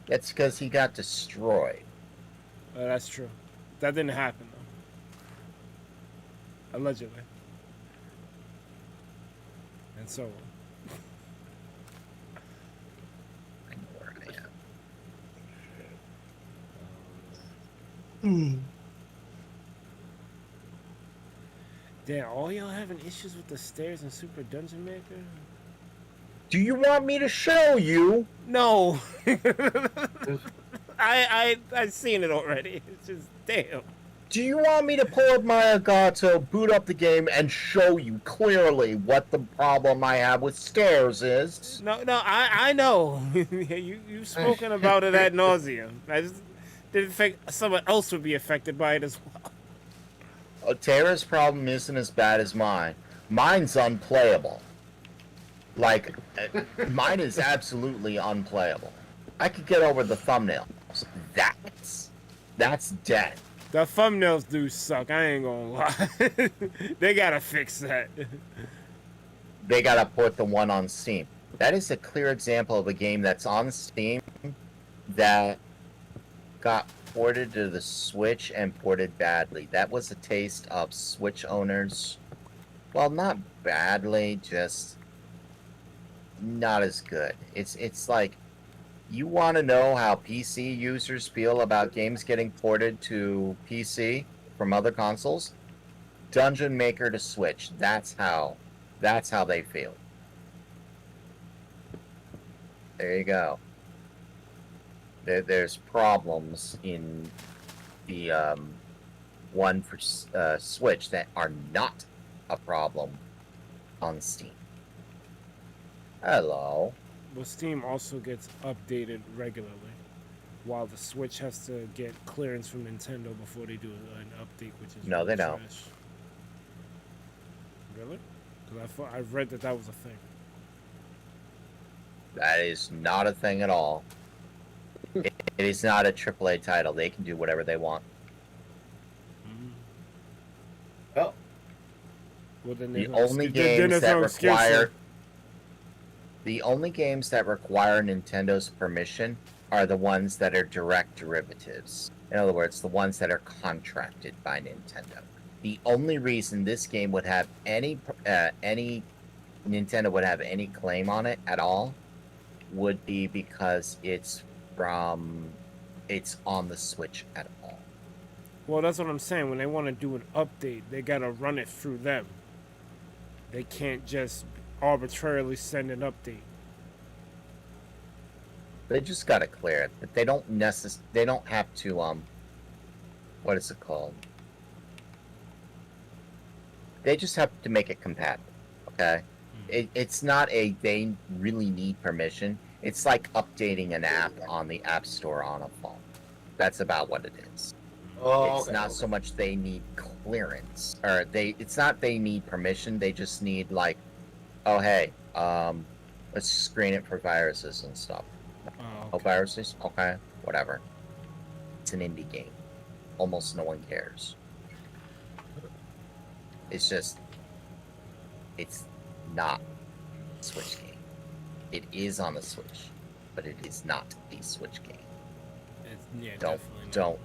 That's because he got destroyed. That's true. That didn't happen though. Allegedly. And so on. I know where I am. Damn, all y'all having issues with the stairs in Super Dungeon Maker? Do you want me to show you? No. I've seen it already. It's just damn. Do you want me to pull up my Elgato, boot up the game, and show you clearly what the problem I have with stairs is? No, I know. You've spoken about it ad nauseum. I just didn't think someone else would be affected by it as well. Tara's problem isn't as bad as mine. Mine's unplayable. Like, mine is absolutely unplayable. I could get over the thumbnails. That's dead. The thumbnails do suck. I ain't gonna lie. They gotta fix that. They gotta port the one on Steam. That is a clear example of a game that's on Steam that got ported to the Switch and ported badly. That was a taste of Switch owners Well, not badly, just not as good. It's like you want to know how PC users feel about games getting ported to PC from other consoles? Dungeon Maker to Switch. That's how they feel. There you go. There's problems in the one for Switch that are not a problem on Steam. Hello. Well, Steam also gets updated regularly, while the Switch has to get clearance from Nintendo before they do an update, which is No, really they don't. trash. Really? Because I read that was a thing. That is not a thing at all. It is not a AAA title. They can do whatever they want. Oh, Well, then The there's no only excuse- then games there's that no excuse require then. the only games that require Nintendo's permission are the ones that are direct derivatives. In other words, the ones that are contracted by Nintendo. The only reason this game would have any Nintendo would have any claim on it at all would be because it's on the Switch at all. Well, that's what I'm saying. When they want to do an update, they gotta run it through them. They can't just arbitrarily send an update. They just gotta clear it, but they don't have to what is it called? They just have to make it compatible. Okay? It's not they really need permission. It's like updating an app on the App Store on a phone. That's about what it is. Oh, It's not so much they need clearance, or it's not they need permission. They just need like, oh hey, let's screen it for viruses and stuff. Oh, viruses? Okay, whatever. It's an indie game. Almost no one cares. It's just, it's not a Switch game. It is on the Switch, but it is not a Switch game. Yeah, definitely not.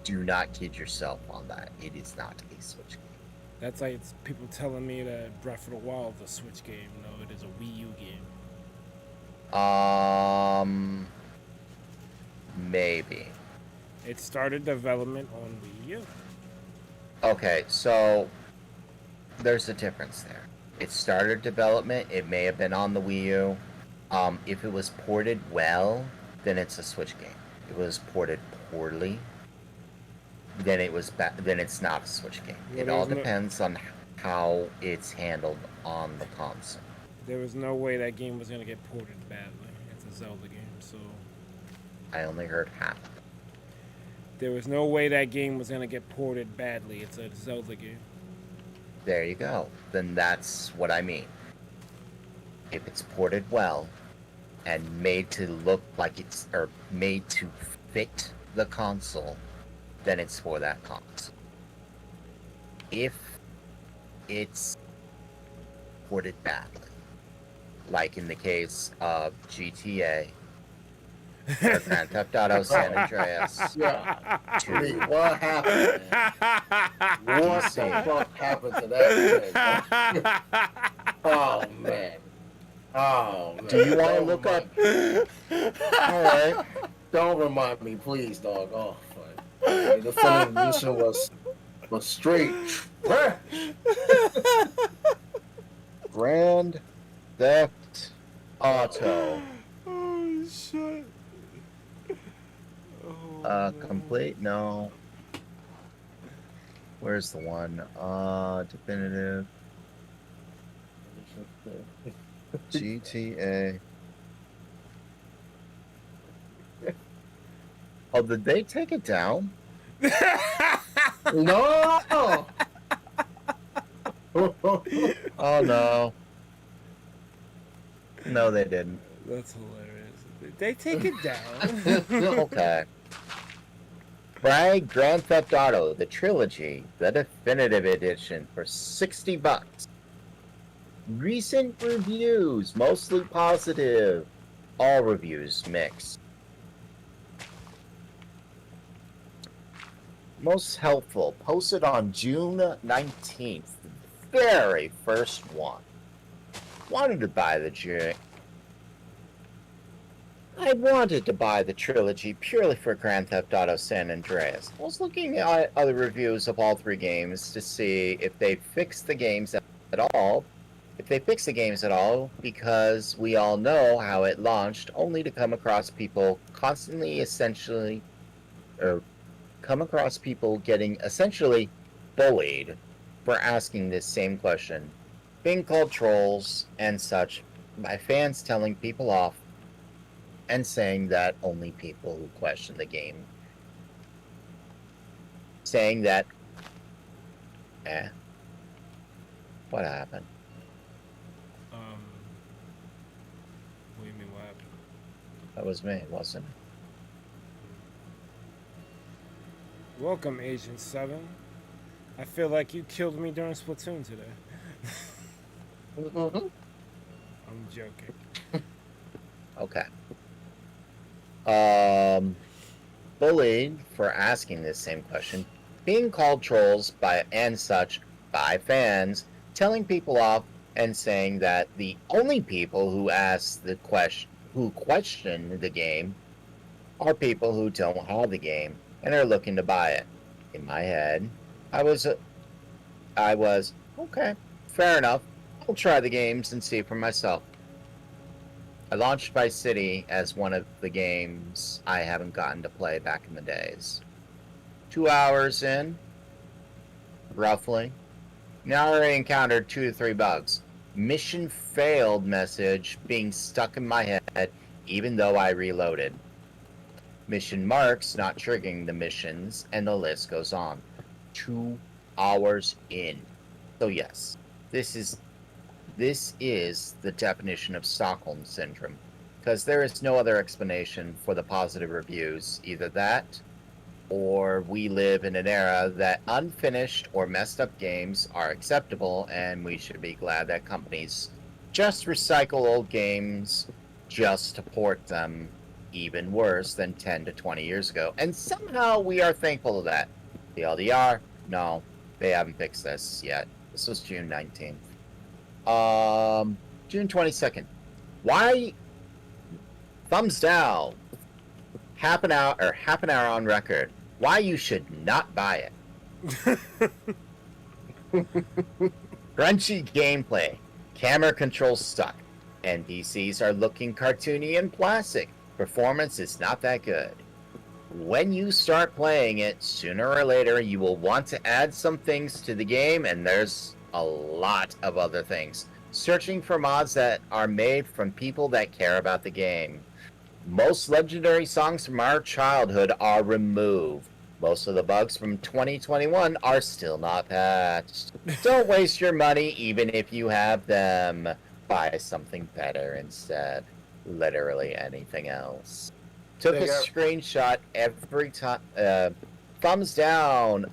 Do not kid yourself on that. It is not a Switch game. That's like it's people telling me that Breath of the Wild is a Switch game. No, it is a Wii U game. Maybe. It started development on Wii U. Okay, so there's a difference there. It started development. It may have been on the Wii U. If it was ported well, then it's a Switch game. If it was ported poorly, then it's not a Switch game. Well, It all there's no- depends on how it's handled on the console. There was no way that game was gonna get ported badly. It's a Zelda game, so I only heard half. there was no way that game was gonna get ported badly. It's a Zelda game. There you go. Then that's what I mean. If it's ported well and made to look like or made to fit the console, then it's for that console. If it's ported badly, like in the case of GTA or Grand Theft Auto San Andreas, Yeah. 2. Wait, what happened, man? What the fuck happened to that shit? Oh, man. Oh, man. Do you want to Don't look up? remind All right. me. Don't remind me, please, dog. Oh, fuck. The definitive edition was straight trash. Grand Theft Auto. Oh shit. Complete? No. Where's the one? Definitive. GTA. Oh, did they take it down? No! Oh no. No, they didn't. That's hilarious. Did they take it down? Okay. Grand Theft Auto, the trilogy, the definitive edition for $60. Recent reviews, mostly positive. All reviews mixed. Most helpful, posted on June 19th. very first one. Wanted to buy I wanted to buy the trilogy purely for Grand Theft Auto San Andreas. I was looking at other reviews of all 3 games to see if they fixed the games at all. If they fixed the games at all, because we all know how it launched, only to come across people getting essentially bullied for asking this same question, being called trolls and such by fans telling people off and saying that only people who question the game, saying that, what happened? What do you mean, what happened? That was me, wasn't it? Welcome, Agent 7. I feel like you killed me during Splatoon today. Mm-hmm. I'm joking. Okay. Bullied for asking this same question, being called trolls and such by fans, telling people off and saying that the only people who question the game are people who don't have the game and are looking to buy it. In my head, I was okay, fair enough. I'll try the games and see for myself. I launched Vice City as one of the games I haven't gotten to play back in the days. 2 hours in, roughly. Now I already encountered 2 to 3 bugs. Mission failed message being stuck in my head even though I reloaded. Mission marks not triggering the missions, and the list goes on. 2 hours in. So yes, this is the definition of Stockholm Syndrome, because there is no other explanation for the positive reviews. Either that, or we live in an era that unfinished or messed up games are acceptable, and we should be glad that companies just recycle old games just to port them even worse than 10 to 20 years ago. And somehow we are thankful of that. The LDR, no, they haven't fixed this yet. This was June 19th. June 22nd. Why? Thumbs down. Half an hour on record. Why you should not buy it. Crunchy gameplay. Camera controls stuck. NPCs are looking cartoony and plastic. Performance is not that good. When you start playing it, sooner or later you will want to add some things to the game, and there's a lot of other things. Searching for mods that are made from people that care about the game. Most legendary songs from our childhood are removed. Most of the bugs from 2021 are still not patched. Don't waste your money even if you have them. Buy something better instead. Literally anything else. Took a screenshot every time. Thumbs down.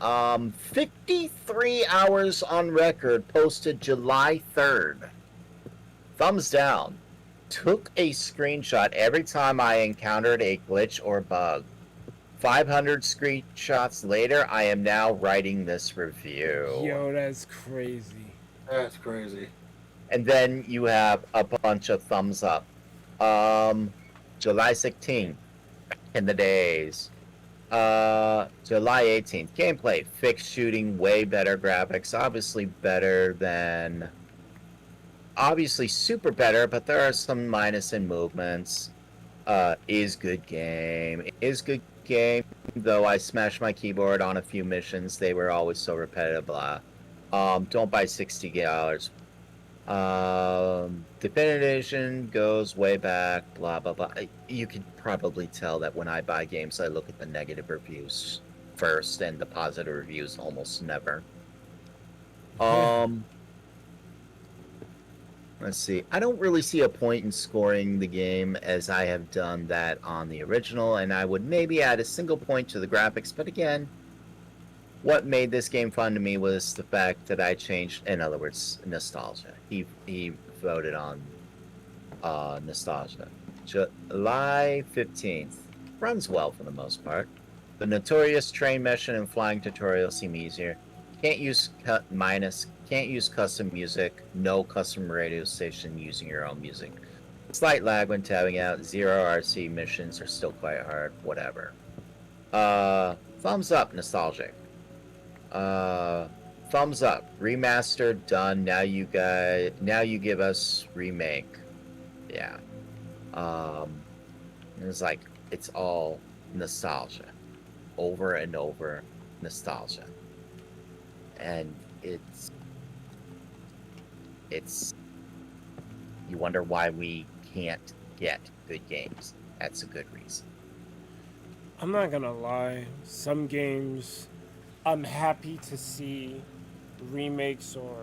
53 hours on record, posted July 3rd. Thumbs down. Took a screenshot every time I encountered a glitch or bug. 500 screenshots later, I am now writing this review. Yo, that's crazy. That's crazy. And then you have a bunch of thumbs up. July 16th, back in the days. July 18th, gameplay, fixed shooting, way better graphics, obviously super better, but there are some minus in movements. Is good game, though I smashed my keyboard on a few missions, they were always so repetitive, blah. Don't buy $60. Definitive Edition goes way back, blah, blah, blah. You could probably tell that when I buy games, I look at the negative reviews first, and the positive reviews almost never. Let's see. I don't really see a point in scoring the game as I have done that on the original, and I would maybe add a single point to the graphics, but again, what made this game fun to me was the fact that I changed, in other words, nostalgia. He voted on nostalgia. July 15th. Runs well for the most part. The notorious train mission and flying tutorial seem easier. Can't use cut minus Can't use custom music. No custom radio station using your own music. Slight lag when tabbing out. 0 RC missions are still quite hard. Whatever. Thumbs up, nostalgic. Thumbs up. Remastered, done. Now you give us remake. Yeah. It's like it's all nostalgia. Over and over nostalgia. And it's you wonder why we can't get good games. That's a good reason. I'm not gonna lie. Some games, I'm happy to see remakes or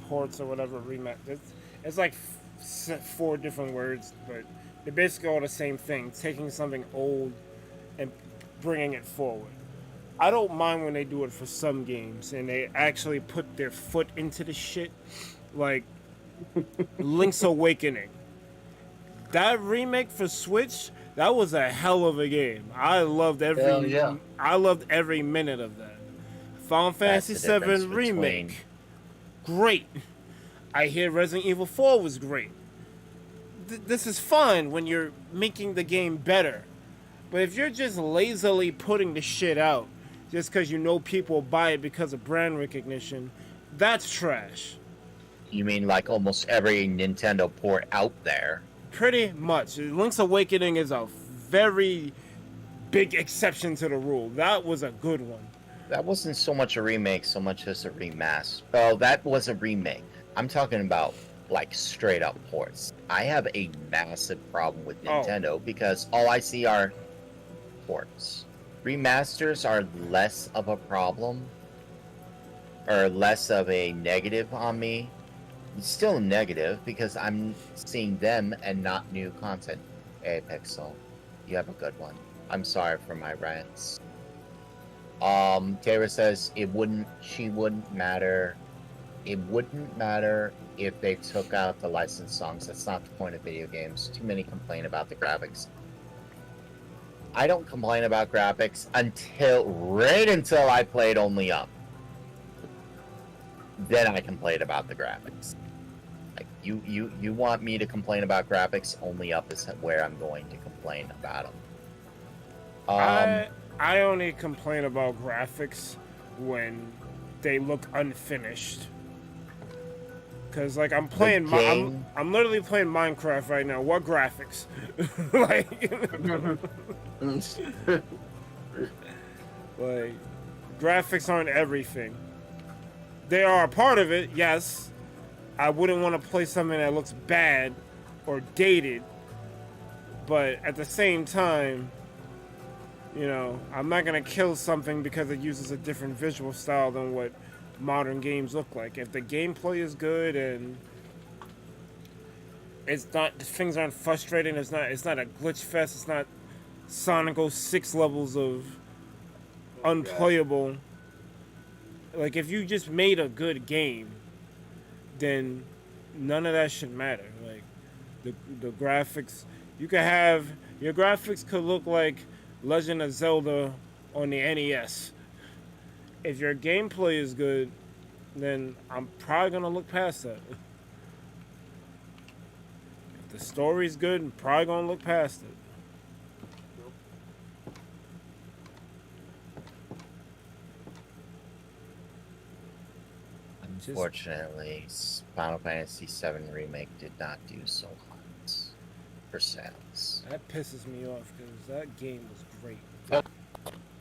ports or whatever. It's like 4 different words, but they're basically all the same thing. Taking something old and bringing it forward. I don't mind when they do it for some games and they actually put their foot into the shit, like Link's Awakening. That remake for Switch, that was a hell of a game. I loved every minute of that. Final Fantasy VII remake, great. I hear Resident Evil 4 was great. This is fun when you're making the game better. But if you're just lazily putting the shit out just because you know people buy it because of brand recognition, that's trash. You mean like almost every Nintendo port out there? Pretty much. Link's Awakening is a very big exception to the rule. That was a good one. That wasn't so much a remake, so much as a remaster. Oh, that was a remake. I'm talking about like straight up ports. I have a massive problem with Nintendo because all I see are ports. Remasters are less of a problem or less of a negative on me. It's still negative because I'm seeing them and not new content. Hey, Pixel, you have a good one. I'm sorry for my rants. Taylor says it wouldn't matter if they took out the licensed songs. That's not the point of video games. Too many complain about the graphics. I don't complain about graphics until I played Only Up. Then I complain about the graphics. Like you want me to complain about graphics? Only Up is where I'm going to complain about them. I only complain about graphics when they look unfinished. Cause like I'm playing, I'm literally playing Minecraft right now. What graphics? like graphics aren't everything. They are a part of it, yes. I wouldn't want to play something that looks bad or dated, but at the same time, you know, I'm not gonna kill something because it uses a different visual style than what modern games look like. If the gameplay is good and things aren't frustrating, it's not a glitch fest, it's not Sonic 06 levels of unplayable. Like if you just made a good game, then none of that should matter. Like the graphics, you could have your graphics could look like Legend of Zelda on the NES. If your gameplay is good, then I'm probably gonna look past that. If the story's good, I'm probably gonna look past it. Unfortunately, Final Fantasy VII Remake did not do so hot for sales. That pisses me off because that game was great.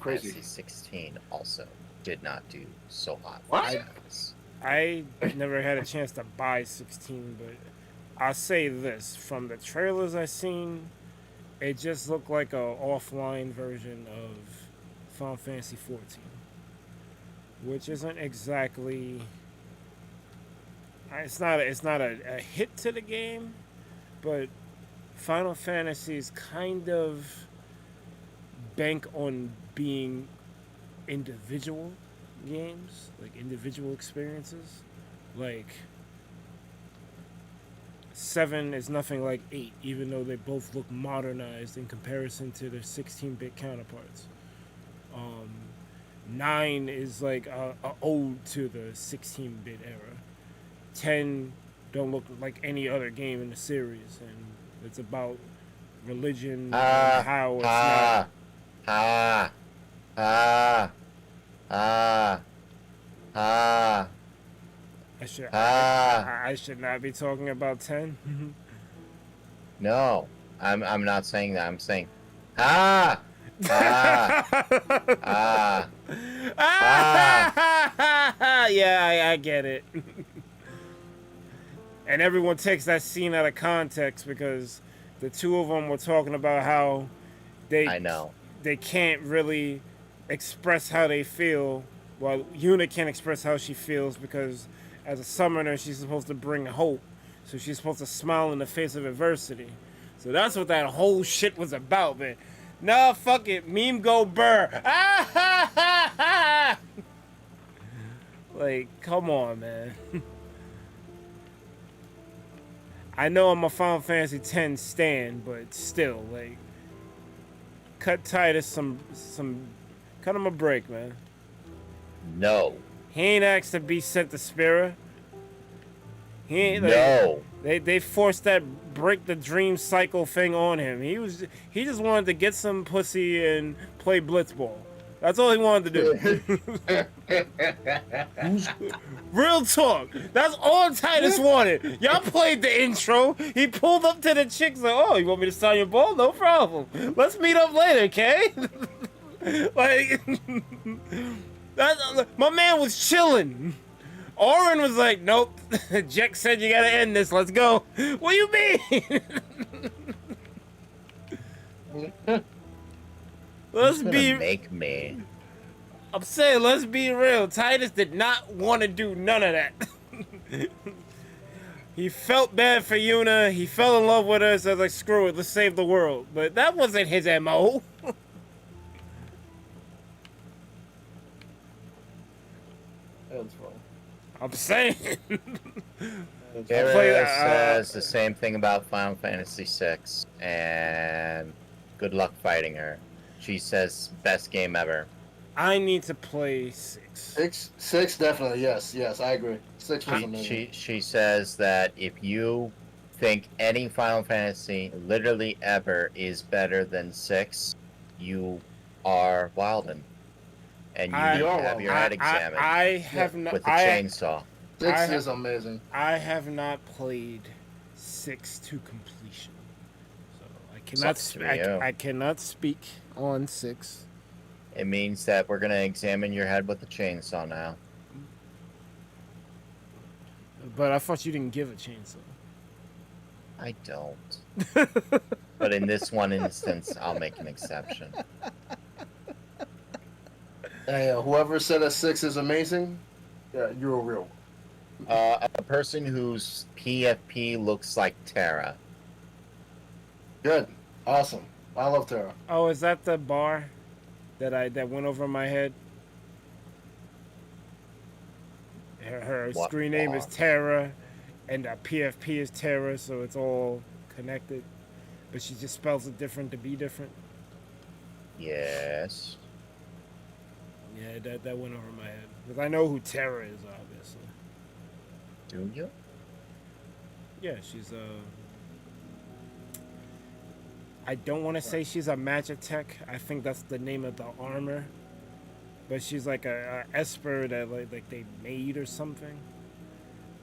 Crazy. Fantasy 16 also did not do so hot for What? sales. I never had a chance to buy 16, but I'll say this. From the trailers I seen, it just looked like a offline version of Final Fantasy 14. Which isn't exactly... It's not a hit to the game, but Final Fantasies kind of bank on being individual games, like individual experiences. Like 7 is nothing like 8, even though they both look modernized in comparison to their 16-bit counterparts. 9 is like a ode to the 16-bit era. 10 don't look like any other game in the series, and it's about religion and how it's not. Ah, ah, ah, ah, I should not be talking about 10. No, I'm not saying that. I'm saying, ah, ah, ah, ah. Yeah, I get it. And everyone takes that scene out of context because the two of them were talking about how I know. they can't really express how they feel. Well, Yuna can't express how she feels because as a summoner, she's supposed to bring hope. So she's supposed to smile in the face of adversity. So that's what that whole shit was about, man. Nah, fuck it. Meme go burr. Ah, ha, ha, ha. Like, come on, man. I know I'm a Final Fantasy X stan, but still, like, cut Titus cut him a break, man. No. He ain't asked to be sent to Spira. He ain't No. They forced that break the dream cycle thing on him. He just wanted to get some pussy and play blitzball. That's all he wanted to do. Real talk. That's all Titus wanted. Y'all played the intro. He pulled up to the chicks like, oh, you want me to sign your ball? No problem. Let's meet up later, okay? Like, my man was chilling. Orin was like, nope. Jack said you gotta end this. Let's go. What do you mean? Let's be. Make me. I'm saying, let's be real. Titus did not want to do none of that. He felt bad for Yuna. He fell in love with her, so I was like, screw it, let's save the world. But that wasn't his MO. That's wrong. I'm saying. Kara says the same thing about Final Fantasy VI, and good luck fighting her. She says, best game ever. I need to play 6. Six, definitely. Yes, I agree. 6 was amazing. She says that if you think any Final Fantasy literally ever is better than 6, you are wildin'. And you need to have your head examined I have not with a chainsaw. 6 is amazing. I have not played 6 to completion, so I cannot speak on 6. It means that we're gonna examine your head with a chainsaw now. But I thought you didn't give a chainsaw. I don't. But in this one instance, I'll make an exception. Hey, whoever said that 6 is amazing, yeah, you're a real. A person whose PFP looks like Terra. Good. Awesome. I love Terra. Oh, is that the bar that went over my head? Her What screen name bar? is Terra, and PFP is Terra, so it's all connected. But she just spells it different to be different. Yes. Yeah, that went over my head. Because I know who Terra is, obviously. Do you? Yeah, she's I don't want to say she's a Magitech. I think that's the name of the armor. But she's like a Esper that like they made or something.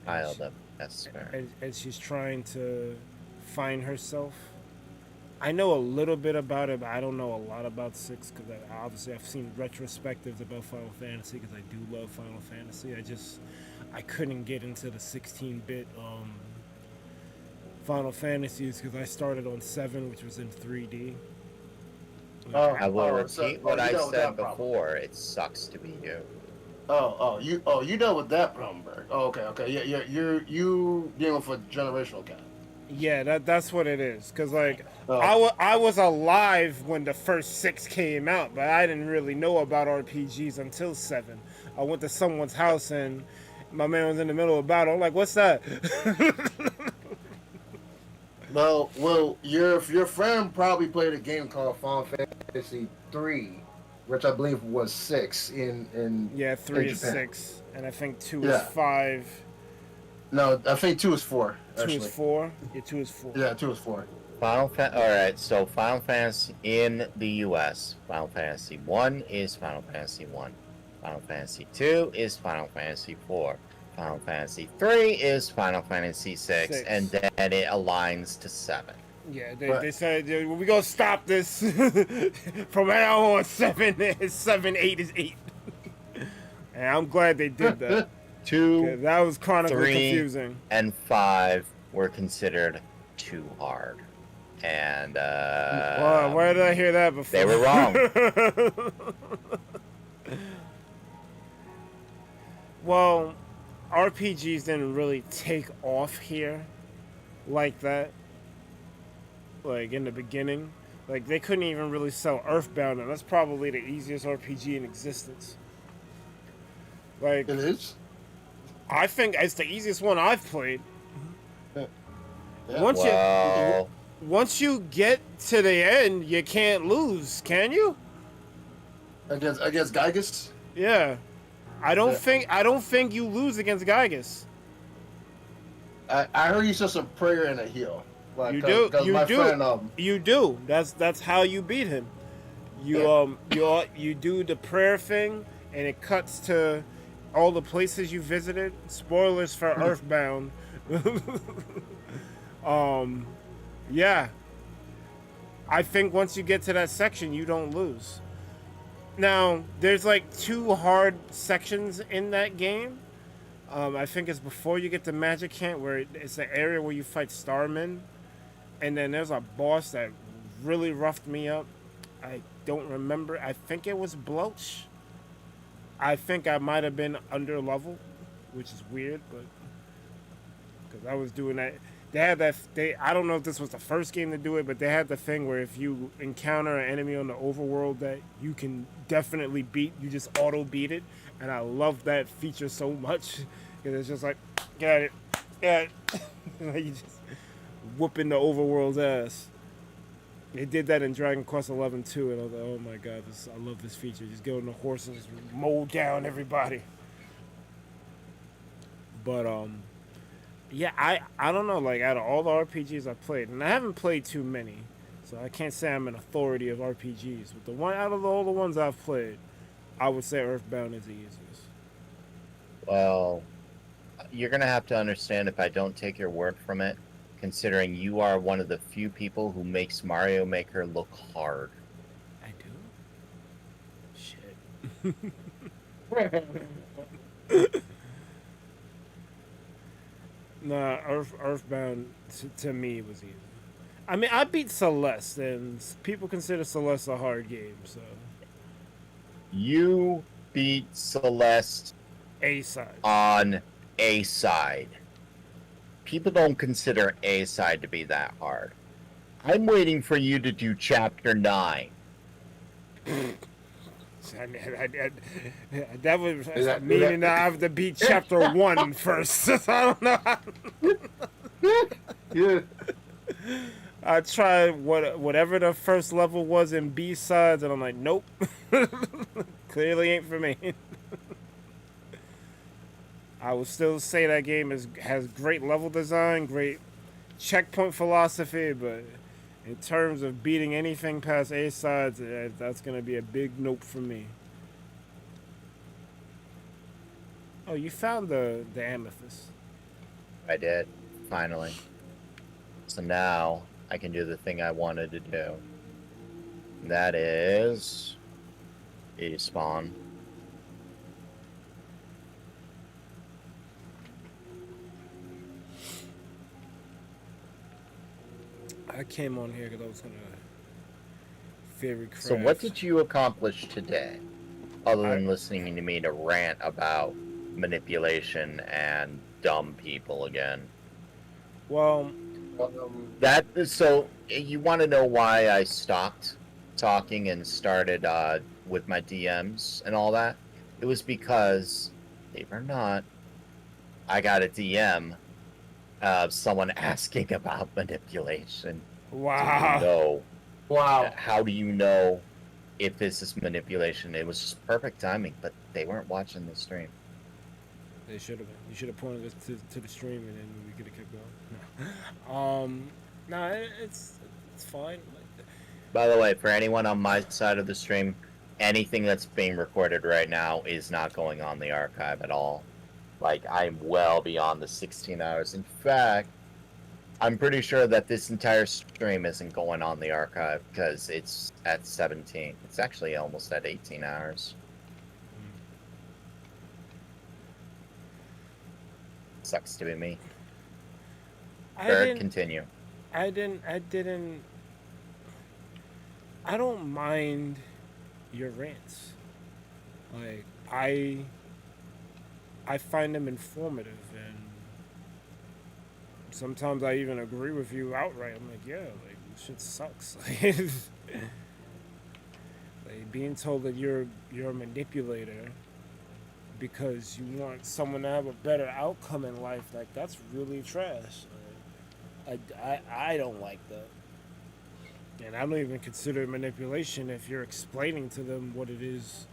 Piled up Esper. And she's trying to find herself. I know a little bit about it, but I don't know a lot about 6 because obviously I've seen retrospectives about Final Fantasy because I do love Final Fantasy. I couldn't get into the 16-bit Final Fantasies because I started on 7, which was in 3D. I will repeat so- what you I know said that problem. before. It sucks to be you. You dealt with that problem, Berg. Oh, okay. Yeah, you dealing with a generational gap. Yeah, that's what it is. Cause like Oh. I was alive when the first 6 came out, but I didn't really know about RPGs until 7. I went to someone's house and my man was in the middle of a battle. I'm like, what's that? Well, your friend probably played a game called Final Fantasy 3 which I believe was 6 in Yeah, 3 in is Japan. 6, and I think 2 is Yeah. 5. No, I think 2 is 4. 2 Actually, is 4. Yeah, 2 is 4. yeah, 2 is 4. All right, so Final Fantasy in the US, Final Fantasy 1 is Final Fantasy 1. Final Fantasy 2 is Final Fantasy 4. Final Fantasy 3 is Final Fantasy 6, and then it aligns to 7. Yeah, But- they said we gonna stop this from now on. 7 is 7, 8 is 8, and I'm glad they did that. 2, That was chronically 3, confusing. and 5 were considered too hard. And Where did I hear that before? they were wrong. Well, RPGs didn't really take off here like that. Like in the beginning, like they couldn't even really sell Earthbound, and that's probably the easiest RPG in existence. Like It is. I think it's the easiest one I've played. Yeah. Once you get to the end, you can't lose, can you? Against Gygas. Yeah. I don't Yeah. think you lose against Gygas. I heard he's just a prayer and a heal. Like, You do. 'cause You my do. friend, You do. That's how you beat him. You you do the prayer thing, and it cuts to all the places you visited. Spoilers for Earthbound. Yeah. I think once you get to that section, you don't lose. Now, there's like 2 hard sections in that game. I think it's before you get to Magic Camp, where it's the area where you fight Starmen. And then there's a boss that really roughed me up. I don't remember. I think it was Bloach. I think I might have been under level, which is weird, but because I was doing that. They had that. I don't know if this was the first game to do it, but they had the thing where if you encounter an enemy on the overworld that you can definitely beat, you just auto beat it, and I love that feature so much because it's just like, get it, you just whooping the overworld's ass. They did that in Dragon Quest 11 too, and I was like, oh my god, I love this feature. Just get on the horse and just mow down everybody. But yeah, I don't know. Like out of all the RPGs I played, and I haven't played too many, so I can't say I'm an authority of RPGs. But the one out of all the ones I've played, I would say Earthbound is the easiest. Well, you're going to have to understand if I don't take your word from it, considering you are one of the few people who makes Mario Maker look hard. I do? Shit. Nah, Earthbound to me was easy. I mean, I beat Celeste, and people consider Celeste a hard game, so You beat Celeste A-side. on A side. People don't consider A side to be that hard. I'm waiting for you to do chapter 9. That was that- meaning that I have to beat chapter 1 first. I don't know. yeah. I tried whatever the first level was in B-sides, and I'm like, nope. Clearly ain't for me. I would still say that game has great level design, great checkpoint philosophy, but in terms of beating anything past A-sides, that's going to be a big nope for me. Oh, you found the amethyst. I did, finally. So now I can do the thing I wanted to do. That is spawn. I came on here because I was going to theory craft. So what did you accomplish today, other than listening to me to rant about manipulation and dumb people again? Well, So you want to know why I stopped talking and started with my DMs and all that? It was because, believe it or not, I got a DM of someone asking about manipulation. wow. Do you know? Wow. How do you know if this is manipulation, it was just perfect timing, but they weren't watching the stream. They should have been. You should have pointed us to the stream, and then we could have kept going. No, no, it's fine. By the way, for anyone on my side of the stream, anything that's being recorded right now is not going on the archive at all. Like, I'm well beyond the 16 hours. In fact, I'm pretty sure that this entire stream isn't going on the archive because it's at 17. It's actually almost at 18 hours. Sucks to be me. Bird, continue. I don't mind your rants. Like, I find them informative, and sometimes I even agree with you outright. I'm like, yeah, like, this shit sucks. Like, being told that you're a manipulator because you want someone to have a better outcome in life, like, that's really trash. Like, I don't like that. And I don't even consider it manipulation if you're explaining to them what it is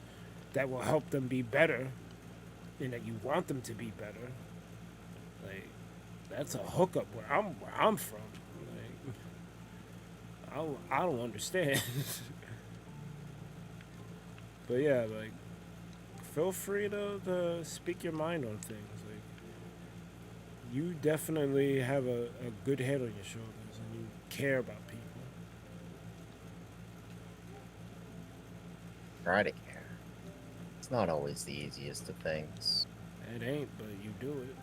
that will help them be better and that you want them to be better. Like, that's a hookup where I'm from. Like, I don't understand. But yeah, like, feel free to speak your mind on things. Like, you definitely have a good head on your shoulders, and you care about people. Try to care. It's not always the easiest of things. It ain't, but you do it.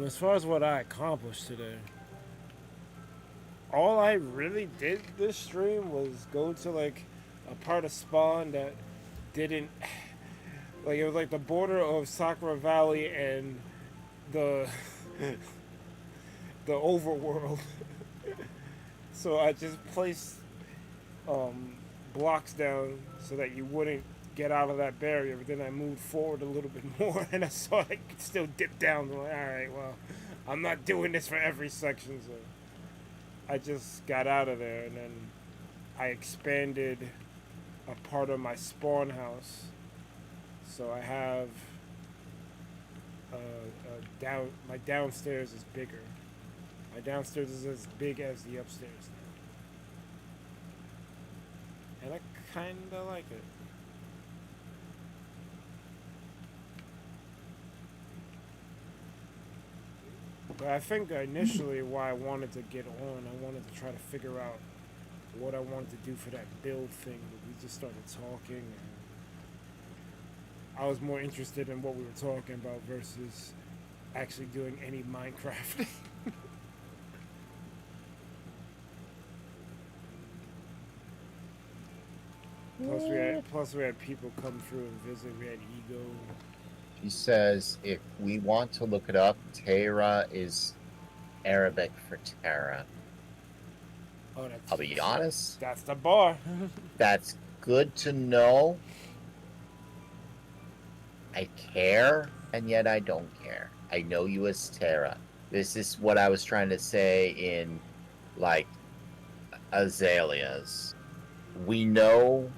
As far as what I accomplished today, all I really did this stream was go to like a part of Spawn that didn't, like, it was like the border of Sakura Valley and the the overworld. So I just placed blocks down so that you wouldn't get out of that barrier, but then I moved forward a little bit more, and I saw I could still dip down. I'm like, all right, well, I'm not doing this for every section, so I just got out of there, and then I expanded a part of my spawn house, so I have my downstairs is bigger. My downstairs is as big as the upstairs now, and I kind of like it. But I think initially why I wanted to get on, I wanted to try to figure out what I wanted to do for that build thing. But we just started talking, and I was more interested in what we were talking about versus actually doing any Minecraft. Plus we had people come through and visit. We had Ego. He says, if we want to look it up, Terra is Arabic for Terra. Oh, I'll be honest. That's the bar. That's good to know. I care, and yet I don't care. I know you as Terra. This is what I was trying to say in, like, Azaleas. We know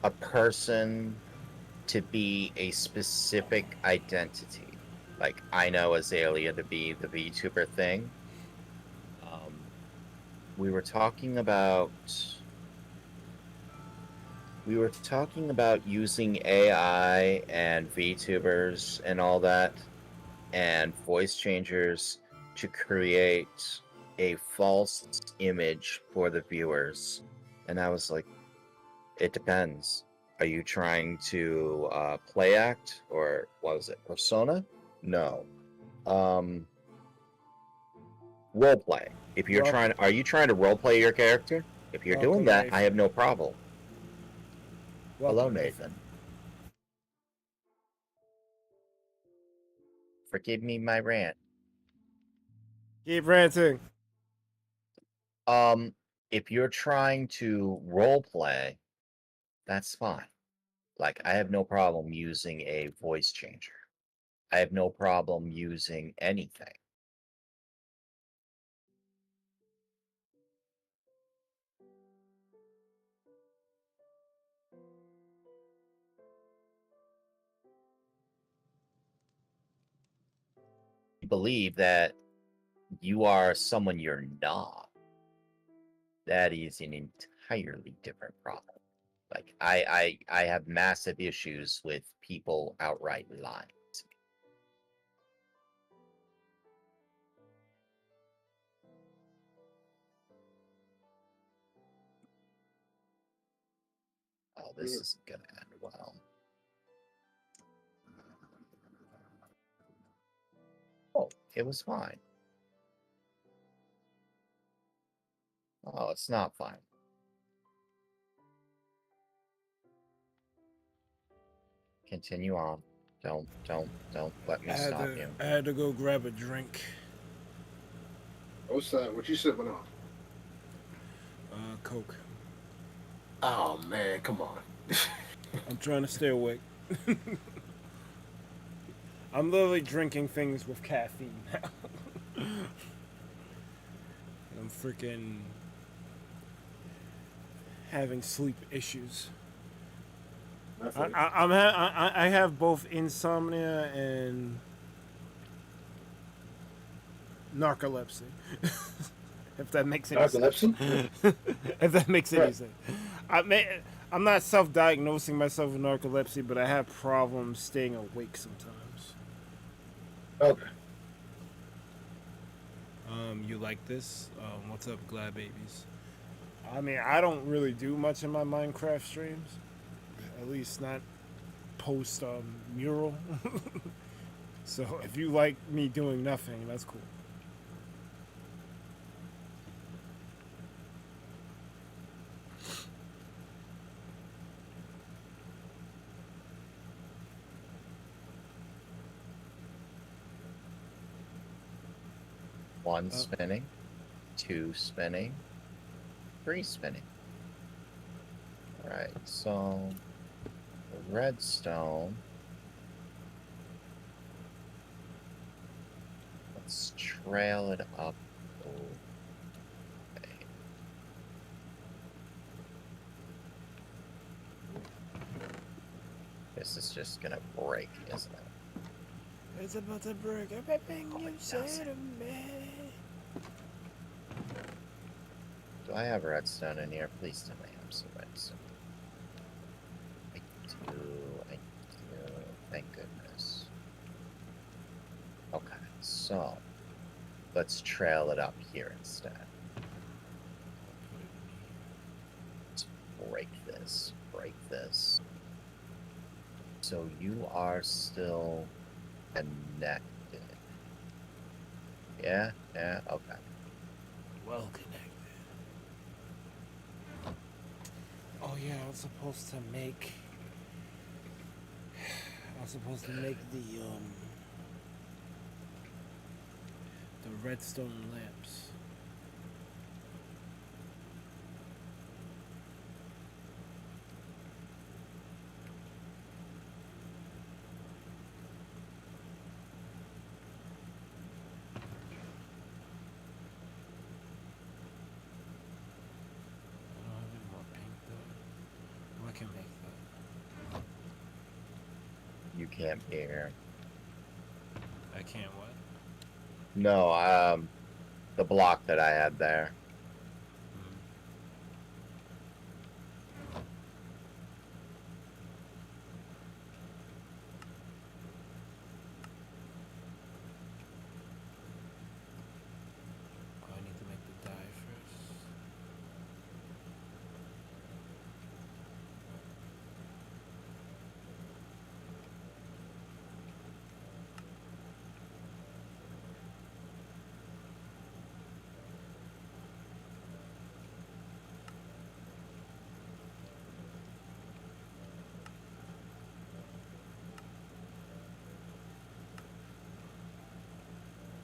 a person to be a specific identity. Like, I know Azalea to be the VTuber thing. We were talking about using AI and VTubers and all that, and voice changers to create a false image for the viewers. And I was like, it depends. Are you trying to play act, or what was it, persona? No. Role play. If you're are you trying to role play your character? If you're doing that, Nathan. I have no problem. Hello, Nathan. Forgive me my rant. Keep ranting. If you're trying to role play, that's fine. Like, I have no problem using a voice changer. I have no problem using anything. I have no problem using anything. believe that you are someone you're not, that is an entirely different problem. Like I have massive issues with people outright lying to me. Oh, this isn't gonna end well. Oh, it was fine. Oh, it's not fine. Continue on. Don't let me stop you. I had to go grab a drink. What's that? What you sipping on? Coke. Oh man, come on. I'm trying to stay awake. I'm literally drinking things with caffeine now. I'm freaking having sleep issues. I have both insomnia and narcolepsy. If that makes any sense. If that makes any sense. I'm not self-diagnosing myself with narcolepsy, but I have problems staying awake sometimes. Okay. You like this? What's up, Glad Babies? I mean, I don't really do much in my Minecraft streams. At least not post mural. So if you like me doing nothing, that's cool. One spinning, two spinning, three spinning. Alright, so the redstone. Let's trail it up. Okay. This is just gonna break, isn't it? It's about to break everything you said to me. Do I have redstone in here? Please tell me I have some redstone. I do. Thank goodness. Okay, so let's trail it up here instead. Let's break this. Break this. So you are still connected. Yeah, okay. Well connected. Oh yeah, I was supposed to make the redstone lamps. I don't have any more pink though. Oh, I can make that. You can't be here. I can't what? No, the block that I had there. Oh, I need to make the dye first.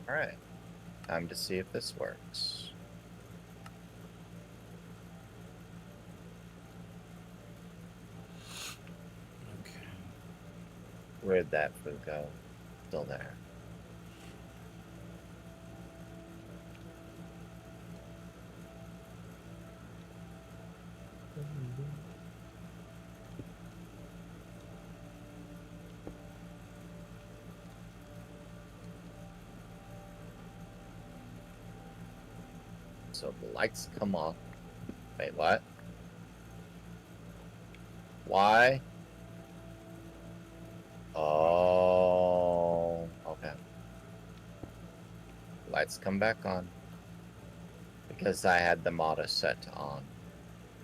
Alright. Time to see if this works. Okay. Where'd that food go? Still there. So the lights come on. Wait, what? Why? Oh, okay. Lights come back on. Because I had the auto set on.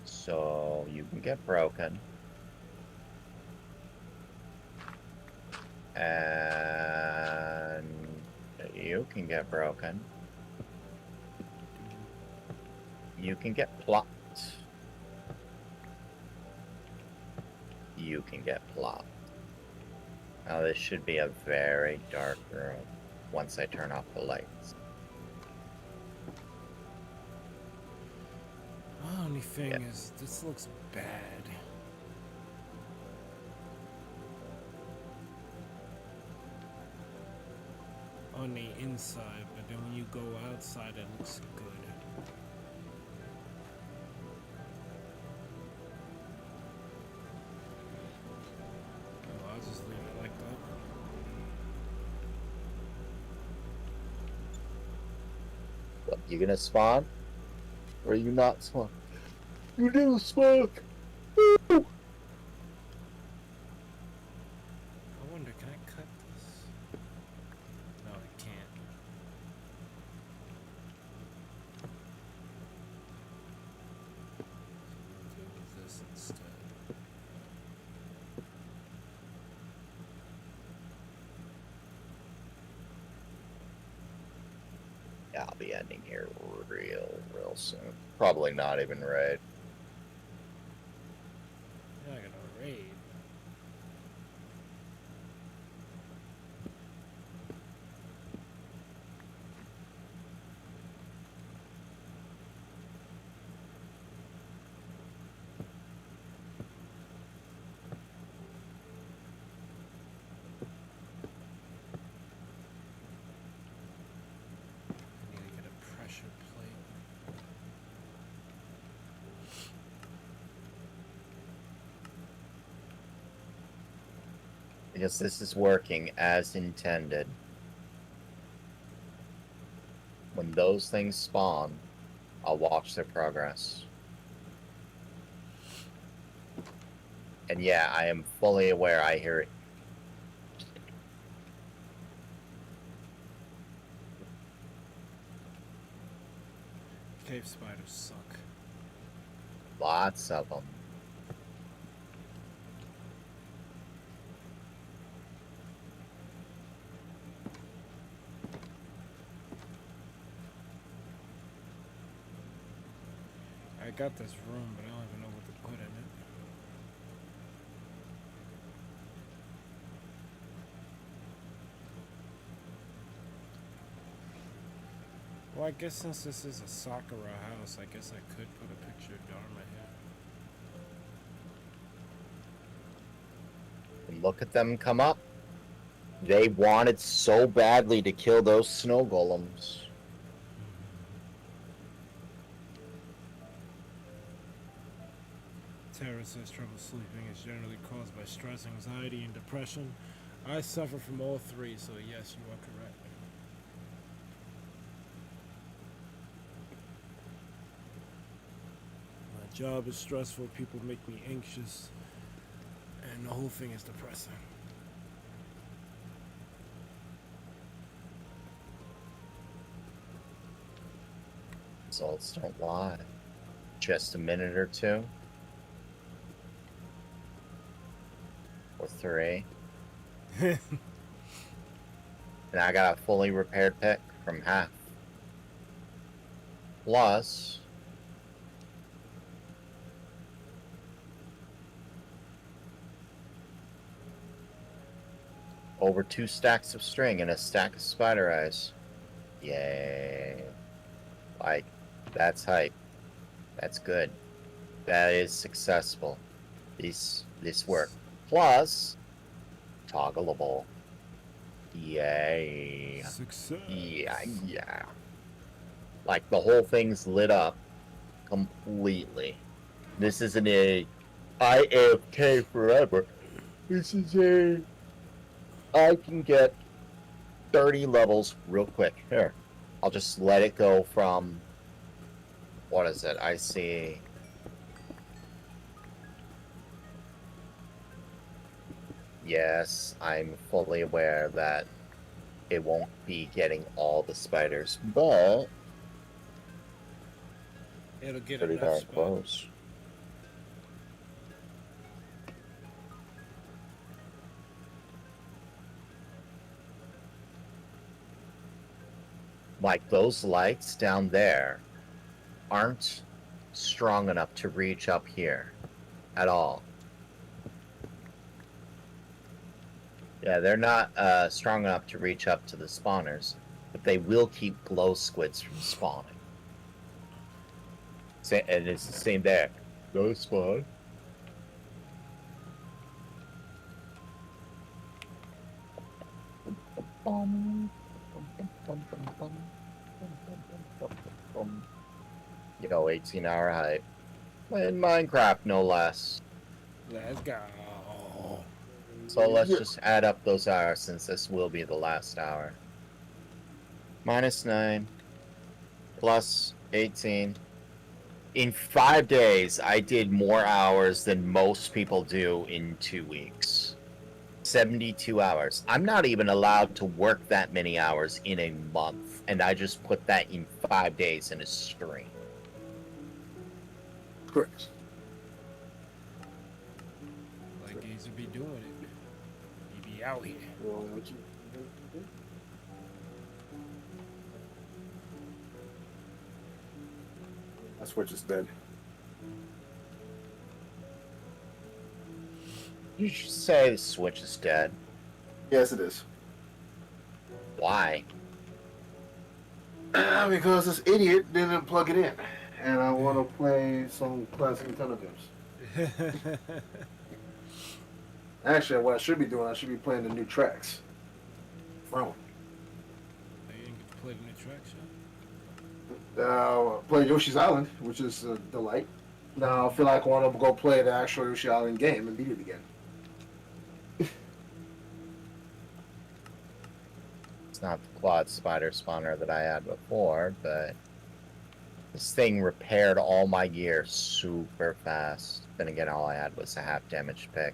So you can get broken. And you can get broken. You can get plopped. You can get plopped. Now this should be a very dark room once I turn off the lights. The only thing Yep. is, this looks bad. On the inside, but then when you go outside, it looks good. Oh, I'll just leave it like that. What, you gonna spawn? Or are you not spawn? You didn't smoke! I wonder, can I cut this? No, I can't. Do this instead. Yeah, I'll be ending here real soon. Probably not even right. You're not gonna raid. I need to get a pressure plate. Because this is working as intended. When those things spawn, I'll watch their progress. And yeah, I am fully aware I hear it. Cave spiders suck. Lots of them. I got this room, but I don't even know what to put in it. Well, I guess since this is a Sakura house, I guess I could put a picture of Dharma here. And look at them come up. They wanted so badly to kill those snow golems. Tara says trouble sleeping is generally caused by stress, anxiety, and depression. I suffer from all three, so yes, you are correct. My job is stressful, people make me anxious, and the whole thing is depressing. Results don't lie. Just a minute or two. Or 3. And I got a fully repaired pick from half. Plus, over 2 stacks of string and a stack of spider eyes. Yay. Like, that's hype. That's good. That is successful. This work. Plus, toggleable. Yay. Success. Yeah. Like, the whole thing's lit up completely. This isn't a IAFK forever. This is a I can get 30 levels real quick. Here. I'll just let it go from What is it? I see. Yes, I'm fully aware that it won't be getting all the spiders, but It'll get pretty enough darn spiders. close. Like those lights down there aren't strong enough to reach up here at all. Yeah, they're not strong enough to reach up to the spawners, but they will keep glow squids from spawning. And it's the same there. Go spawn. You know, 18-hour hype. In Minecraft, no less. Let's go. So let's just add up those hours since this will be the last hour. -9 plus 18. In 5 days, I did more hours than most people do in 2 weeks. 72 hours. I'm not even allowed to work that many hours in a month, and I just put that in 5 days in a stream. Correct. Like Gazer be doing it. He be out here. That switch is dead. You should say the Switch is dead. Yes, it is. Why? Because this idiot didn't plug it in, and I want to play some classic Nintendo games. Actually, what I should be doing, I should be playing the new tracks. From You didn't get to play the new track shot? play Yoshi's Island, which is a delight. Now I feel like I want to go play the actual Yoshi Island game and beat it again. It's not the quad spider spawner that I had before, but this thing repaired all my gear super fast. Then again, all I had was a half damage pick.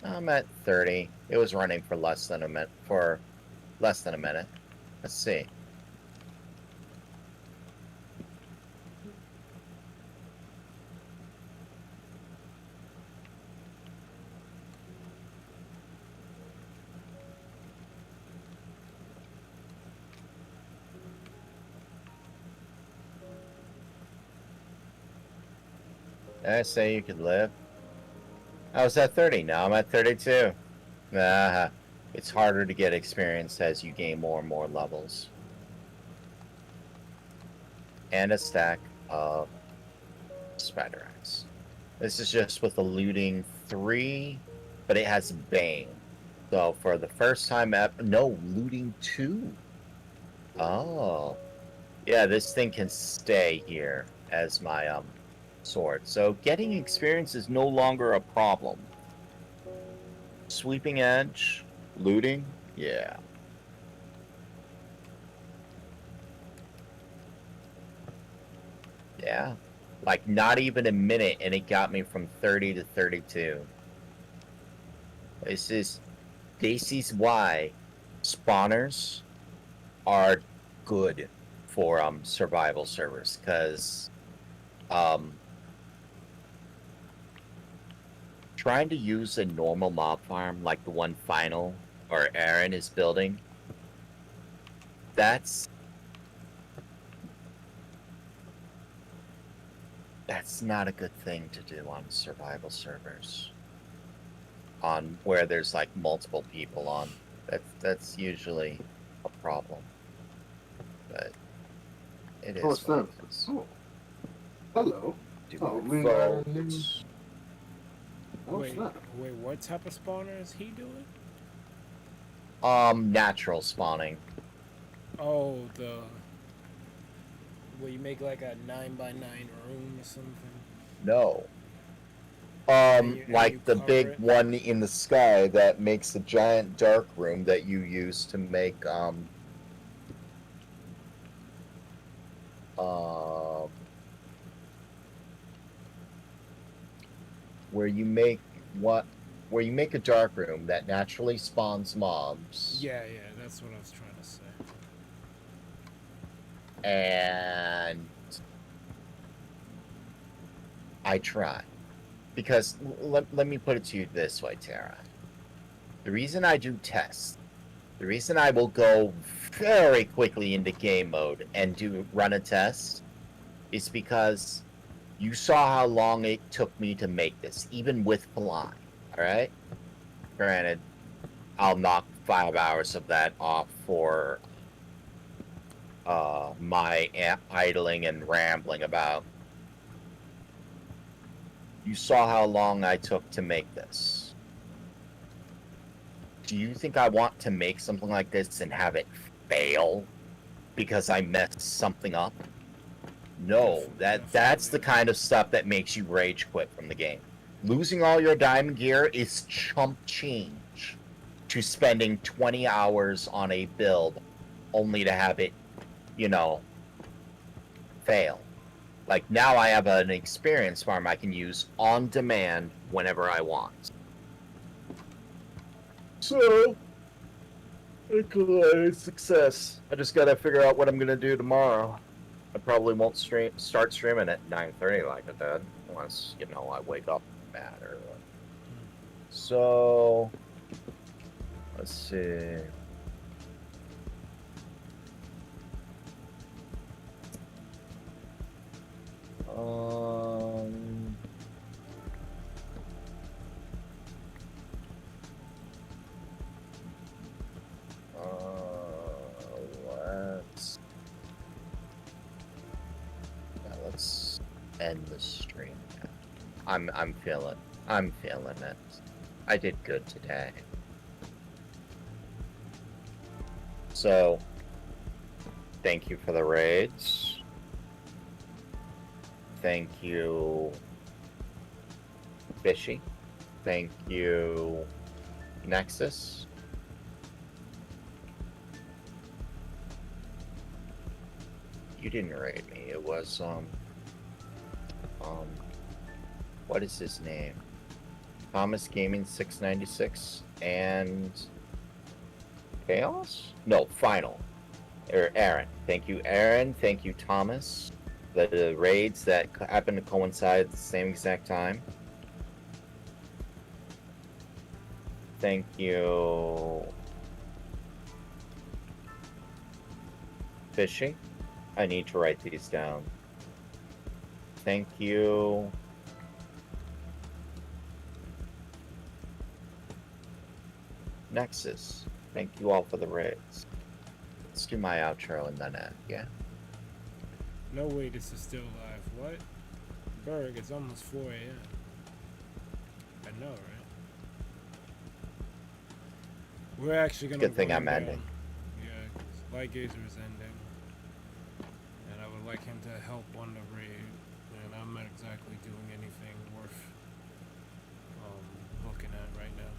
I'm at 30. It was running for less than a minute. Let's see. Did I say you could live? I was at 30, now I'm at 32. It's harder to get experience as you gain more and more levels. And a stack of spider eyes. This is just with the looting 3, but it has Bane. So for the first time no, looting 2. Oh. Yeah, this thing can stay here as my sword. So getting experience is no longer a problem. Sweeping edge, looting, yeah. Yeah. Like not even a minute and it got me from 30 to 32. This is why spawners are good for survival servers, because trying to use a normal mob farm like the one Final or Aaron is building, that's not a good thing to do on survival servers. On where there's like multiple people on. That's usually a problem. But it is. Oh, it's what not. it is. Oh. Hello. Do Oh, it we vote. got Oh, Wait, snap. what type of spawner is he doing? Natural spawning. Oh, where you make like a 9x9 room or something. No. And you Like the cover big it? one in the sky that makes a giant dark room that you use to make where you make where you make a dark room that naturally spawns mobs. Yeah, that's what I was trying to say. And I try. Because let me put it to you this way, Tara. The reason I do tests, the reason I will go very quickly into game mode and run a test is because you saw how long it took me to make this, even with flying, alright? Granted, I'll knock 5 hours of that off for my idling and rambling about. You saw how long I took to make this. Do you think I want to make something like this and have it fail because I messed something up? No, that's the kind of stuff that makes you rage quit from the game. Losing all your diamond gear is chump change to spending 20 hours on a build only to have it, you know, fail. Like, now I have an experience farm I can use on demand whenever I want. So, success. I just gotta figure out what I'm gonna do tomorrow. I probably won't start streaming at 9:30 like I did, unless, you know, I wake up mad or... So, let's see. Let's end the stream now. I'm feeling it. I did good today. So, thank you for the raids. Thank you, Fishy. Thank you, Nexus. You didn't raid me. It was, what is his name? Thomas Gaming 696 and Chaos? No, Final. Aaron. Thank you, Aaron. Thank you, Thomas. The raids that happen to coincide at the same exact time. Thank you, Fishy. I need to write these down. Thank you, Nexus. Thank you all for the raids. Let's do my outro and then end, yeah? No way, this is still live. What? Berg, it's almost 4 a.m. I know, right? We're actually gonna. Good thing I'm ending. Yeah, Lightgazer is ending, and I would like him to help on the raid. And I'm not exactly doing anything worth looking at right now.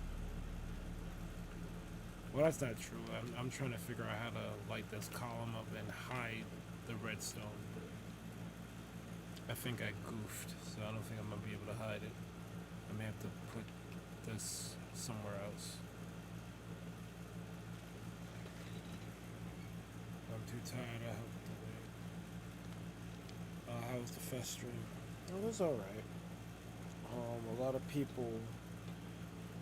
Well, that's not true. I'm trying to figure out how to light this column up and hide the redstone. I think I goofed, so I don't think I'm gonna be able to hide it. I may have to put this somewhere else. I'm too tired. I hope to wait. How was the fest stream? It was alright. A lot of people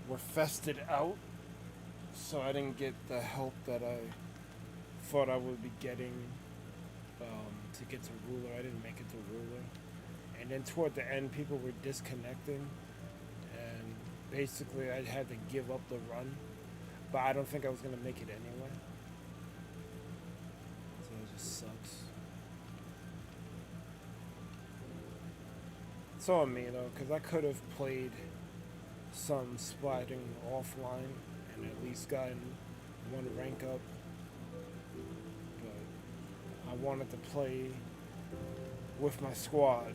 were fested out, so I didn't get the help that I thought I would be getting to get to ruler. I didn't make it to ruler. And then toward the end, people were disconnecting, and basically I had to give up the run, but I don't think I was going to make it anyway. So it just sucks. It's on me though, because I could have played some splitting offline and at least gotten one rank up, but I wanted to play with my squad.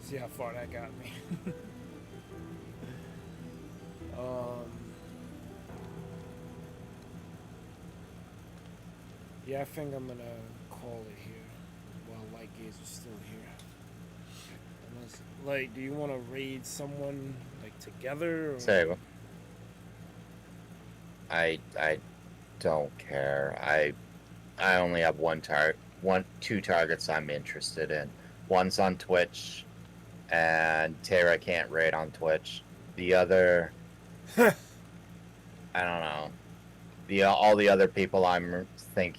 See how far that got me. Yeah, I think I'm gonna call it here. while Light Gaze is still here. Unless, like, do you want to raid someone like together? Or... Say, I don't care. I only have two targets I'm interested in. One's on Twitch, and Tara can't raid on Twitch. The other, I don't know. All the other people I'm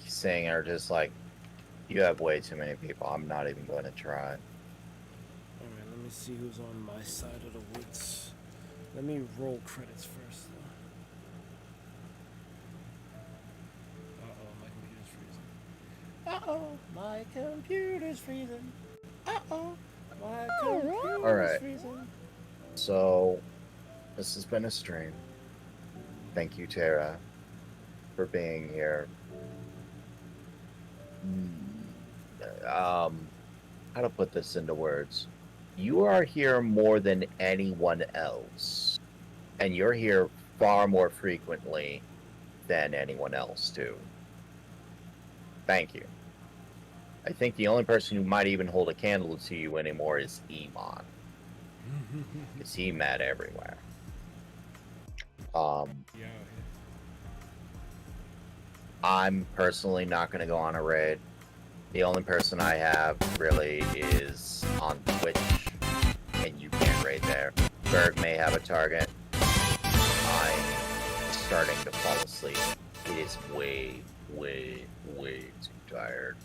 seeing are just like, you have way too many people. I'm not even going to try. Alright, let me see who's on my side of the woods. Let me roll credits first, though. Uh-oh, my computer's freezing. Uh-oh, my computer's Alright. freezing. So, this has been a stream. Thank you, Tara, for being here. How to put this into words? You are here more than anyone else, and you're here far more frequently than anyone else too. Thank you. I think the only person who might even hold a candle to you anymore is Iman. Because he met everywhere. Yeah. I'm personally not going to go on a raid. The only person I have really is on Twitch, and you can't raid there. Berg may have a target. I'm starting to fall asleep. It is way, way, way too tired.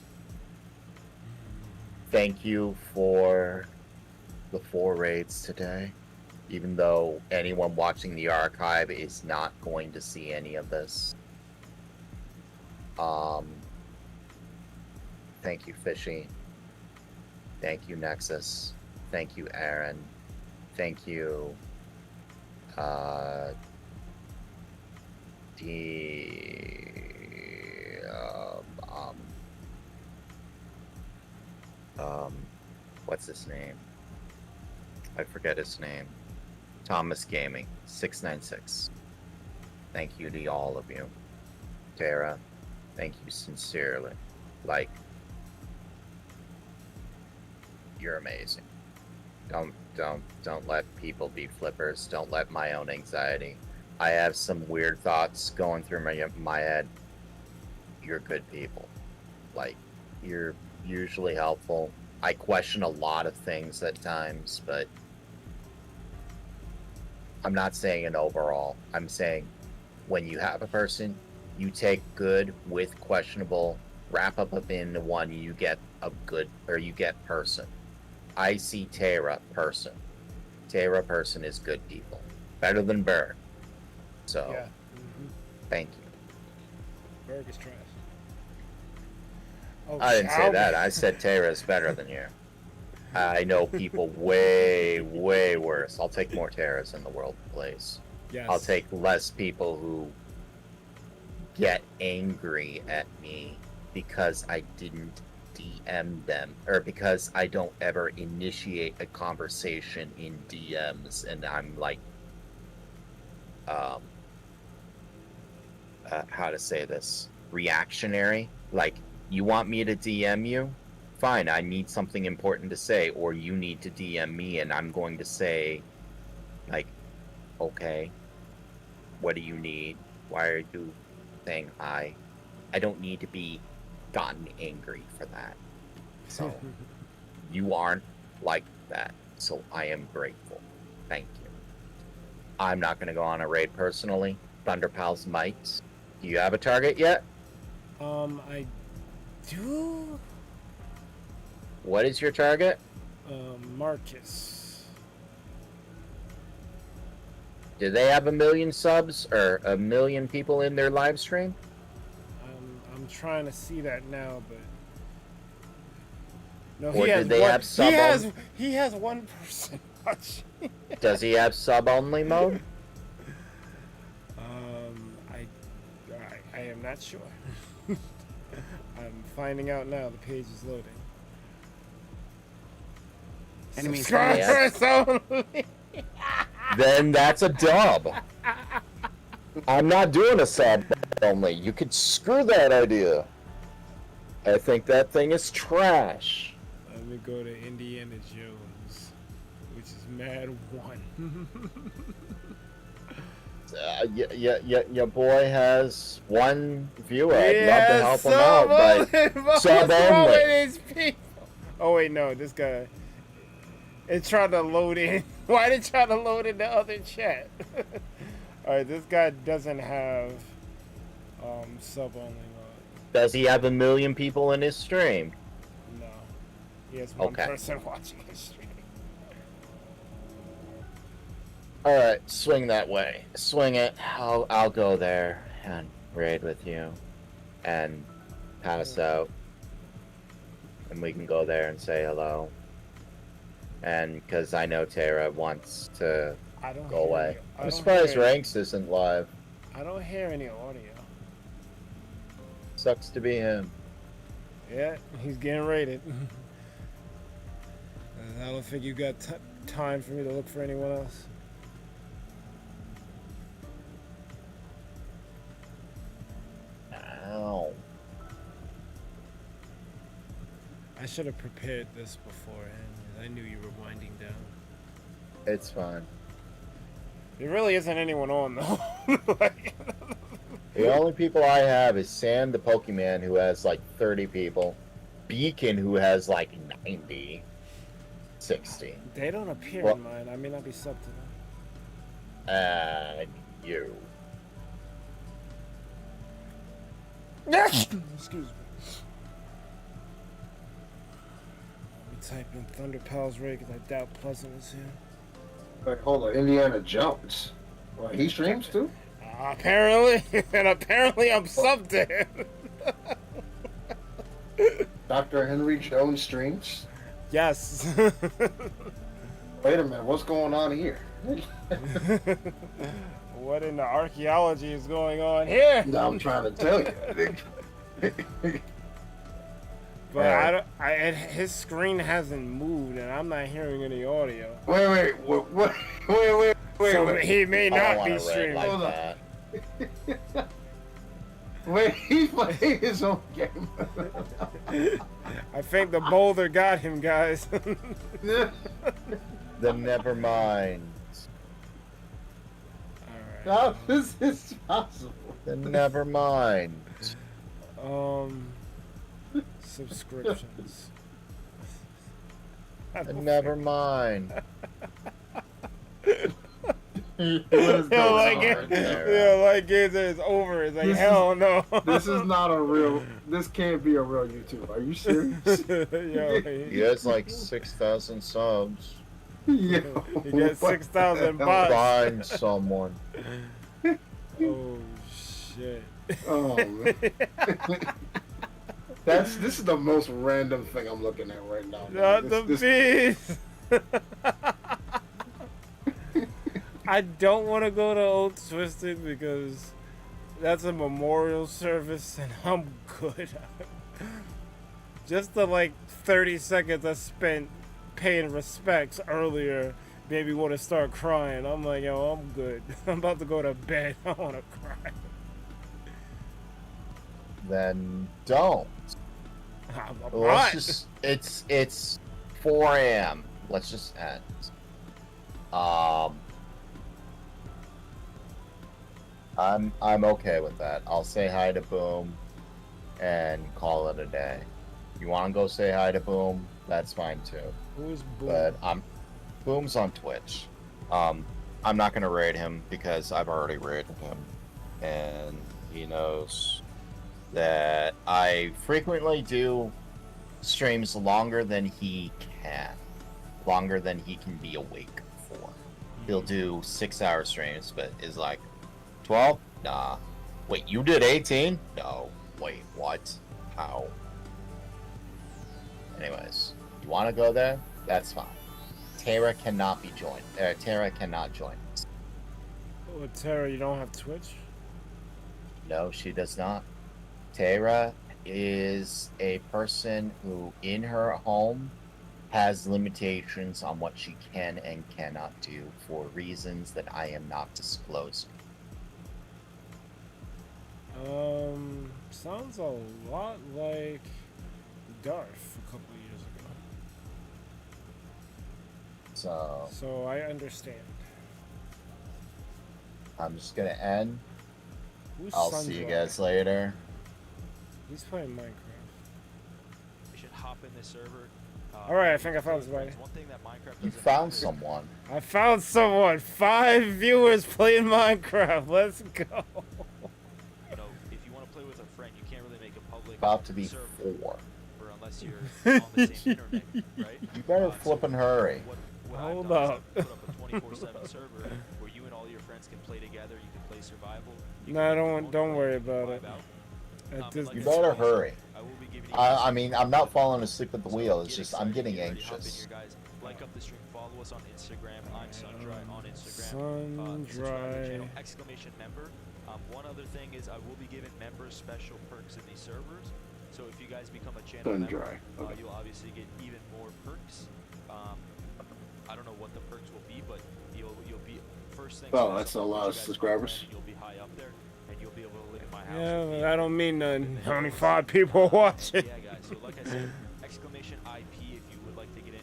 Thank you for the 4 raids today. Even though anyone watching the archive is not going to see any of this. Thank you, Fishy. Thank you, Nexus. Thank you, Aaron. Thank you, what's his name? I forget his name. Thomas Gaming 696. Thank you to all of you. Tara, thank you sincerely. Like, you're amazing. Don't let people be flippers. Don't let my own anxiety. I have some weird thoughts going through my head. You're good people. Like, you're usually helpful. I question a lot of things at times, but I'm not saying an overall. I'm saying when you have a person, you take good with questionable, wrap up into one, you get a good, or you get person. I see Tara person. Tara person is good people. Better than Berg. So, Yeah. thank you. Berg is trash. Oh, I didn't say I'll- that. I said Tara is better than you. I know people way, way worse. I'll take more Taras in the world, please. Yes. I'll take less people who get angry at me because I didn't DM them, or because I don't ever initiate a conversation in DMs, and I'm like, how to say this? Reactionary. Like, you want me to DM you? Fine, I need something important to say, or you need to DM me, and I'm going to say, like, okay, what do you need? Why are you saying hi? I don't need to be gotten angry for that. So, you aren't like that, so I am grateful. Thank you. I'm not going to go on a raid personally. Thunderpals might. Do you have a target yet? I do. What is your target? Marcus. Do they have 1 million subs or 1 million people in their live stream? I'm trying to see that now, but no. Or He has did they one, have sub he has one person watching. Does he have sub only mode? I am not sure. I'm finding out now. The page is loading. Enemy Subscribers only. Then that's a dub. I'm not doing a sub only. You could screw that idea. I think that thing is trash. Let me go to Indiana Jones, which is Mad 1. Your boy has one viewer. I'd love to help him out, but sub What's wrong only. with these people? Oh wait, no, this guy. It tried to load in. Why did it try to load in the other chat? Alright, this guy doesn't have sub only mode. Does he have 1 million people in his stream? No. He has one Okay. person watching his stream. All right, swing that way. Swing it. I'll go there and raid with you, and pass out, and we can go there and say hello. And because I know Tara wants to I don't go hear away. any- I I'm don't surprised hear- Ranks isn't live. I don't hear any audio. Sucks to be him. Yeah, he's getting raided. I don't think you got time for me to look for anyone else. Ow. I should have prepared this beforehand. I knew you were winding down. It's fine. There really isn't anyone on though. Like, The only people I have is Sam the Pokemon, who has like 30 people, Beacon, who has like 90, 60, they don't appear What? in mine. I may not be sub to them. and you. Excuse me. Let me type in Thunder Pals Raid because I doubt Pleasant is here. Wait, hold on. Indiana Jones. Well, he streams too? Apparently, and apparently I'm subbed to him. Dr. Henry Jones streams? Yes. Wait a minute, what's going on here? What in the archaeology is going on here? No, I'm trying to tell you. But I don't, his screen hasn't moved, and I'm not hearing any audio. Wait, So he may I don't not wanna be raid streaming. like Hold on. that. Wait, he's playing his own game. I think the boulder got him, guys. Then never mind. Alright. How is this possible? Then never mind. Subscriptions. Then never mind. Yeah, like it, yeah, like it is over. It's like This is- hell no. This is not a real. This can't be a real YouTube. Are you serious? Yo, He has like 6,000 subs. Yo, he gets 6,000 bots. Find someone. Oh shit. Oh man. This is the most random thing I'm looking at right now. man. Not the This- beast. I don't want to go to Old Twisted because that's a memorial service and I'm good. Just the like 30 seconds I spent paying respects earlier made me want to start crying. I'm like, yo, I'm good. I'm about to go to bed. I want to cry. Then don't. I'm Let's not. just. It's 4 a.m. Let's just end. I'm okay with that. I'll say hi to Boom and call it a day. You want to go say hi to Boom? That's fine too. Who's Boom? But Boom's on Twitch. I'm not gonna raid him because I've already raided him, and he knows that I frequently do streams longer than he can be awake for. He'll do 6-hour streams, but is like 12? Nah. Wait, you did 18? No. Wait, what? How? Anyways, you want to go there? That's fine. Tara cannot be joined. Tara cannot join us. Oh, Tara, you don't have Twitch? No, she does not. Tara is a person who, in her home, has limitations on what she can and cannot do for reasons that I am not disclosing. Sounds a lot like Darth a couple of years ago. So So I understand. I'm just gonna end. Who's I'll see you Sundry? guys later. He's playing Minecraft. We should hop in this server. Alright, I think I found somebody. One thing that Minecraft You doesn't found have- someone. I found someone. 5 viewers playing Minecraft. Let's go. You know, if you want to play with a friend, you can't really make a public About to be server 4. unless you're on the same internet, right? You better flip and hurry. What Hold I've done is up. I've put up a 24/7 server where you and all your friends can play together. You can play survival. You No, can play don't multiplayer, worry you can about vibe it. out. At this- Like You I better said, hurry. I will be giving you I guys mean, I'm not falling asleep at the so wheel. get It's just excited, I'm getting get ready, hop in anxious. here, guys. Like up the stream, follow us on Instagram. I'm Sundry on Instagram. Sundry. Subscribe to the channel, exclamation member. One other thing is I will be giving members special perks in these servers. So if you guys become a channel member, Sundry. Okay. you'll obviously get even more perks. I don't know what the perks will be, but you'll be first thing. Oh, that's a lot of subscribers. You'll be high up there, and you'll be able to live in my house. Yeah, with me. but that don't mean nothing. Only 5 people watching. Yeah, guys. So like I said, exclamation IP if you would like to get in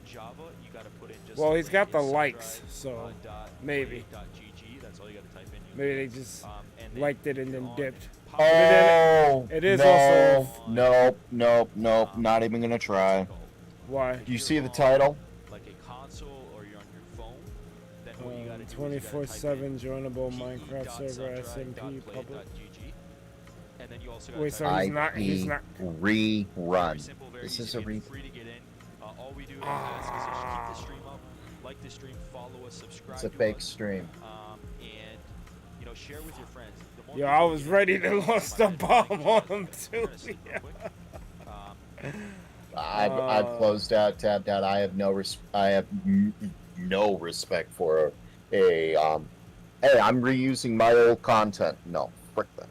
Java, you got to put in just. Well, the he's link got the is likes, sundry, so dot maybe. play dot GG. That's all you got to type in. Maybe they just and then liked it and you're then on dipped. Pop- Oh, It is no, also- nope. Not even gonna try. Why? Do you see the title? Like a console or you're on your phone, then what you got to do is you gotta 24/7 joinable type in Minecraft server SMP public. pe.sundry.play.gg. And then you also got Wait, to so type he's not. He's IP not. Very rerun. simple, very This easy, is a again, re. free to get in. All we do is ask is that you keep the stream up, like the stream, follow us, subscribe It's a to fake us, stream. and you know, share with your friends. The more Yo, people I we was get, ready the to more launch the my head bomb will on make him you guys. We're too. gonna sleep real quick. I've closed out, tapped out. I have no respect for a Hey, I'm reusing my old content. No, frick that.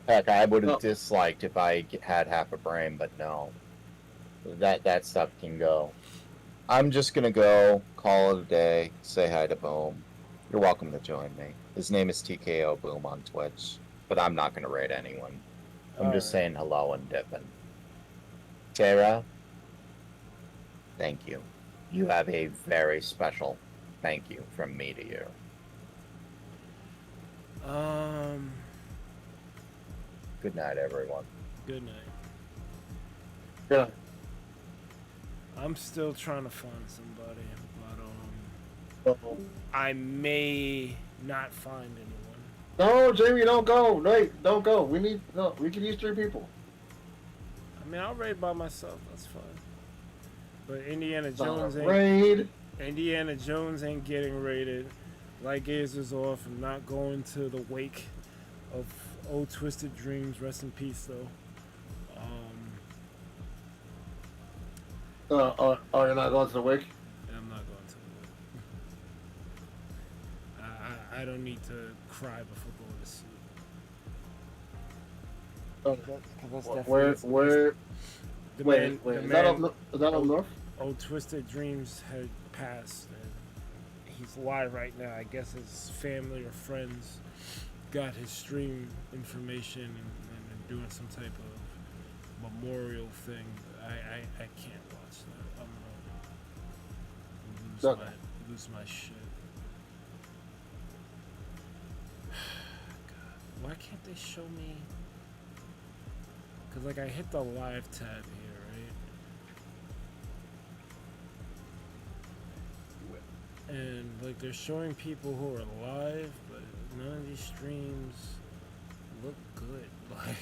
Heck, I would have No. disliked if I had half a brain, but no. That stuff can go. I'm just gonna go, call it a day, say hi to Boom. You're welcome to join me. His name is TKO Boom on Twitch, but I'm not gonna raid anyone. I'm just Alright. saying hello and dipping. Tara, thank you. You have a very special thank you from me to you. Good night, everyone. Good night. Yeah. I'm still trying to find somebody, but I may not find anyone. No, Jamie, don't go. Wait, don't go. We can use 3 people. I mean, I'll raid by myself. That's fine. But Indiana Jones ain't. Raid. Indiana Jones ain't getting raided. Light Gazers off. I'm not going to the wake of Old Twisted Dreams. Rest in peace, though. You're not going to the wake? I'm not going to the wake. I don't need to cry before going to sleep. Where? The Wait, man- the is that man- up north? Old Twisted Dreams had passed, and he's alive right now. I guess his family or friends got his stream information and doing some type of memorial thing. I can't watch that. I'm gonna lose my shit. God, why can't they show me? Cause like I hit the live tab here, right? And like they're showing people who are live, but none of these streams look good. Like,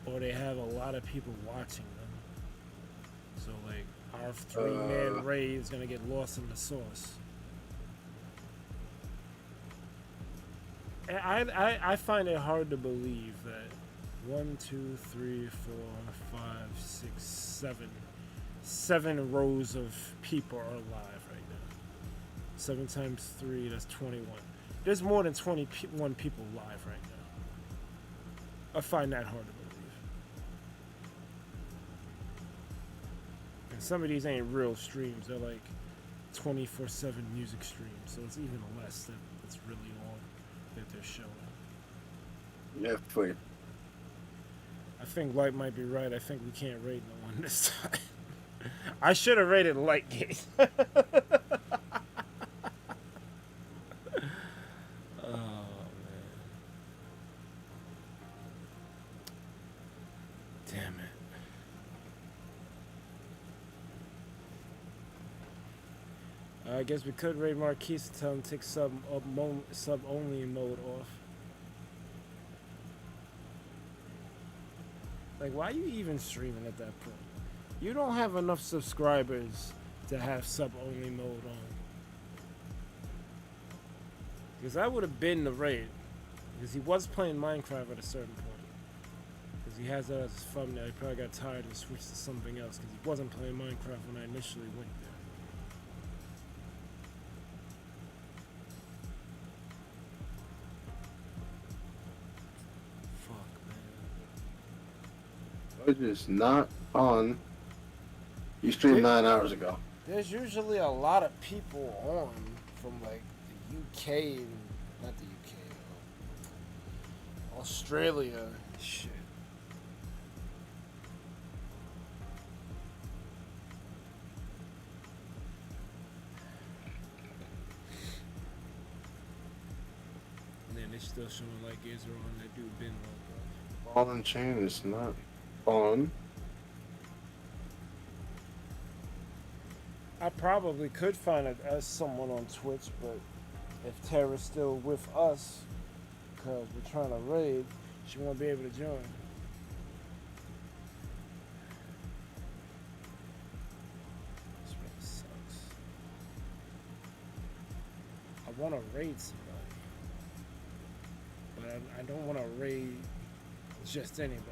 or they have a lot of people watching them. So like our 3-man raid is gonna get lost in the sauce. And I find it hard to believe that 1, 2, 3, 4, 5, 6, 7 rows of people are alive right now. 7 times 3, that's 21. There's more than 21 people live right now. I find that hard to believe. And some of these ain't real streams. They're like 24/7 music streams. So it's even less that's really on that they're showing. Yeah, I think Light might be right. I think we can't raid no one this time. I should have raided Lightgate. Oh, man. Damn it. I guess we could raid Marquise to tell him to take sub only mode off. Like, why are you even streaming at that point? You don't have enough subscribers to have sub-only mode on. Because I would have been the raid. Because he was playing Minecraft at a certain point. Because he has that as his thumbnail. He probably got tired and switched to something else. Because he wasn't playing Minecraft when I initially went there. It's just not on. You streamed 9 hours ago. There's usually a lot of people on from like the UK and not the UK, Australia. Shit. And then they still showing like Israel on that dude Ben. Ball and chain is not on. I probably could find it as someone on Twitch, but if Tara's still with us, because we're trying to raid, she won't be able to join. This really sucks. I want to raid somebody, but I don't want to raid just anybody.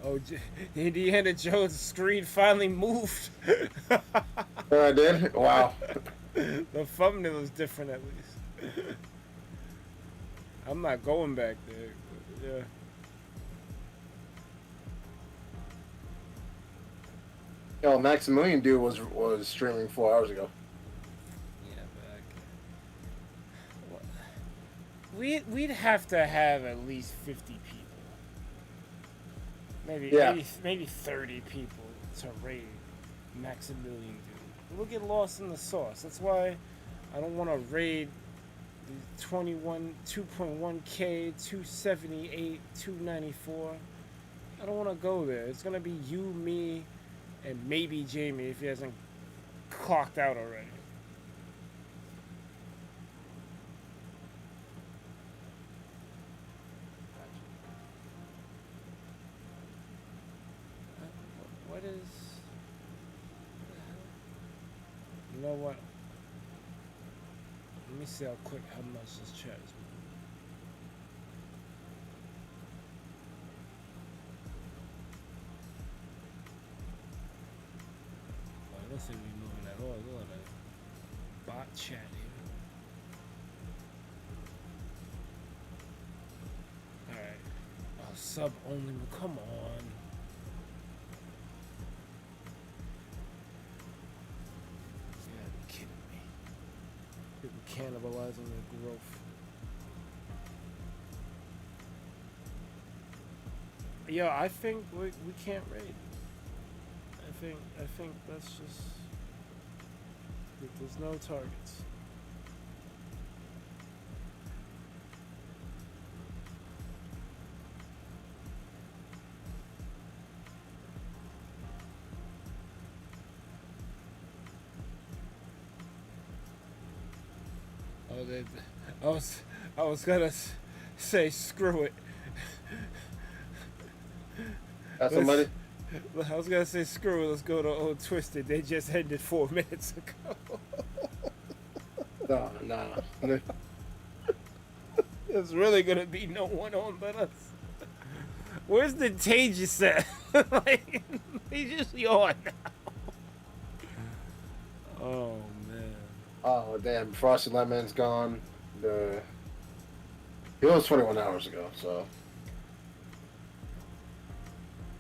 Oh, Indiana Jones' screen finally moved. I did? Wow. The thumbnail is different at least. I'm not going back there. Yeah. Yo, Maximilian dude was streaming 4 hours ago. Yeah, but we'd have to have at least 50 people. Maybe 30 people to raid Maximilian dude. We'll get lost in the sauce. That's why I don't want to raid the 2.1K, 278, 294. I don't want to go there. It's gonna be you, me, and maybe Jamie if he hasn't clocked out already. What is... You know what? Let me see how quick, how much this chat is moving. Oh, it doesn't seem to be moving at all. Look at that bot chat here. Alright. Oh, sub only. Come on. Cannibalizing their growth. Yo, I think we can't raid. I think that's just there's no targets. I was gonna say screw it. Got somebody? I was gonna say screw it. Let's go to Old Twisted. They just ended 4 minutes ago. No. There's really gonna be no one on but us. Where's the Tages at? Like, he's just on now. Oh man. Oh damn, Frosty Lemon's gone. He was 21 hours ago, so.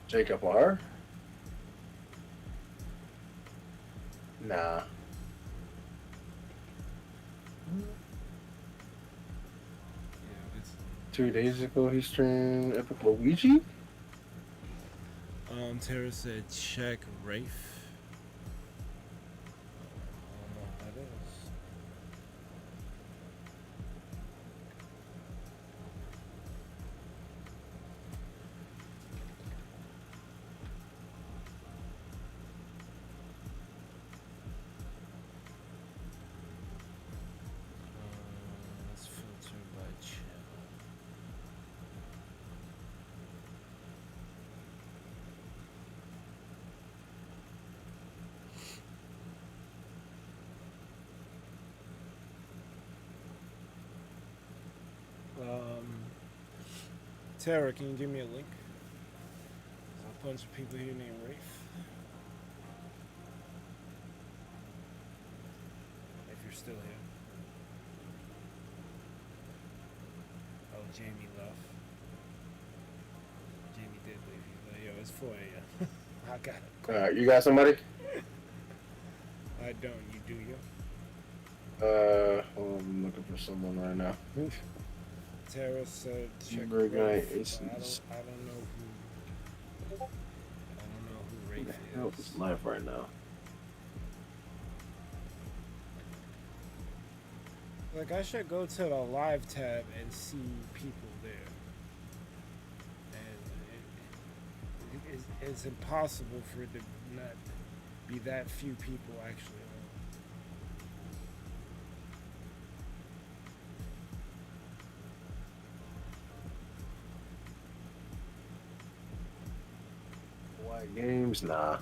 Jacob R? Nah. 2 days ago, he streamed Epic Luigi. Tara said check Rafe. I don't know what that is. Let's filter by channel. Tara, can you give me a link? There's a bunch of people here named Rafe. If you're still here. Oh, Jamie left. Jamie did leave. He's like, yo, it's 4 a.m. I got it. You got somebody? I don't. You do you? I'm looking for someone right now. Tara said check Very Rafe. nice. I don't know who. I don't know who Rafe What the hell is. is live right now? Like, I should go to the live tab and see people there. And it's impossible for it to not be that few people actually on. White games? Nah.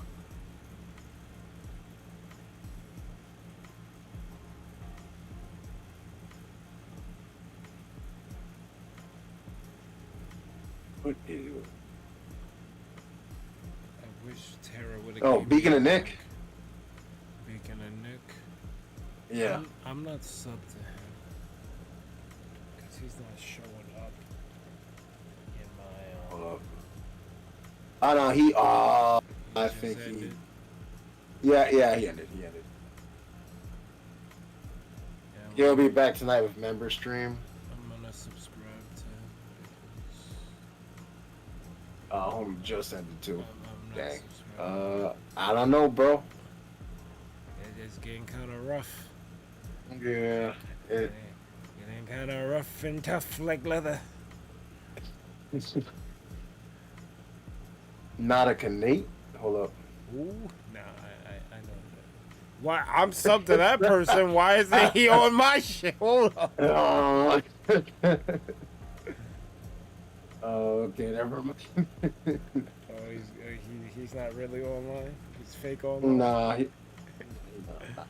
What is it? I wish Tara would have. Oh, Beacon and Nick? Beacon and Nick. Yeah. I'm not sub to him. Because he's not showing up in my. Hold up. Oh no, he. I just think he. ended. Yeah, he ended. Yeah, He'll be back tonight with member stream. I'm gonna subscribe to him. Homie just ended too. I'm not Dang. subscribed. I don't know, bro. It's getting kind of rough. Yeah. Getting kind of rough and tough like leather. Not a Canate? Hold up. Ooh, nah, I know that. Why I'm sub to that person? Why isn't he on my shit? Hold up. Oh, okay, never mind. Oh, he's not really online. He's fake online. Nah. Nah.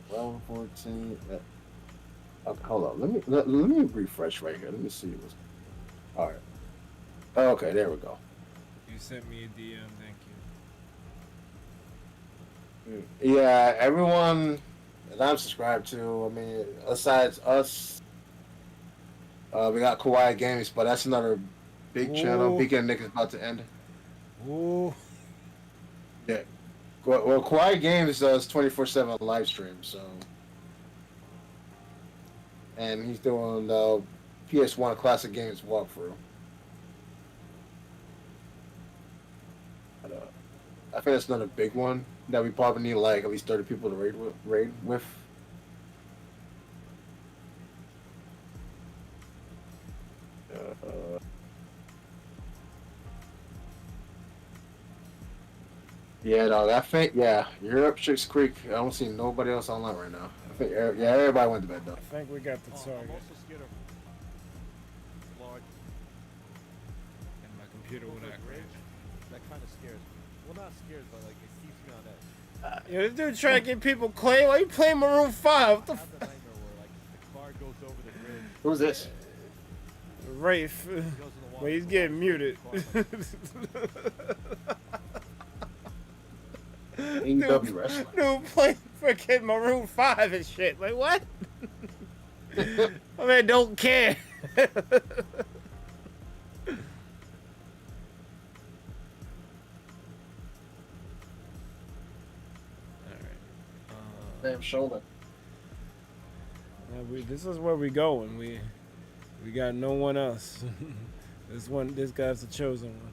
12, 14. Okay, hold on. Let me refresh right here. Let me see what's. All right. Okay, there we go. You sent me a DM. Thank you. Yeah, everyone that I'm subscribed to. I mean, besides us, we got Kawaii Games, but that's another big channel. Ooh. Beacon Nick is about to end. Ooh. Yeah. Well, Kawaii Games does 24/7 live stream, so. And he's doing the PS1 Classic Games walkthrough. But, I think that's another big one that we probably need like at least 30 people to raid with. Yeah, dog. I think Europe, Chicks Creek. I don't see nobody else online right now. I think everybody went to bed though. I think we got the I'm target. also scared of large. And my computer will not crash. That kind of scares me. Well, not scared, but like it keeps me on edge. Yo, this dude trying to get people clay. Why you playing Maroon 5? What the I have the nightmare where like the car goes over the bridge. Who's this? Rafe. Goes in the water, Well, he's the getting water muted. goes in the car, like, AEW wrestling. Dude playing freaking Maroon 5 and shit. Like, what? I mean, don't care. Damn shoulder. This is where we going. We We got no one else. This guy's the chosen one.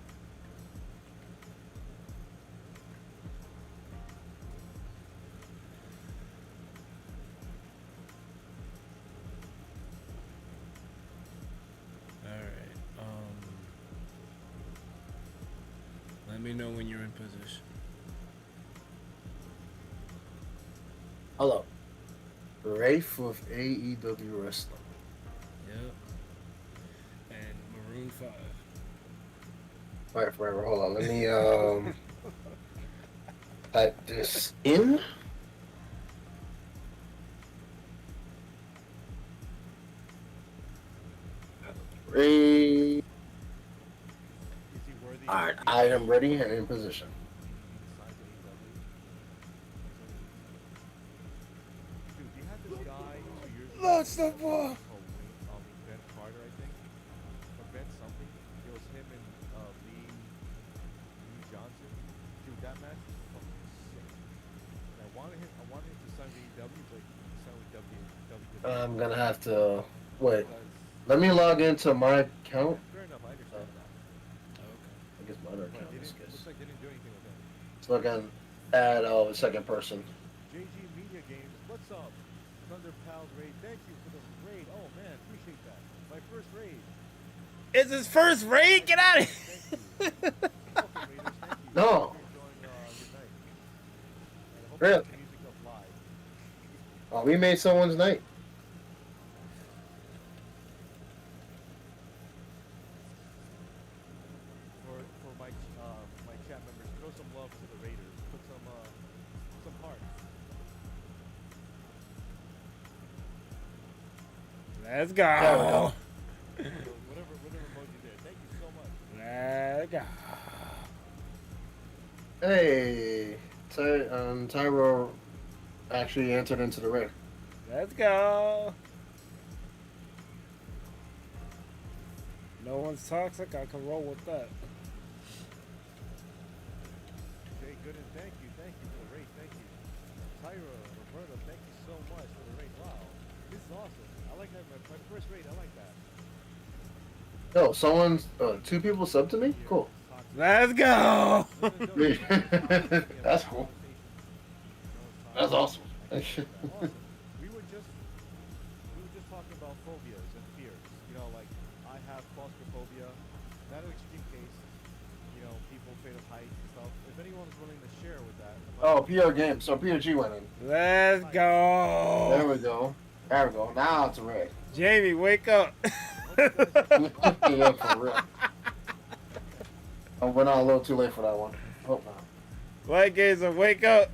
Alright, let me know when you're in position. Hello. Rafe with AEW Wrestling. Yep. And Maroon 5. Alright, forever. Hold on. Let me type this in. Ray. Is he worthy? Alright, I am ready and in position. Dude, you had this guy 2 years ago. Lots of ball. Ben Carter, I think, or Ben something. It was him and Lee Johnson. Dude, that match was fucking sick. And I wanted him to sign with AEW, but he signed with WWE. I'm gonna have to wait. Because- Let me log into my account. Fair enough, I understand that. I guess my other But account they is didn't, looks like they didn't do anything with him. Let's look at add the second person. JG Media Games, what's up? Thunder Pals raid, thank you for the raid. Oh man, appreciate that. My first raid. It's his first raid? Get out of here! Thank you. Welcome, Raiders, thank you. No. Hope you're enjoying your night. And I hope Really? you get the music up live. Oh, we made someone's night. For my chat members, throw some love to the Raiders. Put some heart. Let's There we go. go. Whatever emoji there. Thank you so much. Let's go. Hey, Tyro actually entered into the raid. Let's go. No one's toxic. I can roll with that. Jay Gooden, thank you for the raid. Thank you. Tyra, Roberta, thank you so much for the raid. Wow, this is awesome. I like that. My first raid. I like that. Yo, someone's two people sub to me. Cool. Let's go. That's cool. That's awesome. Awesome. We were just talking about phobias and fears. You know, like I have claustrophobia. Not an extreme case. You know, people afraid of heights and stuff. If anyone's willing to share with that. Oh, PR game. So PRG went in. Let's go. There we go. There we go. Now it's a raid. Jamie, wake up. Yeah, for real. Oh, we're not a little too late for that one. Hope not. White Gazer, wake up.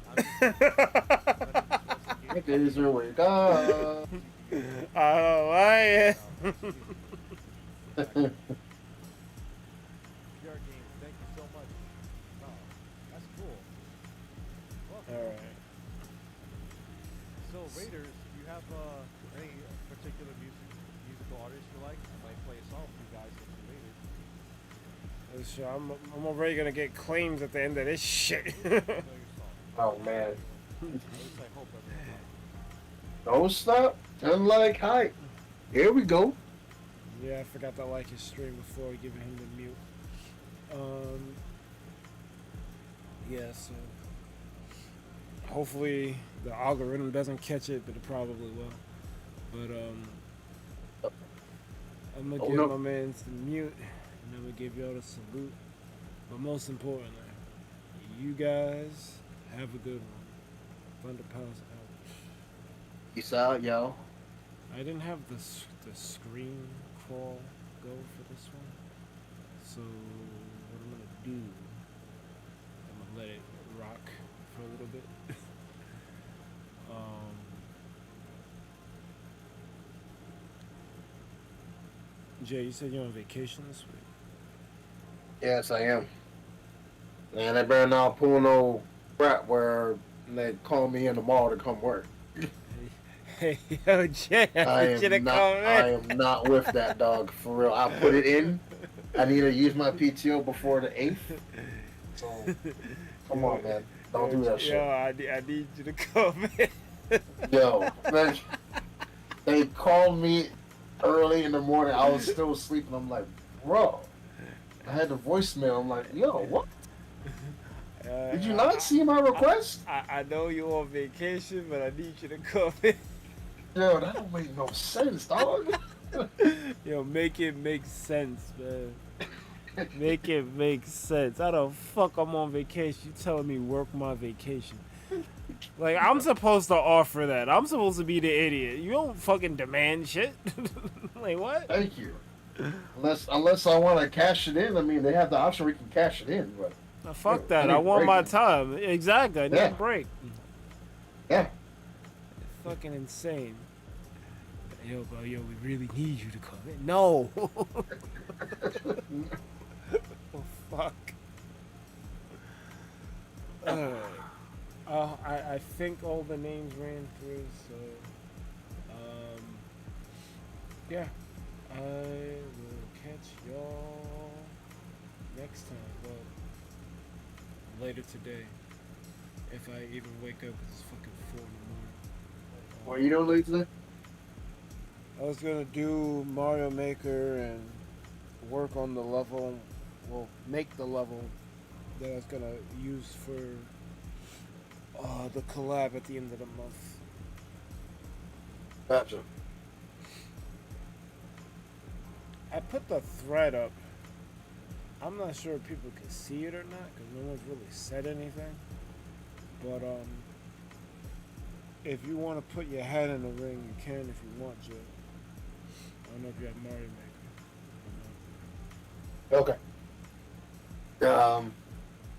Gazer, wake up. I don't like it. PR Games, thank you so much. Wow, that's cool. Welcome. Alright. So Raiders, do you have any particular musical artists you like? I might play a song for you guys if you're Raiders. I'm already gonna get claims at the end of this shit. Know your song. Oh man. At least I hope everyone does. Don't stop. And like height. Here we go. Yeah, I forgot to like his stream before giving him the mute. Yeah, so hopefully the algorithm doesn't catch it, but it probably will. But I'm gonna Oh, give no. my man the mute, and I'm gonna give y'all the salute. But most importantly, you guys have a good one. Thunder Palace out. Peace out, yo. I didn't have the screen crawl go for this one, so what I'm gonna do, I'm gonna let it rock for a little bit. Jay, you said you're on vacation this week. Yes, I am. And they better not pull no crap where they call me in the mall to come work. Hey, yo, Jay, I should have am not. called I me. am not with that dog for real. I put it in. I need to use my PTO before the 8th. So come on, man. Don't do that Yo, shit. I need you to come in. Yo, man, they called me early in the morning. I was still sleeping. I'm like, bro. I had the voicemail. I'm like, yo, what? Did you not see my request? I know you're on vacation, but I need you to come in. Yo, that don't make no sense, dog. Yo, make it make sense, man. Make it make sense. How the fuck I'm on vacation? You telling me work my vacation? Like, I'm supposed to offer that. I'm supposed to be the idiot. You don't fucking demand shit. Like, what? Thank you. Unless I want to cash it in. I mean, they have the option where you can cash it in, but Nah, fuck yeah, that. I I need want break my it. time. Exactly. I need Yeah. a break. yeah. Fucking insane. Yo, bro, yo, we really need you to come in. No. Oh, fuck. I think all the names ran through, so yeah. I will catch y'all next time. Well, later today. If I even wake up, 'cause it's fucking 4 in the morning. What are you doing later today? I was gonna do Mario Maker and work on the level, well, make the level that I was gonna use for the collab at the end of the month. Gotcha. I put the thread up. I'm not sure if people can see it or not because no one's really said anything. But if you want to put your head in the ring, you can if you want to. I don't know if you have Mario Maker. Okay.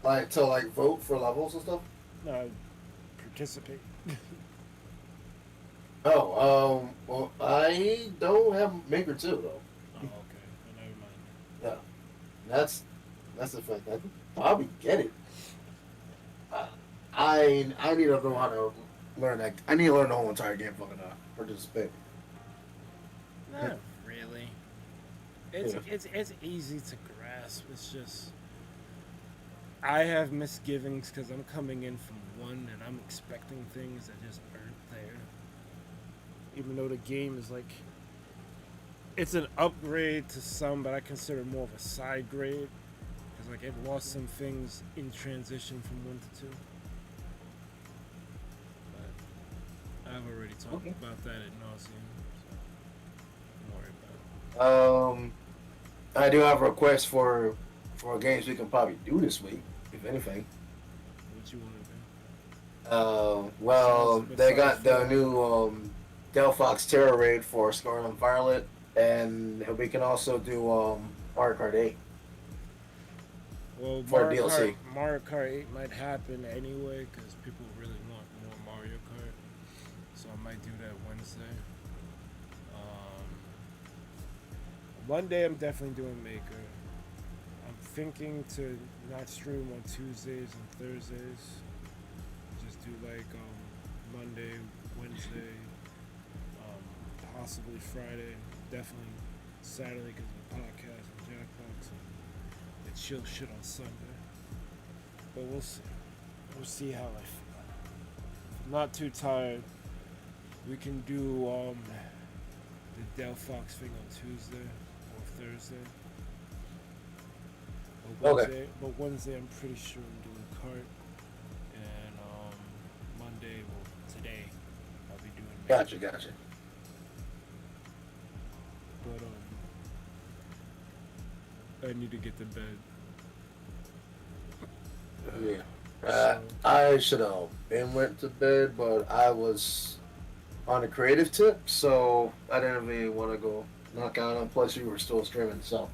Like to like vote for levels and stuff. No, participate. Oh, well, I don't have Maker 2 though. Oh, okay. Well, never mind. Yeah, that's the fact. I could probably get it. I need to know how to learn that. I need to learn the whole entire game fucking participate. Not really. It's Yeah. it's easy to grasp. It's just I have misgivings because I'm coming in from 1 and I'm expecting things that just aren't there. Even though the game is like it's an upgrade to some, but I consider it more of a side grade because like it lost some things in transition from 1 to 2. But I've already talked about that at nauseam, so don't worry about it. I do have a request for games we can probably do this week, if anything. What you want to do? Well, Besides- they got the besides new Delphox Terror Raid for Scarlet and Violet, and we can also do Mario Kart 8. Well, for DLC. Mario Kart 8 might happen anyway because people really want more Mario Kart. So I might do that Wednesday. Monday I'm definitely doing Maker. I'm thinking to not stream on Tuesdays and Thursdays. Just do like Monday, Wednesday, possibly Friday, definitely Saturday because of the podcast and Jackbox and chill shit on Sunday. But we'll see. We'll see how I feel. If I'm not too tired, we can do the Delphox thing on Tuesday or Thursday. But Wednesday I'm pretty sure I'm doing cart. And Monday, well today, I'll be doing Maker. Gotcha. But I need to get to bed. Yeah. So- I should have been went to bed, but I was on a creative tip, so I didn't really want to go knock out. And plus, you were still streaming, so.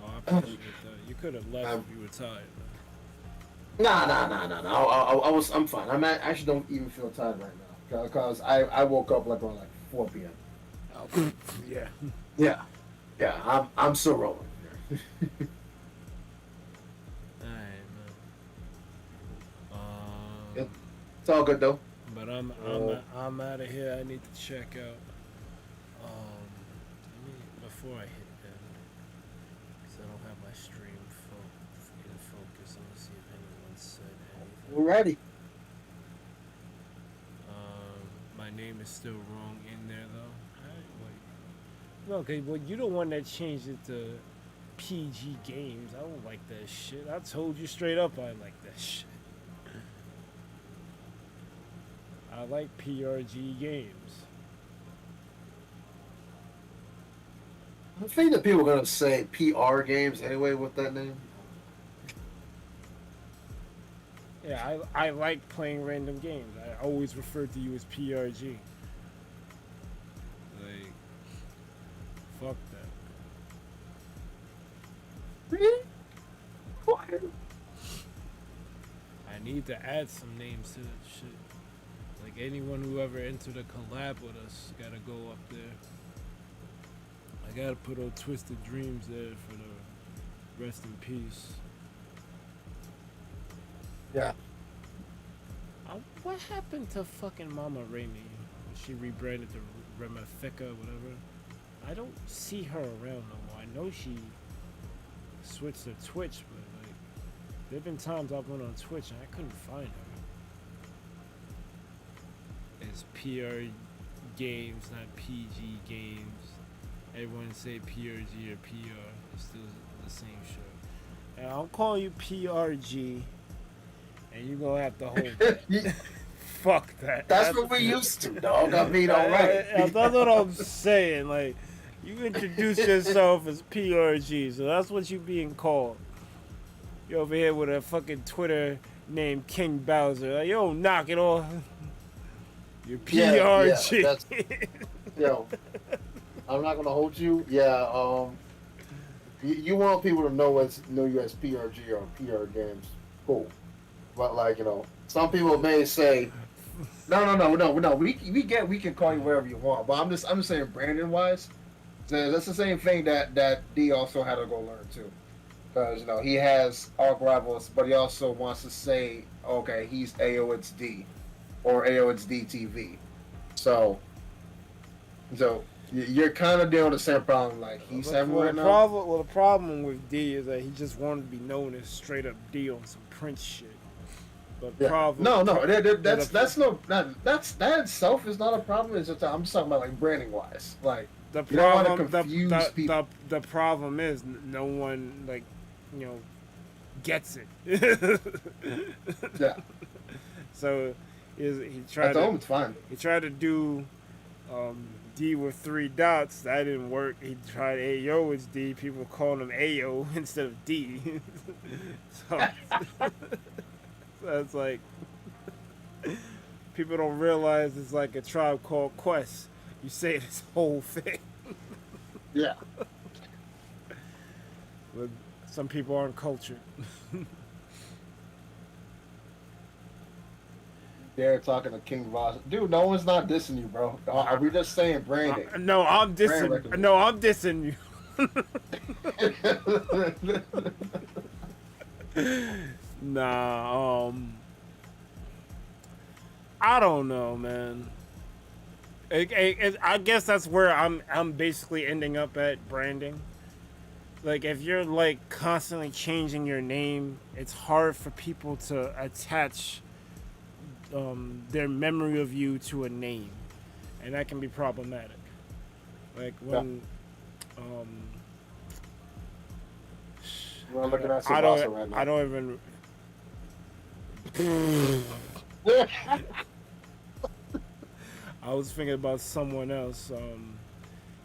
Oh, I appreciate that. You could have left if you were tired. Nah. I'm fine. Actually don't even feel tired right now because I woke up like around like 4 p.m. Oh, yeah. Yeah. I'm still rolling. Alright, man. Yep. It's all good though. But I'm out of here. I need to check out. Before I hit bed, because I don't have my stream in focus. Let me see if anyone said anything. We're ready. My name is still wrong in there though. Alright, wait. Okay, well, you're the one that changed it to PG games. I don't like that shit. I told you straight up I like that shit. I like PRG games. I think that people are gonna say PR games anyway with that name. Yeah, I like playing random games. I always refer to you as PRG. Like, fuck that. Really? Why? I need to add some names to that shit. Like anyone who ever entered a collab with us gotta go up there. I gotta put old Twisted Dreams there for the rest in peace. Yeah. What happened to fucking Mama Raimi? She rebranded to Remafika, whatever. I don't see her around no more. I know she switched to Twitch, but like, there've been times I went on Twitch and I couldn't find her. It's PR games, not PG games. Everyone say PRG or PR. It's still the same shit. And I'm calling you PRG, and you're gonna have to hold that. Fuck that. That's what we used to, dog. I mean, all right. That's what I'm saying. Like, you introduce yourself as PRG, so that's what you being called. You over here with a fucking Twitter name King Bowser. Like, yo, knock it off. You're PRG. Yo, I'm not gonna hold you. Yeah, you want people to know you as PRG or PR games. Cool, but like some people may say, no. We can call you wherever you want. But I'm just saying branding wise, that's the same thing that D also had to go learn too, because he has Arc Rivals, but he also wants to say, okay, he's AO it's D, or AO it's DTV. So you're kind of dealing with the same problem like he's having right now. Well, the problem with D is that he just wanted to be known as straight up D on some Prince shit. But problem. No, that itself is not a problem. It's just, I'm just talking about like branding wise, like the you don't want to problem. confuse people. The problem is no one gets it. Yeah. So he tried. At home, it's fine. He tried to do D with 3 dots. That didn't work. He tried AO as D. People calling him AO instead of D. So it's like people don't realize it's like a Tribe Called Quest. You say this whole thing. Yeah. But some people aren't cultured. They're talking to King Voss. Dude, no one's not dissing you, bro. Are we just saying branding? No, I'm dissing you. Nah, I don't know, man. I guess that's where I'm basically ending up at branding. Like, if you're like constantly changing your name, it's hard for people to attach their memory of you to a name, and that can be problematic. Like when We're looking at I Tsubasa right now. don't even. I was thinking about someone else.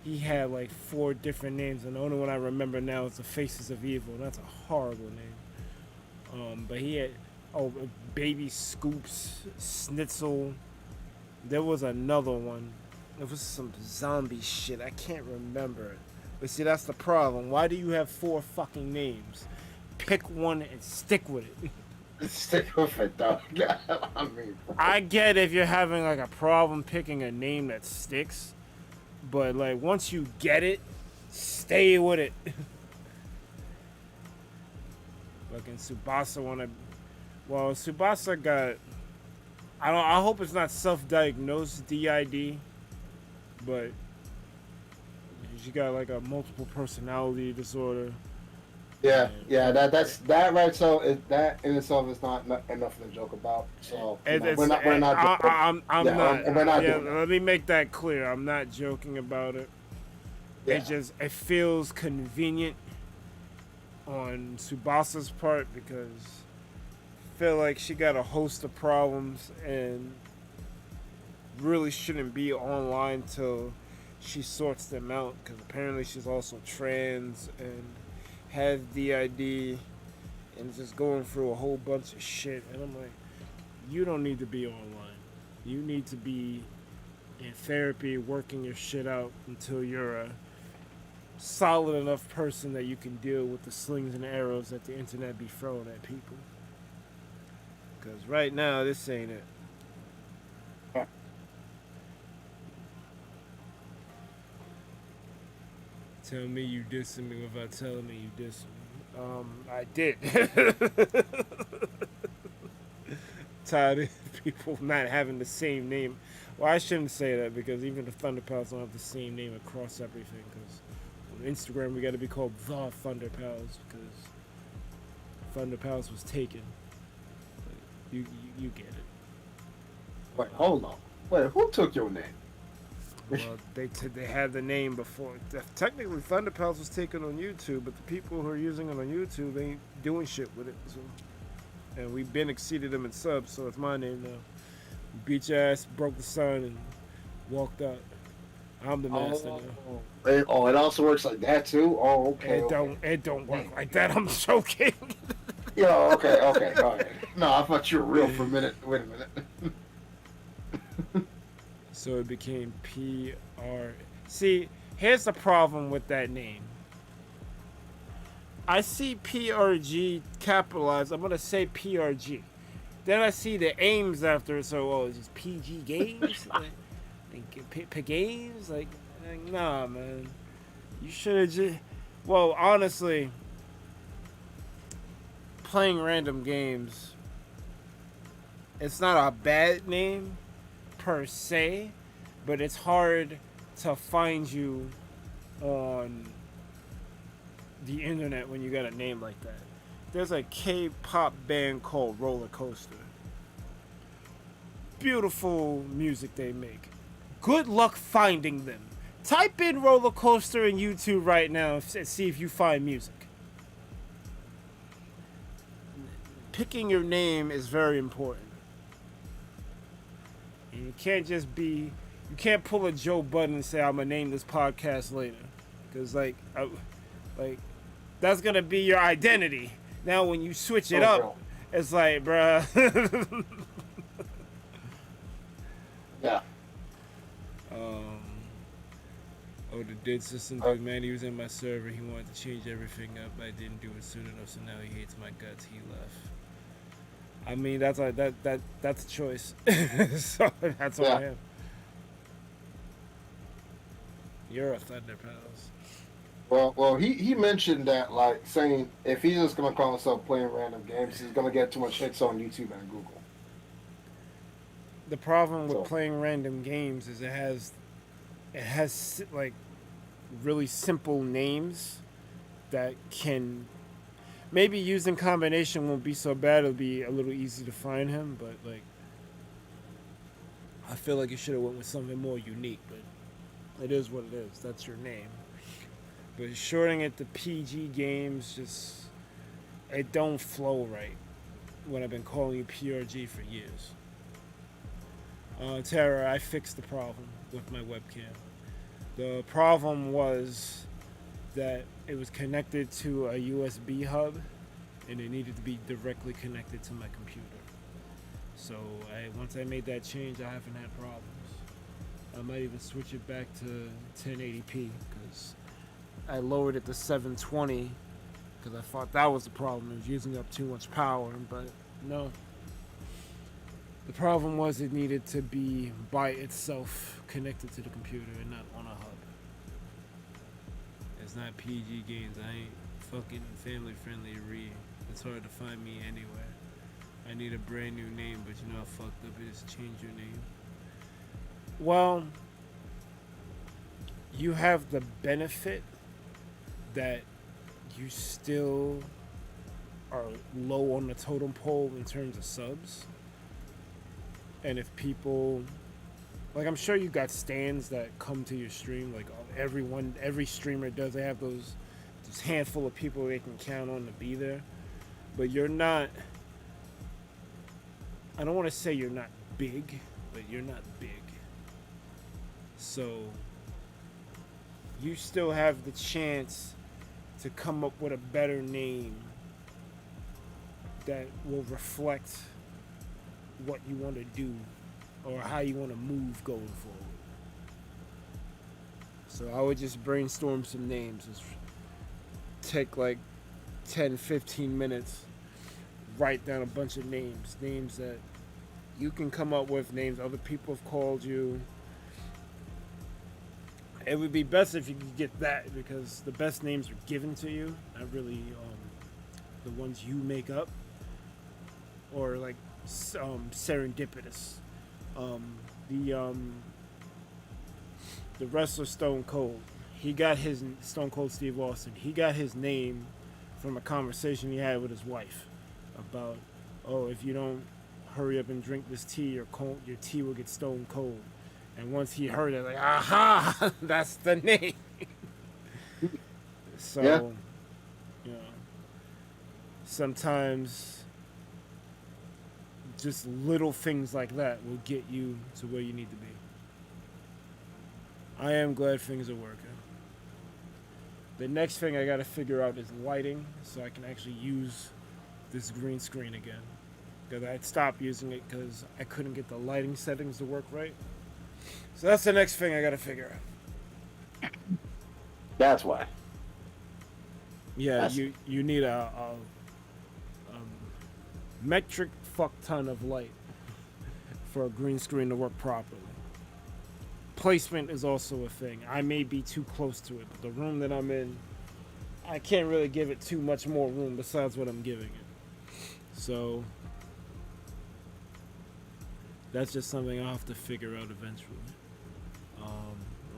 He had like 4 different names, and the only one I remember now is the Faces of Evil. That's a horrible name. But he had Baby Scoops, Schnitzel. There was another one. It was some zombie shit. I can't remember it. But see, that's the problem. Why do you have 4 fucking names? Pick one and stick with it. Stick with it, though. I mean, I get if you're having like a problem picking a name that sticks, but like once you get it, stay with it. Fucking Tsubasa Tsubasa got. I hope it's not self-diagnosed DID, but she got like a multiple personality disorder. yeah. That right. So that in itself is not enough to joke about. So we're not. I'm not. We're not doing that. Let me make that clear. I'm not joking about it. Yeah. it feels convenient on Subasa's part because I feel like she got a host of problems and really shouldn't be online till she sorts them out, because apparently she's also trans and has DID and is just going through a whole bunch of shit. And I'm like, you don't need to be online. You need to be in therapy, working your shit out until you're a solid enough person that you can deal with the slings and arrows that the internet be throwing at people. Because right now, this ain't it. Tell me you dissing me without telling me you dissing me. I did. Tired of people not having the same name. Well, I shouldn't say that because even the Thunder Pals don't have the same name across everything. Because on Instagram we got to be called the Thunder Pals because Thunder Pals was taken. But you get it. Wait, hold on. Wait, who took your name? Well, they had the name before. Technically, Thunder Pals was taken on YouTube, but the people who are using it on YouTube ain't doing shit with it. So, and we've been exceeded them in subs, so it's my name now. Beat your ass, broke the sun, and walked out. I'm the master now. It also works like that too. Oh, okay. It don't work like that. I'm joking. Yeah, okay, all right. No, I thought you were real for a minute. Wait a minute. So it became PR. See, here's the problem with that name. I see PRG capitalized. I'm gonna say PRG. Then I see the aims after it. So it's just PG Games, like Games. Like, nah, man. You should have just. Well, honestly, playing random games. It's not a bad name per se, but it's hard to find you on the internet when you got a name like that. There's a K-pop band called Roller Coaster. Beautiful music they make. Good luck finding them. Type in Roller Coaster in YouTube right now and see if you find music. Picking your name is very important. And you can't just be, you can't pull a Joe Budden and say, I'm going to name this podcast later. Because, like, that's going to be your identity. Now, when you switch it up, it's like, bruh. Yeah. The dead system dude, man, he was in my server. He wanted to change everything up. I didn't do it soon enough, so now he hates my guts. He left. I mean, that's a choice. So that's what I am. You're a Thunder Pals. Well, he mentioned that, like, saying if he's just gonna call himself playing random games, he's gonna get too much hits on YouTube and Google. The problem with playing random games is it has like really simple names that can. Maybe used in combination won't be so bad. It'll be a little easy to find him, but like, I feel like you should have went with something more unique. But it is what it is. That's your name. But shorting it to PG Games it don't flow right. When I've been calling you PRG for years. Tara, I fixed the problem with my webcam. The problem was that it was connected to a USB hub and it needed to be directly connected to my computer. So once I made that change, I haven't had problems. I might even switch it back to 1080p because I lowered it to 720 because I thought that was the problem. It was using up too much power, but no. The problem was it needed to be by itself connected to the computer and not on a hub. It's not PG Games. I ain't fucking family friendly It's hard to find me anywhere. I need a brand new name, but you know how fucked up it is to change your name. Well, you have the benefit that you still are low on the totem pole in terms of subs. And if people like I'm sure you got stands that come to your stream. Like every streamer does. They have those handful of people they can count on to be there. But you're not. I don't want to say you're not big, but you're not big. So you still have the chance to come up with a better name that will reflect what you want to do or how you want to move going forward. So I would just brainstorm some names. Just take like 10, 15 minutes, write down a bunch of names that you can come up with, names other people have called you. It would be best if you could get that, because the best names are given to you, not really the ones you make up or like serendipitous. The wrestler Stone Cold, he got his Stone Cold Steve Austin. He got his name from a conversation he had with his wife about, oh, if you don't hurry up and drink this tea, your tea will get stone cold. And once he heard it, like, aha, that's the name. So, Yeah. you know, sometimes just little things like that will get you to where you need to be. I am glad things are working. The next thing I got to figure out is lighting, so I can actually use this green screen again. Because I stopped using it because I couldn't get the lighting settings to work right. So that's the next thing I got to figure out. That's why. Yeah, you need a metric fuck ton of light for a green screen to work properly. Placement is also a thing. I may be too close to it, but the room that I'm in, I can't really give it too much more room besides what I'm giving it. So that's just something I'll have to figure out eventually.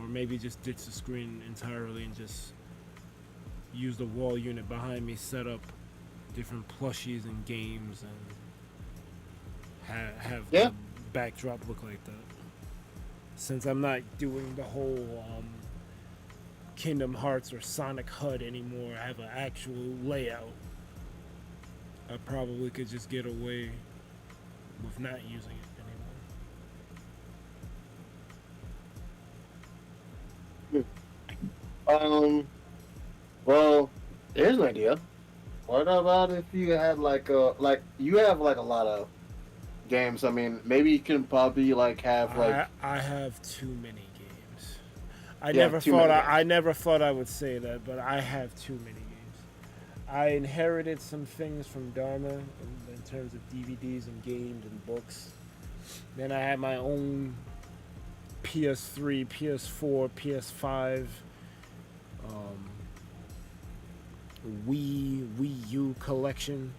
Or maybe just ditch the screen entirely and just use the wall unit behind me, set up different plushies and games, and have the backdrop look like that. Since I'm not doing the whole Kingdom Hearts or Sonic HUD anymore, I have an actual layout. I probably could just get away with not using it anymore. Well, here's an idea. What about if you had you have like a lot of games? I mean, maybe you can probably like have like I have too many games. I Yeah, never too thought many I never thought I would say that, but I have too many games. I inherited some things from Dharma in terms of DVDs and games and books. Then I had my own PS3, PS4, PS5, Wii U collection.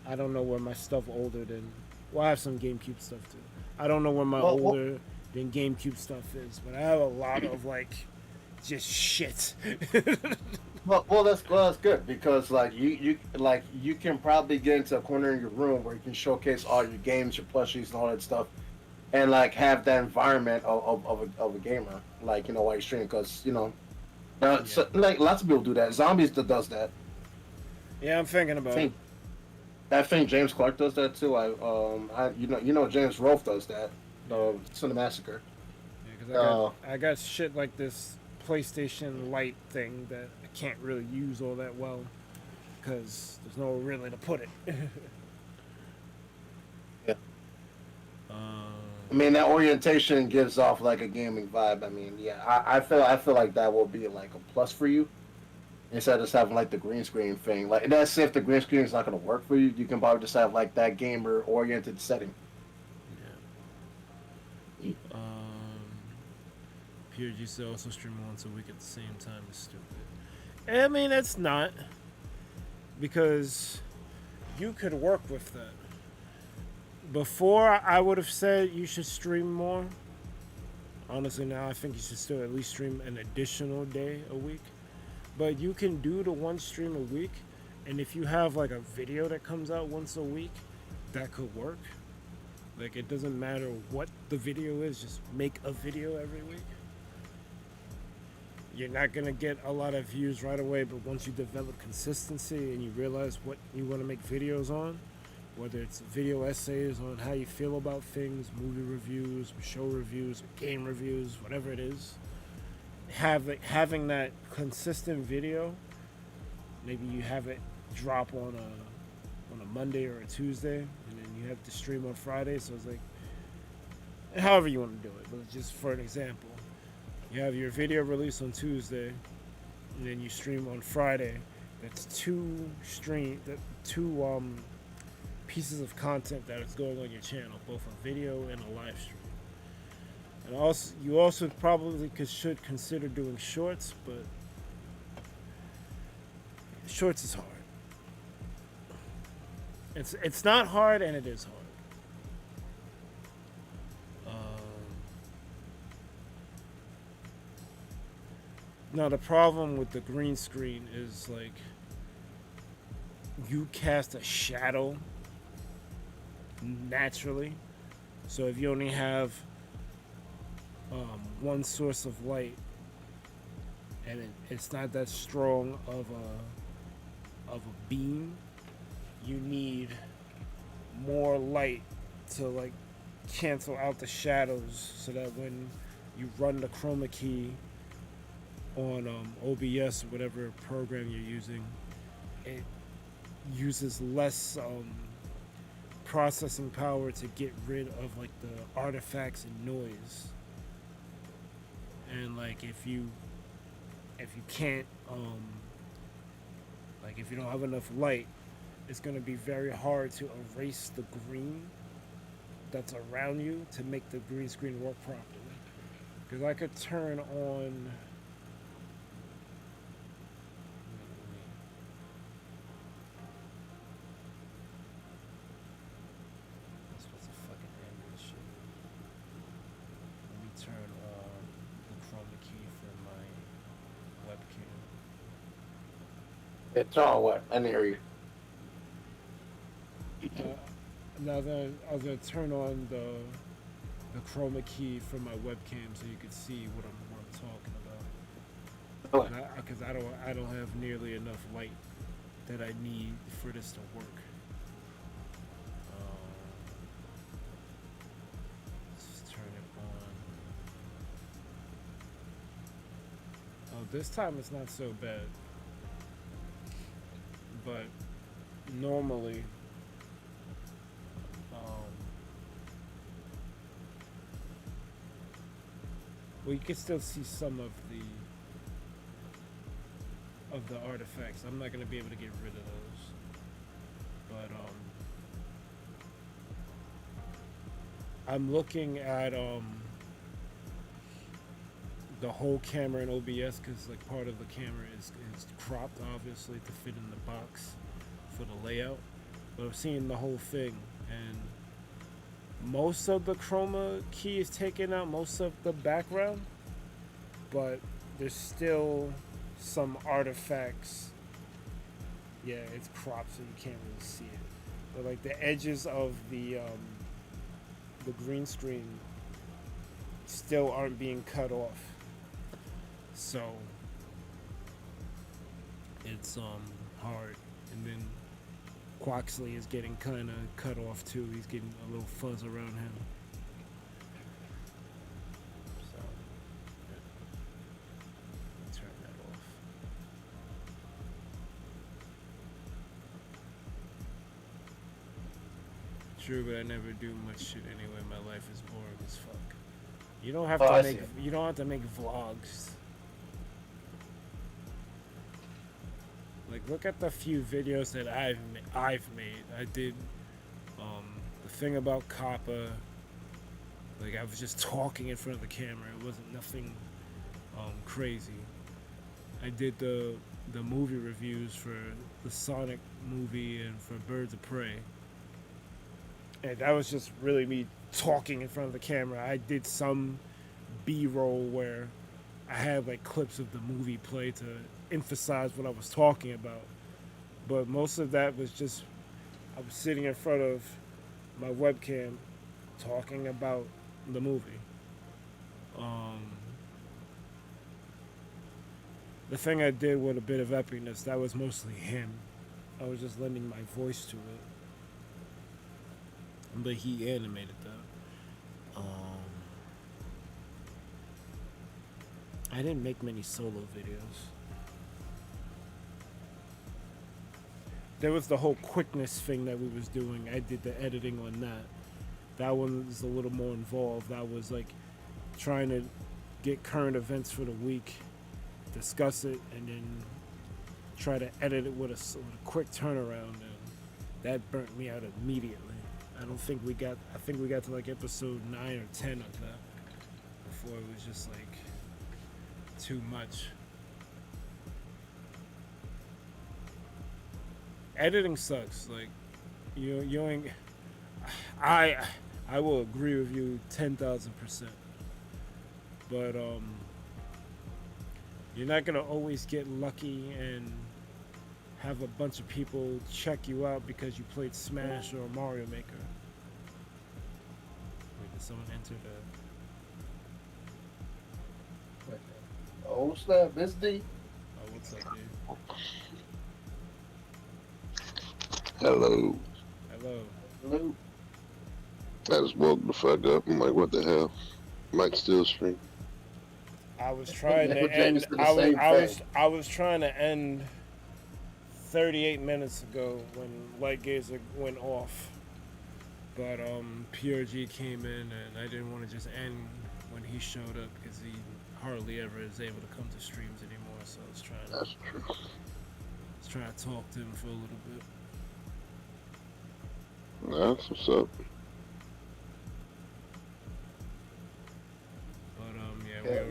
I don't know where my stuff older than. Well, I have some GameCube stuff too. I don't know where my older than GameCube stuff is, but I have a lot of like just shit. well, that's good because like you can probably get into a corner in your room where you can showcase all your games, your plushies, and all that stuff, and like have that environment of a gamer, like while you're streaming, because so, like lots of people do that. Zombies does that. Yeah, I'm thinking about it. I think James Clark does that too. James Rolfe does that. Cinemassacre. Yeah, because I got shit like this PlayStation Lite thing that I can't really use all that well because there's nowhere really to put it. Yeah. I mean, that orientation gives off like a gaming vibe. I mean, yeah, I feel like that will be like a plus for you instead of just having like the green screen thing. Like, that's if the green screen is not going to work for you, you can probably just have like that gamer oriented setting. Yeah. PRG also stream once a week at the same time is stupid. I mean, it's not, because you could work with that. Before, I would have said you should stream more. Honestly, now I think you should still at least stream an additional day a week. But you can do the one stream a week, and if you have like a video that comes out once a week, that could work. Like, it doesn't matter what the video is, just make a video every week. You're not going to get a lot of views right away, but once you develop consistency and you realize what you want to make videos on, whether it's video essays on how you feel about things, movie reviews, show reviews, game reviews, whatever it is, having that consistent video, maybe you have it drop on a Monday or a Tuesday, and then you have to stream on Friday, so it's like, however you want to do it, but just for an example, you have your video release on Tuesday, and then you stream on Friday. That's two pieces of content that is going on your channel, both a video and a live stream. And also, you also probably should consider doing shorts, but shorts is hard. It's not hard, and it is hard. Now the problem with the green screen is like you cast a shadow naturally. So if you only have one source of light and it's not that strong of a beam, you need more light to like cancel out the shadows so that when you run the chroma key on OBS or whatever program you're using, it uses less processing power to get rid of like the artifacts and noise. And like if you can't like if you don't have enough light, it's going to be very hard to erase the green that's around you to make the green screen work properly. Because I could turn on It's all what? I hear you. now then I was gonna turn on the chroma key from my webcam so you could see what I'm talking about. Because I don't have nearly enough light that I need for this to work. Let's turn it on. Oh, this time it's not so bad. But normally, well, you can still see some of the artifacts. I'm not going to be able to get rid of those. But I'm looking at the whole camera in OBS because like part of the camera is cropped obviously to fit in the box for the layout, but I'm seeing the whole thing, and most of the chroma key is taken out, most of the background, but there's still some artifacts. Yeah, it's cropped so you can't really see it, but like the edges of the green screen still aren't being cut off. So it's hard, and then Quaxley is getting kind of cut off too. He's getting a little fuzz around him. So yeah. Turn that off. True, but I never do much shit anyway. My life is boring as fuck. You don't have to make. You don't have to make vlogs. Like, look at the few videos that I've made. I did the thing about Kappa. Like, I was just talking in front of the camera. It wasn't nothing crazy. I did the movie reviews for the Sonic movie and for Birds of Prey. And that was just really me talking in front of the camera. I did some B-roll where I had like clips of the movie play to emphasize what I was talking about, but most of that was just I was sitting in front of my webcam talking about the movie. The thing I did with a bit of epicness, that was mostly him. I was just lending my voice to it. But he animated that. I didn't make many solo videos. There was the whole quickness thing that we was doing. I did the editing on that. That one was a little more involved. That was like trying to get current events for the week, discuss it, and then try to edit it with a quick turnaround. And that burnt me out immediately. I think we got to like episode 9 or 10 of that before it was just like too much. Editing sucks. Like you ain't. I will agree with you 10,000%. But you're not gonna always get lucky and have a bunch of people check you out because you played Smash or Mario Maker. Wait, did someone enter the? Oh snap, Miss D. Oh, what's up, dude? Hello. Hello. Hello. I just woke the fuck up. I'm like, what the hell? Mic still stream. I was trying James to end. did the same thing. I was trying to end 38 minutes ago when Light Gazer went off, but PRG came in and I didn't want to just end when he showed up because he hardly ever is able to come to streams anymore. So I was That's true. trying to talk to him for a little bit. That's what's up. But yeah, Yeah.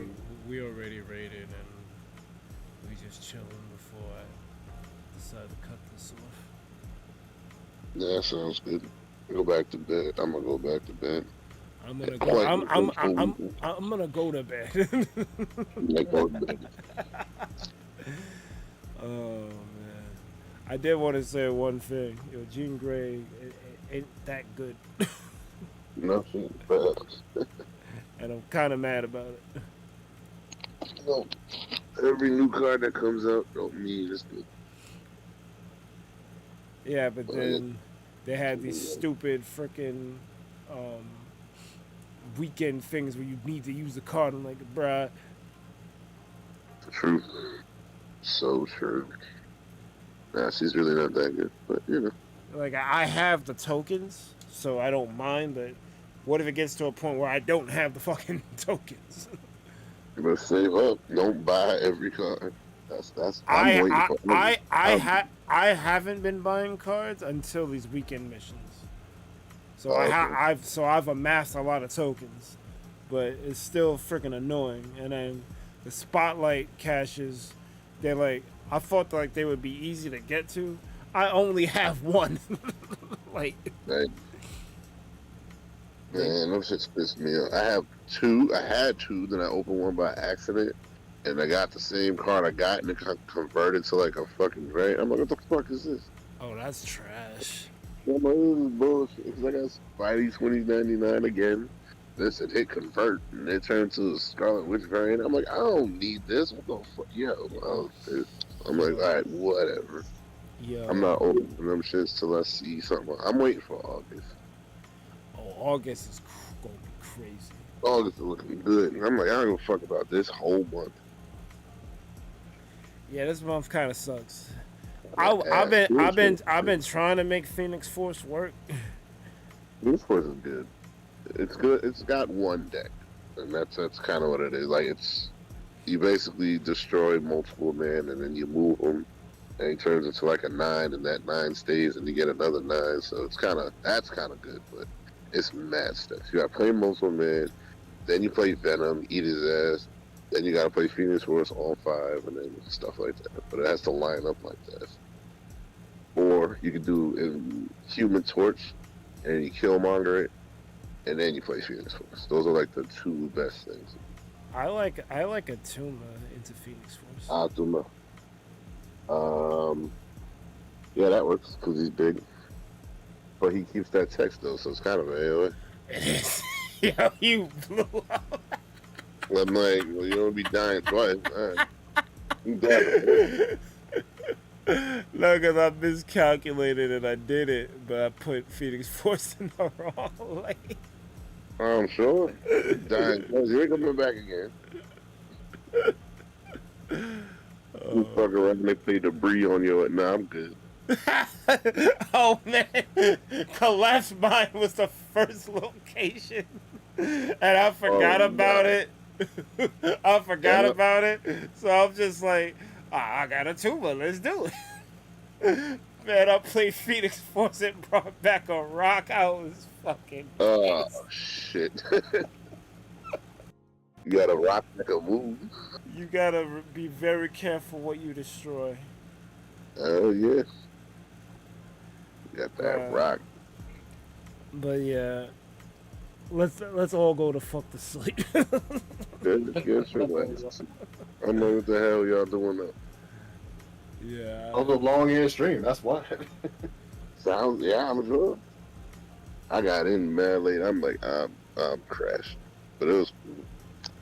we already raided and we just chilling before I decide to cut this off. Yeah, that sounds good. Go back to bed. I'm gonna go back to bed. I'm gonna Yeah, go. quite I'm gonna go to bed. Like, go to bed. Oh man, I did want to say one thing. Yo, Jean Grey ain't that good, Nothing fast. and I'm kind of mad about it. No. Every new card that comes out don't mean it's good. Yeah, but then they had these stupid freaking weekend things where you need to use the card. I'm like, bruh. True. So true. Nah, she's really not that good, but you know. Like, I have the tokens, so I don't mind, but what if it gets to a point where I don't have the fucking tokens? You better save up. Don't buy every card. I'm waiting for. I haven't been buying cards until these weekend missions. So Okay. I've amassed a lot of tokens, but it's still freaking annoying. And then the spotlight caches, they're like, I thought like they would be easy to get to. I only have one. Like, Man, those shit's pissed me off. I have two. I had two, then I opened one by accident, and I got the same card I got, and it got converted to like a fucking gray. I'm like, what the fuck is this? oh, that's trash. I'm like, this is bullshit. Because I got Spidey 2099 again. This said hit convert, and it turned to a Scarlet Witch variant. I'm like, I don't need this. What the fuck? Yo, I'm like, all right, whatever. Yo. I'm not opening them shits till I see something. I'm waiting for August. Oh, August is gonna be crazy. August is looking good. And I'm like, I don't give a fuck about this whole month. Yeah, this month kind of sucks. I've been trying to make Phoenix Force work. This Force is good. It's good. It's got one deck, and that's kind of what it is. Like, it's you basically destroy multiple men, and then you move them, and he turns into like a 9, and that 9 stays, and you get another 9. So it's that's kind of good, but it's mad stuff. You got to play multiple men, then you play Venom, eat his ass, then you got to play Phoenix Force all 5, and then stuff like that. But it has to line up like that. Or you could do Human Torch, and you Killmonger it, and then you play Phoenix Force. Those are like the 2 best things. I like Atuma into Phoenix Force. Atuma. Yeah, that works because he's big. But he keeps that text though, so it's kind of AOA. It is. Yo, you blew up. I'm like, well, you don't be dying twice. All right. You dead. No, because I miscalculated and I did it, but I put Phoenix Force in the wrong lane. I'm sure. You dying twice. You ain't coming back again. You fuck around and they play debris on your. Nah, I'm good. Oh man, Collapse Mine was the first location, and I forgot Oh, about nah. it. I forgot Yeah. about it, so I'm just like, I got a tuba, let's do it. Man, I played Phoenix Force and brought back a rock. I was fucking Oh pissed. shit. You gotta rock like a move. You gotta be very careful what you destroy. Oh yeah. You got that rock. But yeah, let's all go to fuck to sleep. Good relax. I don't know what the hell y'all doing now. Yeah. That was a long ass stream. That's why. Sounds yeah, I'm sure. I got in mad late. I'm like, I'm crashed. But it was cool.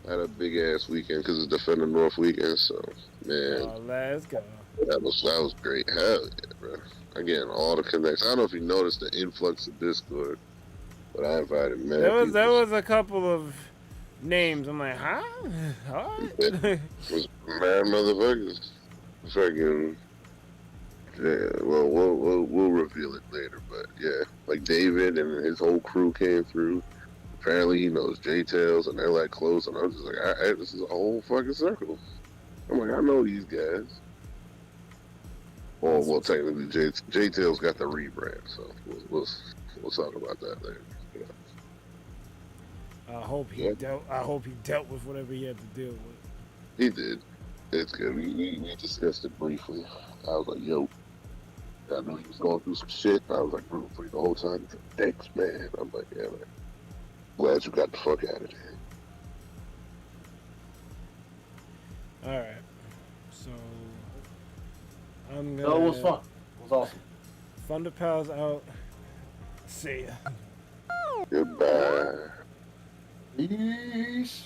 I had a big ass weekend because it's Defender North weekend, so man, Let's go. that was great. Hell yeah, bro. Again, all the connects. I don't know if you noticed the influx of Discord, but I invited mad people. There was a couple of names. I'm like, huh? What? It was mad motherfuckers. Fucking. Yeah, well, we'll reveal it later, but yeah, like David and his whole crew came through. Apparently, he knows J-Tails, and they're like close, and I'm just like, this is a whole fucking circle. I'm like, I know these guys. Well, technically, J-Tails got the rebrand, so we'll talk about that later. Yeah. I hope he dealt with whatever he had to deal with. He did. It's good. We discussed it briefly. I was like, yo, I knew he was going through some shit. I was like, rooting for you the whole time. He's like, thanks, man. I'm like, yeah, man. Glad you got the fuck out of there. All right. So I'm gonna. No, it was fun. It was awesome. Thunder Pals out. See ya. Goodbye. Peace.